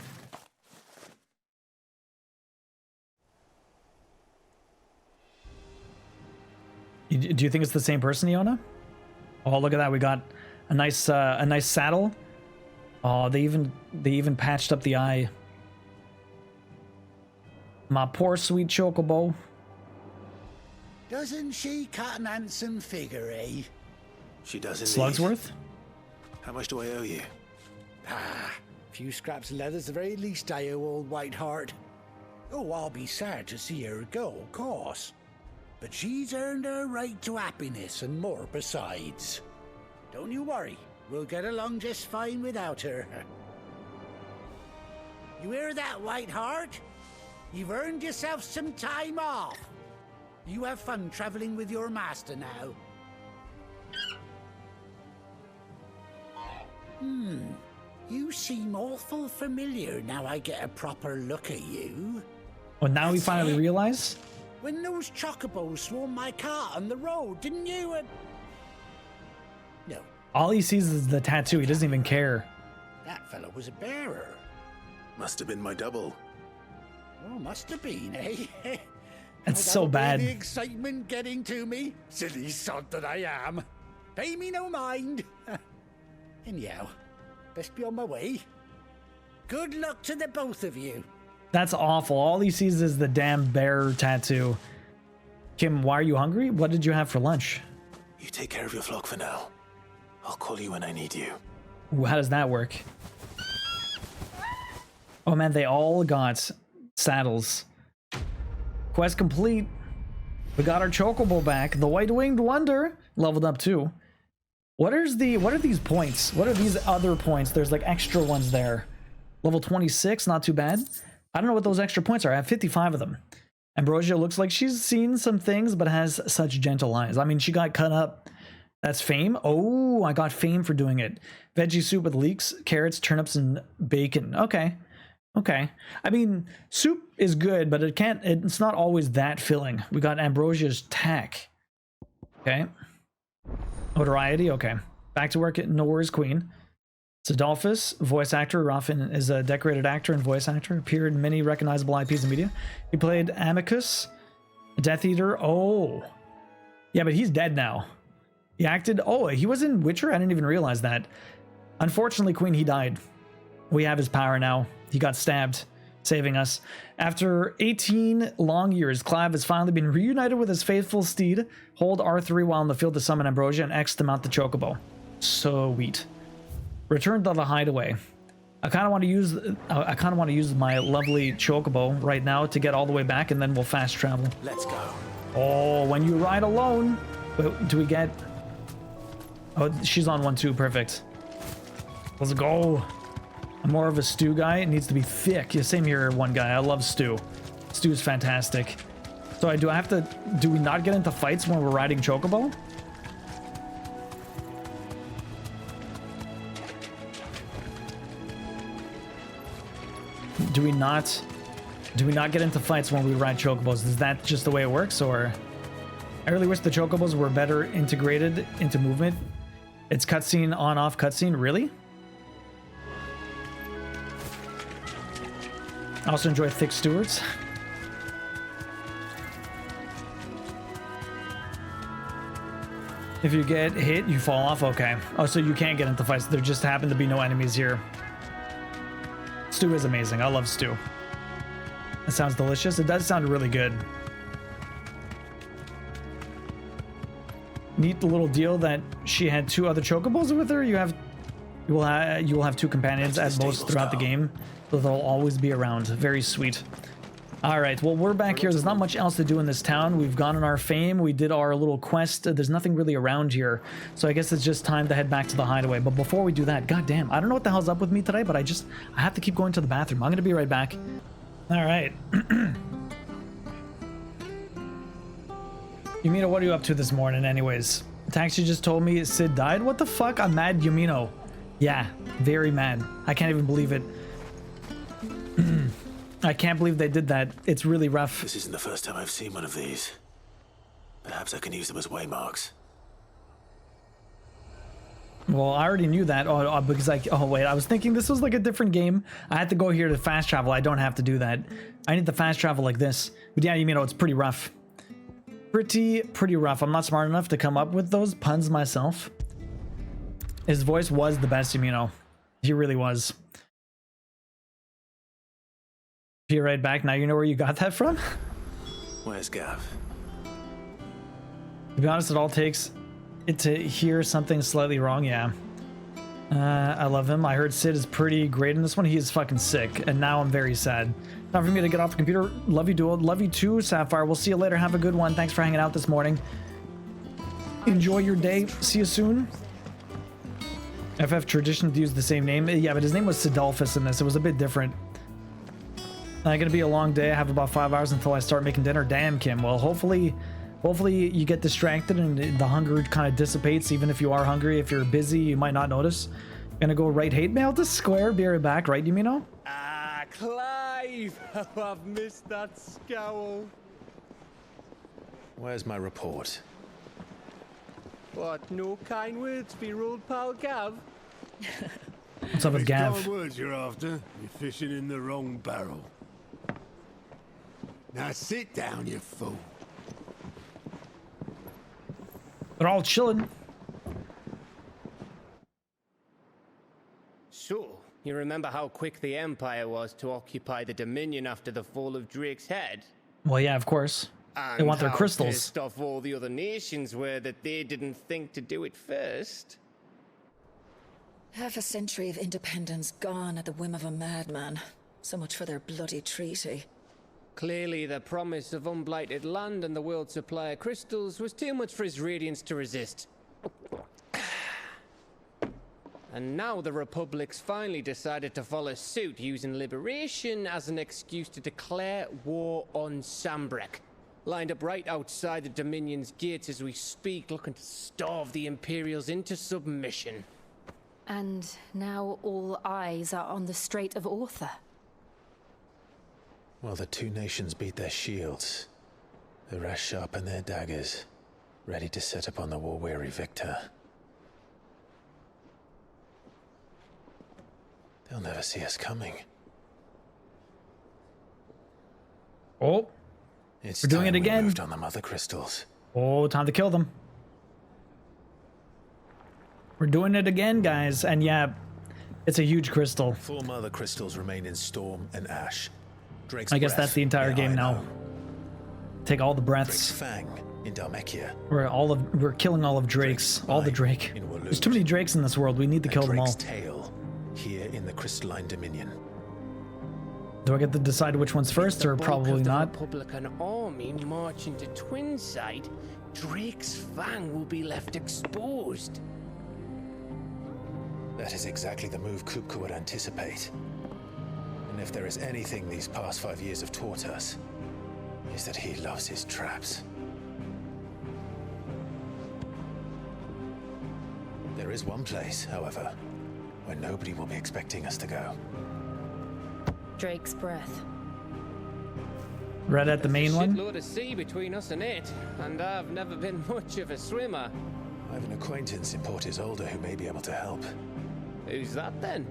Do you think it's the same person, Iona? Oh, look at that! We got a nice saddle. Oh, they even patched up the eye. My poor sweet chocobo.
Doesn't she cut an handsome figure, eh?
She does indeed.
Slugsworth?
How much do I owe you?
Ah, a few scraps of leather's the very least I owe old Whiteheart. Oh, I'll be sad to see her go, of course. But she's earned her right to happiness and more besides. Don't you worry, we'll get along just fine without her. You hear that, Whiteheart? You've earned yourself some time off. You have fun traveling with your master now. You seem awful familiar now I get a proper look at you.
Well, now we finally realize?
When those chocobos swarmed my cart on the road, didn't you? No.
All he sees is the tattoo. He doesn't even care.
That fellow was a bearer.
Must have been my double.
Oh, must have been, eh?
It's so bad.
The excitement getting to me. Silly sod that I am. Pay me no mind. Anyhow, best be on my way. Good luck to the both of you.
That's awful. All he sees is the damn bear tattoo. Kim, why are you hungry? What did you have for lunch?
You take care of your flock for now. I'll call you when I need you.
Ooh, how does that work? Oh man, they all got saddles. Quest complete. We got our chocobo back. The white-winged wonder leveled up too. What are these points? What are these other points? There's like extra ones there. Level 26, not too bad. I don't know what those extra points are. I have 55 of them. Ambrosia looks like she's seen some things, but has such gentle eyes. I mean, she got cut up. That's fame. Oh, I got fame for doing it. Veggie soup with leeks, carrots, turnips, and bacon. Okay. Okay. I mean, soup is good, but it's not always that filling. We got Ambrosia's tack. Okay. Notoriety. Okay. Back to work at No Worries Queen. Adolphus, voice actor. Raffin is a decorated actor and voice actor. Appeared in many recognizable IPs in media. He played Amicus, Death Eater. Oh. Yeah, but he's dead now. He acted... Oh, he was in Witcher? I didn't even realize that. Unfortunately, Queen, he died. We have his power now. He got stabbed, saving us. After 18 long years, Clive has finally been reunited with his faithful steed. Hold R3 while in the field to summon Ambrosia and X to mount the chocobo. Sweet. Return to the hideaway. I kind of want to use my lovely chocobo right now to get all the way back, and then we'll fast travel.
Let's go.
Oh, when you ride alone. Wait, do we get... Oh, she's on one too. Perfect. Let's go. I'm more of a stew guy. It needs to be thick. Yeah, same here, one guy. I love stew. Stew is fantastic. So do we not get into fights when we're riding chocobo? Do we not get into fights when we ride chocobos? Is that just the way it works, or? I really wish the chocobos were better integrated into movement. It's cutscene on off cutscene, really? I also enjoy thick stewards. If you get hit, you fall off. Okay. Oh, so you can't get into fights. There just happen to be no enemies here. Stew is amazing. I love stew. It sounds delicious. It does sound really good. Neat little deal that she had 2 other chocobos with her. You will have 2 companions at most throughout the game, but they'll always be around. Very sweet. All right, well, we're back here. There's not much else to do in this town. We've gone on our fame. We did our little quest. There's nothing really around here, so I guess it's just time to head back to the hideaway. But before we do that, goddamn, I don't know what the hell's up with me today, but I have to keep going to the bathroom. I'm gonna be right back. All right. Yumino, what are you up to this morning anyways? Taxi just told me Sid died. What the fuck? I'm mad, Yumino. Yeah, very mad. I can't even believe it. I can't believe they did that. It's really rough.
This isn't the first time I've seen one of these. Perhaps I can use them as waymarks.
Well, I already knew that. Because oh wait, I was thinking this was like a different game. I had to go here to fast travel. I don't have to do that. I need to fast travel like this. But yeah, Yumino, it's pretty rough. Pretty rough. I'm not smart enough to come up with those puns myself. His voice was the best, Yumino. He really was. Be right back. Now you know where you got that from?
Where's Gav?
To be honest, it all takes it to hear something slightly wrong. Yeah. I love him. I heard Sid is pretty great in this one. He is fucking sick, and now I'm very sad. Time for me to get off the computer. Love you, Duo. Love you too, Sapphire. We'll see you later. Have a good one. Thanks for hanging out this morning. Enjoy your day. See you soon. FF tradition to use the same name. Yeah, but his name was Sidolphus in this. It was a bit different. Gonna be a long day. I have about 5 hours until I start making dinner. Damn, Kim. Well, hopefully you get distracted and the hunger kind of dissipates. Even if you are hungry, if you're busy, you might not notice. Gonna go write hate mail to Square. Be right back, right, Yumino?
Ah, Clive! Oh, I've missed that scowl.
Where's my report?
What, no kind words for your old pal Gav?
What's up with Gav?
Kind words you're after. You're fishing in the wrong barrel. Now sit down, you fool.
They're all chilling.
So, you remember how quick the Empire was to occupy the Dominion after the fall of Drake's head?
Well, yeah, of course. They want their crystals.
Pissed off all the other nations were that they didn't think to do it first.
Half a century of independence gone at the whim of a madman. So much for their bloody treaty.
Clearly, the promise of unblighted land and the world's supply of crystals was too much for his radiance to resist. And now the Republic's finally decided to follow suit, using liberation as an excuse to declare war on Sambrek. Lined up right outside the Dominion's gates as we speak, looking to starve the Imperials into submission.
And now all eyes are on the Strait of Author.
While the two nations beat their shields, the rest sharpen their daggers, ready to set upon the war-weary victor. They'll never see us coming.
Oh, we're doing it again.
Moved on the mother crystals.
Oh, time to kill them. We're doing it again, guys. And yeah, it's a huge crystal.
4 mother crystals remain in Storm and Ash. Drake's
I guess
breath
that's the entire
in
game now.
Ino.
Take all the breaths.
Drake's Fang in Dalmekia.
We're killing all of Drake's. All the Drake. There's too many Drakes in this world. We need to kill them all.
Drake's tail here in the Crystalline Dominion.
Do I get to decide which one's first, or probably not?
The Republican army marching to Twinside, Drake's Fang will be left exposed.
That is exactly the move Kupka would anticipate. And if there is anything these past 5 years have taught us, is that he loves his traps. There is one place, however, where nobody will be expecting us to go.
Drake's breath.
Right at the main one?
There's a shitload of sea between us and it, and I've never been much of a swimmer.
I have an acquaintance in Port Isolde who may be able to help.
Who's that then?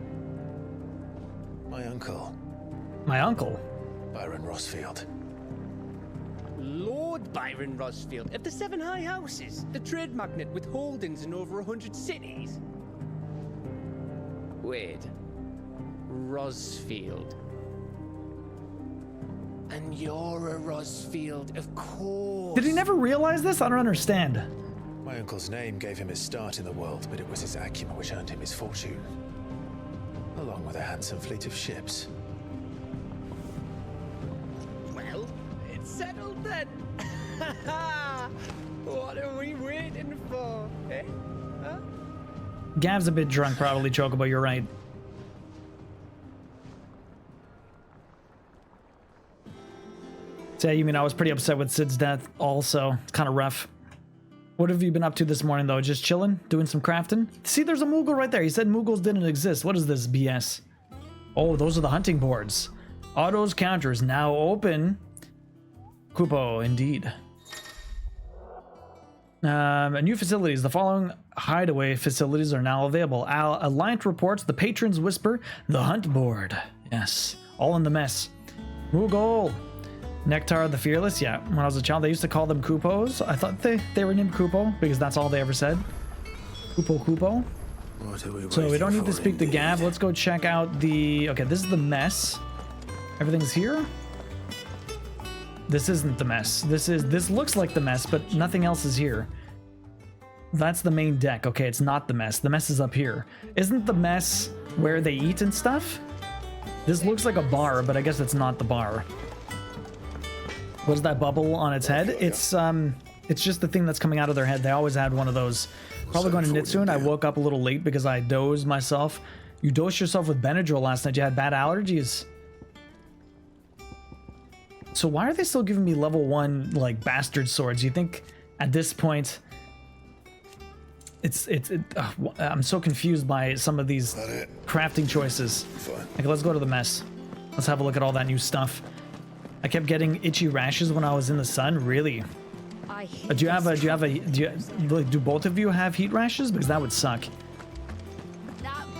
My uncle.
My uncle?
Byron Rosfield.
Lord Byron Rosfield of the 7 High Houses, the trade magnate with holdings in over 100 cities. Wait. Rosfield. And you're a Rosfield, of course.
Did he never realize this? I don't understand.
My uncle's name gave him his start in the world, but it was his acumen which earned him his fortune. Along with a handsome fleet of ships.
Well, it's settled then. What are we waiting for, eh? Huh?
Gav's a bit drunk, probably, Chocobo, you're right. So, you mean I was pretty upset with Sid's death also. It's kind of rough. What have you been up to this morning, though? Just chilling? Doing some crafting? See, there's a Moogle right there. He said Moogles didn't exist. What is this BS? Oh, those are the hunting boards. Otto's counter is now open. Kupo, indeed. New facilities. The following hideaway facilities are now available. Alliant reports, the patrons whisper, the hunt board. Yes, all in the mess. Moogle. Nectar the Fearless, yeah. When I was a child, they used to call them Kupos. I thought they were named Kupo because that's all they ever said. Kupo. So we don't need to speak to Gav. Let's go check out the... Okay, this is the mess. Everything's here. This isn't the mess. This looks like the mess, but nothing else is here. That's the main deck. Okay, it's not the mess. The mess is up here. Isn't the mess where they eat and stuff? This looks like a bar, but I guess it's not the bar. What is that bubble on its head? It's just the thing that's coming out of their head. They always had one of those. Probably going to knit soon. I woke up a little late because I dozed myself. You dosed yourself with Benadryl last night. You had bad allergies. So why are they still giving me level 1 like bastard swords? You think at this point I'm so confused by some of these crafting choices. Like, let's go to the mess. Let's have a look at all that new stuff. I kept getting itchy rashes when I was in the sun. Really? Do both of you have heat rashes? Because that would suck.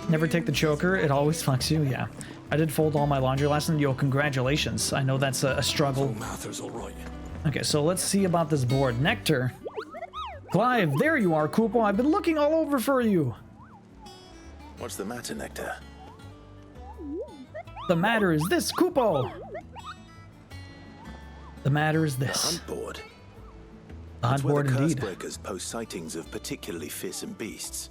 Never take the choker. It always fucks you. Yeah. I did fold all my laundry last night. Yo, congratulations. I know that's a struggle. Okay, so let's see about this board. Nectar. Clive, there you are, Kupo. I've been looking all over for you.
What's the matter, Nectar?
The matter is this, Kupo. The matter is this.
The hunt board.
The hunt board, indeed.
Cursebreakers post sightings of particularly fearsome beasts.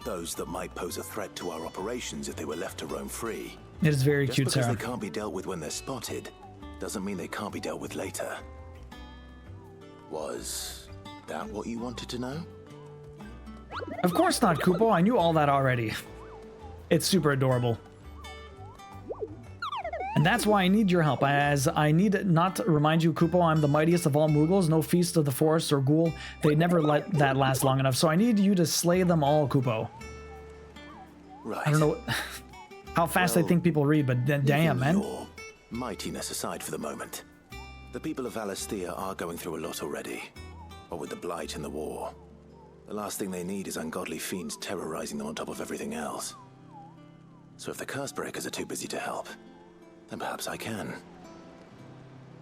Those that might pose a threat to our operations if they were left to roam free.
It is very cute, Sarah.
Just because they can't be dealt with when they're spotted, doesn't mean they can't be dealt with later. Was that what you wanted to know?
Of course not, Kupo. I knew all that already. It's super adorable. And that's why I need your help, as I need not to remind you, Kupo, I'm the mightiest of all Mughals, no feast of the forest or ghoul. They'd never let that last long enough, so I need you to slay them all, Kupo.
Right.
I don't know how fast they think people read, but damn, man.
Your mightiness aside for the moment. The people of Valisthea are going through a lot already. What with the blight and the war. The last thing they need is ungodly fiends terrorizing them on top of everything else. So if the Cursebreakers are too busy to help, then perhaps I can.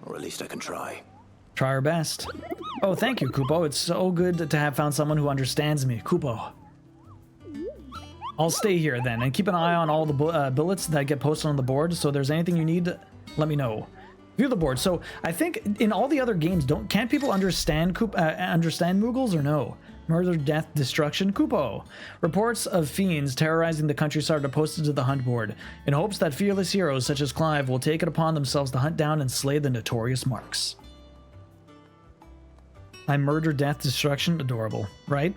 Or at least I can try.
Try our best. Oh, thank you, Kupo. It's so good to have found someone who understands me. Kupo. I'll stay here then, and keep an eye on all the billets that get posted on the board, so if there's anything you need, let me know. View the board. So I think in all the other games, can't people understand Mughals or no? Murder, death, destruction, Kupo. Reports of fiends terrorizing the countryside are posted to the hunt board, in hopes that fearless heroes such as Clive will take it upon themselves to hunt down and slay the notorious marks. I murder, death, destruction, adorable, right?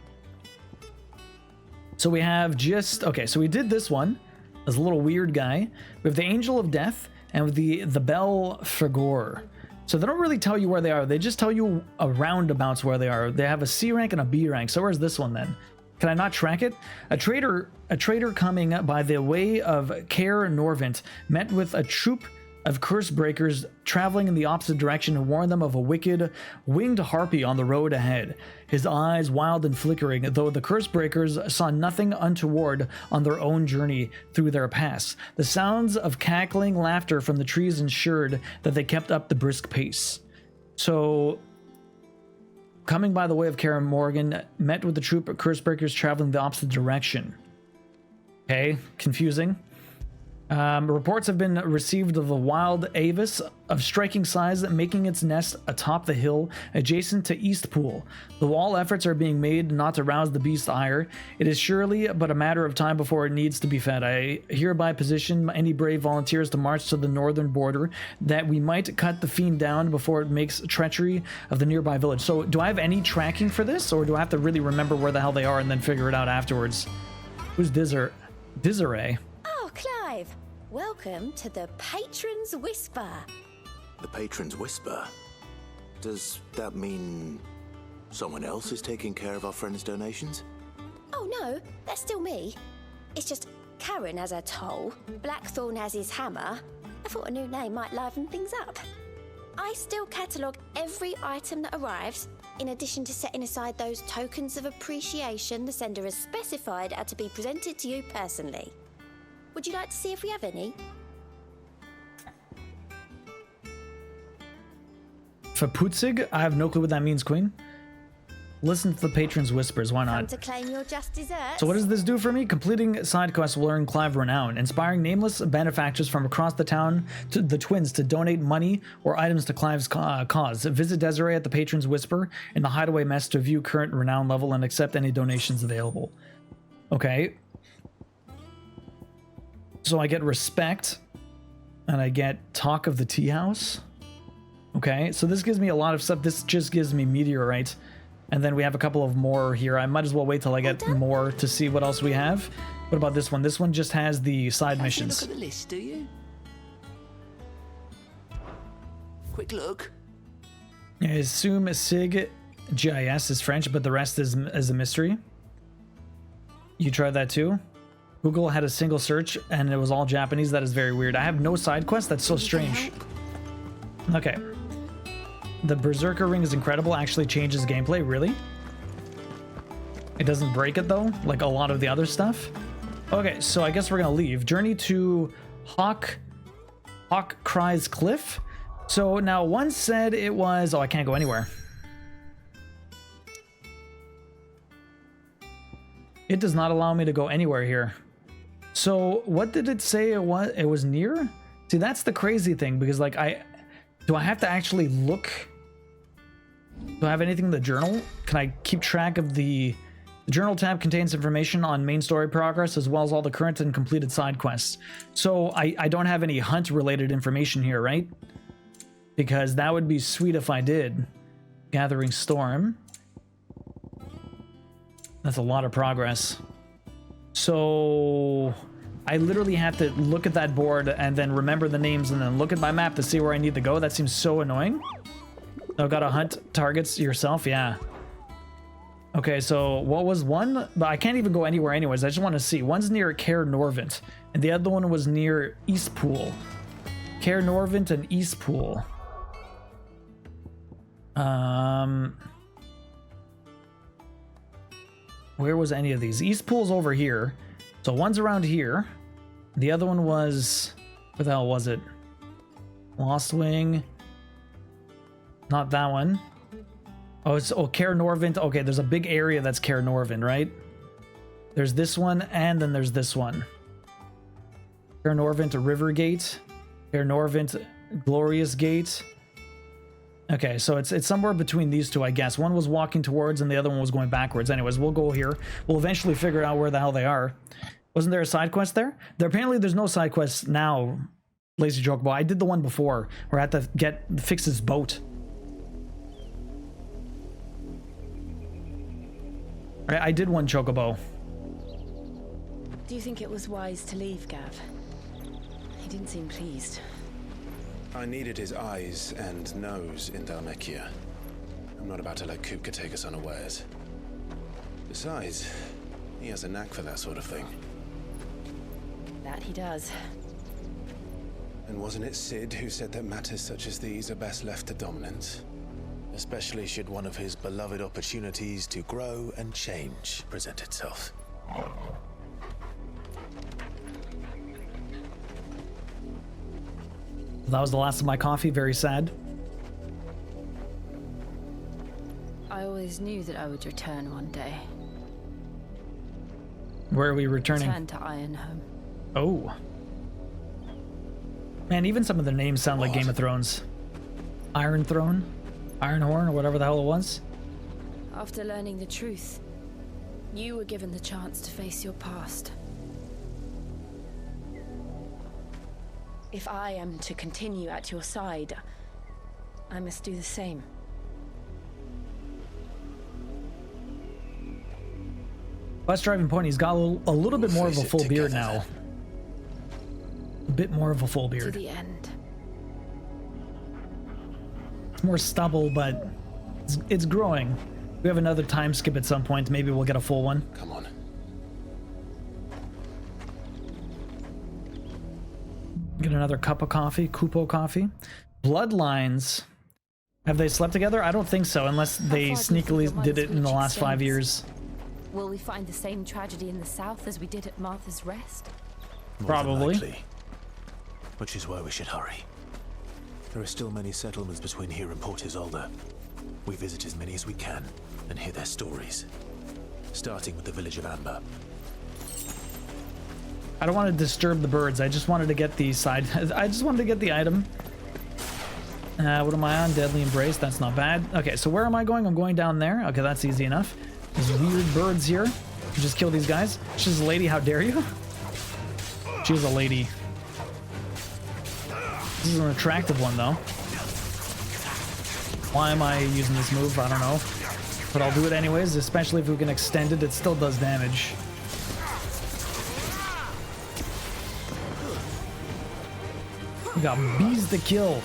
So we have okay, so we did this one as a little weird guy. We have the Angel of Death and with the Bel Fragor. So they don't really tell you where they are. They just tell you a roundabouts where they are. They have a C rank and a B rank. So where's this one then? Can I not track it? A trader coming by the way of Caer Norvent met with a troop of curse breakers traveling in the opposite direction to warn them of a wicked winged harpy on the road ahead. His eyes wild and flickering, though the curse breakers saw nothing untoward on their own journey through their pass. The sounds of cackling laughter from the trees ensured that they kept up the brisk pace. So, coming by the way of Caer Morgan, met with the troop of curse breakers traveling the opposite direction. Okay, confusing. Reports have been received of a wild avis of striking size making its nest atop the hill adjacent to Eastpool. Though all efforts are being made not to rouse the beast's ire, it is surely but a matter of time before it needs to be fed. I hereby position any brave volunteers to march to the northern border that we might cut the fiend down before it makes treachery of the nearby village. So do I have any tracking for this, or do I have to really remember where the hell they are and then figure it out afterwards? Who's Disarray?
Oh, Clive, welcome to the Patron's Whisper.
The Patron's Whisper? Does that mean someone else is taking care of our friend's donations?
Oh no, that's still me. It's just Karen has her toll, Blackthorn has his hammer. I thought a new name might liven things up. I still catalogue every item that arrives, in addition to setting aside those tokens of appreciation the sender has specified are to be presented to you personally. Would you like to see if we have any?
For Putzig? I have no clue what that means, Queen. Listen to the Patron's Whispers, why
Come
not?
to claim your just desserts.
So what does this do for me? Completing side quests will earn Clive renown, inspiring nameless benefactors from across the town to the twins to donate money or items to Clive's cause. Visit Desiree at the Patron's Whisper in the hideaway mess to view current renown level and accept any donations available. Okay. So I get respect, and I get talk of the tea house. Okay, so this gives me a lot of stuff. This just gives me meteorite. And then we have a couple of more here. I might as well wait till I get more to see what else we have. What about this one? This one just has the side missions.
Look at the list, do you? Quick look.
I assume SIG GIS is French, but the rest is a mystery. You tried that too? Google had a single search and it was all Japanese. That is very weird. I have no side quests. That's so strange. Okay. The Berserker Ring is incredible. Actually changes gameplay. Really? It doesn't break it though, like a lot of the other stuff. Okay, so I guess we're gonna leave. Journey to Hawk Cries Cliff. So now one said it was... Oh, I can't go anywhere. It does not allow me to go anywhere here. So what did it say it was? It was near? See, that's the crazy thing, because like do I have to actually look? Do I have anything in the journal? Can I keep track of the journal tab contains information on main story progress as well as all the current and completed side quests. So I don't have any hunt related information here, right? because that would be sweet if I did. Gathering Storm. That's a lot of progress. So I literally have to look at that board and then remember the names and then look at my map to see where I need to go. That seems so annoying. I've got to hunt targets yourself. Yeah. Okay, so what was one? But I can't even go anywhere anyways. I just want to see. One's near Caer Norvent, and the other one was near Eastpool. Caer Norvent and Eastpool. Where was any of these? Eastpool's over here. So one's around here. The other one was... Where the hell was it? Lost Wing. Not that one. Oh, it's Caer Norvent. Okay, there's a big area that's Caer Norvent, right? There's this one, and then there's this one. Caer Norvent, Rivergate. Caer Norvent, Glorious Gate. Okay, so it's somewhere between these two, I guess. One was walking towards, and the other one was going backwards. Anyways, we'll go here. We'll eventually figure out where the hell they are. Wasn't there a side quest there? Apparently, there's no side quests now, Lazy Chocobo. I did the one before, where I had to fix his boat. I did one, Chocobo.
Do you think it was wise to leave, Gav? He didn't seem pleased.
I needed his eyes and nose in Dhalmekia. I'm not about to let Kupka take us unawares. Besides, he has a knack for that sort of thing.
That he does.
And wasn't it Sid who said that matters such as these are best left to dominance? Especially should one of his beloved opportunities to grow and change present itself.
That was the last of my coffee. Very sad.
I always knew that I would return one day.
Where are we returning?
Return to Ironhome.
Oh. Man, even some of the names sound like Game of Thrones. Iron Throne? Ironhorn, or whatever the hell it was.
After learning the truth, you were given the chance to face your past. If I am to continue at your side, I must do the same.
Bus driving point, he's got a little bit more of a full beard now. A bit more of a full beard.
To the end.
It's more stubble, but it's growing. We have another time skip at some point. Maybe we'll get a full one.
Come on.
Get another cup of coffee. Kupo coffee. Bloodlines. Have they slept together? I don't think so, unless they sneakily did it in the last 5 years.
Will we find the same tragedy in the south as we did at Martha's Rest?
Probably.
Likely. Which is why we should hurry. There are still many settlements between here and Port Isolde. We visit as many as we can and hear their stories. Starting with the village of Amber.
I don't want to disturb the birds. I just wanted to get the side. I just wanted to get the item. What am I on? Deadly Embrace. That's not bad. Okay, so where am I going? I'm going down there. Okay, that's easy enough. There's weird birds here. Just kill these guys. She's a lady. How dare you? She's a lady. This is an attractive one, though. Why am I using this move? I don't know. But I'll do it anyways, especially if we can extend it. It still does damage. We got bees to kill.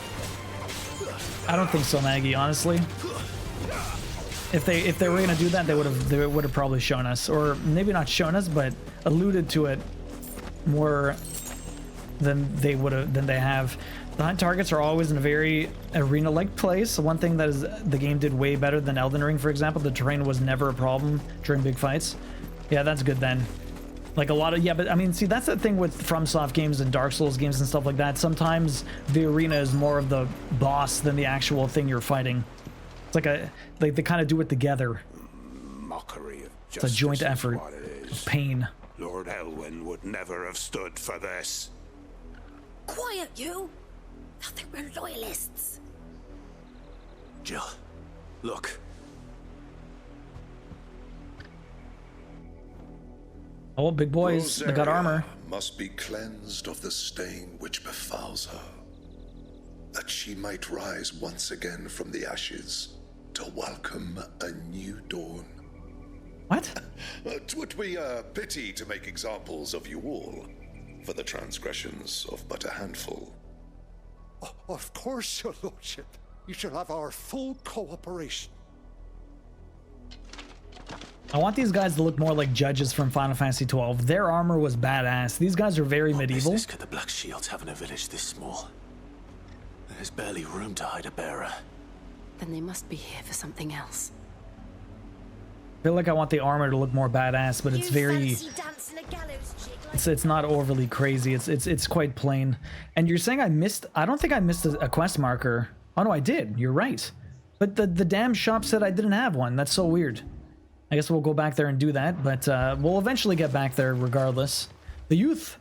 I don't think so, Maggie, honestly. If they were gonna do that, they would have probably shown us, or maybe not shown us, but alluded to it more than they have. The hunt targets are always in a very arena-like place. One thing that is the game did way better than Elden Ring, for example. The terrain was never a problem during big fights. Yeah, that's good then. Like a lot of, yeah, but I mean, see, that's the thing with FromSoft games and Dark Souls games and stuff like that. Sometimes the arena is more of the boss than the actual thing you're fighting. It's like they kind of do it together.
Mockery of
it's a joint effort. Of pain.
Lord Elwyn would never have stood for this.
Quiet, you! Nothing but loyalists.
Jill, look.
Oh, big boys, they got armor.
Must be cleansed of the stain which befouls her. that she might rise once again from the ashes to welcome a new dawn.
What?
'Twould be a pity to make examples of you all for the transgressions of but a handful.
Of course, your lordship. You shall have our full cooperation.
I want these guys to look more like judges from Final Fantasy XII. Their armor was badass. These guys are very medieval.
What business could the Black Shields have in a village this small? There's barely room to hide a bearer.
Then they must be here for something else.
I feel like I want the armor to look more badass, but it's very... It's not overly crazy. It's quite plain. And you're saying I missed... I don't think I missed a quest marker. Oh no, I did. You're right. But the damn shop said I didn't have one. That's so weird. I guess we'll go back there and do that, but we'll eventually get back there regardless. The youth.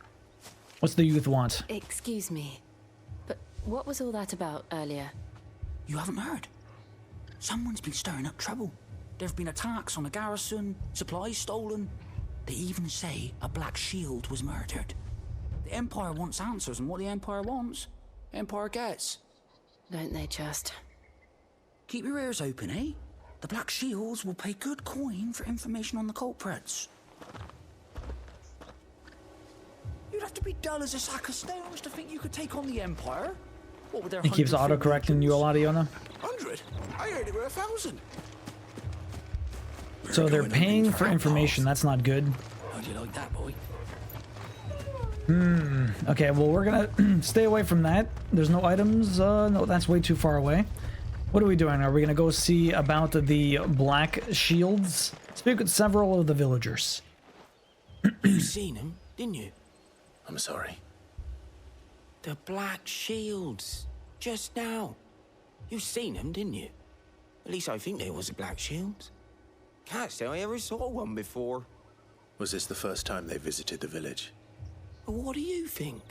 What's the youth want?
Excuse me, but what was all that about earlier?
You haven't heard? Someone's been stirring up trouble. There have been attacks on the garrison, supplies stolen. They even say a Black Shield was murdered. The Empire wants answers, and what the Empire wants, Empire gets.
Don't they just?
Keep your ears open, eh? The Black Shields will pay good coin for information on the culprits. You'd have to be dull as a sack of stones to think you could take on the Empire. What would their
It keeps auto-correcting you a lot, Iona.
100? I heard it were 1,000.
So they're paying for information. That's not good.
How'd you like that, boy?
Okay, well, we're gonna stay away from that. There's no items. No, that's way too far away. What are we doing? Are we gonna go see about the Black Shields? Speak with several of the villagers.
You seen him, didn't you?
I'm sorry.
The Black Shields. Just now. You seen them, didn't you? At least I think there was a Black Shields. Can't say I ever saw one before.
Was this the first time they visited the village?
What do you think?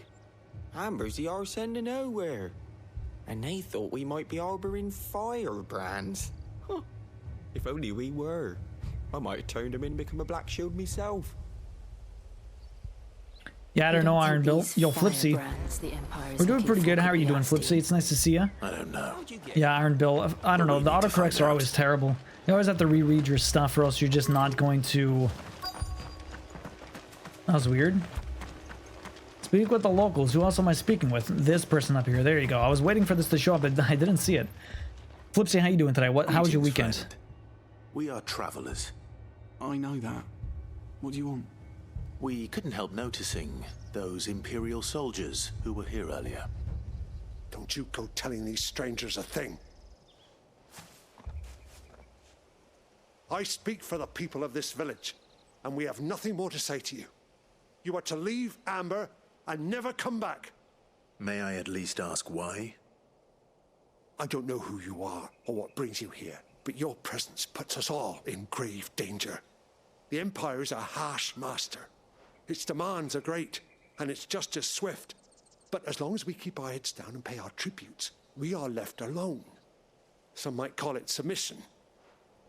Amber's the arse end of nowhere. And they thought we might be harboring firebrands. Huh. If only we were. I might have turned them in and become a Black Shield myself.
Yeah, I don't know, Iron Bill. Yo, Flipsy. We're doing pretty good. How are you doing, Flipsy? It's nice to see you.
I don't know.
Yeah, Iron Bill. I don't know. The autocorrects are always terrible. You always have to reread your stuff or else you're just not going to... That was weird. Speak with the locals. Who else am I speaking with? This person up here. There you go. I was waiting for this to show up, but I didn't see it. Flipsy, how you doing today? How was your weekend?
Friend. We are travelers.
I know that. What do you want?
We couldn't help noticing those Imperial soldiers who were here earlier.
Don't you go telling these strangers a thing. I speak for the people of this village, and we have nothing more to say to you. You are to leave Amber and never come back.
May I at least ask why?
I don't know who you are or what brings you here, but your presence puts us all in grave danger. The Empire is a harsh master. Its demands are great, and its justice swift. But as long as we keep our heads down and pay our tributes, we are left alone. Some might call it submission.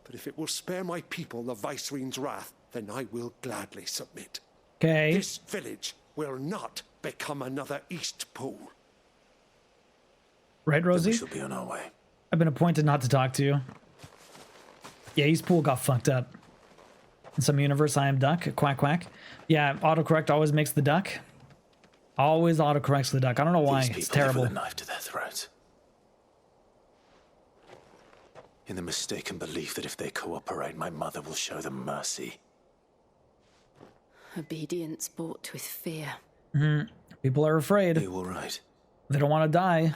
But if it will spare my people the Viceroy's wrath, then I will gladly submit.
Okay.
This village will not become another East Pool.
Right, Rosie?
We shall be on our way.
I've been appointed not to talk to you. Yeah, East Pool got fucked up. In some universe, I am duck. Quack, quack. Yeah, autocorrect always makes the duck. Always autocorrects the duck. I don't know why. It's terrible.
With a knife to their throats. In the mistaken belief that if they cooperate, my mother will show them mercy.
Obedience bought with fear.
People are afraid.
Are you all right?
They don't want to die.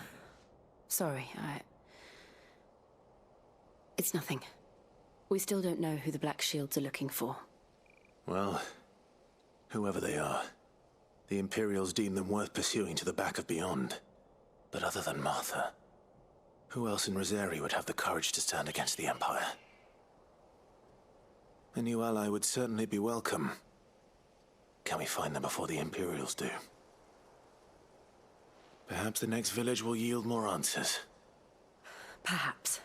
Sorry, It's nothing. We still don't know who the Black Shields are looking for.
Well, whoever they are, the Imperials deem them worth pursuing to the back of beyond. But other than Martha, who else in Rosari would have the courage to stand against the Empire? A new ally would certainly be welcome. Can we find them before the Imperials do? Perhaps the next village will yield more answers.
Perhaps.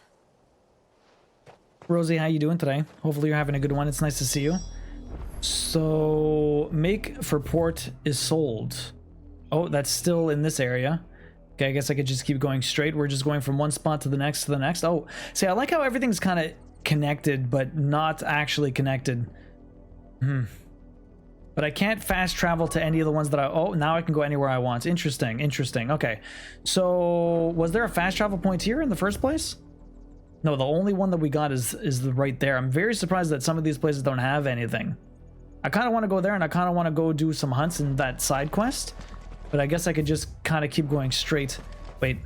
Rosie, how you doing today? Hopefully you're having a good one. It's nice to see you. So, make for port is sold. Oh, that's still in this area. Okay, I guess I could just keep going straight. We're just going from one spot to the next to the next. Oh, see, I like how everything's kind of connected, but not actually connected. But I can't fast travel to any of the ones that oh, now I can go anywhere I want. Interesting, interesting. Okay, so was there a fast travel point here in the first place? No, the only one that we got is the right there. I'm very surprised that some of these places don't have anything. I kind of want to go there, and I kind of want to go do some hunts in that side quest. But I guess I could just kind of keep going straight. Wait.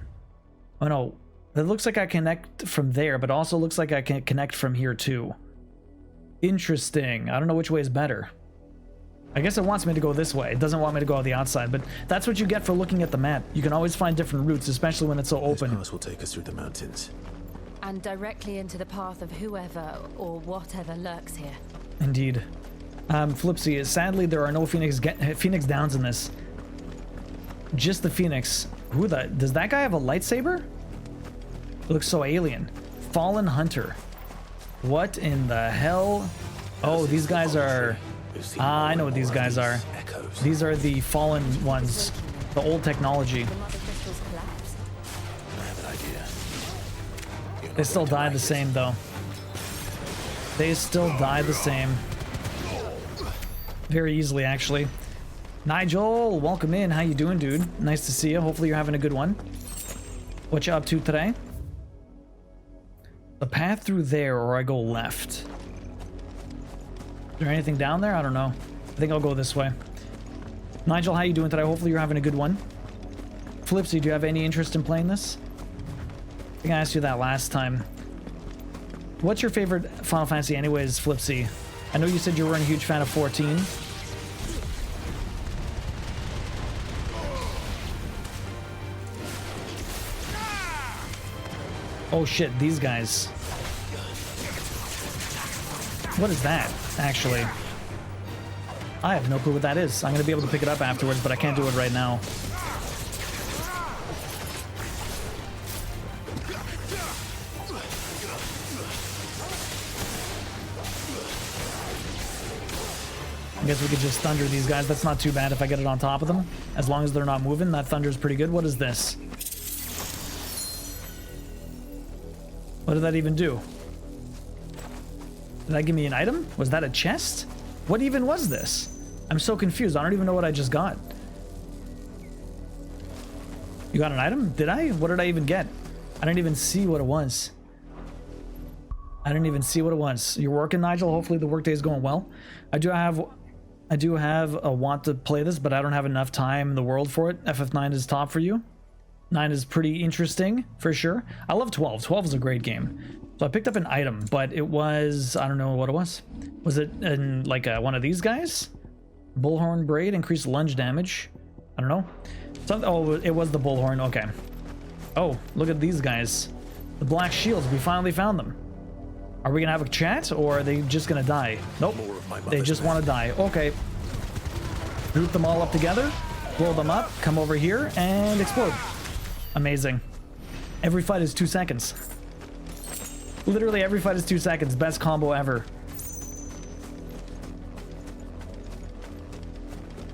Oh no. It looks like I connect from there, but also looks like I can connect from here too. Interesting. I don't know which way is better. I guess it wants me to go this way. It doesn't want me to go on the outside, but that's what you get for looking at the map. You can always find different routes, especially when it's so open.
This pass will take us through the mountains.
And directly into the path of whoever or whatever lurks here.
Indeed. Flipsy, sadly there are no Phoenix Downs in this. Just the Phoenix. Does that guy have a lightsaber? It looks so alien. Fallen Hunter. What in the hell? Oh, these guys are... I know what these guys are. These are the fallen ones. The old technology. They still die the same though. They still die the same. Very easily actually. Nigel, welcome in. How you doing, dude? Nice to see you. Hopefully you're having a good one. What you up to today? The path through there, or I go left? Is there anything down there? I don't know. I think I'll go this way. Nigel, how you doing today? Hopefully you're having a good one. Flipsy, do you have any interest in playing this? I think I asked you that last time. What's your favorite Final Fantasy anyways, Flipsy? I know you said you weren't a huge fan of 14. Oh shit, these guys. What is that, actually? I have no clue what that is. I'm gonna be able to pick it up afterwards, but I can't do it right now. I guess we could just thunder these guys. That's not too bad if I get it on top of them. As long as they're not moving, that thunder's pretty good. What is this? What did that even do? Did that give me an item? Was that a chest? What even was this? I'm so confused. I don't even know what I just got. You got an item? Did I? What did I even get? I didn't even see what it was. I didn't even see what it was. You're working, Nigel? Hopefully the workday is going well. I do have a want to play this, but I don't have enough time in the world for it. FF9 is top for you. 9 is pretty interesting, for sure. I love 12. 12 is a great game. So I picked up an item, but it was... I don't know what it was. Was it in, like, one of these guys? Bullhorn Braid, increased lunge damage. I don't know. Oh, it was the Bullhorn. Okay. Oh, look at these guys. The Black Shields. We finally found them. Are we going to have a chat, or are they just going to die? Nope. They just want to die. Okay. Group them all up together. Blow them up. Come over here and explode. Amazing. Every fight is 2 seconds. Literally every fight is 2 seconds. Best combo ever.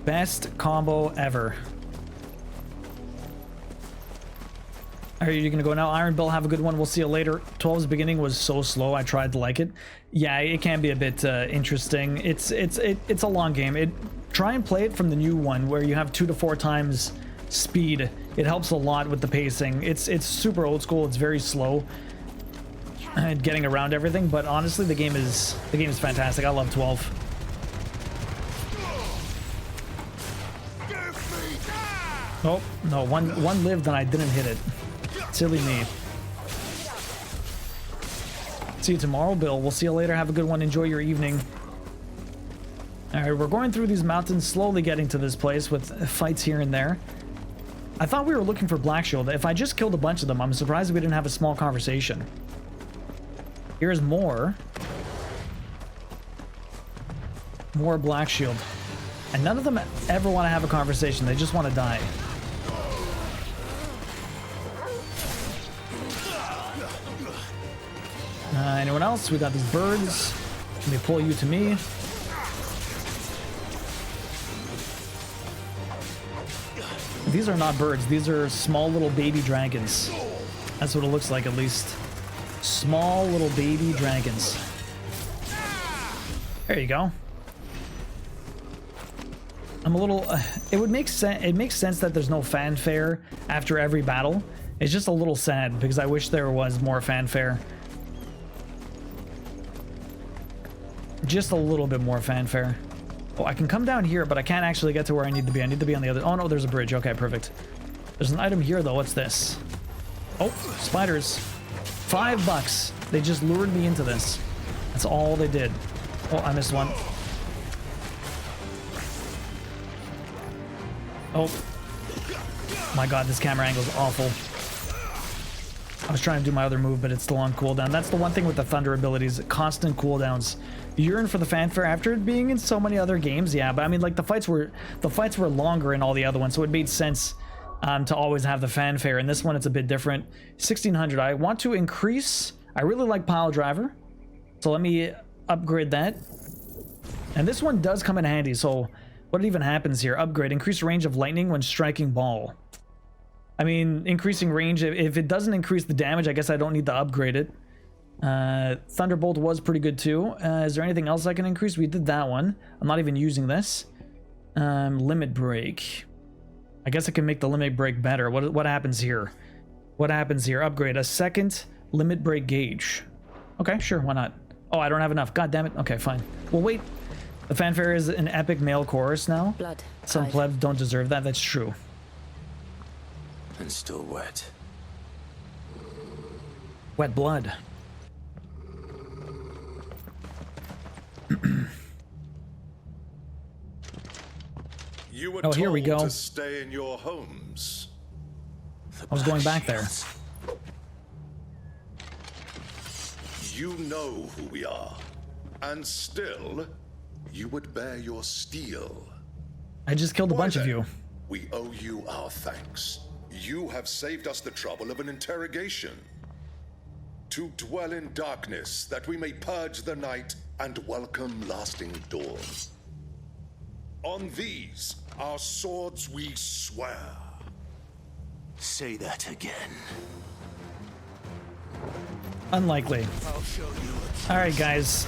Best combo ever. Are you gonna go now? Iron Bill, have a good one. We'll see you later. 12's beginning was so slow. I tried to like it. Yeah, it can be a bit interesting. It's a long game. Try and play it from the new one where you have 2 to 4 times speed. It helps a lot with the pacing. It's super old school. It's very slow at getting around everything, but honestly the game is fantastic. I love 12. Oh no, one lived and I didn't hit it. Silly me. See you tomorrow, Bill. We'll see you later. Have a good one. Enjoy your evening. Alright, we're going through these mountains, slowly getting to this place with fights here and there. I thought we were looking for Black Shield. If I just killed a bunch of them, I'm surprised we didn't have a small conversation. Here's more. More Black Shield. And none of them ever want to have a conversation. They just want to die. Anyone else? We got these birds. Let me pull you to me. These are not birds. These are small little baby dragons. That's what it looks like, at least. Small little baby dragons. There you go. I'm a little... it would make sense. It makes sense that there's no fanfare after every battle. It's just a little sad because I wish there was more fanfare. Just a little bit more fanfare. Oh, I can come down here, but I can't actually get to where I need to be. I need to be on the other... Oh, no, there's a bridge. Okay, perfect. There's an item here, though. What's this? Oh, spiders. $5. They just lured me into this. That's all they did. Oh, I missed one. Oh. My god, this camera angle is awful. I was trying to do my other move, but it's still on cooldown. That's the one thing with the Thunder abilities. Constant cooldowns. You yearn for the fanfare after it being in so many other games. Yeah, but I mean, like, the fights were longer in all the other ones, so it made sense to always have the fanfare. In this one, it's a bit different. 1600. I want to increase... I really like Pile Driver, so let me upgrade that. And this one does come in handy, so what even happens here? Upgrade. Increase range of lightning when striking ball. I mean, increasing range, if it doesn't increase the damage, I guess I don't need to upgrade it. Thunderbolt was pretty good too. Is there anything else I can increase? We did that one. I'm not even using this. Limit break. I guess I can make the limit break better. What happens here? What happens here? Upgrade. A second limit break gauge. Okay, sure, why not? Oh, I don't have enough. God damn it. Okay, fine. Well, wait. The fanfare is an epic male chorus now.
Blood.
Some plebs don't deserve that. That's true.
And still wet.
Wet blood.
You were
oh, here we go.
told to stay in your homes.
I was going back there.
You know who we are, and still, you would bear your steel.
I just killed a bunch of you.
We owe you our thanks. You have saved us the trouble of an interrogation. To dwell in darkness, that we may purge the night and welcome lasting dawn. On these, our swords we swear.
Say that again.
Unlikely. Alright, guys.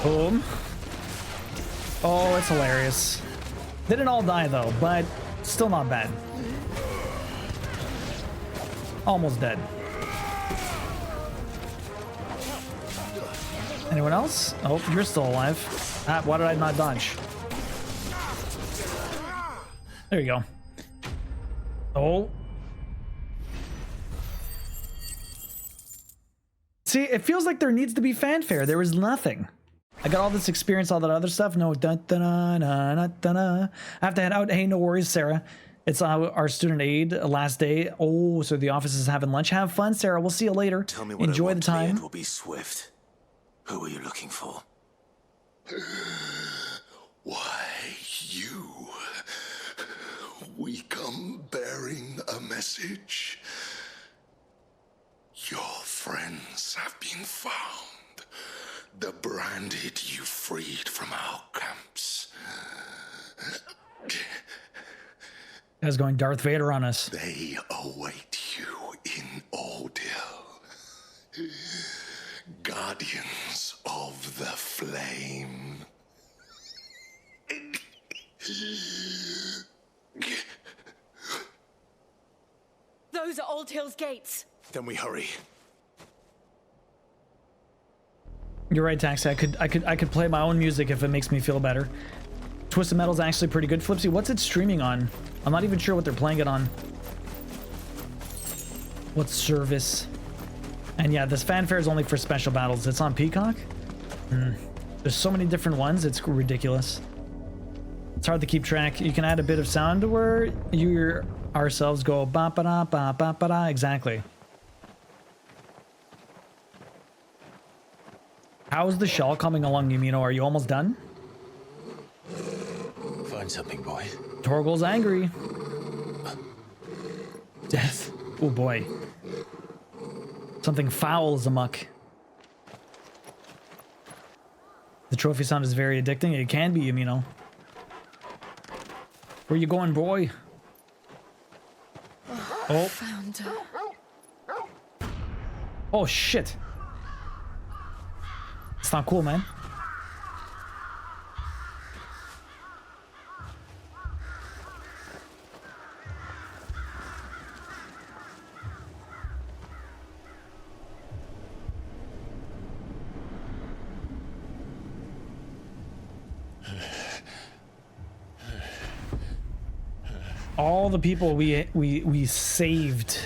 Boom. Oh, it's hilarious. Didn't all die, though, but still not bad. Almost dead. Anyone else? Oh, you're still alive. Ah, why did I not dodge? There you go. Oh. See, it feels like there needs to be fanfare. There is nothing. I got all this experience, all that other stuff. No, I have to head out. Hey, no worries, Sarah. It's our student aid last day. Oh, so the office is having lunch. Have fun, Sarah. We'll see you later.
Tell me what
enjoy
I want
the time.
To the end will be swift. Who are you looking for?
Why, you. We come bearing a message. Your friends have been found. The branded you freed from our camps.
Guy's going Darth Vader on us.
They await you in Odil. Guardians of the Flame.
Those are Old Hill's gates.
Then we hurry.
You're right, Taxi. I could play my own music if it makes me feel better. Twisted Metal's actually pretty good. Flipsy, what's it streaming on? I'm not even sure what they're playing it on. What service? And yeah, this fanfare is only for special battles. It's on Peacock? There's so many different ones, it's ridiculous. It's hard to keep track. You can add a bit of sound to where you ourselves go ba-ba-da, ba-ba-da. Exactly. How's the shawl coming along, Yumino? Are you almost done?
Find something, boy.
Torgal's angry. Death. Oh boy. Something foul is amok. The trophy sound is very addicting. It can be, Yumino. Where you going, boy? Oh.
Found her.
Oh shit. It's not cool, man. All the people we saved.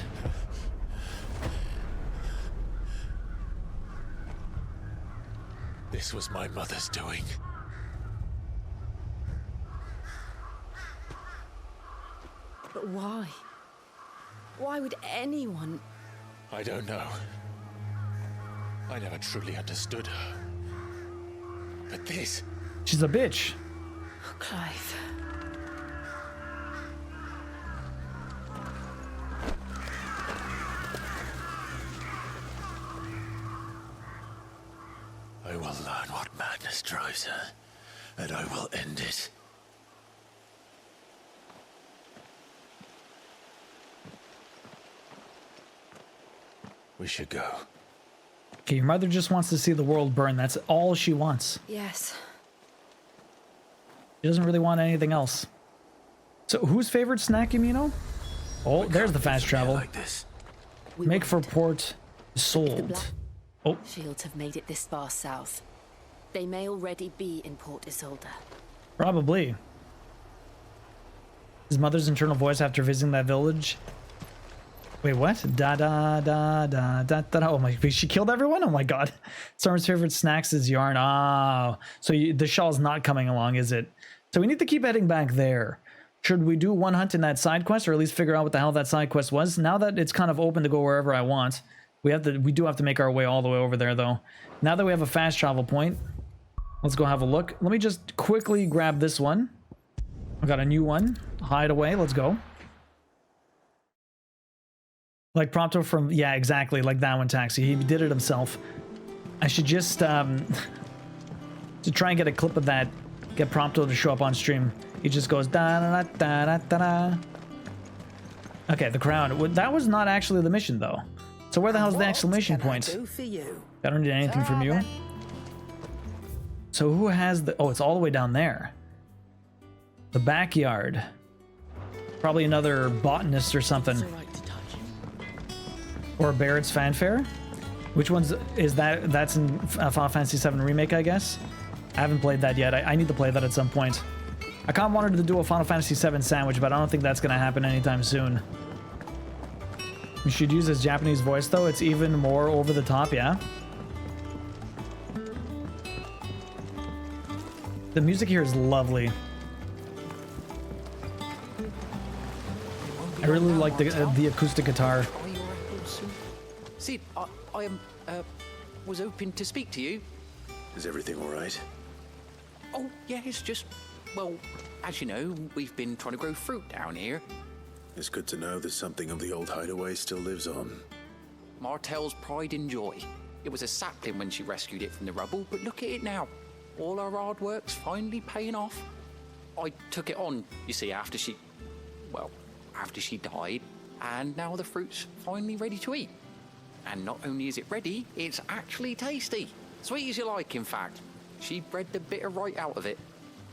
This was my mother's doing.
But why? Why would anyone?
I don't know. I never truly understood her. But this...
She's a bitch.
Clive.
I will learn what madness drives her, and I will end it. We should go.
Okay, your mother just wants to see the world burn. That's all she wants.
Yes.
She doesn't really want anything else. So, whose favorite snack, Yumino? Oh, there's the fast travel.
Like this.
Make for port sold. Oh.
Shields have made it this far south. They may already be in Port Isolde.
Probably. His mother's internal voice after visiting that village. Wait, what? Da da da da da da. Oh my! She killed everyone. Oh my god! Storm's favorite snacks is yarn. Oh, so the shaw's not coming along, is it? So we need to keep heading back there. Should we do one hunt in that side quest, or at least figure out what the hell that side quest was? Now that it's kind of open to go wherever I want, we do have to make our way all the way over there, though. Now that we have a fast travel point, let's go have a look. Let me just quickly grab this one. I got a new one. Hideaway. Let's go. Like Prompto from, yeah, exactly, like that one, Taxi. He did it himself. I should just, to try and get a clip of that, get Prompto to show up on stream. He just goes, da-da-da-da-da-da. Okay, the crown. That was not actually the mission, though. So where the hell's the exclamation point? I don't need anything from you. So who has the, oh, it's all the way down there. The backyard. Probably another botanist or something. Or Barrett's Fanfare? Which one's is that? That's in Final Fantasy VII Remake, I guess. I haven't played that yet. I need to play that at some point. I kind of wanted to do a Final Fantasy VII sandwich, but I don't think that's going to happen anytime soon. We should use his Japanese voice, though. It's even more over the top, yeah? The music here is lovely. I really like the acoustic guitar.
See, I was hoping to speak to you.
Is everything all right?
Oh, yeah, it's just, well, as you know, we've been trying to grow fruit down here.
It's good to know that something of the old hideaway still lives on.
Martel's pride and joy. It was a sapling when she rescued it from the rubble, but look at it now. All our hard work's finally paying off. I took it on, you see, after she died, and now the fruit's finally ready to eat. And not only is it ready, it's actually tasty. Sweet as you like, in fact. She bred the bitter right out of it.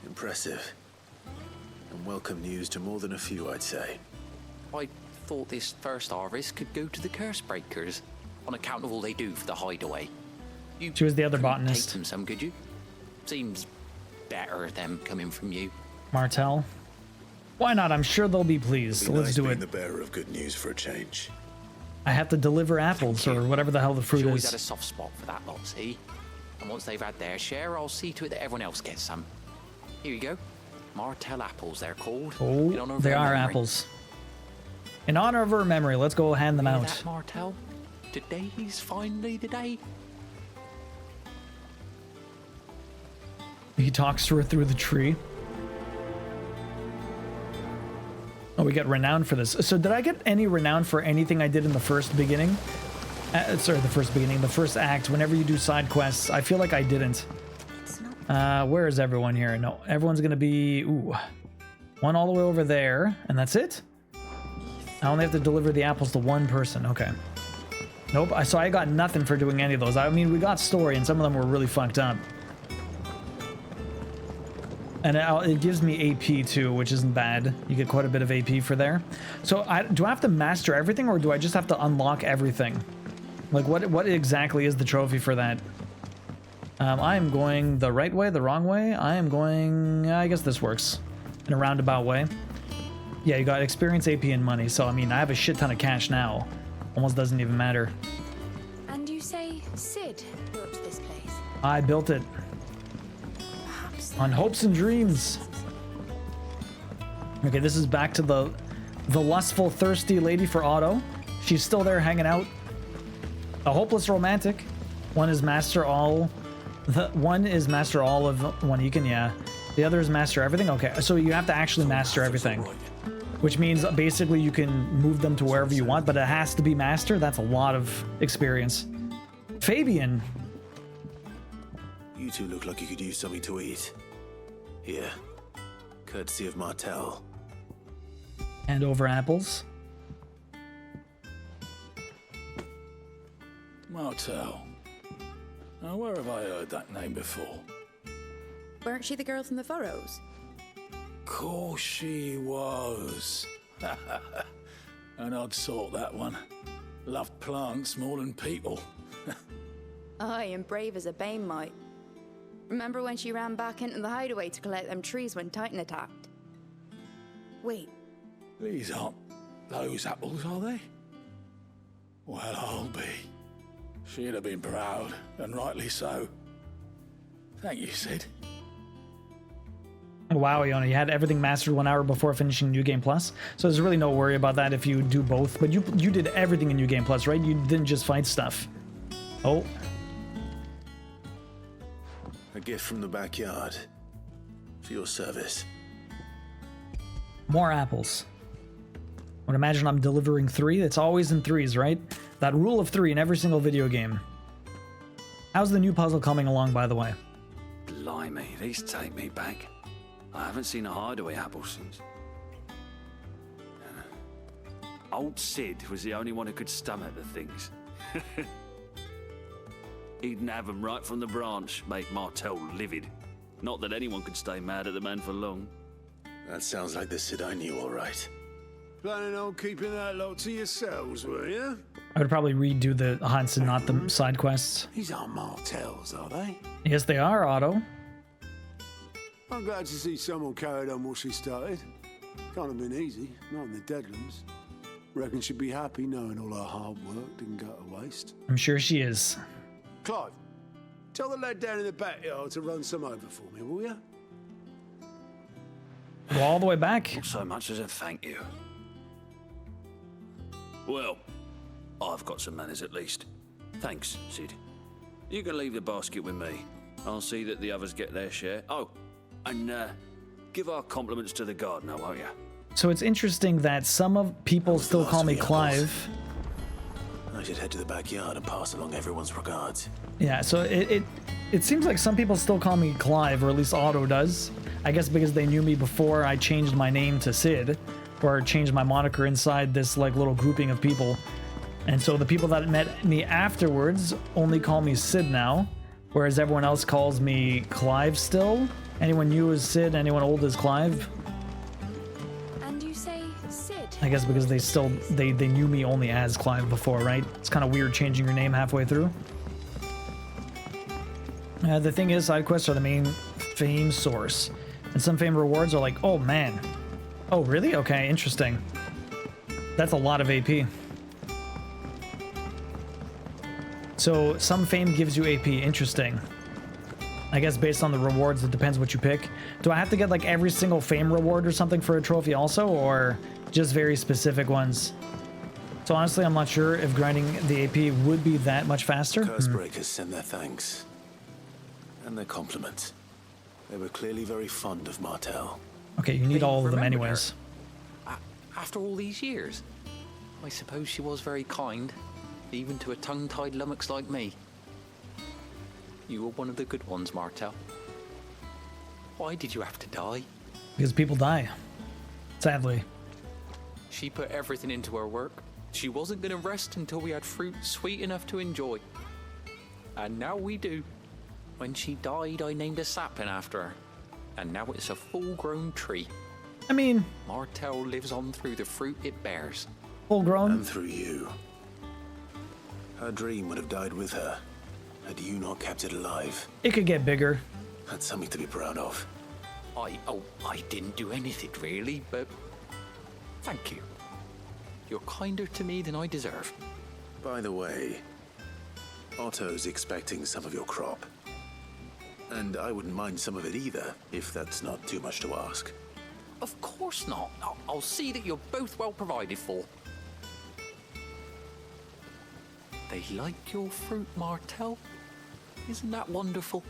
Impressive. And welcome news to more than a few, I'd say.
I thought this first harvest could go to the curse breakers, on account of all they do for the hideaway.
She was the other
Take
botanist.
them some, could you? Seems better them coming from you.
Martel. Why not? I'm sure they'll be pleased. So let's do it.
The bearer of good news for a change.
I have to deliver apples or whatever the hell the fruit
She always
is.
had a soft spot for that lot, see? And once they've had their share, I'll see to it that everyone else gets some. Here you go. Martel apples, they're called. In honor
Oh,
of
they
her
are
memory.
apples. In honor of her memory, let's go hand them
Hear
out.
that, Martel? Today's finally the day.
He talks to her through the tree. Oh, we get renown for this. So did I get any renown for anything I did in the first beginning? The first act. Whenever you do side quests, I feel like I didn't. Where is everyone here? No, everyone's gonna be, one all the way over there, and that's it? I only have to deliver the apples to one person. Okay. Nope. So I got nothing for doing any of those. I mean, we got story, and some of them were really fucked up. And it gives me AP too, which isn't bad. You get quite a bit of AP for there. So do I have to master everything, or do I just have to unlock everything? Like, what exactly is the trophy for that? I am going the right way, the wrong way. I am going, I guess this works in a roundabout way. Yeah, you got experience, AP, and money. So, I mean, I have a shit ton of cash now. Almost doesn't even matter.
And you say Sid built this place?
I built it. On hopes and dreams. Okay, this is back to the lustful, thirsty lady for Otto. She's still there hanging out. A hopeless romantic. One is master all. One is master all of Wanikan, yeah. The other is master everything. Okay, so you have to actually master everything, which means basically you can move them to wherever you want, but it has to be master. That's a lot of experience. Fabian.
You two look like you could use something to eat. Here, courtesy of Martel.
And over apples.
Martel. Now, where have I heard that name before?
Weren't she the girl from the Furrows?
Course she was. An odd sort, that one. Loved plants more than people.
Aye, and brave as a bane might. Remember when she ran back into the hideaway to collect them trees when Titan attacked? Wait.
These aren't those apples, are they? Well, I'll be. She'd have been proud, and rightly so. Thank you, Sid.
Wow, Iona, you had everything mastered 1 hour before finishing New Game Plus, so there's really no worry about that if you do both. But you did everything in New Game Plus, right? You didn't just fight stuff. Oh.
A gift from the backyard. For your service.
More apples. I would imagine I'm delivering 3. It's always in 3s, right? That rule of 3 in every single video game. How's the new puzzle coming along, by the way?
Blimey, these take me back. I haven't seen a hideaway apple since. Old Sid was the only one who could stomach the things. He'd nab them right from the branch, make Martel livid. Not that anyone could stay mad at the man for long.
That sounds like the Sid I knew, all right.
Planning on keeping that lot to yourselves, were you?
I would probably redo the hunts and not the side quests.
These aren't Martels, are they?
Yes, they are, Otto.
I'm glad to see someone carried on what she started. Can't have been easy, not in the Deadlands. Reckon she'd be happy knowing all her hard work didn't go to waste.
I'm sure she is.
Clive, tell the lad down in the backyard to run some over for me, will you?
Go all the way back.
Not so much as a thank you. Well, I've got some manners at least. Thanks, Sid. You can leave the basket with me. I'll see that the others get their share. Oh, and give our compliments to the gardener, won't you?
So it's interesting that some of people still call me Clive.
I should head to the backyard and pass along everyone's regards.
Yeah, so it seems like some people still call me Clive, or at least Otto does. I guess because they knew me before I changed my name to Sid, or changed my moniker inside this like little grouping of people. And so the people that met me afterwards only call me Sid now, whereas everyone else calls me Clive still. Anyone new is Sid, anyone old is Clive.
And you say Sid?
I guess because they knew me only as Clive before, right? It's kind of weird changing your name halfway through. The thing is, side quests are the main fame source. And some fame rewards are like, oh man. Oh really? Okay, interesting. That's a lot of AP. So some fame gives you AP, interesting. I guess based on the rewards, it depends what you pick. Do I have to get like every single fame reward or something for a trophy also, or just very specific ones? So honestly, I'm not sure if grinding the AP would be that much faster.
Cursebreakers send their thanks. And their compliments. They were clearly very fond of Martel.
Okay, you need all of them anyways.
After all these years, I suppose she was very kind, even to a tongue-tied lummox like me. You were one of the good ones, Martel. Why did you have to die?
Because people die. Sadly.
She put everything into her work. She wasn't gonna rest until we had fruit sweet enough to enjoy. And now we do. When she died, I named a sapling after her. And now it's a full-grown tree.
I mean...
Martell lives on through the fruit it bears.
Full-grown?
And through you. Her dream would have died with her, had you not kept it alive.
It could get bigger.
That's something to be proud of.
I didn't do anything really, but thank you. You're kinder to me than I deserve.
By the way, Otto's expecting some of your crop. And I wouldn't mind some of it either, if that's not too much to ask.
Of course not. I'll see that you're both well provided for. They like your fruit, Martell. Isn't that wonderful?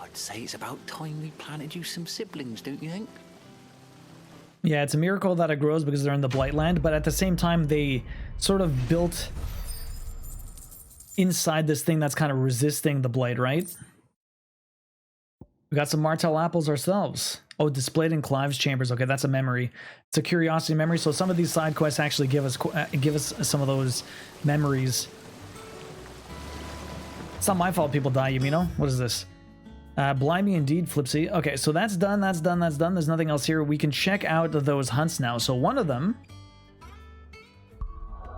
I'd say it's about time we planted you some siblings, don't you think?
Yeah, it's a miracle that it grows because they're in the Blightland, but at the same time, they sort of built inside this thing that's kind of resisting the blight, right? We got some Martell apples ourselves. Oh, displayed in Clive's chambers. Okay, that's a memory. It's a curiosity memory. So some of these side quests actually give us some of those memories. It's not my fault people die, Yumino. What is this? Blimey indeed, Flipsy. Okay, so that's done, that's done, that's done. There's nothing else here. We can check out those hunts now. So one of them,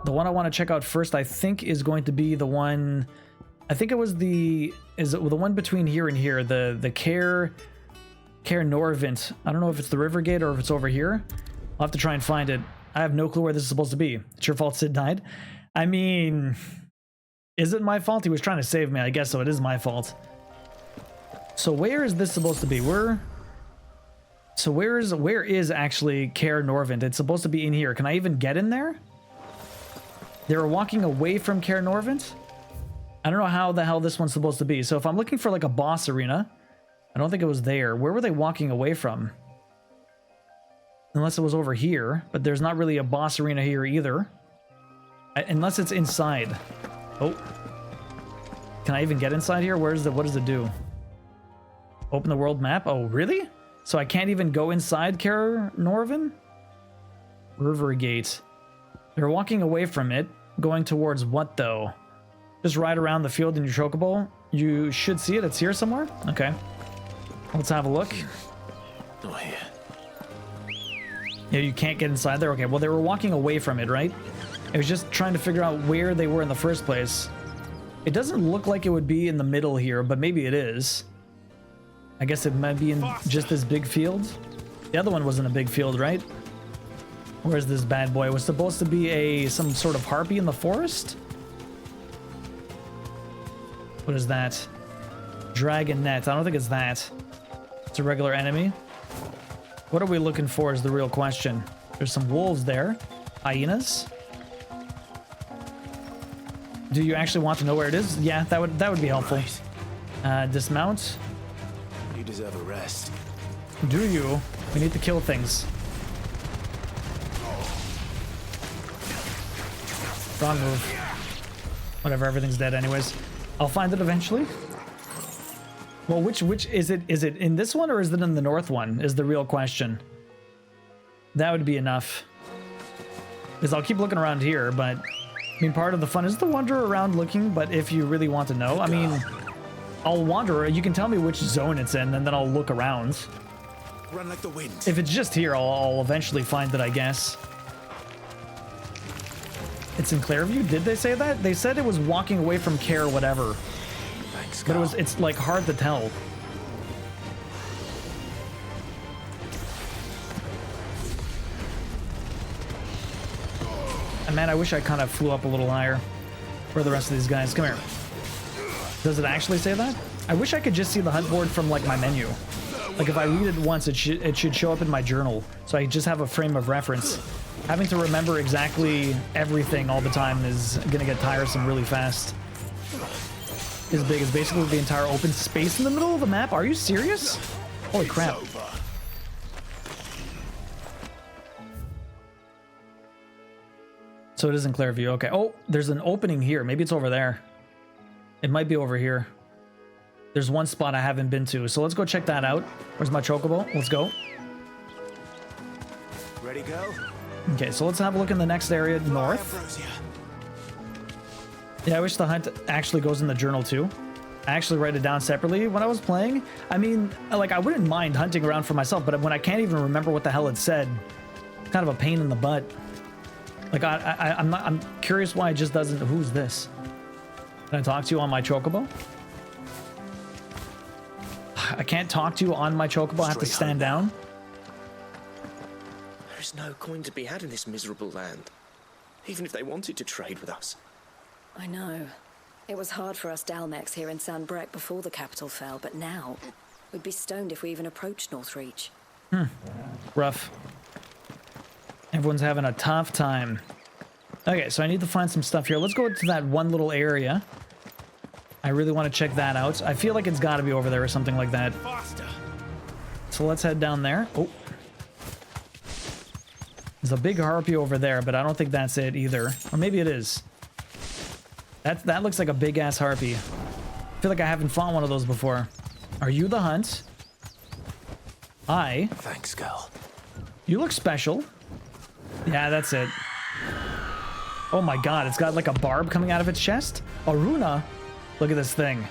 the one I want to check out first, I think is going to be the one, I think it was the, is it the one between here and here, the Care Norvint. I don't know if it's the River Gate or if it's over here. I'll have to try and find it. I have no clue where this is supposed to be. It's your fault Sid died. I mean, is it my fault? He was trying to save me. I guess so. It is my fault. So where is this supposed to be? Where is actually Care Norvint? It's supposed to be in here. Can I even get in there? They were walking away from Care Norvint? I don't know how the hell this one's supposed to be. So if I'm looking for like a boss arena, I don't think it was there. Where were they walking away from? Unless it was over here, but there's not really a boss arena here either. Unless it's inside. Oh. Can I even get inside here? What does it do? Open the world map? Oh, really? So I can't even go inside Care Norvin? River Gate. They're walking away from it. Going towards what, though? Just ride around the field in your chocobo. You should see it. It's here somewhere? Okay. Let's have a look.
Oh, yeah.
Yeah, you can't get inside there? Okay, well, they were walking away from it, right? I was just trying to figure out where they were in the first place. It doesn't look like it would be in the middle here, but maybe it is. I guess it might be in just this big field. The other one was in a big field, right? Where's this bad boy? It was supposed to be some sort of harpy in the forest? What is that? Dragon net. I don't think it's that. It's a regular enemy. What are we looking for is the real question. There's some wolves there. Hyenas. Do you actually want to know where it is? Yeah, that would be helpful. Dismount.
You deserve a rest.
Do you? We need to kill things. Wrong move. Whatever, everything's dead anyways. I'll find it eventually. Well, which is it? Is it in this one or is it in the north one? Is the real question. That would be enough. Because I'll keep looking around here, but I mean, part of the fun is to wander around looking, but if you really want to know, I mean, I'll wander. You can tell me which zone it's in, and then I'll look around.
Run like the wind.
If it's just here, I'll eventually find it, I guess. It's in Clairview? Did they say that? They said it was walking away from Care whatever.
Thanks,
but it's like hard to tell. And man, I wish I kind of flew up a little higher. Where are the rest of these guys? Come here. Does it actually say that? I wish I could just see the hunt board from like my menu. Like if I read it once, it should show up in my journal. So I just have a frame of reference. Having to remember exactly everything all the time is gonna get tiresome really fast. As big as basically the entire open space in the middle of the map. Are you serious? Holy crap. So it is in Clairview. Okay. Oh, there's an opening here. Maybe it's over there. It might be over here. There's one spot I haven't been to. So let's go check that out. Where's my chocobo? Let's go.
Ready, go?
Okay, so let's have a look in the next area north. Yeah, I wish the hunt actually goes in the journal too. I actually write it down separately when I was playing. I mean, like, I wouldn't mind hunting around for myself, but when I can't even remember what the hell it said, it's kind of a pain in the butt. Like, I'm curious why it just doesn't. Who's this? Can I talk to you on my chocobo? I can't talk to you on my chocobo. I have to stand down.
There's no coin to be had in this miserable land, even if they wanted to trade with us.
I know. It was hard for us Dalmex here in San Brec before the capital fell, but now we'd be stoned if we even approached Northreach.
Rough. Everyone's having a tough time. Okay, so I need to find some stuff here. Let's go to that one little area. I really want to check that out. I feel like it's got to be over there or something like that. So let's head down there. Oh. There's a big harpy over there, but I don't think that's it either. Or maybe it is. That looks like a big-ass harpy. I feel like I haven't fought one of those before. Are you the hunt? Hi.
Thanks, girl.
You look special. Yeah, that's it. Oh my god, it's got like a barb coming out of its chest? A runa? Look at this thing.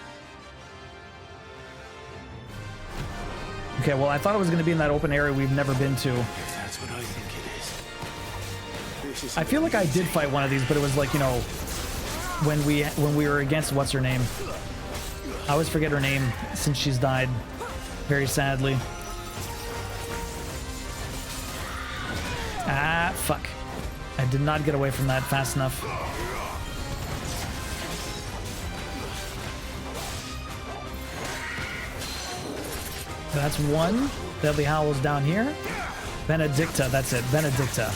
Okay, well, I thought it was going to be in that open area we've never been to.
That's what I think it is.
I feel like I did fight one of these, but it was like, you know, when we were against what's her name. I always forget her name since she's died, very sadly. Ah, fuck. I did not get away from that fast enough. That's one. Deadly Howl's down here. Benedicta, that's it. Benedicta.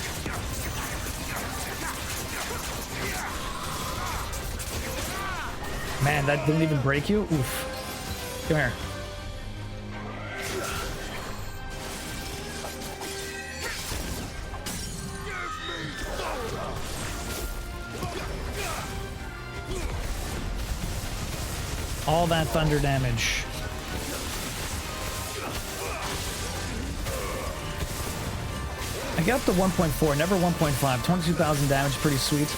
Man, that didn't even break you? Oof. Come here. All that thunder damage. I get up to 1.4, never 1.5. 22,000 damage, pretty sweet.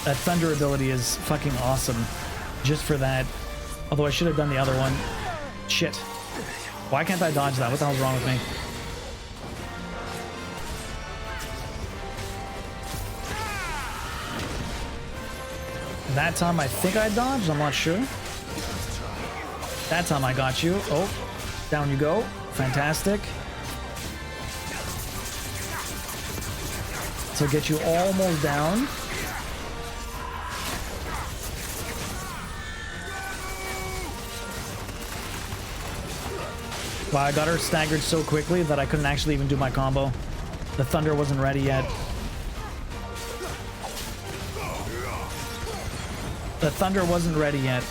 That thunder ability is fucking awesome. Just for that. Although I should have done the other one. Shit. Why can't I dodge that? What the hell's wrong with me? That time I think I dodged, I'm not sure. That time I got you. Oh, down you go. Fantastic. So get you almost down. Wow, I got her staggered so quickly that I couldn't actually even do my combo. The thunder wasn't ready yet. The thunder wasn't ready yet.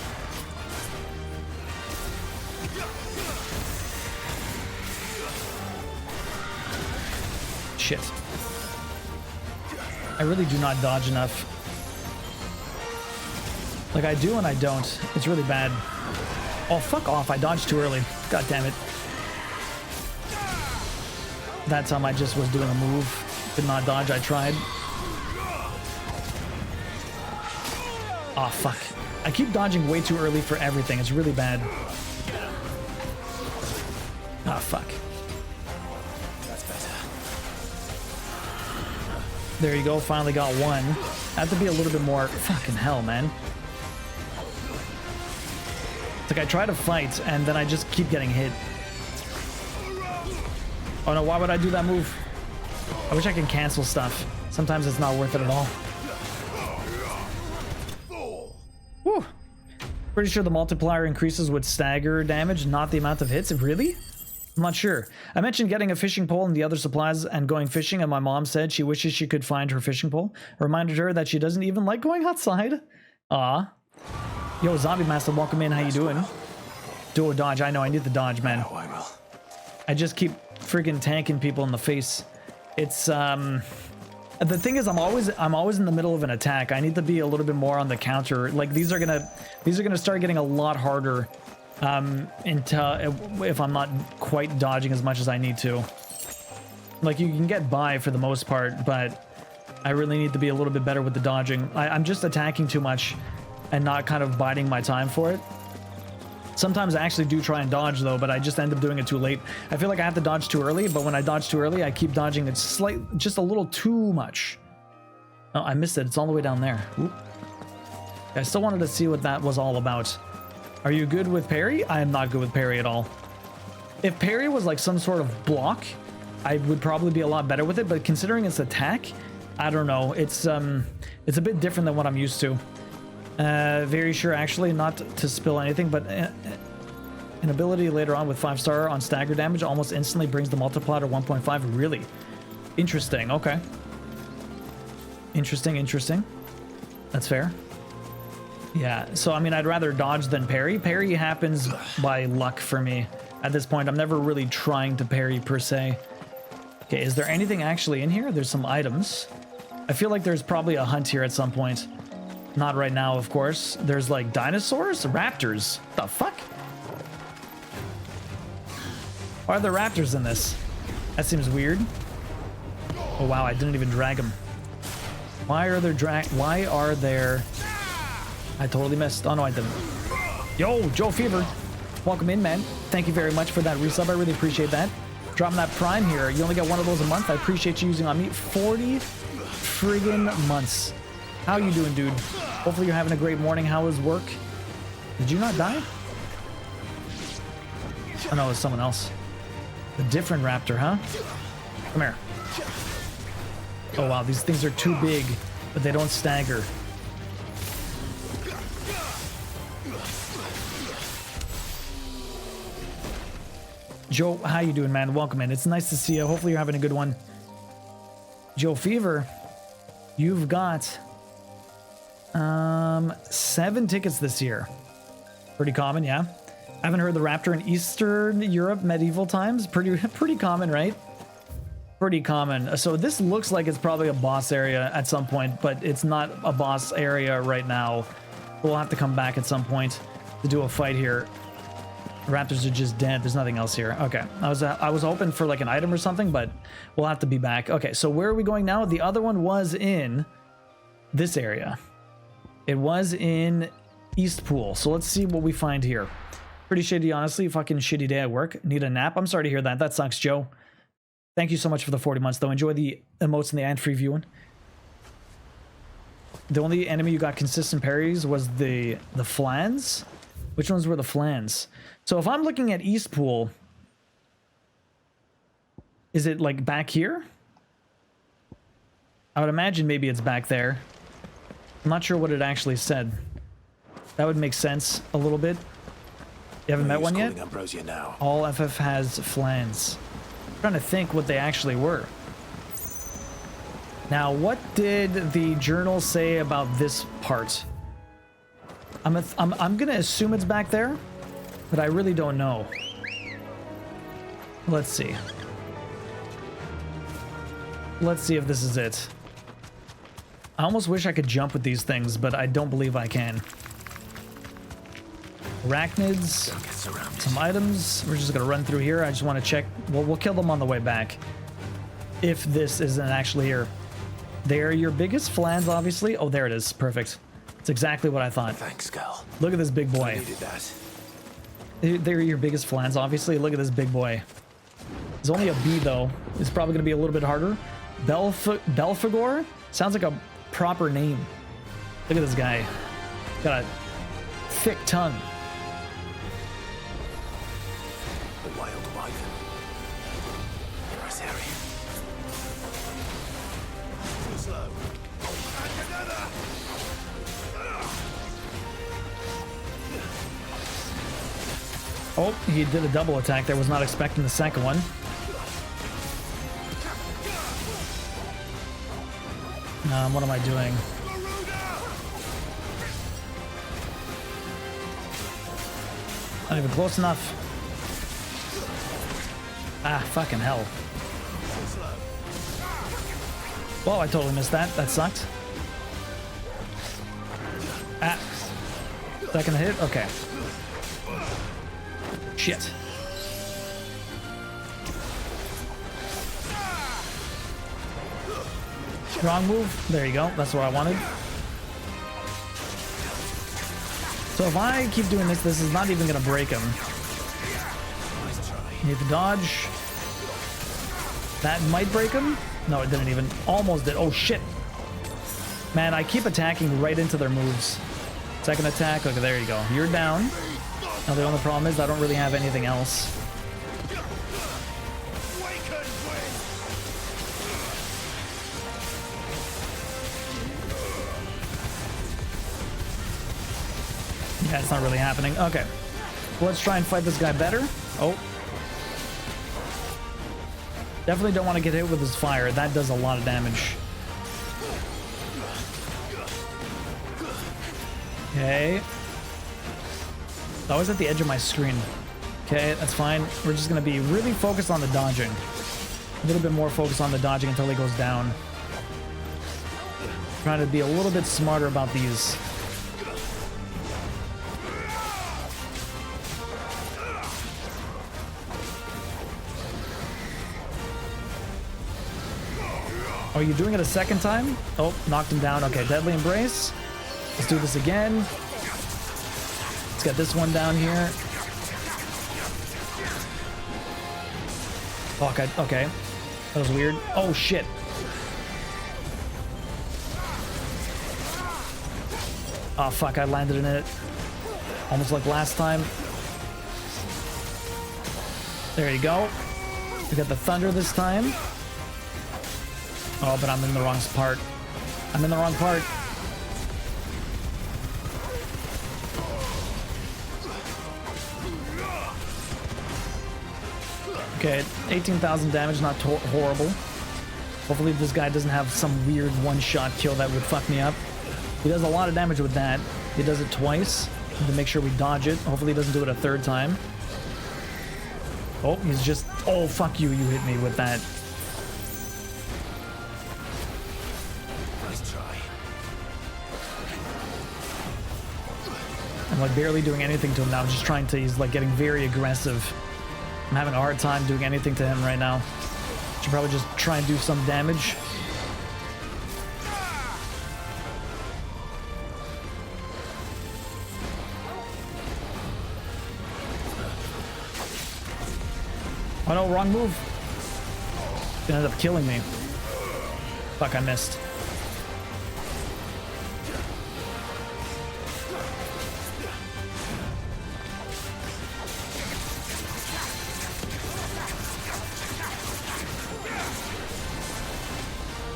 Shit. I really do not dodge enough. Like, I do and I don't. It's really bad. Oh, fuck off. I dodged too early. God damn it. That time I just was doing a move. Did not dodge. I tried. Oh, fuck. I keep dodging way too early for everything. It's really bad. Oh, fuck.
That's better.
There you go. Finally got one. I have to be a little bit more... Fucking hell, man. It's like I try to fight, and then I just keep getting hit. Oh no, why would I do that move? I wish I could cancel stuff. Sometimes it's not worth it at all. Whew. Pretty sure the multiplier increases with stagger damage, not the amount of hits. Really? I'm not sure. I mentioned getting a fishing pole and the other supplies and going fishing, and my mom said she wishes she could find her fishing pole. I reminded her that she doesn't even like going outside. Aw. Yo, Zombie Master, welcome in. How you doing? Do a dodge. I know, I need the dodge, man.
Oh, I will.
I just keep freaking tanking people in the face. It's the thing is I'm always in the middle of an attack. I need to be a little bit more on the counter. Like these are gonna start getting a lot harder if I'm not quite dodging as much as I need to. Like you can get by for the most part, but I really need to be a little bit better with the dodging. I'm just attacking too much and not kind of biding my time for it. Sometimes I actually do try and dodge though, but I just end up doing it too late. I feel like I have to dodge too early, but when I dodge too early, I keep dodging it just a little too much. Oh, I missed it. It's all the way down there. Oop. I still wanted to see what that was all about. Are you good with parry? I am not good with parry at all. If parry was like some sort of block, I would probably be a lot better with it, but considering it's attack, I don't know. It's a bit different than what I'm used to. Very sure, actually, not to spill anything, but an ability later on with 5-star on stagger damage almost instantly brings the multiplier to 1.5. Really? Interesting. Okay. Interesting. That's fair. Yeah, so I mean, I'd rather dodge than parry. Parry happens by luck for me. At this point, I'm never really trying to parry per se. Okay, is there anything actually in here? There's some items. I feel like there's probably a hunt here at some point. Not right now, of course. There's like dinosaurs? Raptors. The fuck? Why are there raptors in this? That seems weird. Oh wow, I didn't even drag them. Why are there... I totally missed. Oh no, I didn't. Yo, Joe Fever. Welcome in, man. Thank you very much for that resub. I really appreciate that. Dropping that prime here. You only get one of those a month. I appreciate you using on me. 40 friggin' months. How you doing, dude? Hopefully you're having a great morning. How was work? Did you not die? Oh no, it was someone else. A different raptor, huh? Come here. Oh wow, these things are too big, but they don't stagger. Joe, how you doing, man? Welcome in. It's nice to see you. Hopefully you're having a good one. Joe Fever, you've got 7 tickets this year. Pretty common, yeah. I haven't heard the raptor in Eastern Europe medieval times. Pretty common, right? Pretty common. So this looks like it's probably a boss area at some point, but it's not a boss area right now. We'll have to come back at some point to do a fight here. Raptors are just dead. There's nothing else here. Okay. I was hoping for like an item or something, but we'll have to be back. Okay, so where are we going now? The other one was in this area. It was in East Pool. So let's see what we find here. Pretty shitty, honestly. Fucking shitty day at work. Need a nap. I'm sorry to hear that. That sucks, Joe. Thank you so much for the 40 months, though. Enjoy the emotes and the ad-free viewing. The only enemy you got consistent parries was the flans. Which ones were the flans? So if I'm looking at East Pool, is it like back here? I would imagine maybe it's back there. I'm not sure what it actually said. That would make sense a little bit. You haven't met one yet?
Ambrosia now.
All FF has flans. I'm trying to think what they actually were. Now, what did the journal say about this part? I'm gonna assume it's back there, but I really don't know. Let's see. Let's see if this is it. I almost wish I could jump with these things, but I don't believe I can. Arachnids, some items. We're just gonna run through here. I just want to check. We'll kill them on the way back. If this isn't actually here. They're your biggest flans, obviously. Oh, there it is. Perfect. It's exactly what I thought.
Thanks, Cal.
Look at this big boy.
I needed that.
They're your biggest flans, obviously. Look at this big boy. There's only a B, though. It's probably going to be a little bit harder. Belphegor? Sounds like a proper name. Look at this guy. Got a thick tongue.
The wild wyvern. Press Harry. Too slow. And another.
Oh, he did a double attack there. Was not expecting the second one. What am I doing? Not even close enough. Ah, fucking hell. Whoa, I totally missed that. That sucked. Ah. Second hit? Okay. Shit. Wrong move. There you go. That's what I wanted. So if I keep doing this, this is not even going to break him. Need the dodge. That might break him. No, it didn't even. Almost did. Oh, shit. Man, I keep attacking right into their moves. Second attack. Okay, there you go. You're down. Now, the only problem is I don't really have anything else. Yeah, it's not really happening. Okay. Well, let's try and fight this guy better. Oh. Definitely don't want to get hit with his fire. That does a lot of damage. Okay. I was at the edge of my screen. Okay, that's fine. We're just going to be really focused on the dodging. A little bit more focused on the dodging until he goes down. Trying to be a little bit smarter about these. Are you doing it a second time? Oh, knocked him down. Okay, Deadly Embrace. Let's do this again. Let's get this one down here. Okay, okay. That was weird. Oh, shit. Oh, fuck, I landed in it. Almost like last time. There you go. We got the thunder this time. Oh, but I'm in the wrong part. I'm in the wrong part. Okay, 18,000 damage, not horrible. Hopefully this guy doesn't have some weird one-shot kill that would fuck me up. He does a lot of damage with that. He does it twice to make sure we dodge it. Hopefully he doesn't do it a third time. Oh, he's just... Oh, fuck you. You hit me with that. I'm like barely doing anything to him now. I'm just trying to... He's like getting very aggressive. I'm having a hard time doing anything to him right now. Should probably just try and do some damage. Oh no, wrong move. It ended up killing me. Fuck, I missed.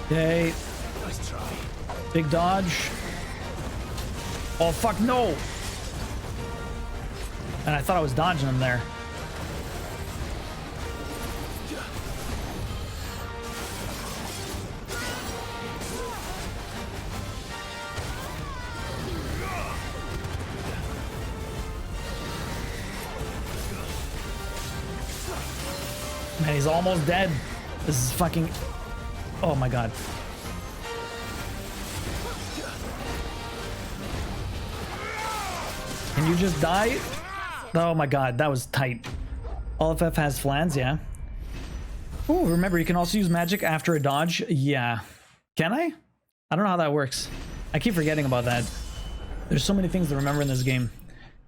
Okay. Nice try. Big dodge. Oh fuck, no! And I thought I was dodging him there. Man, he's almost dead. This is fucking... Oh my god. Can you just die? Oh my god, that was tight. All FF has flans, yeah. Oh, remember, you can also use magic after a dodge. Yeah. Can I? I don't know how that works. I keep forgetting about that. There's so many things to remember in this game.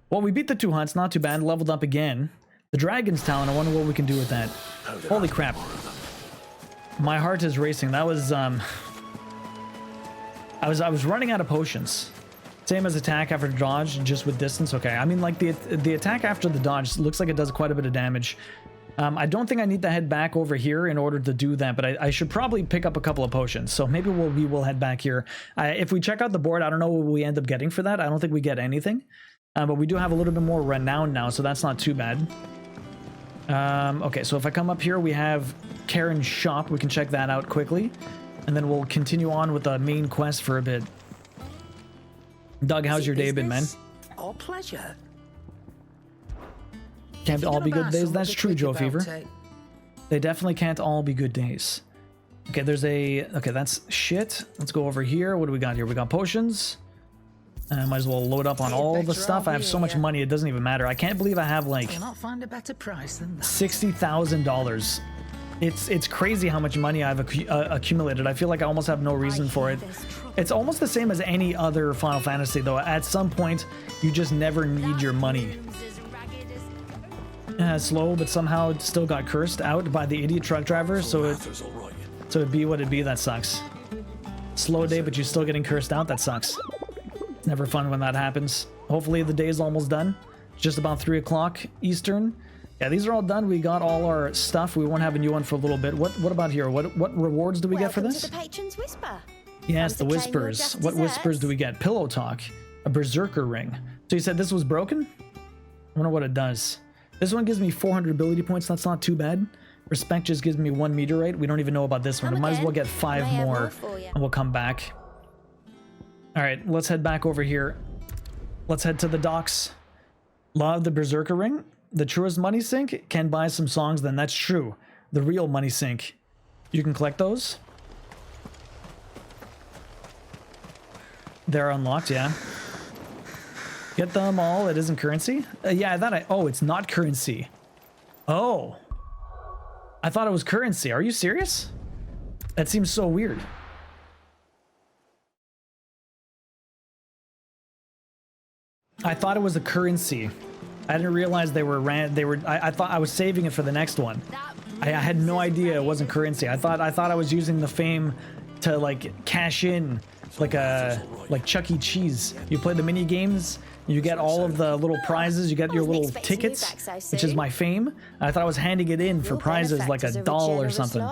Well, we beat the 2 hunts, not too bad. Leveled up again. The Dragon's Talon, I wonder what we can do with that. Holy crap. My heart is racing. That was, I was running out of potions. Same as attack after dodge, just with distance. Okay, I mean, like, the attack after the dodge looks like it does quite a bit of damage. I don't think I need to head back over here in order to do that, but I should probably pick up a couple of potions. So maybe we will head back here. If we check out the board, I don't know what we end up getting for that. I don't think we get anything. But we do have a little bit more renown now, so that's not too bad. Okay, so if I come up here, we have Karen's shop. We can check that out quickly. And then we'll continue on with the main quest for a bit. Doug, how's your day been, man?
Our pleasure.
Can't all be good days? That's true, Joe Fever. They definitely can't all be good days. Okay, there's a... Okay, that's shit. Let's go over here. What do we got here? We got potions. Might as well load up on all the stuff. I have so much money, it doesn't even matter. I can't believe I have like
Cannot find a better price than that.
$60,000 It's crazy how much money I've accumulated. I feel like I almost have no reason for it. It's almost the same as any other Final Fantasy, though. At some point, you just never need your money. Slow, but somehow it still got cursed out by the idiot truck driver, so it'd be what it'd be. That sucks. Slow day, but you're still getting cursed out. That sucks. Never fun when that happens. Hopefully the day's almost done. Just about 3 o'clock Eastern. Yeah, these are all done. We got all our stuff. We won't have a new one for a little bit. What about here? What rewards do we get for this?
To the Patron's Whisper.
Yes, the whispers. What whispers do we get? Pillow talk. A berserker ring. So you said this was broken? I wonder what it does. This one gives me 400 ability points. That's not too bad. Respect just gives me 1 meteorite. We don't even know about this one. We might as well get 5 more and we'll come back. All right, let's head back over here. Let's head to the docks. Law of the Berserker Ring. The truest money sink can buy some songs, then that's true. The real money sink. You can collect those. They're unlocked, yeah. Get them all. It isn't currency. Yeah, oh, it's not currency. Oh. I thought it was currency. Are you serious? That seems so weird. I thought it was a currency. I didn't realize they were I thought I was saving it for the next one. I had no idea it wasn't currency. I thought I was using the fame to like cash in like Chuck E. Cheese. You play the mini games, you get all of the little prizes, you get your little tickets, which is my fame. I thought I was handing it in for prizes like a doll or something.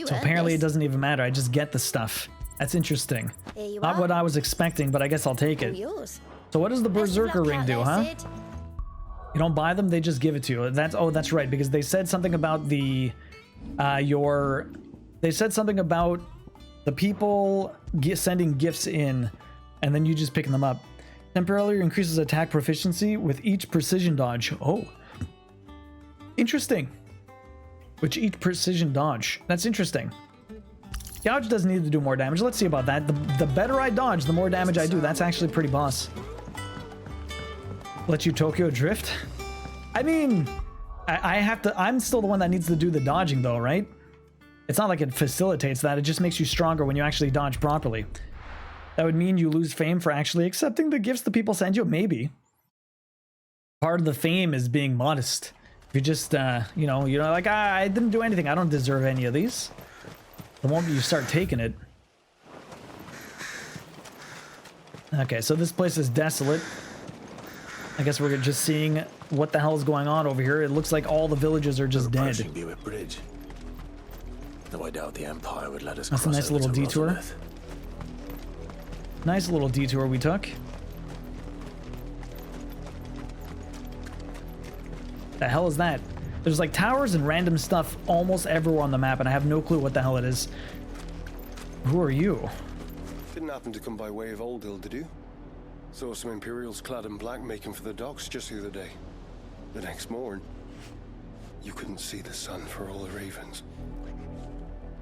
So apparently it doesn't even matter. I just get the stuff. That's interesting. Not what I was expecting, but I guess I'll take it. So what does the Berserker Ring do, huh? You don't buy them, they just give it to you. That's right, because they said something about the they said something about the people sending gifts in, and then you just picking them up. Temporarily increases attack proficiency with each precision dodge. Oh, interesting. With each precision dodge. That's interesting. Dodge doesn't need to do more damage. Let's see about that. The better I dodge, the more damage I do. That's actually pretty boss. Let you Tokyo drift? I mean, I'm still the one that needs to do the dodging though, right? It's not like it facilitates that. It just makes you stronger when you actually dodge properly. That would mean you lose fame for actually accepting the gifts the people send you? Maybe. Part of the fame is being modest. If you just, you know, like, I didn't do anything. I don't deserve any of these. The moment you start taking it. Okay, so this place is desolate. I guess we're just seeing what the hell is going on over here. It looks like all the villages are just dead.
Bridge. Though I doubt the Empire would let us.
That's a nice little detour. Nice little detour we took. The hell is that? There's like towers and random stuff almost everywhere on the map, and I have no clue what the hell it is. Who are you?
Didn't happen to come by way of Oldhill, did you? Saw some Imperials clad in black making for the docks just the other day. The next morn, you couldn't see the sun for all the ravens.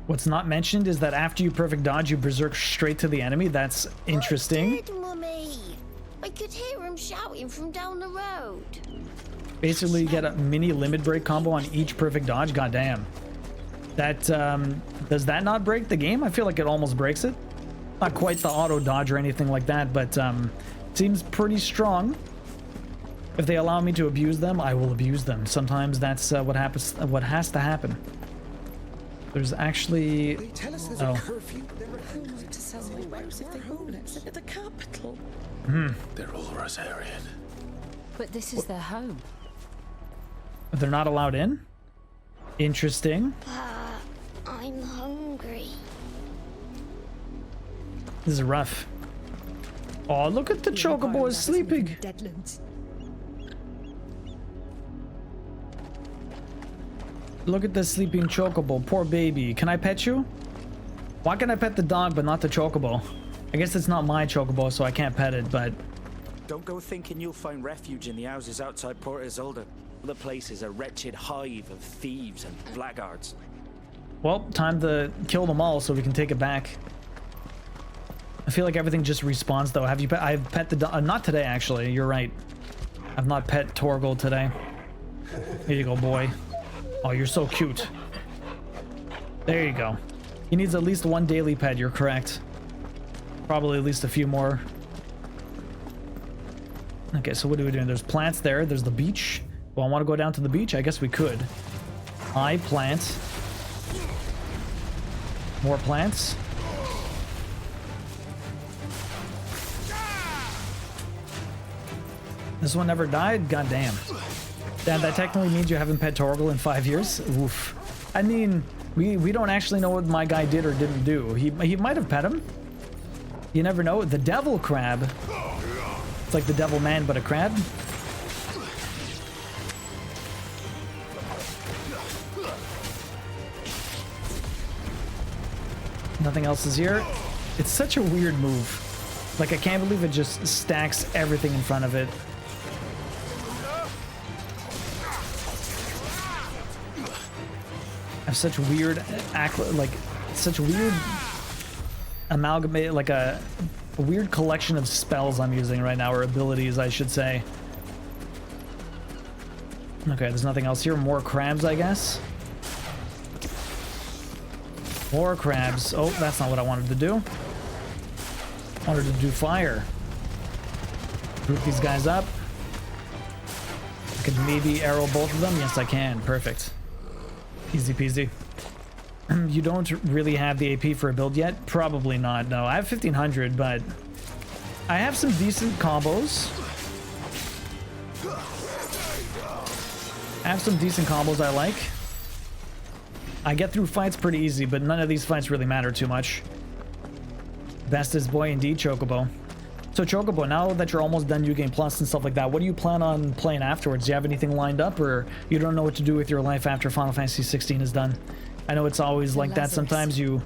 What's not mentioned is that after you perfect dodge, you berserk straight to the enemy. That's interesting.
What did, Mummy? I could hear him shouting from down the road.
Basically, you get a mini limit break combo on each perfect dodge. Goddamn. That, does that not break the game? I feel like it almost breaks it. Not quite the auto dodge or anything like that, but, seems pretty strong. If they allow me to abuse them, I will abuse them. Sometimes that's what has to happen. There's actually...
They tell us there's a curfew. There are who's to sell my wares if they homeless at the capital.
They're all Rosarian.
But this is their home.
They're not allowed in? Interesting.
I'm hungry.
This is rough. Oh, look at the chocobo is sleeping.
Deadlands.
Look at the sleeping chocobo. Poor baby. Can I pet you? Why can I pet the dog but not the chocobo? I guess it's not my chocobo, so I can't pet it, but...
Don't go thinking you'll find refuge in the houses outside Port Isolde. The place is a wretched hive of thieves and blackguards.
Well, time to kill them all so we can take it back. I feel like everything just respawns though. Have you pet? I've pet the dog. Not today, actually. You're right. I've not pet Torgal today. Here you go, boy. Oh, you're so cute. There you go. He needs at least one daily pet, you're correct. Probably at least a few more. Okay, so what are we doing? There's plants there. There's the beach. Well, I want to go down to the beach? I guess we could. Plant. More plants. This one never died? God damn. Damn, that technically means you haven't pet Torgal in 5 years? Oof. I mean, we don't actually know what my guy did or didn't do. He might have pet him. You never know. The devil crab. It's like the devil man, but a crab. Nothing else is here. It's such a weird move. Like, I can't believe it just stacks everything in front of it. I have such weird, such weird amalgamate, like a weird collection of spells I'm using right now, or abilities, I should say. Okay, there's nothing else here. More crabs, I guess. More crabs. Oh, that's not what I wanted to do. I wanted to do fire. Group these guys up. I could maybe arrow both of them. Yes, I can. Perfect. Easy peasy. You don't really have the AP for a build yet? Probably not, no. I have 1500, but I have some decent combos. I like. I get through fights pretty easy, but none of these fights really matter too much. Bestest boy indeed, Chocobo. So Chocobo, now that you're almost done New Game Plus and stuff like that, what do you plan on playing afterwards? Do you have anything lined up, or you don't know what to do with your life after Final Fantasy XVI is done? I know it's always like that. Sometimes you've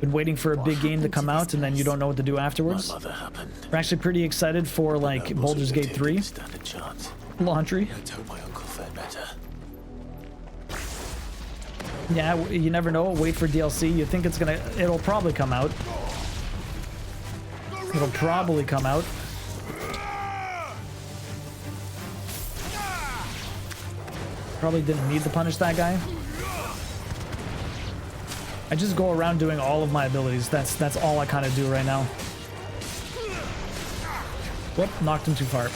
been waiting for a big game to come out and then you don't know what to do afterwards. We're actually pretty excited for like Baldur's Gate 3. Laundry. Yeah, you never know. Wait for DLC. You think it'll probably come out. It'll probably come out. Probably didn't need to punish that guy. I just go around doing all of my abilities. That's all I kind of do right now. Whoop, knocked him too far.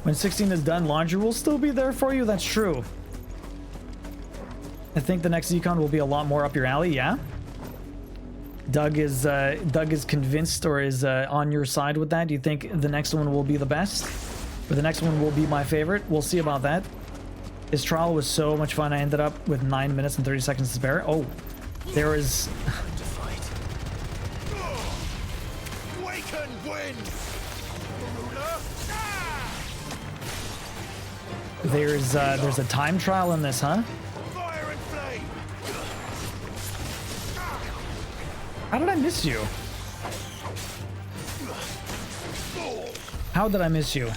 When 16 is done, laundry will still be there for you. That's true. I think the next Econ will be a lot more up your alley. Yeah. Doug is convinced or is on your side with that. Do you think the next one will be the best, or the next one will be my favorite? We'll see about that. His trial was so much fun. I ended up with 9 minutes and 30 seconds to spare. Oh, there is. There's a time trial in this, huh? How did I miss you? How did I miss you?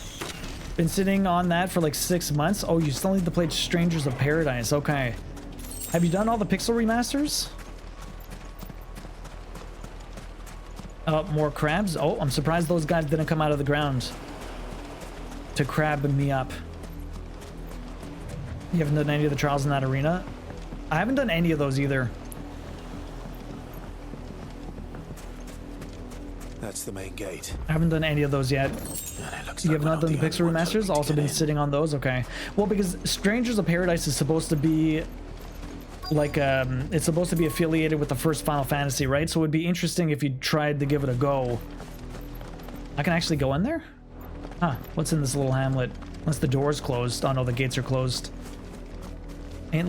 Been sitting on that for like 6 months. Oh, you still need to play Strangers of Paradise. Okay. Have you done all the pixel remasters? More crabs. Oh, I'm surprised those guys didn't come out of the ground to crab me up. You haven't done any of the trials in that arena? I haven't done any of those either.
That's the main gate.
I haven't done any of those yet. You have not done the pixel remasters? Also been sitting on those? Okay. Well, because Strangers of Paradise is supposed to be like, it's supposed to be affiliated with the first Final Fantasy, right? So it would be interesting if you tried to give it a go. I can actually go in there? Huh, what's in this little hamlet? Unless the door's closed. Oh no, the gates are closed. Not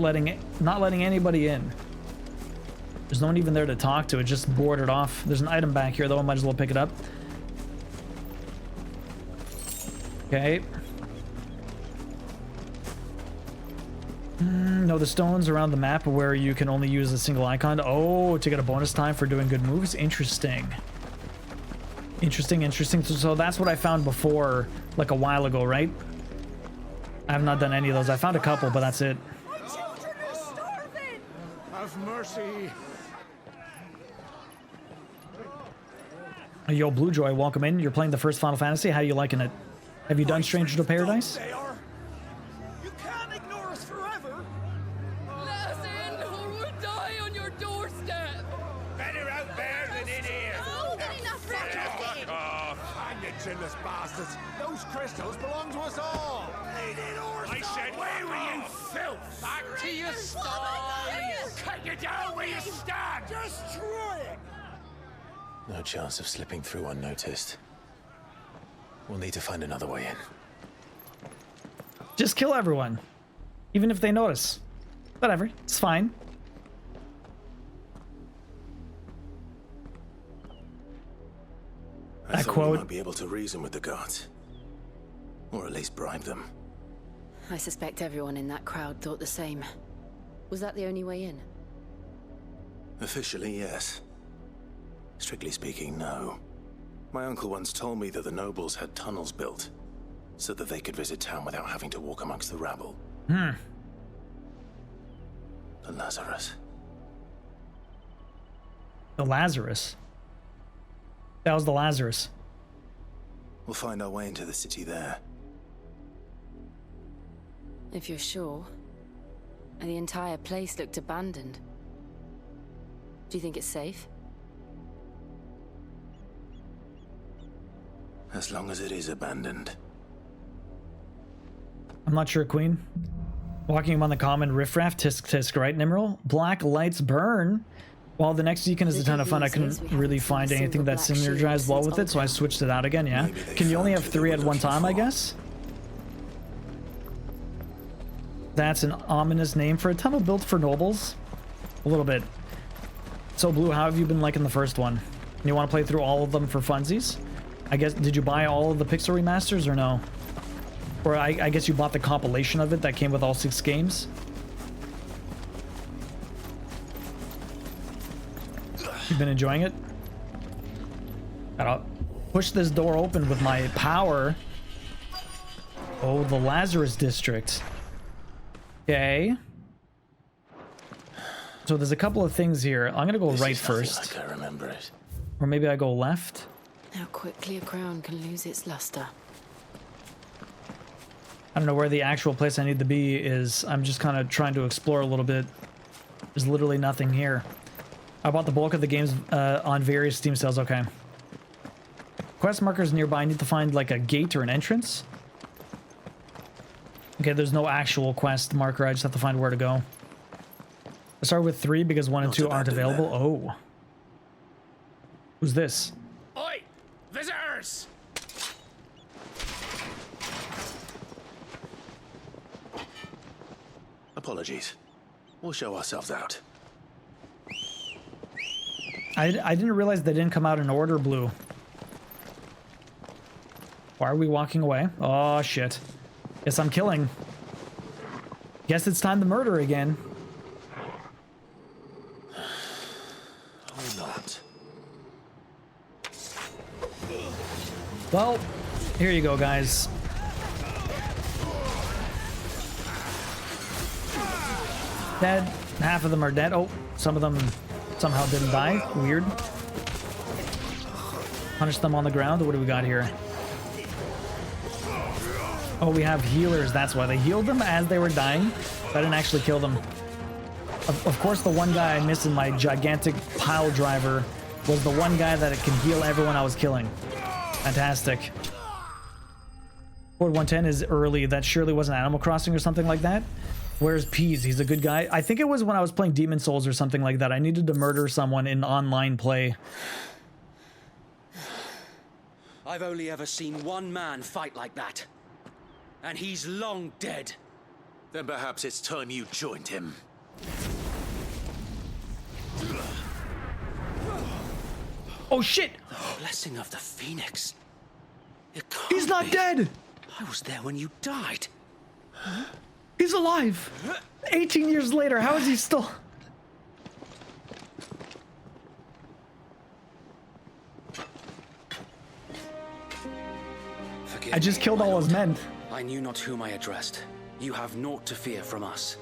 letting anybody in. There's no one even there to talk to. It just boarded off. There's an item back here though. I might as well pick it up. Okay. No, the stones around the map where you can only use a single icon. Oh, to get a bonus time for doing good moves. Interesting. Interesting. So that's what I found before, like a while ago, right? I have not done any of those. I found a couple, but that's it.
Have mercy.
Yo, Blue Joy, welcome in. You're playing the first Final Fantasy. How you liking it? Have you done Stranger to Paradise?
You can't ignore us forever.
Let us in, or we'll die on your doorstep.
Better out there than in here.
Oh, enough
Fuck off. Hang you chinless bastards. Those crystals belong to us all. I said, where were you, filth? Back to your sties. Cut you down where you stand. Destroy it.
No chance of slipping through unnoticed. We'll need to find another way in.
Just kill everyone. Even if they notice. Whatever, it's fine.
I thought we
quote.
might be able to reason with the guards. Or at least bribe them.
I suspect everyone in that crowd thought the same. Was that the only way in?
Officially, yes. Strictly speaking, no. My uncle once told me that the nobles had tunnels built so that they could visit town without having to walk amongst the rabble.
Hmm.
The Lazarus.
The Lazarus. That was the Lazarus.
We'll find our way into the city there.
If you're sure. The entire place looked abandoned. Do you think it's safe?
As long as it is abandoned.
I'm not sure, Queen. Walking among the common riffraff, tisk tisk, right, Nimrel? Black lights burn. While the next beacon is a ton of fun, I couldn't really find anything that synergized well with it, so I switched it out again, yeah? Can you only have 3 at one time, I guess? That's an ominous name for a tunnel built for nobles. A little bit. So, Blue, how have you been liking the first one? You want to play through all of them for funsies? I guess, did you buy all of the Pixel remasters or no? Or I guess you bought the compilation of it that came with all 6 games? You've been enjoying it? Gotta push this door open with my power. Oh, the Lazarus District. Okay. So there's a couple of things here. I'm gonna go right first.
Like I remember it.
Or maybe I go left.
How quickly a crown can lose its luster.
I don't know where the actual place I need to be is. I'm just kind of trying to explore a little bit. There's literally nothing here. I bought the bulk of the games on various Steam sales. Okay. Quest markers nearby. I need to find like a gate or an entrance. Okay, there's no actual quest marker. I just have to find where to go. I start with 3 because 1 and 2 aren't available. Oh. Who's this?
Oi! Visitors!
Apologies. We'll show ourselves out.
I didn't realize they didn't come out in order, Blue. Why are we walking away? Oh, shit. Guess I'm killing. Guess it's time to murder again.
Or not.
Well, here you go, guys. Dead. Half of them are dead. Oh, some of them somehow didn't die. Weird. Punish them on the ground. What do we got here? Oh, we have healers. That's why they healed them as they were dying. I didn't actually kill them. Of course, the one guy I missed in my gigantic pile driver was the one guy that can heal everyone I was killing. Fantastic. Port 110 is early. That surely wasn't Animal Crossing or something like that. Where's Peas? He's a good guy. I think it was when I was playing Demon Souls or something like that. I needed to murder someone in online play.
I've only ever seen one man fight like that. And he's long dead.
Then perhaps it's time you joined him.
Oh shit!
The blessing of the Phoenix.
He's not dead!
I was there when you died.
He's alive! 18 years later, how is he still... I just killed all his men.
I knew not whom I addressed. You have naught to fear from us.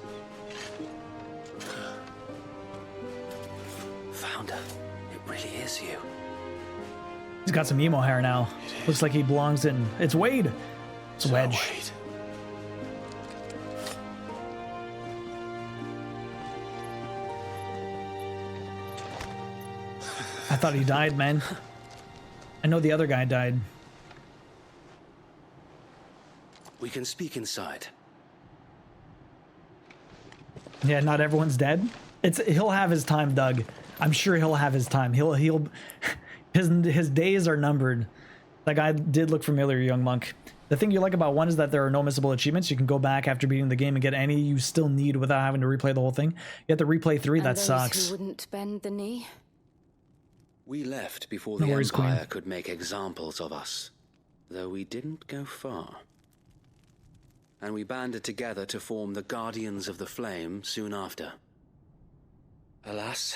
Founder, it really is you.
He's got some emo hair now. Looks like he belongs in... It's Wade! It's Wedge. I thought he died, man. I know the other guy died.
We can speak inside.
Yeah, not everyone's dead. He'll have his time, Doug. I'm sure he'll have his time. His days are numbered. That guy did look familiar, young monk. The thing you like about one is that there are no missable achievements. You can go back after beating the game and get any you still need without having to replay the whole thing. You have to replay 3. That sucks.
Who wouldn't bend the knee?
We left before
No
the
worries,
Empire
Queen.
could make examples of us, though we didn't go far. And we banded together to form the Guardians of the Flame soon after. Alas,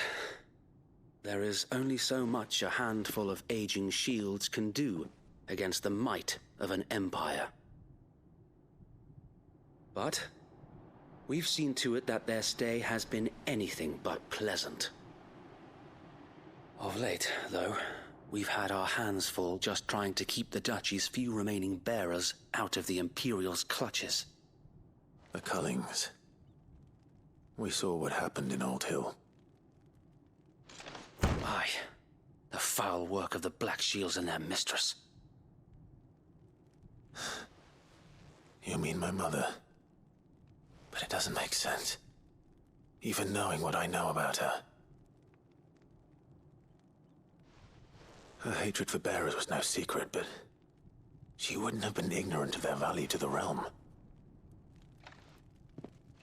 there is only so much a handful of aging shields can do against the might of an empire. But we've seen to it that their stay has been anything but pleasant. Of late, though, we've had our hands full just trying to keep the Duchy's few remaining bearers out of the Imperial's clutches.
The Cullings. We saw what happened in Old Hill.
Aye, the foul work of the Black Shields and their mistress.
You mean my mother? But it doesn't make sense. Even knowing what I know about her. Her hatred for bearers was no secret, but she wouldn't have been ignorant of their value to the realm.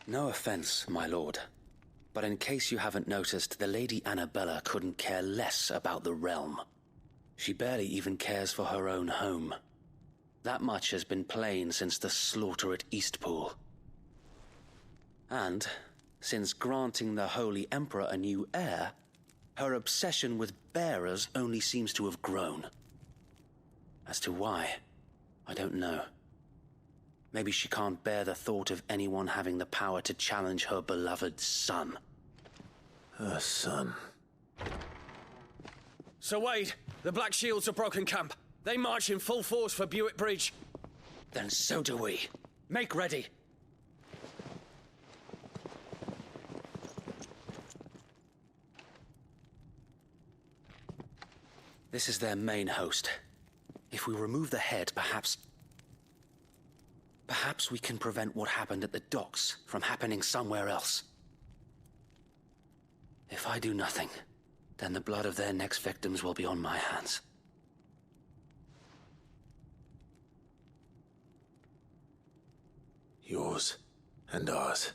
No offense, my lord, but in case you haven't noticed, the Lady Annabella couldn't care less about the realm. She barely even cares for her own home. That much has been plain since the slaughter at Eastpool. And, since granting the Holy Emperor a new heir, her obsession with bearers only seems to have grown. As to why, I don't know. Maybe she can't bear the thought of anyone having the power to challenge her beloved son.
Her son.
Sir Wade, the Black Shields have broken camp. They march in full force for Buick Bridge. Then so do we. Make ready. This is their main host. If we remove the head, perhaps we can prevent what happened at the docks from happening somewhere else. If I do nothing, then the blood of their next victims will be on my hands.
Yours and ours.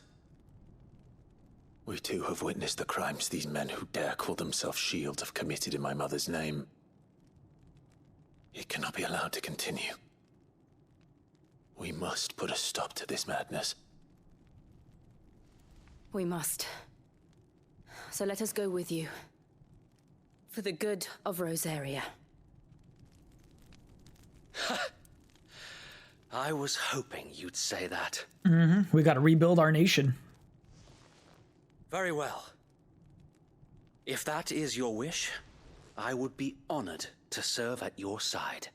We too have witnessed the crimes these men who dare call themselves shields have committed in my mother's name. It cannot be allowed to continue. We must put a stop to this madness.
We must. So let us go with you. For the good of Rosaria.
I was hoping you'd say that.
We got to rebuild our nation.
Very well. If that is your wish, I would be honored to serve at your side.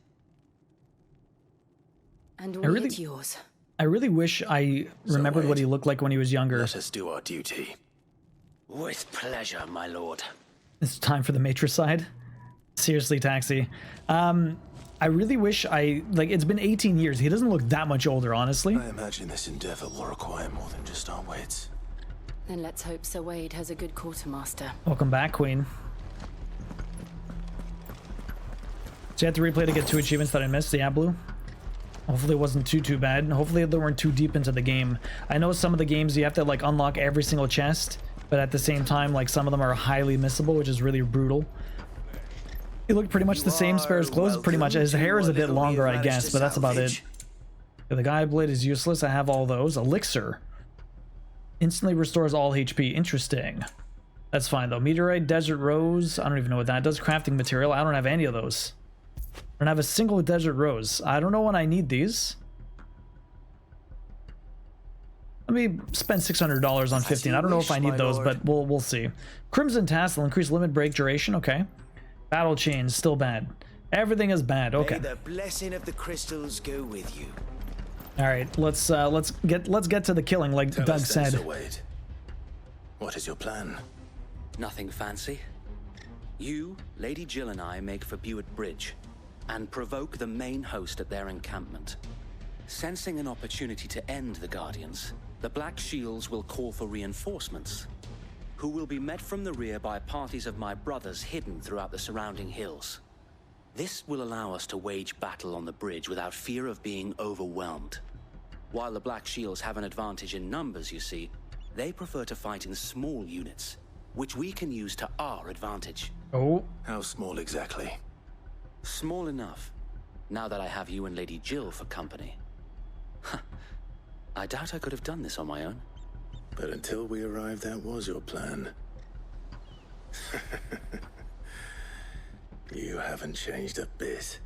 And
really-
at yours.
I really wish I remembered what he looked like when he was younger.
Let us do our duty.
With pleasure, my lord.
It's time for the matricide. Seriously, Taxi. I really wish it's been 18 years. He doesn't look that much older, honestly.
I imagine this endeavor will require more than just our wits.
Then let's hope Sir Wade has a good quartermaster.
Welcome back, Queen. So you have to replay to get 2 achievements that I missed. Yeah, Blue. Hopefully it wasn't too bad. Hopefully they weren't too deep into the game. I know some of the games you have to unlock every single chest, but at the same time, some of them are highly missable, which is really brutal. He looked pretty much the same, spares clothes pretty much. His hair is a bit longer, I guess, but that's about it. Yeah, the Gaia Blade is useless. I have all those. Elixir. Instantly restores all HP. Interesting. That's fine, though. Meteorite, Desert Rose. I don't even know what that does. Crafting material. I don't have any of those. I don't have a single Desert Rose. I don't know when I need these. Let me spend $600 on 15. I don't know if I need those, but we'll see. Crimson Tassel, increase limit break duration. Okay. Battle Chains, still bad. Everything is bad. Okay.
May the blessing of the crystals go with you.
All right, let's get to the killing, like
Tell
Doug
us then,
said.
Sir Wade. What is your plan?
Nothing fancy. You, Lady Jill and I make for Buett Bridge and provoke the main host at their encampment. Sensing an opportunity to end the Guardians, the Black Shields will call for reinforcements, who will be met from the rear by parties of my brothers hidden throughout the surrounding hills. This will allow us to wage battle on the bridge without fear of being overwhelmed. While the Black Shields have an advantage in numbers, you see, they prefer to fight in small units, which we can use to our advantage.
Oh.
How small exactly?
Small enough, now that I have you and Lady Jill for company. I doubt I could have done this on my own.
But until we arrived, that was your plan. You haven't changed a bit.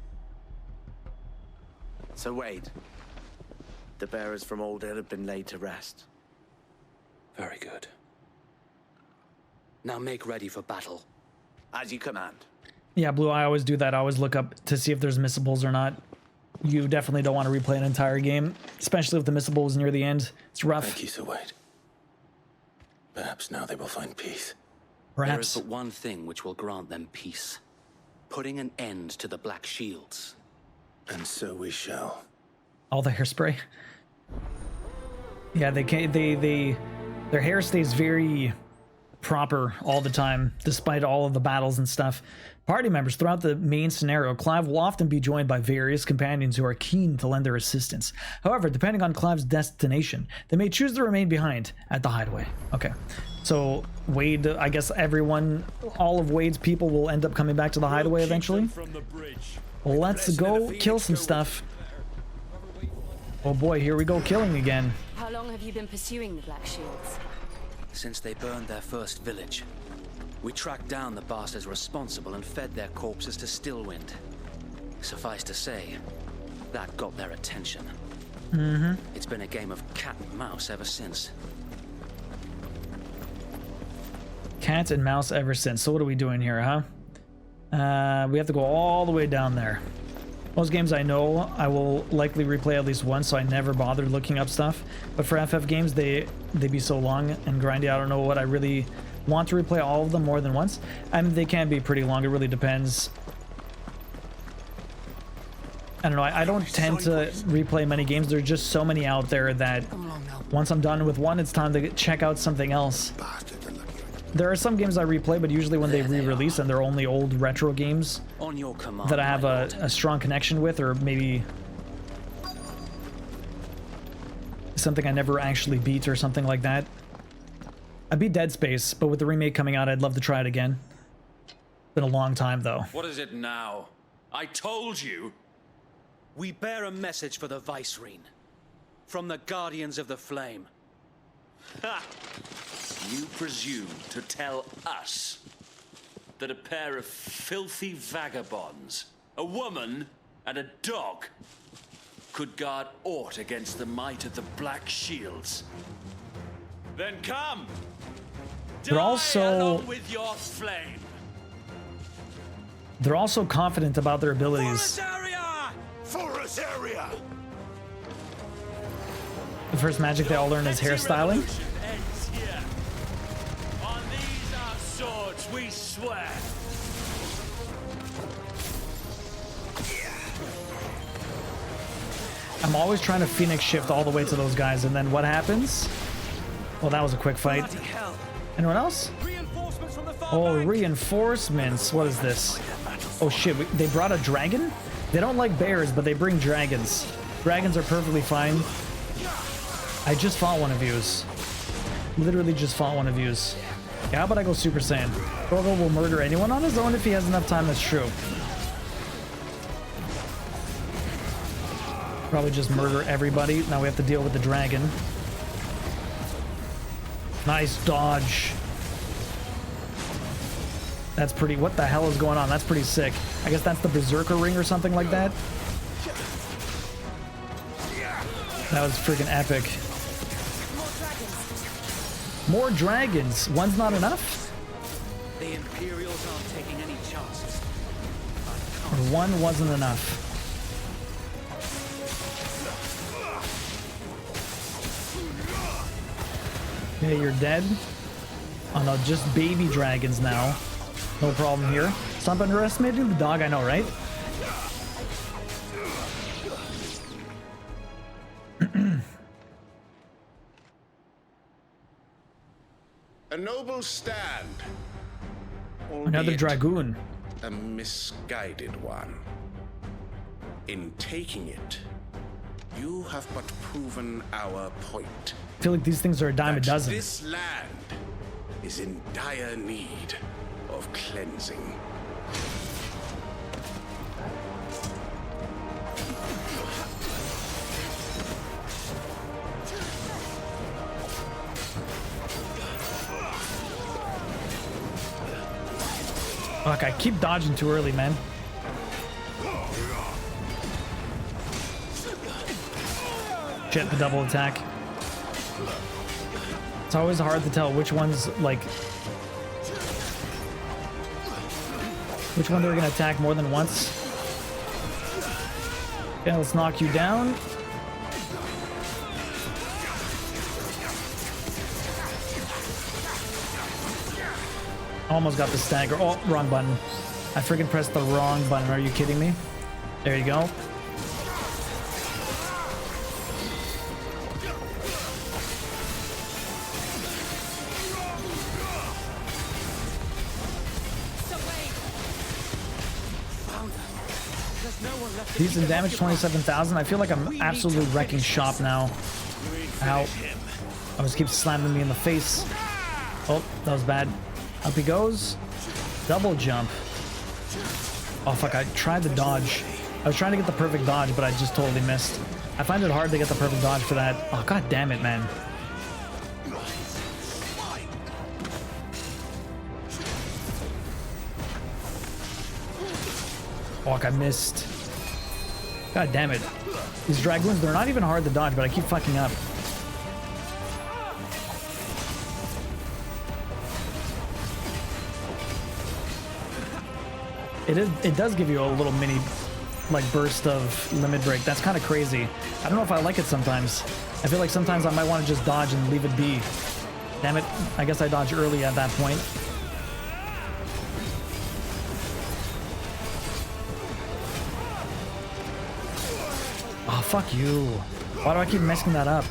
So Wade, the bearers from Old Hill have been laid to rest.
Very good. Now make ready for battle.
As you command.
Yeah, Blue, I always do that. I always look up to see if there's missables or not. You definitely don't want to replay an entire game, especially if the missables near the end. It's rough.
Thank you, Sir Wade. Perhaps now they will find peace.
There is but one thing which will grant them peace. Putting an end to the Black Shields.
And so we shall.
All the hairspray. Yeah, they can't. Their hair stays very proper all the time, despite all of the battles and stuff. Party members throughout the main scenario, Clive will often be joined by various companions who are keen to lend their assistance. However, depending on Clive's destination, they may choose to remain behind at the hideaway. Okay, so Wade, I guess all of Wade's people will end up coming back to the hideaway eventually. Let's go kill some stuff. Oh boy, here we go killing again.
How long have you been pursuing the Black Shields?
Since they burned their first village. We tracked down the bastards responsible and fed their corpses to Stillwind. Suffice to say, that got their attention. It's been a game of cat and mouse ever since.
Cat and mouse ever since. So what are we doing here, huh? We have to go all the way down there. Most games I know I will likely replay at least once, so I never bothered looking up stuff. But for FF games, they be so long and grindy. I don't know what I really want to replay all of them more than once. I mean, they can be pretty long. It really depends. I don't know. I don't tend to replay many games. There's just so many out there that once I'm done with one, it's time to check out something else. There are some games I replay, but usually when they re-release and they're only old retro games
On your command,
that I have a strong connection with, or maybe something I never actually beat or something like that. I beat Dead Space, but with the remake coming out, I'd love to try it again. Been a long time, though.
What is it now? I told you.
We bear a message for the Vicereine. From the Guardians of the Flame.
Ha! You presume to tell us that a pair of filthy vagabonds, a woman and a dog, could guard aught against the might of the Black Shields? Then come!
They're also
along with your flame.
They're also confident about their abilities.
Forest area!
The first magic they all learn is hairstyling.
Ends here. On these our swords we swear.
I'm always trying to Phoenix shift all the way to those guys, and then what happens? Well, that was a quick fight. Anyone else? Oh, reinforcements. What is this? Oh shit, they brought a dragon? They don't like bears, but they bring dragons. Dragons are perfectly fine. I just fought one of yous. Literally just fought one of yous. Yeah, how about I go Super Saiyan? Drogo will murder anyone on his own if he has enough time, that's true. Probably just murder everybody. Now we have to deal with the dragon. Nice dodge. That's pretty... What the hell is going on? That's pretty sick. I guess that's the Berserker ring or something like that. That was freaking epic. More dragons. One's not enough?
The Imperials aren't taking any chances.
Or one wasn't enough. Okay, you're dead. Oh no, just baby dragons now. No problem here. Stop underestimating the dog, I know, right?
A noble stand.
Another
albeit
dragoon.
A misguided one. In taking it, you have but proven our point.
I feel like these things are a dime a dozen.
This land is in dire need of cleansing.
Fuck, I keep dodging too early, man. Shit, the double attack. It's always hard to tell which one's like... which one they're gonna attack more than once. Okay, let's knock you down. Almost got the stagger. Oh, wrong button. I freaking pressed the wrong button. Are you kidding me? There you go. Decent damage, 27,000. I feel like I'm absolutely wrecking shop now. Ow. I just keep slamming me in the face. Oh, that was bad. Up he goes. Double jump. Oh, fuck. I tried to dodge. I was trying to get the perfect dodge, but I just totally missed. I find it hard to get the perfect dodge for that. Oh, god damn it, man. Fuck, I missed. God damn it. These dragoons, they're not even hard to dodge, but I keep fucking up. It does give you a little mini like burst of limit break. That's kind of crazy. I don't know if I like it sometimes. I feel like sometimes I might want to just dodge and leave it be. Damn it. I guess I dodged early at that point. Oh, fuck you. Why do I keep messing that up?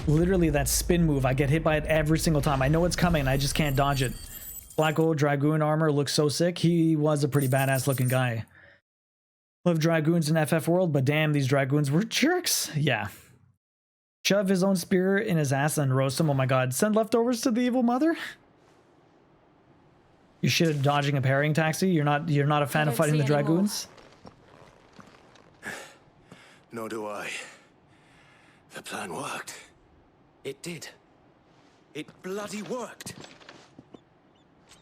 Literally that spin move, I get hit by it every single time. I know it's coming, I just can't dodge it. Black Gold Dragoon armor looks so sick. He was a pretty badass looking guy. Love Dragoons in FF World, but damn, these Dragoons were jerks. Yeah. Shove his own spear in his ass and roast him. Oh my god. Send leftovers to the evil mother? You shit at dodging a parrying taxi? You're not a fan of fighting the Dragoons?
Nor do I. The plan worked.
It did. It bloody worked.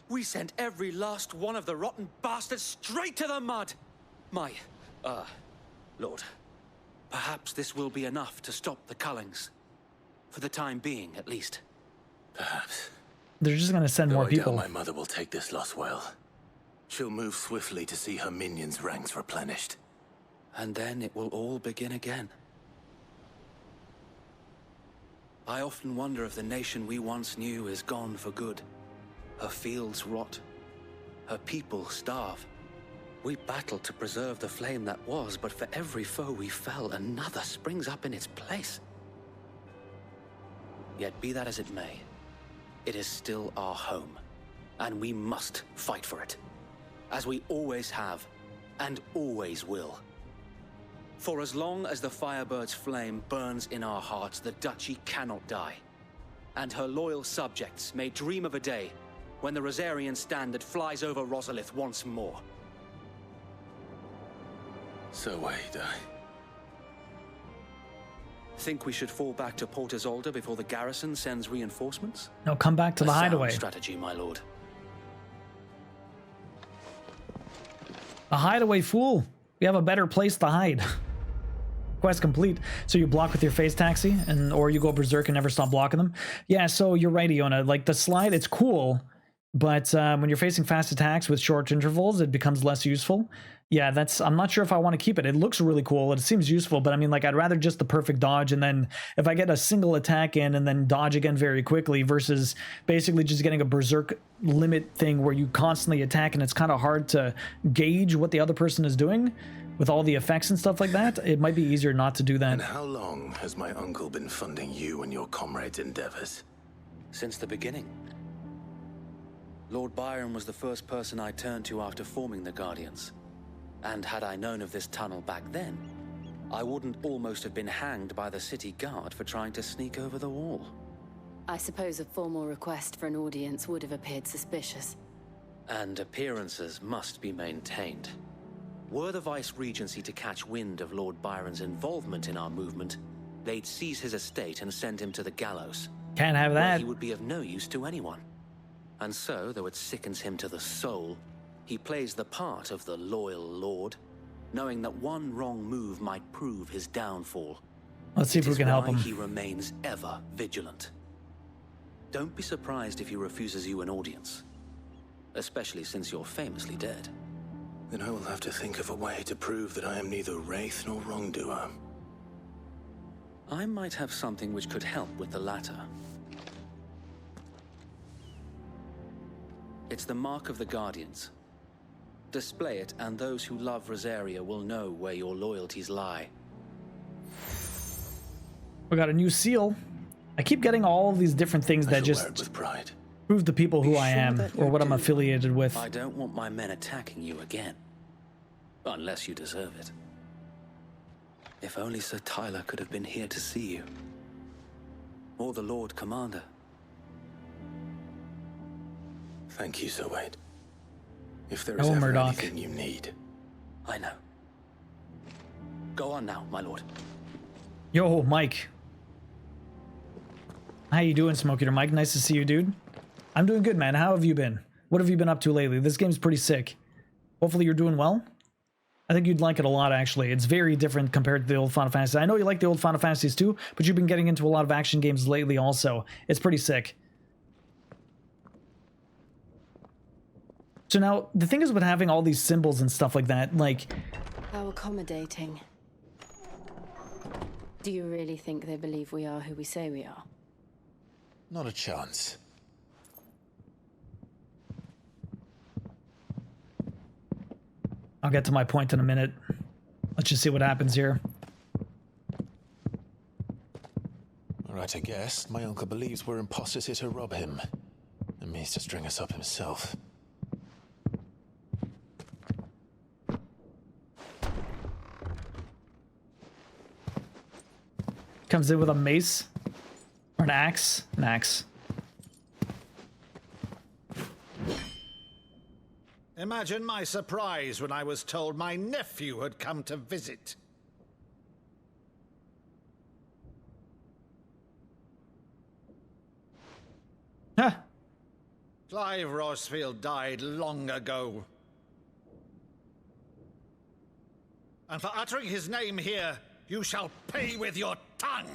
We sent every last one of the rotten bastards straight to the mud. My, Lord, perhaps this will be enough to stop the Cullings. For the time being, at least.
Perhaps.
They're just gonna send more people.
My mother will take this loss well. She'll move swiftly to see her minions' ranks replenished.
And then it will all begin again. I often wonder if the nation we once knew is gone for good. Her fields rot. Her people starve. We battled to preserve the flame that was, but for every foe we fell, another springs up in its place. Yet be that as it may, it is still our home, and we must fight for it, as we always have, and always will. For as long as the Firebird's flame burns in our hearts, the Duchy cannot die, and her loyal subjects may dream of a day when the Rosarian standard flies over Rosalith once more.
So wait,
Think we should fall back to Port Isolde before the garrison sends reinforcements?
No, come back to the hideaway.
Strategy, my lord.
A hideaway, fool. We have a better place to hide. Quest complete. So you block with your face taxi, or you go berserk and never stop blocking them. Yeah, so you're right, Iona. Like the slide, it's cool, but when you're facing fast attacks with short intervals, it becomes less useful. Yeah, I'm not sure if I want to keep it. It looks really cool. It seems useful, but I mean, like, I'd rather just the perfect dodge, and then if I get a single attack in and then dodge again very quickly versus basically just getting a berserk limit thing where you constantly attack and it's kind of hard to gauge what the other person is doing with all the effects and stuff like that. It might be easier not to do that.
And how long has my uncle been funding you and your comrades' endeavors?
Since the beginning. Lord Byron was the first person I turned to after forming the Guardians. And had I known of this tunnel back then, I wouldn't almost have been hanged by the city guard for trying to sneak over the wall.
I suppose a formal request for an audience would have appeared suspicious.
And appearances must be maintained. Were the Vice-Regency to catch wind of Lord Byron's involvement in our movement, they'd seize his estate and send him to the gallows.
Can't have that.
Where he would be of no use to anyone. And so, though it sickens him to the soul, he plays the part of the loyal lord, knowing that one wrong move might prove his downfall.
Let's see if we can help him.
He remains ever vigilant. Don't be surprised if he refuses you an audience, especially since you're famously dead.
Then I will have to think of a way to prove that I am neither wraith nor wrongdoer.
I might have something which could help with the latter. It's the mark of the Guardians. Display it, and those who love Rosaria will know where your loyalties lie.
We got a new seal. I keep getting all these different things that just prove to people who I am or what I'm affiliated with.
I don't want my men attacking you again. Unless you deserve it. If only Sir Tyler could have been here to see you. Or the Lord Commander.
Thank you, Sir Wade. If there is
Oh,
ever
Murdoch.
anything you need.
I know. Go on now, my lord.
Yo, Mike. How you doing, Smoke Eater Mike? Nice to see you, dude. I'm doing good, man. How have you been? What have you been up to lately? This game's pretty sick. Hopefully you're doing well. I think you'd like it a lot, actually. It's very different compared to the old Final Fantasy. I know you like the old Final Fantasies too, but you've been getting into a lot of action games lately also. It's pretty sick. So now, the thing is with having all these symbols and stuff like that, like...
How accommodating. Do you really think they believe we are who we say we are?
Not a chance.
I'll get to my point in a minute. Let's just see what happens here.
All right, I guess. My uncle believes we're imposters here to rob him. And means to string us up himself.
Comes in with a mace. Or an axe. An axe.
Imagine my surprise when I was told my nephew had come to visit.
Huh.
Clive Rosfield died long ago. And for uttering his name here, you shall pay with your tongue!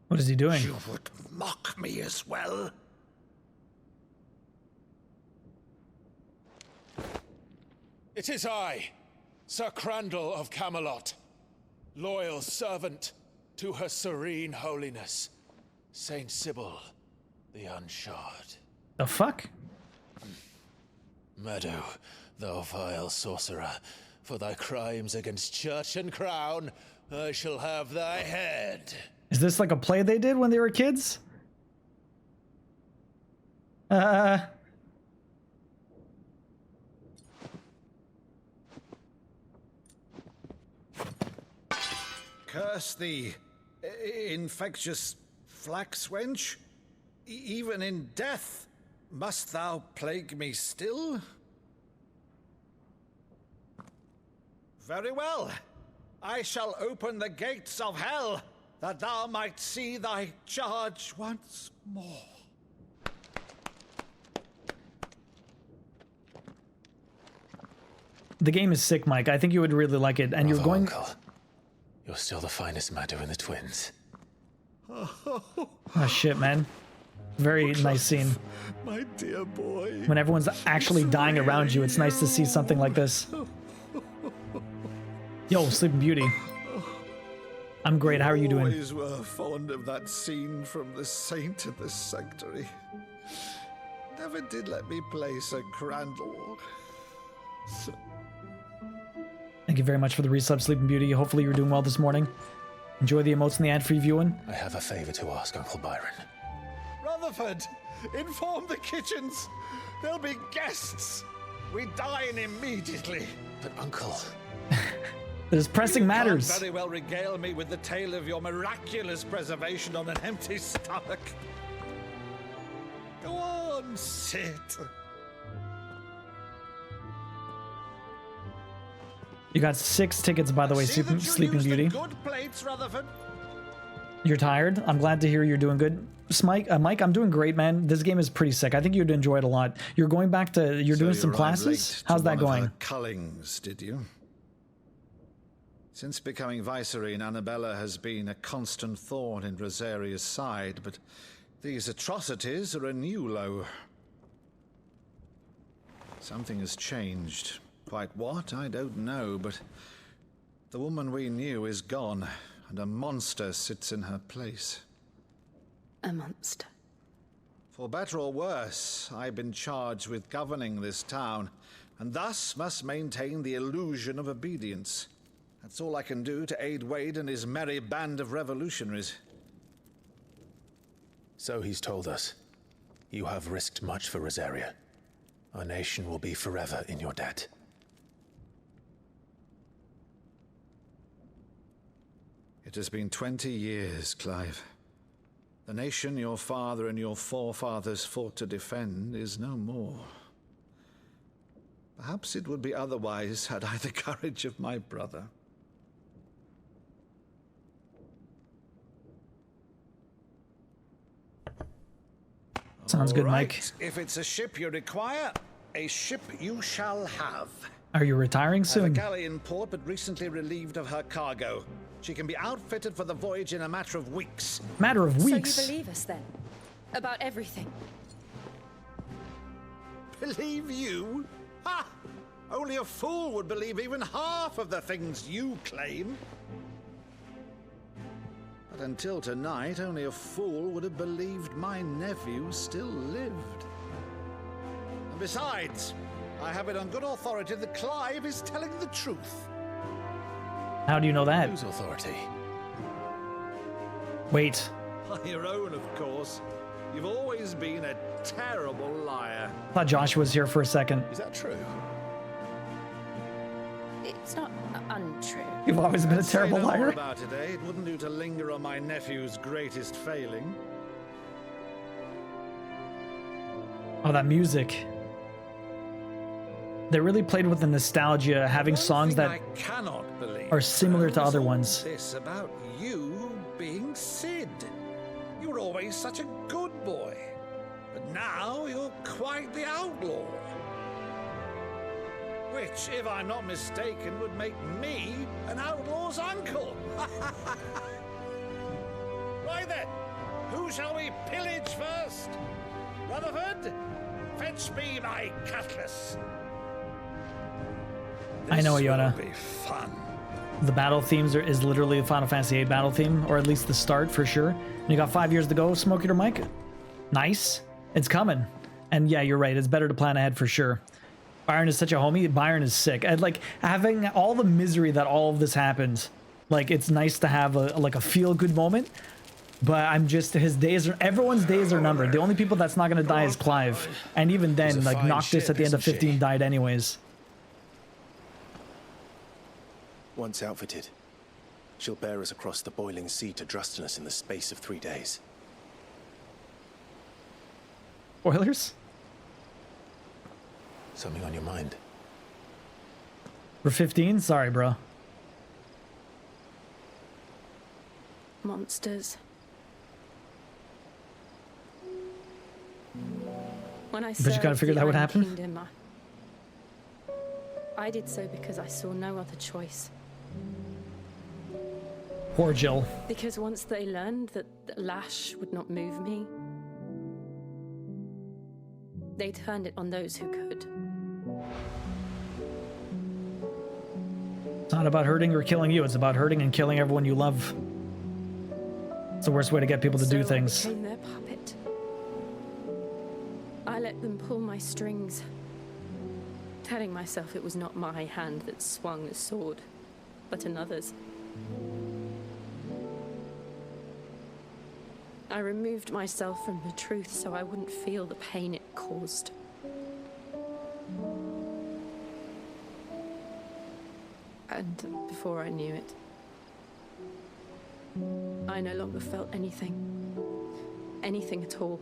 What is he doing?
You would mock me as well?
It is I, Sir Crandall of Camelot, loyal servant to Her Serene Holiness, Saint Sybil, the Unshod.
The fuck?
Meadow, thou vile sorcerer, for thy crimes against church and crown, I shall have thy head.
Is this like a play they did when they were kids?
Curse thee, infectious flax wench. Even in death, must thou plague me still? Very well. I shall open the gates of hell, that thou might see thy charge once more.
The game is sick, Mike. I think you would really like it. And you're going...
Uncle. You're still the finest Madu in the twins.
Oh, shit, man. Very nice scene.
My dear boy.
When everyone's actually dying around you, it's nice to see something like this. Yo, Sleeping Beauty. I'm great. How are you doing?
Always were fond of that scene from The Saint and the Sanctuary. Never did let me play Sir Crandall.
Thank you very much for the resub, Sleeping Beauty. Hopefully you're doing well this morning. Enjoy the emotes and the ad-free viewing.
I have a favor to ask, Uncle Byron.
Rutherford, inform the kitchens. There'll be guests. We dine immediately.
But Uncle...
There's pressing matters.
You can't very well regale me with the tale of your miraculous preservation on an empty stomach. Go on, sit.
You got 6 tickets, by the way, Sleeping Beauty.
Good plates, Rutherford.
You're tired? I'm glad to hear you're doing good. Mike, I'm doing great, man. This game is pretty sick. I think you'd enjoy it a lot. You're going back to... You're doing some classes? How's that going?
Cullings, did you? Since becoming Vicereine, Annabella has been a constant thorn in Rosaria's side, but these atrocities are a new low. Something has changed. Quite what, I don't know, but the woman we knew is gone, and a monster sits in her place.
A monster.
For better or worse, I've been charged with governing this town, and thus must maintain the illusion of obedience. That's all I can do to aid Wade and his merry band of revolutionaries.
So he's told us. You have risked much for Rosaria. Our nation will be forever in your debt.
It has been 20 years, Clive. The nation your father and your forefathers fought to defend is no more. Perhaps it would be otherwise had I the courage of my brother.
Sounds good, Mike.
If it's a ship you require, a ship you shall have.
Are you retiring soon?
I have a galley in port, but recently relieved of her cargo. She can be outfitted for the voyage in a matter of weeks.
Matter of weeks?
So you believe us then? About everything?
Believe you? Ha! Only a fool would believe even half of the things you claim. But until tonight, only a fool would have believed my nephew still lived. And besides, I have it on good authority that Clive is telling the truth.
How do you know that?
Whose authority?
Wait.
By your own, of course. You've always been a terrible liar.
I thought Josh was here for a second.
Is that true?
It's not untrue.
You've always been a terrible
Say no more
liar.
about it, eh? It wouldn't do to linger on my nephew's greatest failing.
Oh, that music. They really played with the nostalgia, having songs that
I cannot believe
are similar to other ones.
This about you being Sid. You were always such a good boy, but now you're quite the outlaw. Which, if I'm not mistaken, would make me an outlaw's uncle. Right then, who shall we pillage first? Rutherford, fetch me my cutlass.
I know, Iona.
This will be fun.
The battle themes is literally the Final Fantasy VIII battle theme, or at least the start for sure. And you got 5 years to go, Smoke Eater Mike. Nice. It's coming. And yeah, you're right. It's better to plan ahead for sure. Byron is such a homie. Byron is sick. And like having all the misery that all of this happened, like it's nice to have a feel-good moment. But I'm just, everyone's days are numbered. The only people that's not going to die is Clive. And even then, like Noctis at the end of 15 died anyways.
Once outfitted, she'll bear us across the boiling sea to Drustinus in the space of 3 days.
Spoilers?
Something on your mind?
We're 15? Sorry, bro.
Monsters. When I
But you gotta figure that would happen?
Kingdom, I did so because I saw no other choice.
Poor Jill.
Because once they learned that the lash would not move me, they turned it on those who could.
It's not about hurting or killing you, it's about hurting and killing everyone you love. It's the worst way to get people to do things.
I became their puppet. I let them pull my strings, telling myself it was not my hand that swung the sword, but another's. I removed myself from the truth so I wouldn't feel the pain it caused. And before I knew it, I no longer felt anything. Anything at all.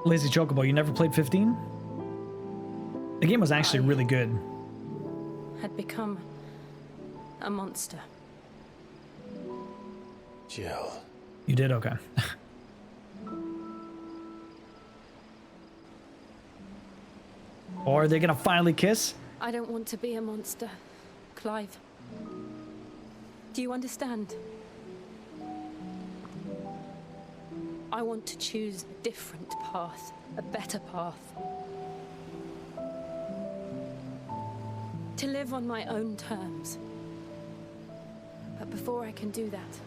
Lazy Chocobo, you never played 15? The game was actually really good.
Had become a monster.
Jill.
You did? Okay. Or are they gonna finally kiss?
I don't want to be a monster, Clive. Do you understand? I want to choose a different path, a better path. To live on my own terms. But before I can do that,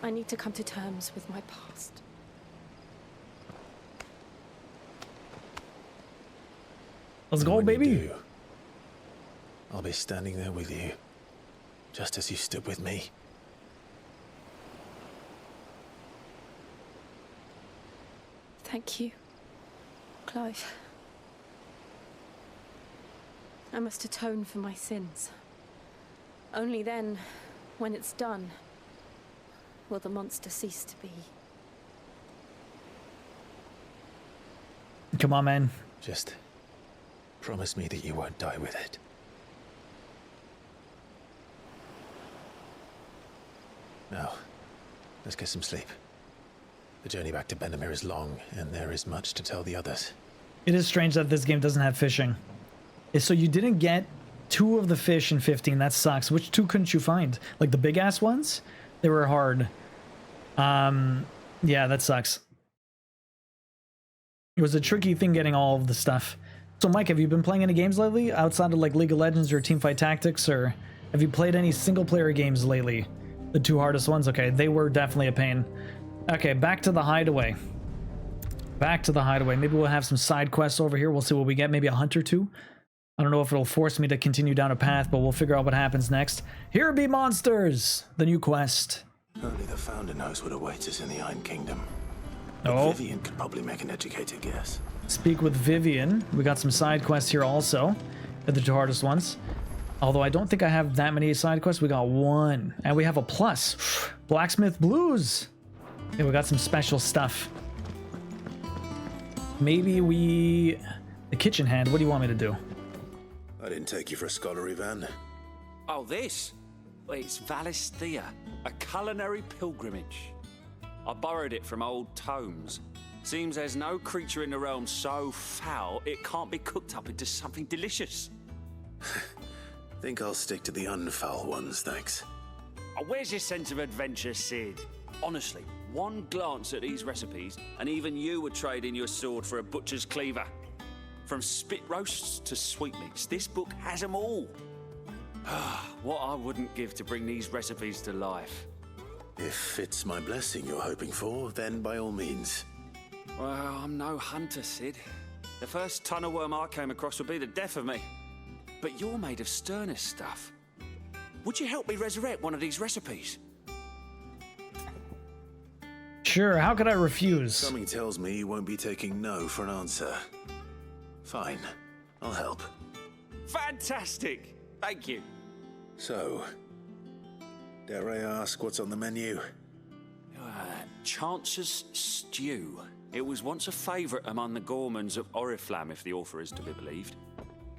I need to come to terms with my past.
Let's go, baby.
I'll be standing there with you, just as you stood with me.
Thank you, Clive. I must atone for my sins. Only then, when it's done, will the monster cease to be.
Come on, man.
Just promise me that you won't die with it. Now, let's get some sleep. The journey back to Benamir is long, and there is much to tell the others.
It is strange that this game doesn't have fishing. So you didn't get 2 of the fish in 15. That sucks. Which 2 couldn't you find? Like the big ass ones? They were hard. Yeah, that sucks. It was a tricky thing getting all of the stuff. So Mike, have you been playing any games lately outside of like League of Legends or Teamfight Tactics, or have you played any single player games lately? The 2 hardest ones? Okay, they were definitely a pain. Okay, back to the hideaway. Back to the hideaway. Maybe we'll have some side quests over here. We'll see what we get. Maybe a hunt or 2. I don't know if it'll force me to continue down a path, but we'll figure out what happens next. Here be monsters! The new quest.
Only the Founder knows what awaits us in the Iron Kingdom.
Oh.
Vivian could probably make an educated guess.
Speak with Vivian. We got some side quests here also. They're the 2 hardest ones. Although I don't think I have that many side quests. We got 1. And we have a plus. Blacksmith Blues. Yeah, we got some special stuff. Maybe we... The kitchen hand. What do you want me to do?
I didn't take you for a scholar, Ivan.
Oh, this? Well, it's Valisthea, a culinary pilgrimage. I borrowed it from old tomes. Seems there's no creature in the realm so foul it can't be cooked up into something delicious.
Think I'll stick to the unfoul ones, thanks.
Oh, where's your sense of adventure, Sid? Honestly, one glance at these recipes, and even you would trade in your sword for a butcher's cleaver. From spit roasts to sweetmeats, this book has them all. What I wouldn't give to bring these recipes to life.
If it's my blessing you're hoping for, then by all means.
Well, I'm no hunter, Sid. The first tunnel worm I came across would be the death of me. But you're made of sterner stuff. Would you help me resurrect one of these recipes?
Sure, how could I refuse?
Something tells me you won't be taking no for an answer. Fine, I'll help.
Fantastic! Thank you.
So, dare I ask what's on the menu?
Chance's Stew. It was once a favourite among the gourmands of Oriflamme, if the author is to be believed.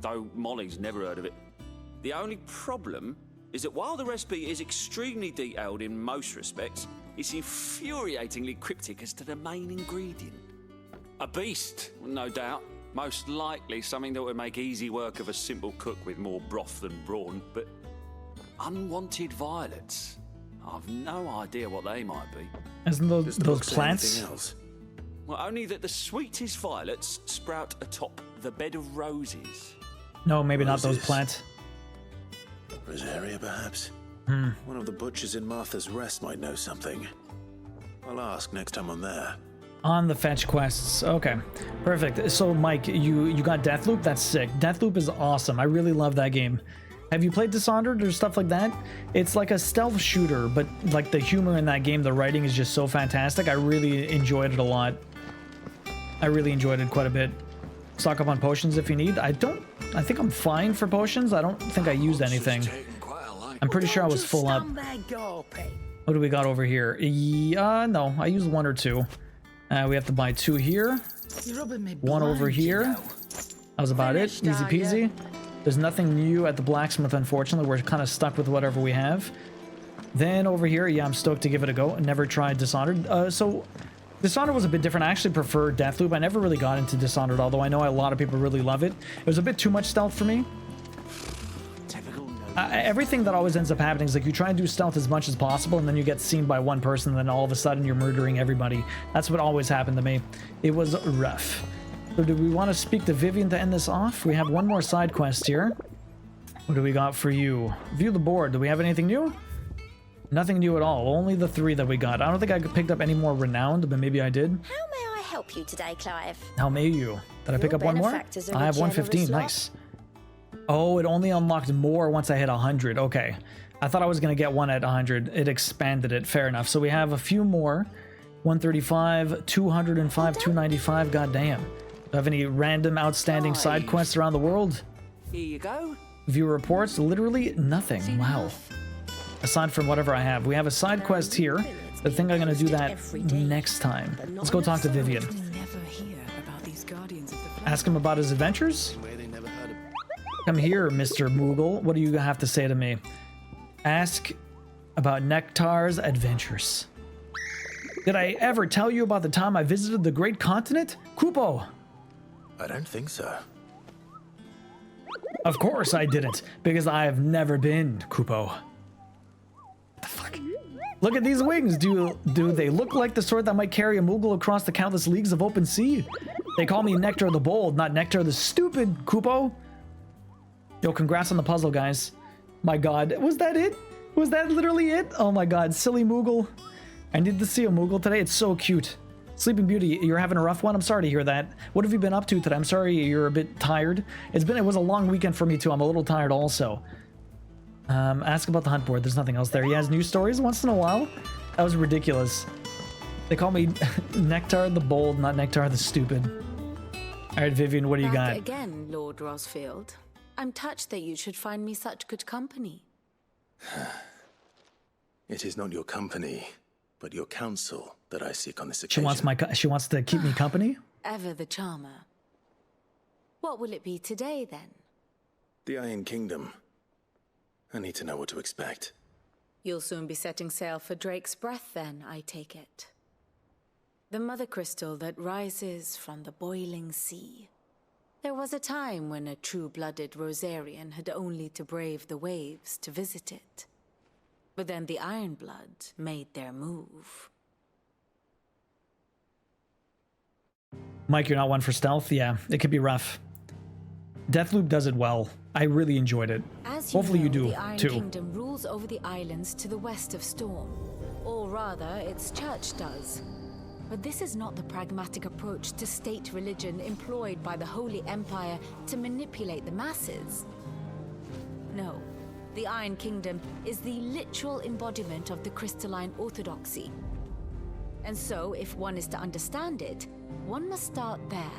Though Molly's never heard of it. The only problem is that while the recipe is extremely detailed in most respects, it's infuriatingly cryptic as to the main ingredient. A beast, no doubt. Most likely something that would make easy work of a simple cook with more broth than brawn, but unwanted violets. I've no idea what they might be.
Isn't those plants?
Well, only that the sweetest violets sprout atop the bed of roses.
No, maybe not those plants.
Rosaria, perhaps? One of the butchers in Martha's Rest might know something. I'll ask next time I'm there.
On the fetch quests. Okay, perfect. So, Mike, you got Deathloop? That's sick. Deathloop is awesome. I really love that game. Have you played Dishonored or stuff like that? It's like a stealth shooter, but like the humor in that game, the writing is just so fantastic. I really enjoyed it a lot. I really enjoyed it quite a bit. Stock up on potions if you need. I think I'm fine for potions. I don't think I used anything. I'm pretty sure I was full up. What do we got over here? No, I used 1 or 2. We have to buy 2 here. 1 over here. That was about it. Easy peasy. There's nothing new at the blacksmith, unfortunately. We're kind of stuck with whatever we have. Then over here, yeah, I'm stoked to give it a go. Never tried Dishonored. So Dishonored was a bit different. I actually prefer Deathloop. I never really got into Dishonored, although I know a lot of people really love it. It was a bit too much stealth for me. Everything that always ends up happening is like you try and do stealth as much as possible, and then you get seen by one person, and then all of a sudden you're murdering everybody. That's what always happened to me. It was rough. So do we want to speak to Vivian to end this off? We have one more side quest here. What do we got for you? View the board. Do we have anything new? Nothing new at all. Only the 3 that we got. I don't think I picked up any more renowned, but maybe I did.
How may I help you today, Clive?
How may you? Did I pick up one more? I have 115. Nice. Oh, it only unlocked more once I hit 100. Okay. I thought I was going to get one at 100. It expanded it. Fair enough. So we have a few more. 135, 205, 295. Goddamn. Do you have any random outstanding side quests around the world?
Here you go.
View reports. Literally nothing. Wow. Aside from whatever I have. We have a side quest here. I think I'm going to do that next time. Let's go talk to Vivian. Ask him about his adventures? Come here, Mr. Moogle. What do you have to say to me? Ask about Nectar's adventures. Did I ever tell you about the time I visited the Great Continent? Kupo!
I don't think so.
Of course I didn't, because I have never been, Kupo. What the fuck? Look at these wings. Do they look like the sort that might carry a Moogle across the countless leagues of open sea? They call me Nectar the Bold, not Nectar the Stupid, Kupo. Yo, congrats on the puzzle, guys. My god, was that it? Was that literally it? Oh my god, silly Moogle. I need to see a Moogle today. It's so cute. Sleeping Beauty, you're having a rough one? I'm sorry to hear that. What have you been up to today? I'm sorry you're a bit tired. It was a long weekend for me too. I'm a little tired also. Ask about the hunt board. There's nothing else there. He has news stories once in a while. That was ridiculous. They call me Nectar the Bold, not Nectar the Stupid. All right, Vivian, what do you got?
Back again, Lord Rosfield. I'm touched that you should find me such good company.
It is not your company, but your counsel that I seek on this occasion.
She wants to keep me company?
Ever the charmer. What will it be today, then?
The Iron Kingdom. I need to know what to expect.
You'll soon be setting sail for Drake's Breath, then, I take it. The mother crystal that rises from the boiling sea. There was a time when a true-blooded Rosarian had only to brave the waves to visit it. But then the Ironblood made their move.
Mike, you're not one for stealth? Yeah, it could be rough. Deathloop does it well. I really enjoyed it. Hopefully you do,
the Iron
too.
Kingdom rules over the islands to the west of Storm. Or rather, its church does. But this is not the pragmatic approach to state religion employed by the Holy Empire to manipulate the masses. No, the Iron Kingdom is the literal embodiment of the crystalline orthodoxy. And so, if one is to understand it, one must start there.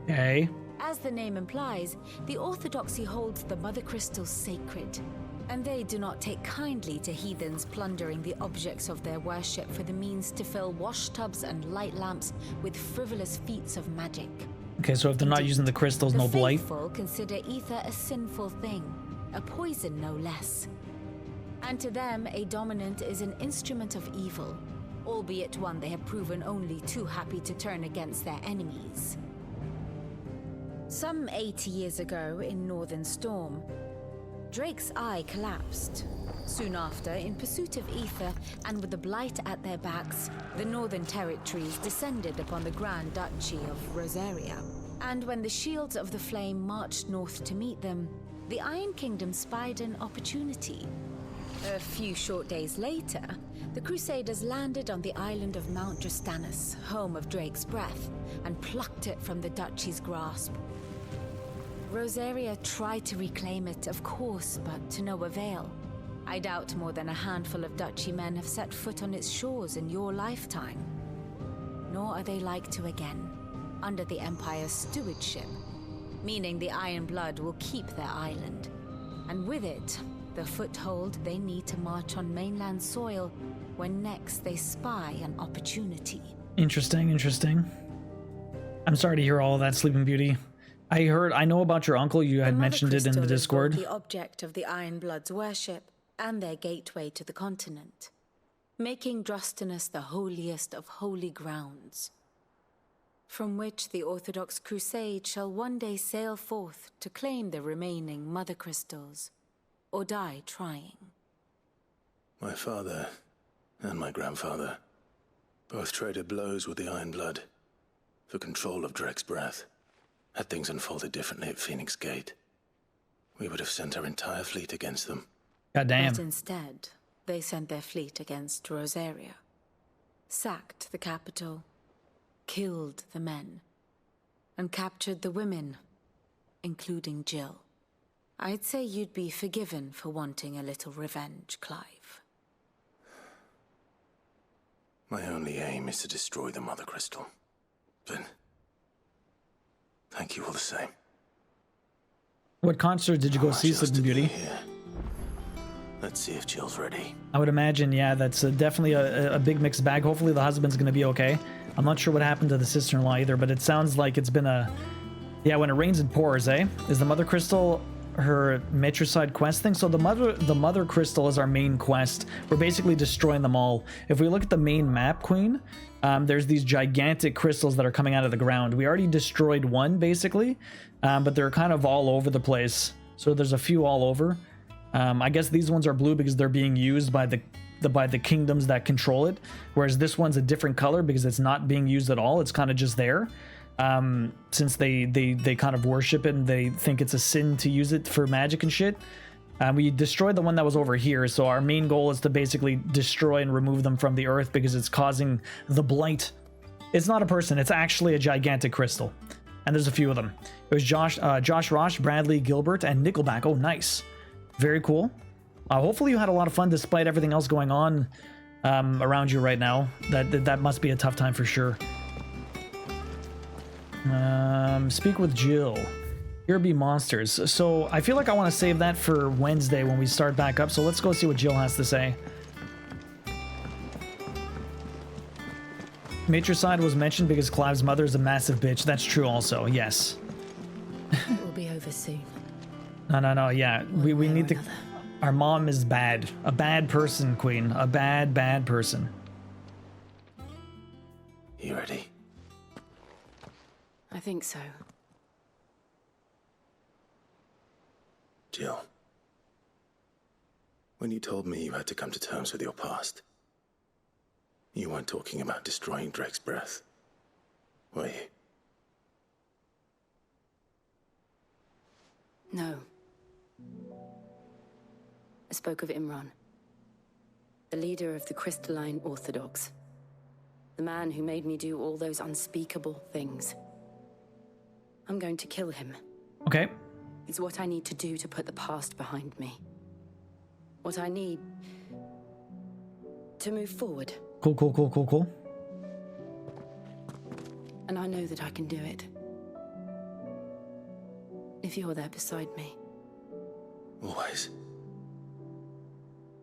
Okay.
As the name implies, the orthodoxy holds the Mother Crystal sacred, and they do not take kindly to heathens plundering the objects of their worship for the means to fill washtubs and light lamps with frivolous feats of magic.
Okay, so if they're not using the crystals, no blight.
The faithful consider ether a sinful thing, a poison no less. And to them, a dominant is an instrument of evil, albeit one they have proven only too happy to turn against their enemies. Some 80 years ago in Northern Storm, Drake's eye collapsed. Soon after, in pursuit of ether and with the Blight at their backs, the Northern Territories descended upon the Grand Duchy of Rosaria. And when the Shields of the Flame marched north to meet them, the Iron Kingdom spied an opportunity. A few short days later, the Crusaders landed on the island of Mount Drastanus, home of Drake's breath, and plucked it from the duchy's grasp. Rosaria tried to reclaim it, of course, but to no avail. I doubt more than a handful of duchy men have set foot on its shores in your lifetime. Nor are they like to again, under the Empire's stewardship, meaning the Iron Blood will keep their island, and with it, the foothold they need to march on mainland soil when next they spy an opportunity.
Interesting, interesting. I'm sorry to hear all of that, Sleeping Beauty. I know about your uncle. You had mentioned it in the Discord.
The object of the Iron Blood's worship and their gateway to the continent, making Drastanus the holiest of holy grounds, from which the Orthodox Crusade shall one day sail forth to claim the remaining Mother Crystals, or die trying.
My father and my grandfather both traded blows with the Iron Blood for control of Drake's breath. Had things unfolded differently at Phoenix Gate, we would have sent our entire fleet against them.
God damn.
But instead, they sent their fleet against Rosaria, sacked the capital, killed the men, and captured the women, including Jill. I'd say you'd be forgiven for wanting a little revenge, Clive.
My only aim is to destroy the Mother Crystal. But thank you all the same.
What concert did you go see, Sleeping Beauty?
Let's see if Jill's ready.
I would imagine, yeah, that's definitely a big mixed bag. Hopefully the husband's going to be okay. I'm not sure what happened to the sister-in-law either, but it sounds like it's been a... Yeah, when it rains it pours, eh? Is the Mother Crystal her matricide quest thing? So the Mother Crystal is our main quest. We're basically destroying them all. If we look at the main map, Queen, there's these gigantic crystals that are coming out of the ground. We already destroyed one, basically, but they're kind of all over the place. So there's a few all over. I guess these ones are blue because they're being used by the kingdoms that control it, whereas this one's a different color because it's not being used at all. It's kind of just there, since they kind of worship it and they think it's a sin to use it for magic and shit. We destroyed the one that was over here, so our main goal is to basically destroy and remove them from the earth because it's causing the blight. It's not a person, it's actually a gigantic crystal, and there's a few of them. It was Josh Rosh, Bradley Gilbert, and Nickelback. Oh, nice. Very cool. Hopefully you had a lot of fun despite everything else going on around you right now. That must be a tough time for sure. Speak with Jill. Here be monsters. So I feel like I want to save that for Wednesday when we start back up. So let's go see what Jill has to say. Matricide was mentioned because Clive's mother is a massive bitch. That's true also. Yes.
It will be over soon.
No, yeah. We need to... Our mom is bad. A bad person, Queen. A bad person.
You ready?
I think so.
Jill, when you told me you had to come to terms with your past, you weren't talking about destroying Drake's breath, were you?
No. I spoke of Imran, the leader of the Crystalline Orthodox, the man who made me do all those unspeakable things. I'm going to kill him.
Okay.
It's what I need to do to put the past behind me. What I need to move forward.
Cool.
And I know that I can do it. If you're there beside me.
Always.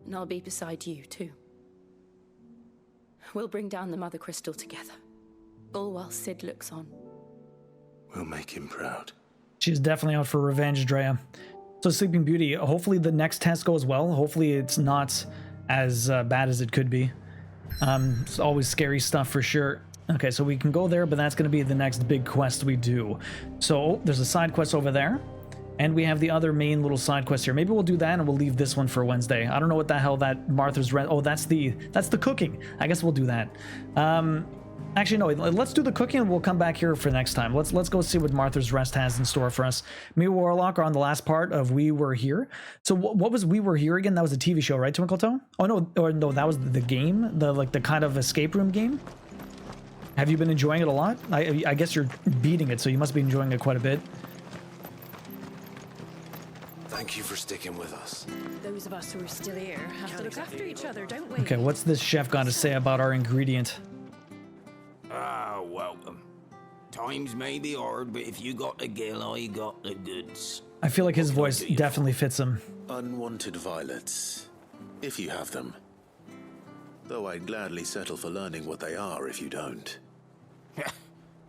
And I'll be beside you, too. We'll bring down the Mother Crystal together. All while Sid looks on.
We'll make him proud.
She's definitely out for revenge, Drea. So Sleeping Beauty, hopefully the next test goes well. Hopefully it's not as bad as it could be. It's always scary stuff for sure. Okay, so we can go there, but that's going to be the next big quest we do. So there's a side quest over there, and we have the other main little side quest here. Maybe we'll do that, and we'll leave this one for Wednesday. I don't know what the hell that Martha's Rest. Oh, that's the cooking. I guess we'll do that. Actually, no. Let's do the cooking, and we'll come back here for next time. Let's go see what Martha's Rest has in store for us. Me and Warlock are on the last part of We Were Here. So what was We Were Here again? That was a TV show, right, Twinkle Toe? Oh no, or no, that was the game, the kind of escape room game. Have you been enjoying it a lot? I guess you're beating it, so you must be enjoying it quite a bit.
Thank you for sticking with us.
Those of us who are still here have to look after each other, don't we?
Okay, what's this chef got to say about our ingredient?
Ah, welcome. Times may be hard, but if you got the gill, I got the goods.
I feel like his voice definitely fits him.
Unwanted violets, if you have them. Though I'd gladly settle for learning what they are if you don't.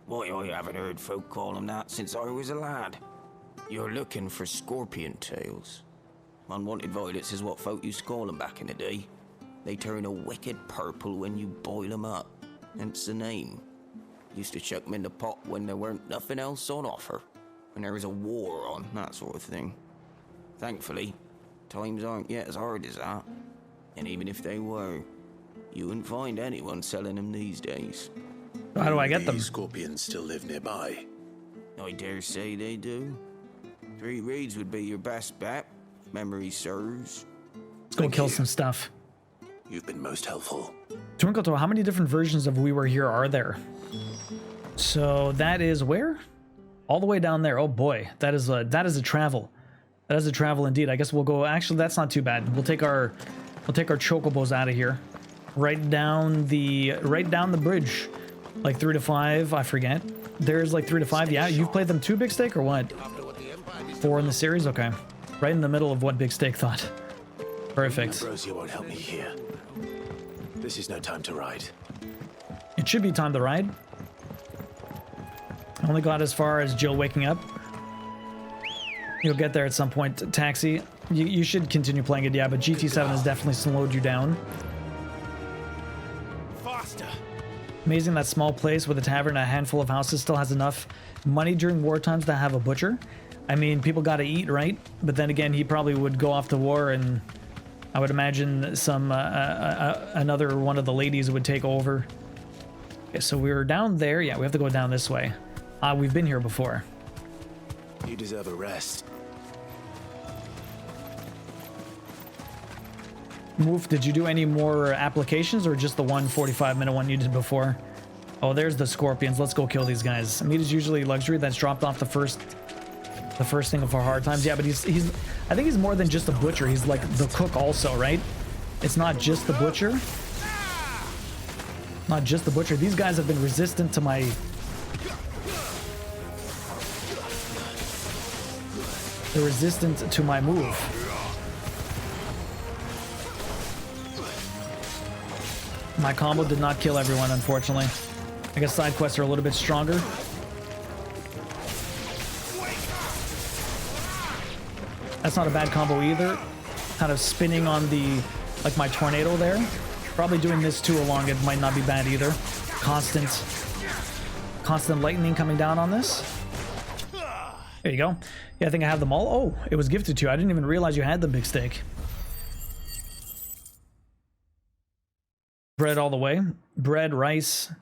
Why, I haven't heard folk call them that since I was a lad. You're looking for scorpion tails. Unwanted violets is what folk used to call them back in the day. They turn a wicked purple when you boil them up. Hence the name. Used to chuck them in the pot when there weren't nothing else on offer. When there was a war on, that sort of thing. Thankfully, times aren't yet as hard as that. And even if they were, you wouldn't find anyone selling them these days.
How do I get them?
These scorpions still live nearby.
I dare say they do. 3 reeds would be your best bet, if memory serves.
Let's go kill some stuff.
You've been most helpful.
Twinkle Toe, how many different versions of We Were Here are there? So that is where? All the way down there. Oh boy, that is a travel. That is a travel indeed. I guess we'll go. Actually, that's not too bad. We'll take our chocobos out of here, right down the bridge. Like 3 to 5, I forget. There's like 3 to 5. Yeah, you've played them too, Big Steak, or what? 4 in the series? Okay. Right in the middle of what Big Steak thought. Perfect.
Ambrosia won't help me here. This is no time to ride.
It should be time to ride. I only got as far as Jill waking up. You'll get there at some point, Taxi. You should continue playing it, yeah, but GT7 has definitely slowed you down.
Faster.
Amazing that small place with a tavern and a handful of houses still has enough money during war times to have a butcher. I mean, people gotta eat, right? But then again, he probably would go off to war, and I would imagine some another one of the ladies would take over. Okay, so we were down there. Yeah, we have to go down this way. We've been here before.
You deserve a rest.
Moof, did you do any more applications or just the 45-minute one you did before? Oh, there's the scorpions. Let's go kill these guys. Meat is usually luxury. That's dropped off the first thing of our hard times. Yeah, but he's I think he's more than just a butcher. He's like the cook also, right? It's not just the butcher. Not just the butcher. These guys have been resistant to my... They're resistant to my move. My combo did not kill everyone, unfortunately. I guess side quests are a little bit stronger. That's not a bad combo either. Kind of spinning on the, like my tornado there. Probably doing this too along, it might not be bad either. Constant lightning coming down on this. There you go. Yeah, I think I have them all. Oh, it was gifted to you. I didn't even realize you had the big steak. Bread all the way. Bread, rice,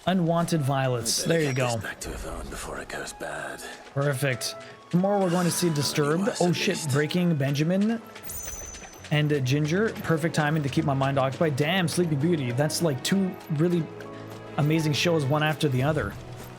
unwanted violets. There you go.
Back to Yvonne before it goes bad.
Perfect. Tomorrow we're going to see Disturbed. Oh shit, Breaking Benjamin and Ginger. Perfect timing to keep my mind occupied. Damn, Sleeping Beauty. That's like 2 really amazing shows, one after the other.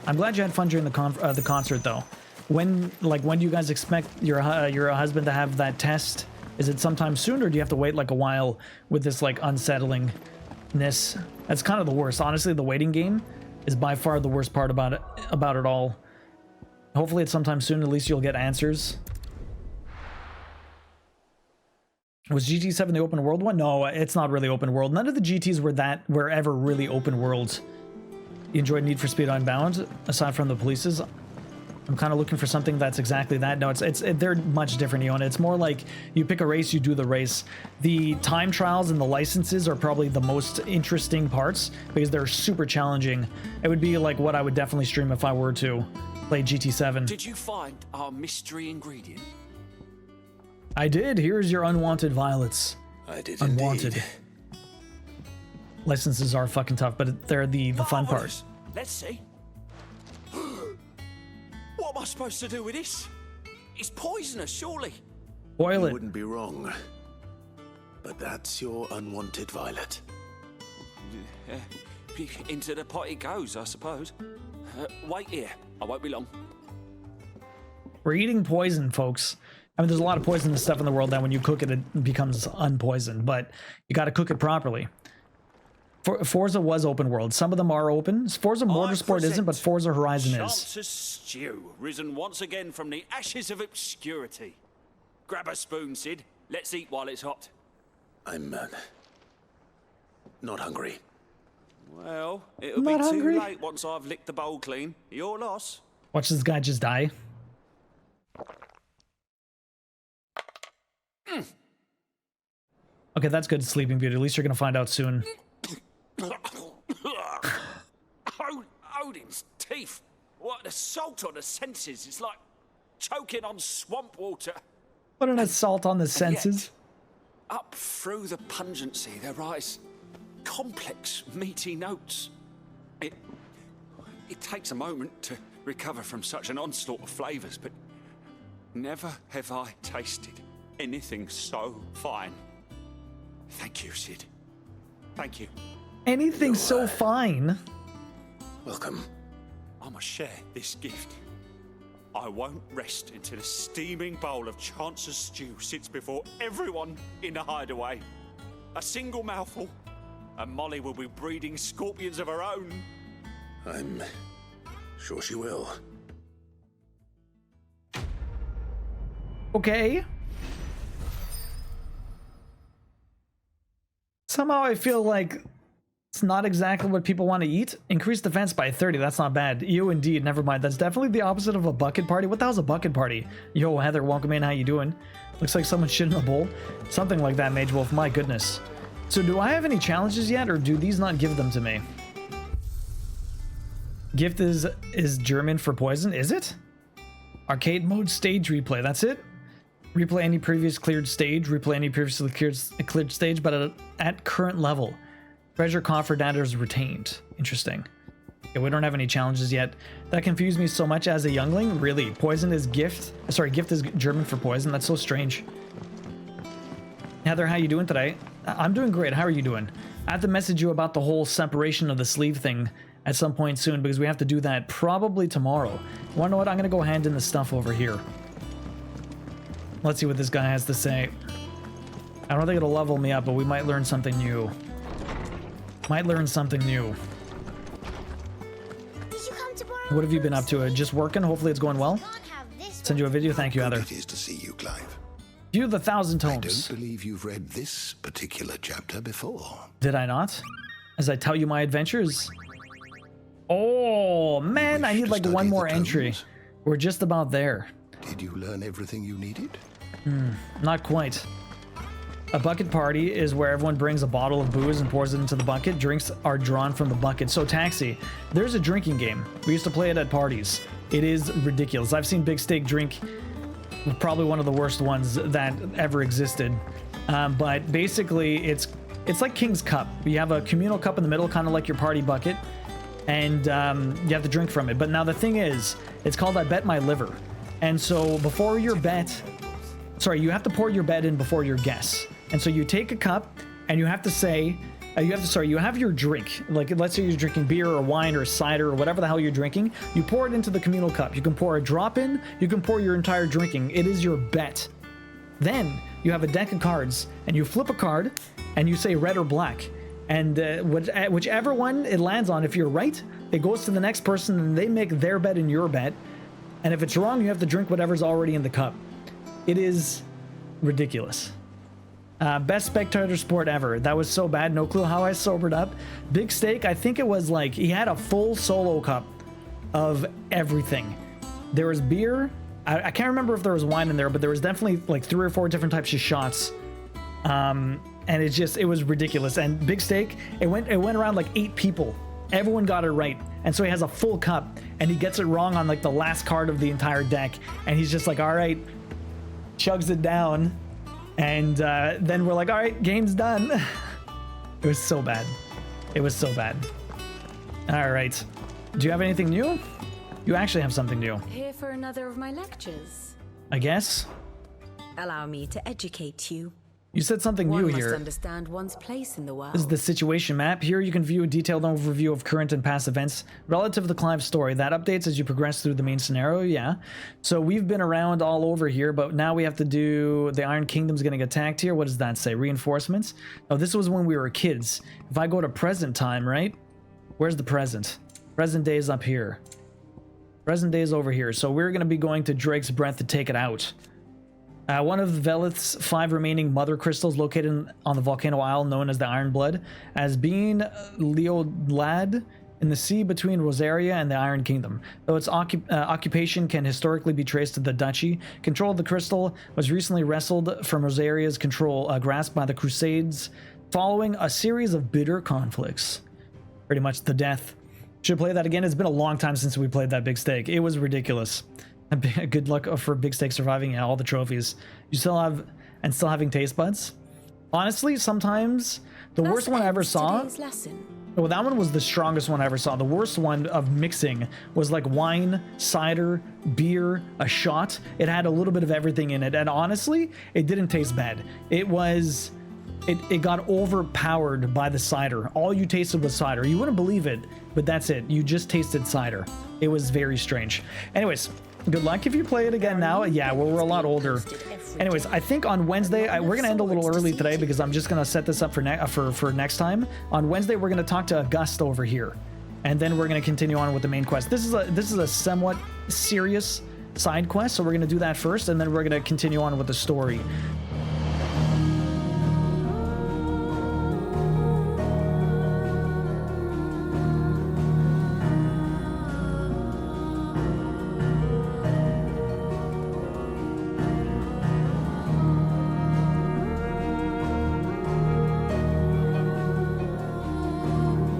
I'm glad you had fun during the concert though. When do you guys expect your husband to have that test? Is it sometime soon, or do you have to wait like a while with this like unsettlingness? That's kind of the worst. Honestly, the waiting game is by far the worst part about it all. Hopefully it's sometime soon. At least you'll get answers. Was GT7 the open world one? No, it's not really open world. None of the GTs were ever really open world. You enjoyed Need for Speed Unbound, aside from the police's. I'm kind of looking for something that's exactly that. No, they're much different, Iona. It's more like you pick a race, you do the race. The time trials and the licenses are probably the most interesting parts because they're super challenging. It would be like what I would definitely stream if I were to play GT7.
Did you find our mystery ingredient?
I did. Here's your unwanted violets.
I did
unwanted.
Indeed.
Licenses are fucking tough, but they're the fun part.
Let's see. What am I supposed to do with this? It's poisonous, surely.
Boil it.
You wouldn't be wrong. But that's your unwanted violet.
Into the pot it goes, I suppose. Wait here. I won't be long.
We're eating poison, folks. I mean, there's a lot of poisonous stuff in the world that when you cook it, it becomes unpoisoned, but you got to cook it properly. Forza was open world. Some of them are open. Forza Motorsport isn't, but Forza Horizon is.
Chance's stew, risen once again from the ashes of obscurity. Grab a spoon, Sid. Let's eat while it's hot.
I'm not hungry.
Well, it'll be too late once I've licked the bowl clean. Your loss.
Watch this guy just die. Okay, that's good, Sleeping Beauty. At least you're gonna find out soon.
Odin's teeth. What an assault on the senses. It's like choking on swamp water.
What an assault on the senses.
Up through the pungency, there rise complex, meaty notes. It takes a moment to recover from such an onslaught of flavors, but never have I tasted anything so fine. Thank you, Sid. Thank you.
Anything so fine.
Welcome.
I must share this gift. I won't rest until a steaming bowl of Chance's stew sits before everyone in the hideaway. A single mouthful, and Molly will be breeding scorpions of her own.
I'm sure she will.
Okay. Somehow I feel like it's not exactly what people want to eat. Increase defense by 30. That's not bad. You indeed. Never mind. That's definitely the opposite of a bucket party. What the hell's a bucket party? Yo, Heather, welcome in. How you doing? Looks like someone shit in a bowl. Something like that, Mage Wolf. My goodness. So do I have any challenges yet, or do these not give them to me? Gift is German for poison. Is it? Arcade mode stage replay. That's it? Replay any previous cleared stage. Replay any previously cleared stage, but at current level. Treasure coffer data is retained. Interesting. Okay, we don't have any challenges yet. That confused me so much as a youngling. Really? Poison is gift? Sorry, gift is German for poison. That's so strange. Heather, how you doing today? I'm doing great. How are you doing? I have to message you about the whole separation of the sleeve thing at some point soon because we have to do that probably tomorrow. You wanna know what? I'm gonna go hand in the stuff over here. Let's see what this guy has to say. I don't think it'll level me up, but we might learn something new. Might learn something new. What have you been up to? Just working? Hopefully it's going well. Send you a video. Thank you, Heather.
It is to see you, Clive.
View the 1,000 tomes.
I don't believe you've read this particular chapter before.
Did I not? As I tell you my adventures. Oh, man, I need like one more entry. We're just about there.
Did you learn everything you needed?
Not quite. A bucket party is where everyone brings a bottle of booze and pours it into the bucket. Drinks are drawn from the bucket. So Taxi, there's a drinking game. We used to play it at parties. It is ridiculous. I've seen Big Steak drink probably one of the worst ones that ever existed. But basically, it's like King's Cup. You have a communal cup in the middle, kind of like your party bucket, and you have to drink from it. But now the thing is, it's called I Bet My Liver. And so before your bet, sorry, you have to pour your bet in before your guess. And so you take a cup and you have to say, you have your drink. Like, let's say you're drinking beer or wine or cider or whatever the hell you're drinking. You pour it into the communal cup. You can pour a drop in. You can pour your entire drinking. It is your bet. Then you have a deck of cards and you flip a card and you say red or black. And whichever one it lands on, if you're right, it goes to the next person and they make their bet and your bet. And if it's wrong, you have to drink whatever's already in the cup. It is ridiculous. Best spectator sport ever. That was so bad. No clue how I sobered up. Big Steak, I think it was like he had a full solo cup of everything. There was beer. I can't remember if there was wine in there, but there was definitely like 3 or 4 different types of shots. And it was ridiculous. And Big Steak, it went around like 8 people. Everyone got it right. And so he has a full cup and he gets it wrong on like the last card of the entire deck. And he's just like, all right, chugs it down. And then we're like, all right, game's done. It was so bad. It was so bad. All right. Do you have anything new? You actually have something new.
Here for another of my lectures.
I guess.
Allow me to educate you.
You said something new
One
here.
must understand one's place in the world.
This is the situation map. Here you can view a detailed overview of current and past events relative to the Clive story. That updates as you progress through the main scenario, yeah. So we've been around all over here, but now we have to do... The Iron Kingdom's getting attacked here. What does that say? Reinforcements? Oh, this was when we were kids. If I go to present time, right? Where's the present? Present day is up here. Present day is over here. So we're going to be going to Drake's Breath to take it out. One of Velith's 5 remaining mother crystals located on the volcano isle known as the Iron Blood has been Leolad in the sea between Rosaria and the Iron Kingdom. Though its occupation can historically be traced to the Duchy, control of the crystal was recently wrestled from Rosaria's control, grasped by the Crusades following a series of bitter conflicts. Pretty much the death. Should play that again. It's been a long time since we played that Big Steak. It was ridiculous. Good luck for Big Steak surviving all the trophies. You still have, and still having taste buds. Honestly, sometimes the worst one I ever saw. Well, that one was the strongest one I ever saw. The worst one of mixing was like wine, cider, beer, a shot. It had a little bit of everything in it, and honestly, it didn't taste bad. It got overpowered by the cider. All you tasted was cider. You wouldn't believe it, but that's it. You just tasted cider. It was very strange. Anyways. Good luck if you play it again now. Yeah, well, we're a lot older. Anyways, I think on Wednesday, we're going to end a little early today because I'm just going to set this up for next time. On Wednesday, we're going to talk to August over here. And then we're going to continue on with the main quest. This is a somewhat serious side quest, so we're going to do that first, and then we're going to continue on with the story.